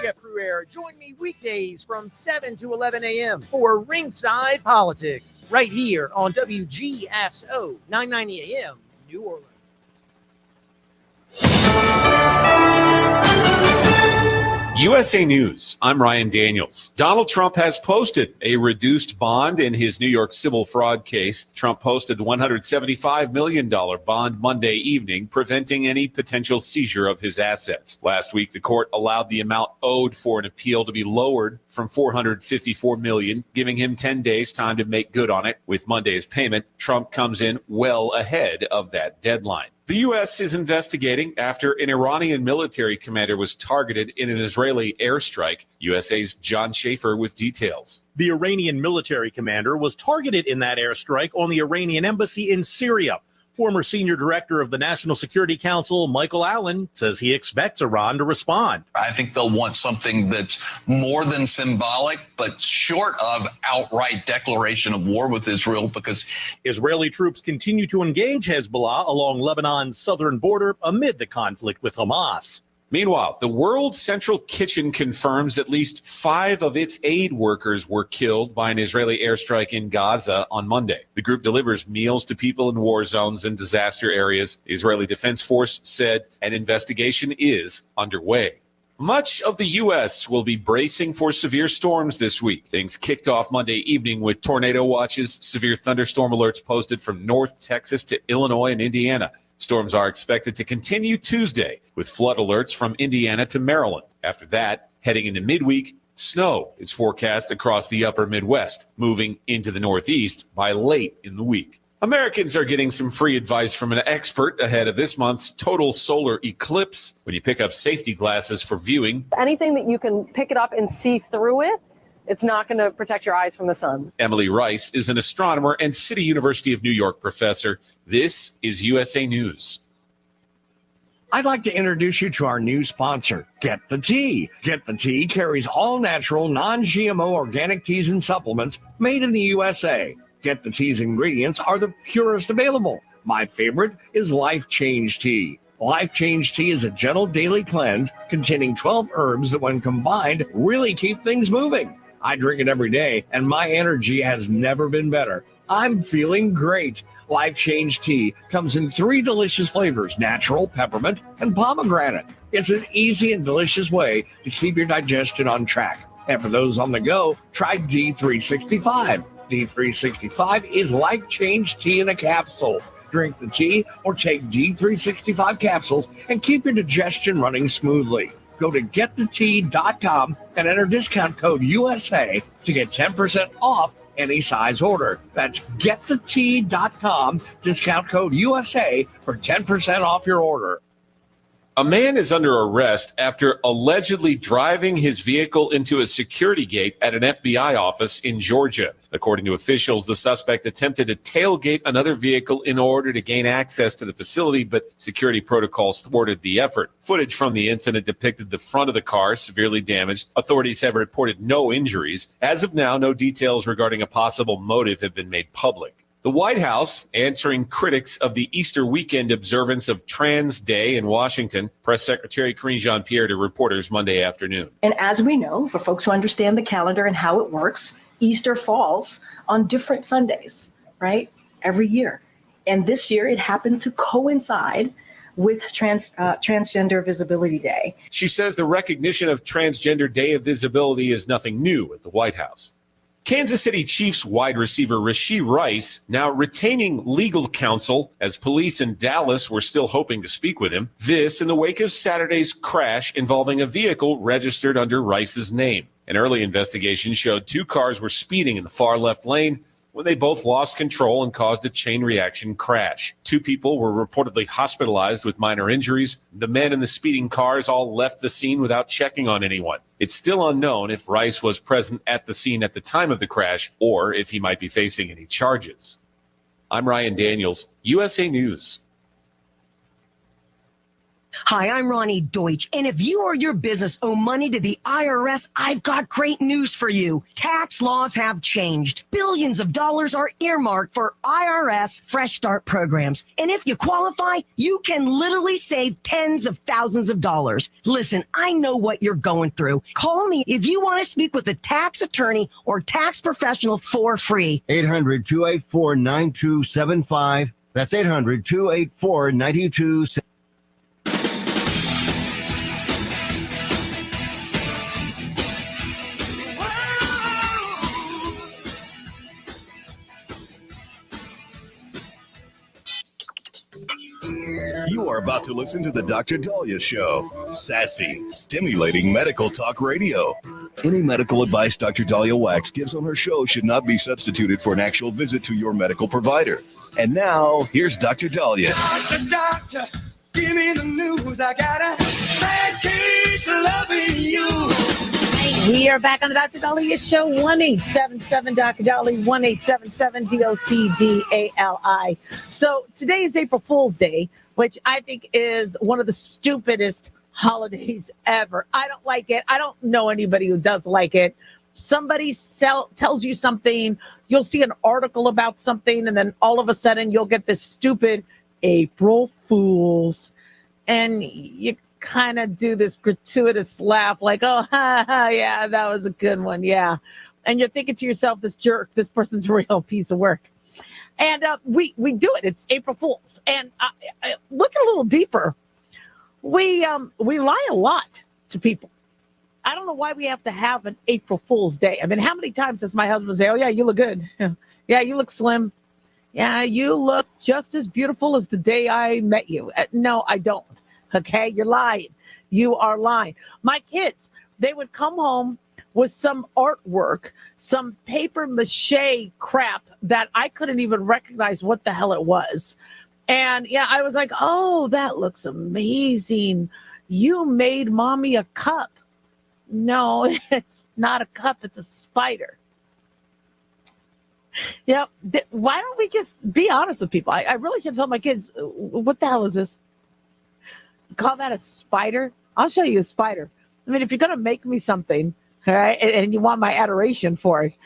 Jeff Cruere. Join me weekdays from 7 to 11 a.m. for Ringside Politics, right here on WGSO 990 AM, New Orleans. USA News, I'm Ryan Daniels. Donald Trump has posted a reduced bond in his New York civil fraud case. Trump posted the $175 million bond Monday evening, preventing any potential seizure of his assets. Last week, the court allowed the amount owed for an appeal to be lowered from $454 million, giving him 10 days time to make good on it. With Monday's payment, Trump comes in well ahead of that deadline. The U.S. is investigating after an Iranian military commander was targeted in an Israeli airstrike. USA's John Schaefer with details. The Iranian military commander was targeted in that airstrike on the Iranian embassy in Syria. Former senior director of the National Security Council, Michael Allen, says he expects Iran to respond. I think they'll want something that's more than symbolic, but short of outright declaration of war with Israel, because Israeli troops continue to engage Hezbollah along Lebanon's southern border amid the conflict with Hamas. Meanwhile, the World Central Kitchen confirms at least 5 of its aid workers were killed by an Israeli airstrike in Gaza on Monday. The group delivers meals to people in war zones and disaster areas. The Israeli Defense Force said an investigation is underway. Much of the U.S. will be bracing for severe storms this week. Things kicked off Monday evening with tornado watches, severe thunderstorm alerts posted from North Texas to Illinois and Indiana. Storms are expected to continue Tuesday with flood alerts from Indiana to Maryland. After that, heading into midweek, snow is forecast across the upper Midwest, moving into the Northeast by late in the week. Americans are getting some free advice from an expert ahead of this month's total solar eclipse. When you pick up safety glasses for viewing, anything that you can pick it up and see through it, it's not going to protect your eyes from the sun. Emily Rice is an astronomer and City University of New York professor. This is USA News. I'd like to introduce you to our new sponsor, Get the Tea. Get the Tea carries all natural, non-GMO organic teas and supplements made in the USA. Get the Tea's ingredients are the purest available. My favorite is Life Change Tea. Life Change Tea is a gentle daily cleanse containing 12 herbs that, when combined, really keep things moving. I drink it every day, and my energy has never been better. I'm feeling great. Life Change Tea comes in 3 delicious flavors: natural, peppermint, and pomegranate. It's an easy and delicious way to keep your digestion on track. And for those on the go, try D365. D365 is Life Change Tea in a capsule. Drink the tea or take D365 capsules and keep your digestion running smoothly. Go to getthetea.com and enter discount code USA to get 10% off any size order. That's getthetea.com, discount code USA for 10% off your order. A man is under arrest after allegedly driving his vehicle into a security gate at an FBI office in Georgia. According to officials, the suspect attempted to tailgate another vehicle in order to gain access to the facility, but security protocols thwarted the effort. Footage from the incident depicted the front of the car severely damaged. Authorities have reported no injuries. As of now, no details regarding a possible motive have been made public. The White House answering critics of the Easter weekend observance of Trans Day in Washington. Press Secretary Karine Jean-Pierre to reporters Monday afternoon. And as we know, for folks who understand the calendar and how it works, Easter falls on different Sundays, right? Every year. And this year it happened to coincide with Transgender Visibility Day. She says the recognition of Transgender Day of Visibility is nothing new at the White House. Kansas City Chiefs wide receiver Rashee Rice now retaining legal counsel as police in Dallas were still hoping to speak with him. This in the wake of Saturday's crash involving a vehicle registered under Rice's name. An early investigation showed 2 cars were speeding in the far left lane when they both lost control and caused a chain reaction crash. 2 people were reportedly hospitalized with minor injuries. The men in the speeding cars all left the scene without checking on anyone. It's still unknown if Rice was present at the scene at the time of the crash or if he might be facing any charges. I'm Ryan Daniels, USA News. Hi, I'm Ronnie Deutsch, and if you or your business owe money to the IRS, I've got great news for you. Tax laws have changed. Billions of dollars are earmarked for IRS Fresh Start programs, and if you qualify, you can literally save tens of thousands of dollars. Listen, I know what you're going through. Call me if you want to speak with a tax attorney or tax professional for free. 800-284-9275. That's 800-284-9275. You are about to listen to the Dr. Dahlia Show. Sassy, stimulating medical talk radio. Any medical advice Dr. Dahlia Wax gives on her show should not be substituted for an actual visit to your medical provider. And now, here's Dr. Dahlia. Doctor, give me the news. I got a bad case of loving you. We are back on the Dr. Dahlia Show, 1-877 Dr. Dali, 1-877 DOCDALI. So today is April Fool's Day, which I think is one of the stupidest holidays ever. I don't like it. I don't know anybody who does like it. Somebody tells you something, you'll see an article about something, and then all of a sudden you'll get this stupid April Fools. And you kind of do this gratuitous laugh like, oh, ha, ha, yeah, that was a good one. Yeah. And you're thinking to yourself, this jerk, this person's a real piece of work. And we do it. It's April Fools. And look a little deeper. We lie a lot to people. I don't know why we have to have an April Fool's Day. I mean, how many times does my husband say, oh, yeah, you look good. Yeah, you look slim. Yeah, you look just as beautiful as the day I met you. No, I don't. Okay, you're lying. You are lying. My kids, they would come home with some artwork, some paper mache crap that I couldn't even recognize what the hell it was. And yeah, I was like, oh, that looks amazing. You made mommy a cup. No, it's not a cup. It's a spider. Why don't we just be honest with people? I really should tell my kids, what the hell is this? Call that a spider? I'll show you a spider. I mean, if you're going to make me something, all right, and you want my adoration for it,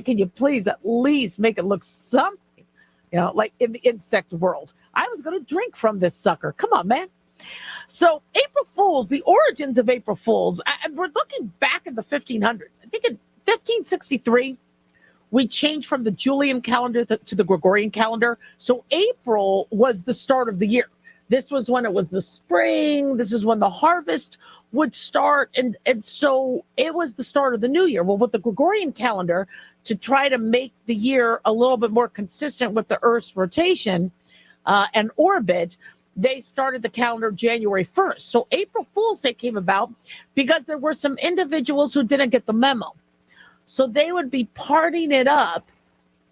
can you please at least make it look something, like in the insect world? I was going to drink from this sucker. Come on, man. So April Fools, the origins of April Fools, we're looking back in the 1500s. I think in 1563, we changed from the Julian calendar to the Gregorian calendar. So April was the start of the year. This was when it was the spring. This is when the harvest would start. And so it was the start of the new year. Well, with the Gregorian calendar, to try to make the year a little bit more consistent with the Earth's rotation and orbit, they started the calendar January 1st. So April Fool's Day came about because there were some individuals who didn't get the memo. So they would be partying it up,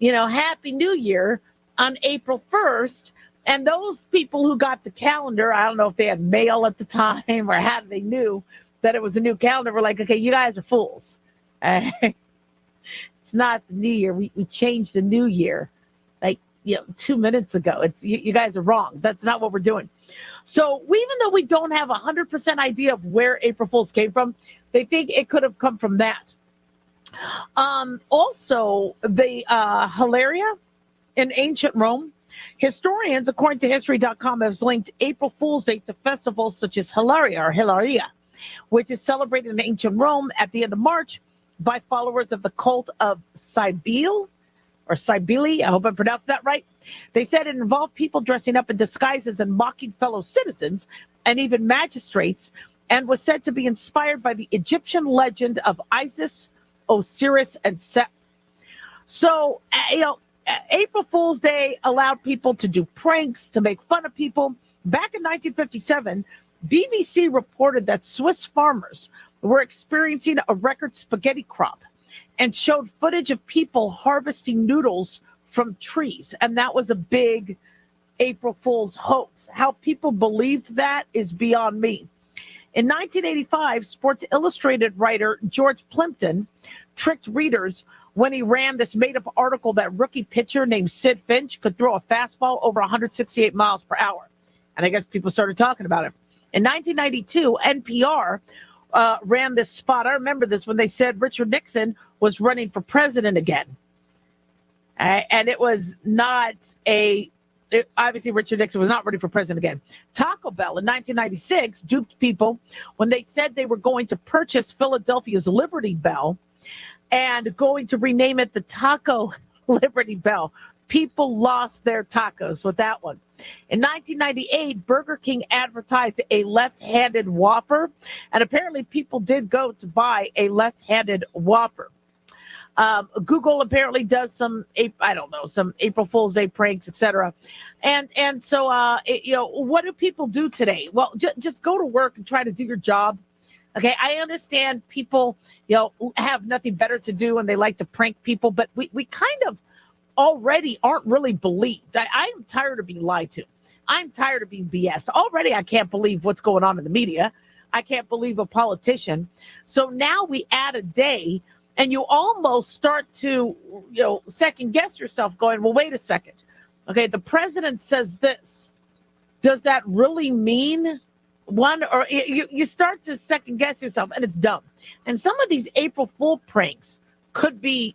Happy New Year on April 1st. And those people who got the calendar, I don't know if they had mail at the time or how they knew that it was a new calendar, were like, okay, you guys are fools. It's not the new year. We changed the new year like 2 minutes ago. It's you guys are wrong. That's not what we're doing. So even though we don't have 100% idea of where April Fools came from, they think it could have come from that. Also, the Hilaria in ancient Rome. Historians, according to History.com, have linked April Fool's Day to festivals such as Hilaria, which is celebrated in ancient Rome at the end of March by followers of the cult of Cybele. I hope I pronounced that right. They said it involved people dressing up in disguises and mocking fellow citizens and even magistrates, and was said to be inspired by the Egyptian legend of Isis, Osiris, and Seth. So, April Fool's Day allowed people to do pranks, to make fun of people. Back in 1957, BBC reported that Swiss farmers were experiencing a record spaghetti crop and showed footage of people harvesting noodles from trees. And that was a big April Fool's hoax. How people believed that is beyond me. In 1985, Sports Illustrated writer George Plimpton tricked readers when he ran this made-up article that rookie pitcher named Sid Finch could throw a fastball over 168 miles per hour. And I guess people started talking about it. In 1992, NPR ran this spot. I remember this when they said Richard Nixon was running for president again. And it was not obviously Richard Nixon was not ready for president again. Taco Bell in 1996 duped people when they said they were going to purchase Philadelphia's Liberty Bell and going to rename it the Taco Liberty Bell. People lost their tacos with that one. In 1998, Burger King advertised a left-handed Whopper, and apparently people did go to buy a left-handed Whopper. Google apparently does some April Fool's Day pranks, etc. And so, what do people do today? Well, just go to work and try to do your job. Okay, I understand people, have nothing better to do and they like to prank people, but we kind of already aren't really believed. I am tired of being lied to. I'm tired of being BS'd. Already, I can't believe what's going on in the media. I can't believe a politician. So now we add a day, and you almost start to, second guess yourself going, well, wait a second. Okay, the president says this. Does that really mean one? Or you start to second guess yourself, and it's dumb. And some of these April Fool pranks could be,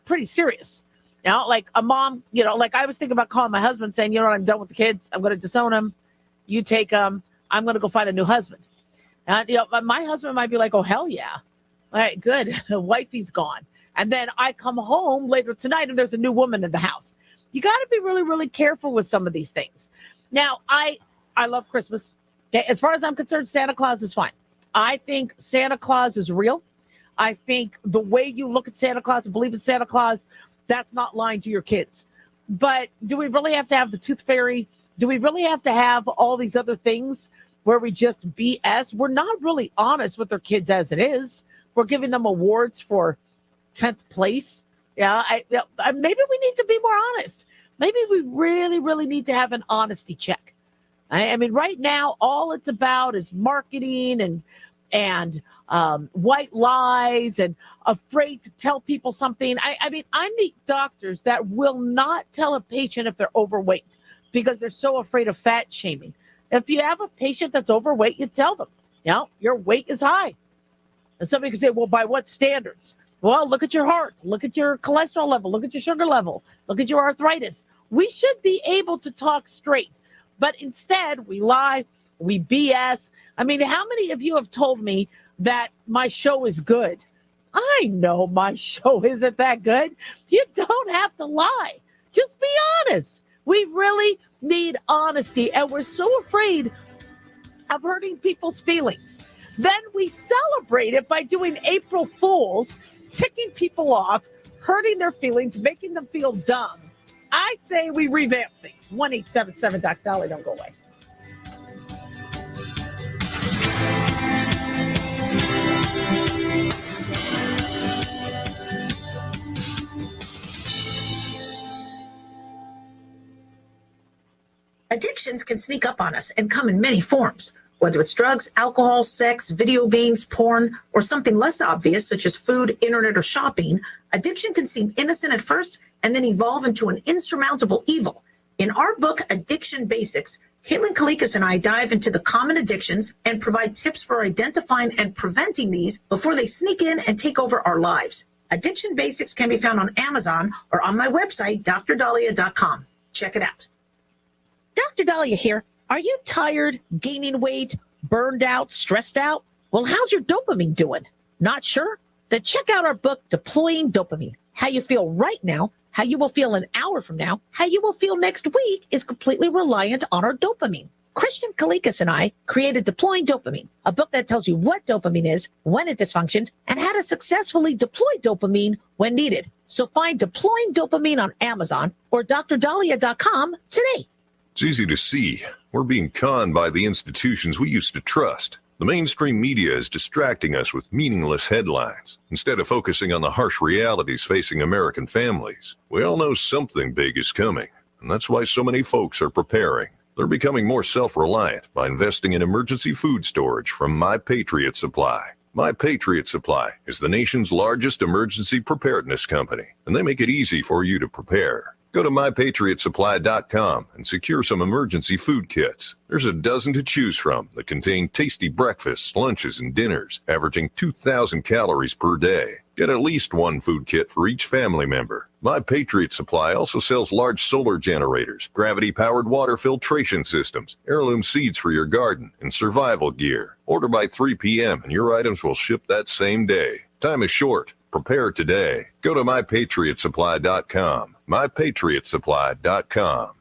pretty serious. Like a mom, like I was thinking about calling my husband saying, I'm done with the kids. I'm going to disown them. You take them. I'm going to go find a new husband. And, my husband might be like, oh, hell yeah. All right, good. Wifey's gone. And then I come home later tonight and there's a new woman in the house. You got to be really, really careful with some of these things. Now, I love Christmas. Okay? As far as I'm concerned, Santa Claus is fine. I think Santa Claus is real. I think the way you look at Santa Claus and believe in Santa Claus, that's not lying to your kids. But do we really have to have the tooth fairy? Do we really have to have all these other things where we just BS? We're not really honest with our kids as it is. We're giving them awards for 10th place. Maybe we need to be more honest. Maybe we really, really need to have an honesty check. I mean, right now, all it's about is marketing and white lies and afraid to tell people something. I meet doctors that will not tell a patient if they're overweight because they're so afraid of fat shaming. If you have a patient that's overweight, you tell them, your weight is high. And somebody can say, well, by what standards? Well, look at your heart, look at your cholesterol level, look at your sugar level, look at your arthritis. We should be able to talk straight, but instead we lie, we BS. I mean, how many of you have told me that my show is good? I know my show isn't that good. You don't have to lie. Just be honest. We really need honesty, and we're so afraid of hurting people's feelings. Then we celebrate it by doing April Fools, ticking people off, hurting their feelings, making them feel dumb. I say we revamp things. 1-877-Doc-Dolly, don't go away. Addictions can sneak up on us and come in many forms, whether it's drugs, alcohol, sex, video games, porn, or something less obvious such as food, internet, or shopping. Addiction can seem innocent at first and then evolve into an insurmountable evil. In our book, Addiction Basics, Caitlin Kalikas and I dive into the common addictions and provide tips for identifying and preventing these before they sneak in and take over our lives. Addiction Basics can be found on Amazon or on my website, drdahlia.com. Check it out. Dr. Dahlia here. Are you tired, gaining weight, burned out, stressed out? Well, how's your dopamine doing? Not sure? Then check out our book, Deploying Dopamine. How you feel right now, how you will feel an hour from now, how you will feel next week is completely reliant on our dopamine. Christian Kalikas and I created Deploying Dopamine, a book that tells you what dopamine is, when it dysfunctions, and how to successfully deploy dopamine when needed. So find Deploying Dopamine on Amazon or drdahlia.com today. It's easy to see. We're being conned by the institutions we used to trust. The mainstream media is distracting us with meaningless headlines instead of focusing on the harsh realities facing American families. We all know something big is coming, and that's why so many folks are preparing. They're becoming more self-reliant by investing in emergency food storage from My Patriot Supply. My Patriot Supply is the nation's largest emergency preparedness company, and they make it easy for you to prepare. Go to MyPatriotSupply.com and secure some emergency food kits. There's a dozen to choose from that contain tasty breakfasts, lunches, and dinners, averaging 2,000 calories per day. Get at least one food kit for each family member. My Patriot Supply also sells large solar generators, gravity-powered water filtration systems, heirloom seeds for your garden, and survival gear. Order by 3 p.m. and your items will ship that same day. Time is short. Prepare today. Go to MyPatriotSupply.com. MyPatriotSupply.com.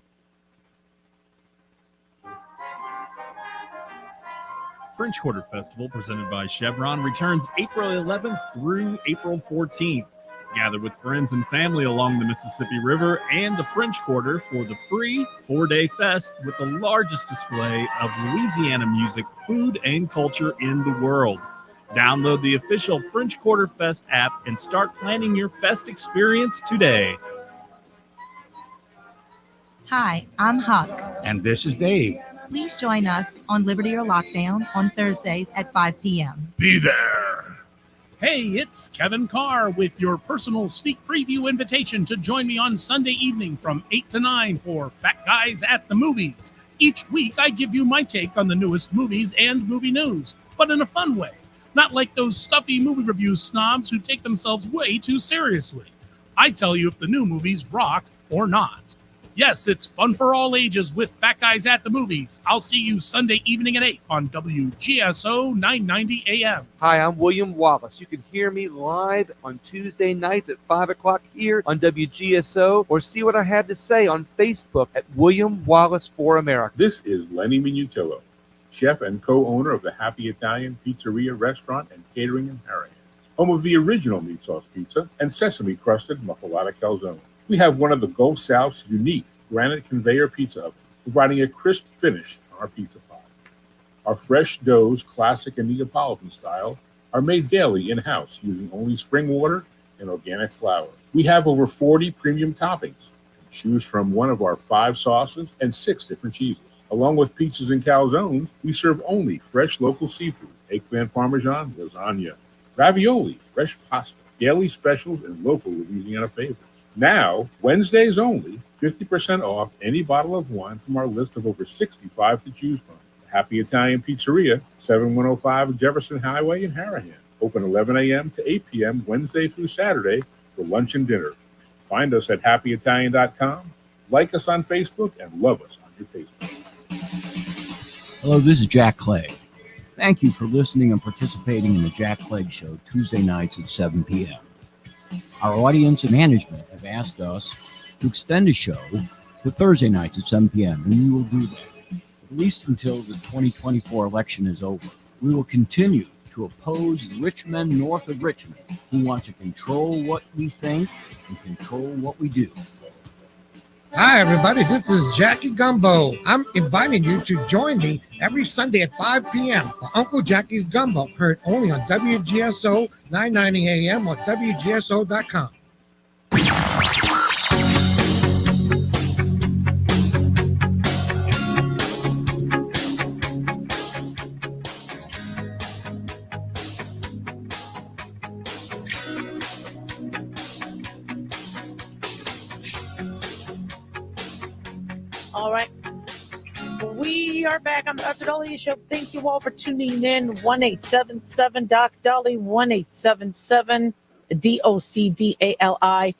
French Quarter Festival presented by Chevron returns April 11th through April 14th. Gather with friends and family along the Mississippi River and the French Quarter for the free 4-day fest with the largest display of Louisiana music, food, and culture in the world. Download the official French Quarter Fest app and start planning your fest experience today. Hi, I'm Huck. And this is Dave. Please join us on Liberty or Lockdown on Thursdays at 5 p.m. Be there. Hey, it's Kevin Carr with your personal sneak preview invitation to join me on Sunday evening from 8 to 9 for Fat Guys at the Movies. Each week, I give you my take on the newest movies and movie news, but in a fun way. Not like those stuffy movie review snobs who take themselves way too seriously. I tell you if the new movies rock or not. Yes, it's fun for all ages with Fat Guys at the Movies. I'll see you Sunday evening at 8 on WGSO 990 AM. Hi, I'm William Wallace. You can hear me live on Tuesday nights at 5 o'clock here on WGSO, or see what I have to say on Facebook at William Wallace for America. This is Lenny Minutillo, chef and co-owner of the Happy Italian Pizzeria, Restaurant, and Catering in Harahan, home of the original meat sauce pizza and sesame-crusted muffalata calzone. We have one of the Gulf South's unique granite conveyor pizza ovens, providing a crisp finish on our pizza pie. Our fresh doughs, classic and Neapolitan style, are made daily in-house using only spring water and organic flour. We have over 40 premium toppings. Choose from one of our 5 sauces and 6 different cheeses. Along with pizzas and calzones, we serve only fresh local seafood, eggplant parmesan, lasagna, ravioli, fresh pasta, daily specials, and local Louisiana favorites. Now, Wednesdays only, 50% off any bottle of wine from our list of over 65 to choose from. Happy Italian Pizzeria, 7105 Jefferson Highway in Harahan. Open 11 a.m. to 8 p.m. Wednesday through Saturday for lunch and dinner. Find us at happyitalian.com, like us on Facebook, and love us on your taste buds. Hello, this is Jack Clegg. Thank you for listening and participating in the Jack Clegg Show Tuesday nights at 7 p.m. Our audience and management have asked us to extend the show to Thursday nights at 7 p.m., and we will do that, at least until the 2024 election is over. We will continue to oppose the rich men north of Richmond who want to control what we think and control what we do. Hi, everybody. This is Jackie Gumbo. I'm inviting you to join me every Sunday at 5 p.m. for Uncle Jackie's Gumbo, heard only on WGSO 990 AM or WGSO.com. All right. We are back on the Dr. Dolly Show. Thank you all for tuning in. 1-877 Doc Dolly, 1-877 DOCDALI.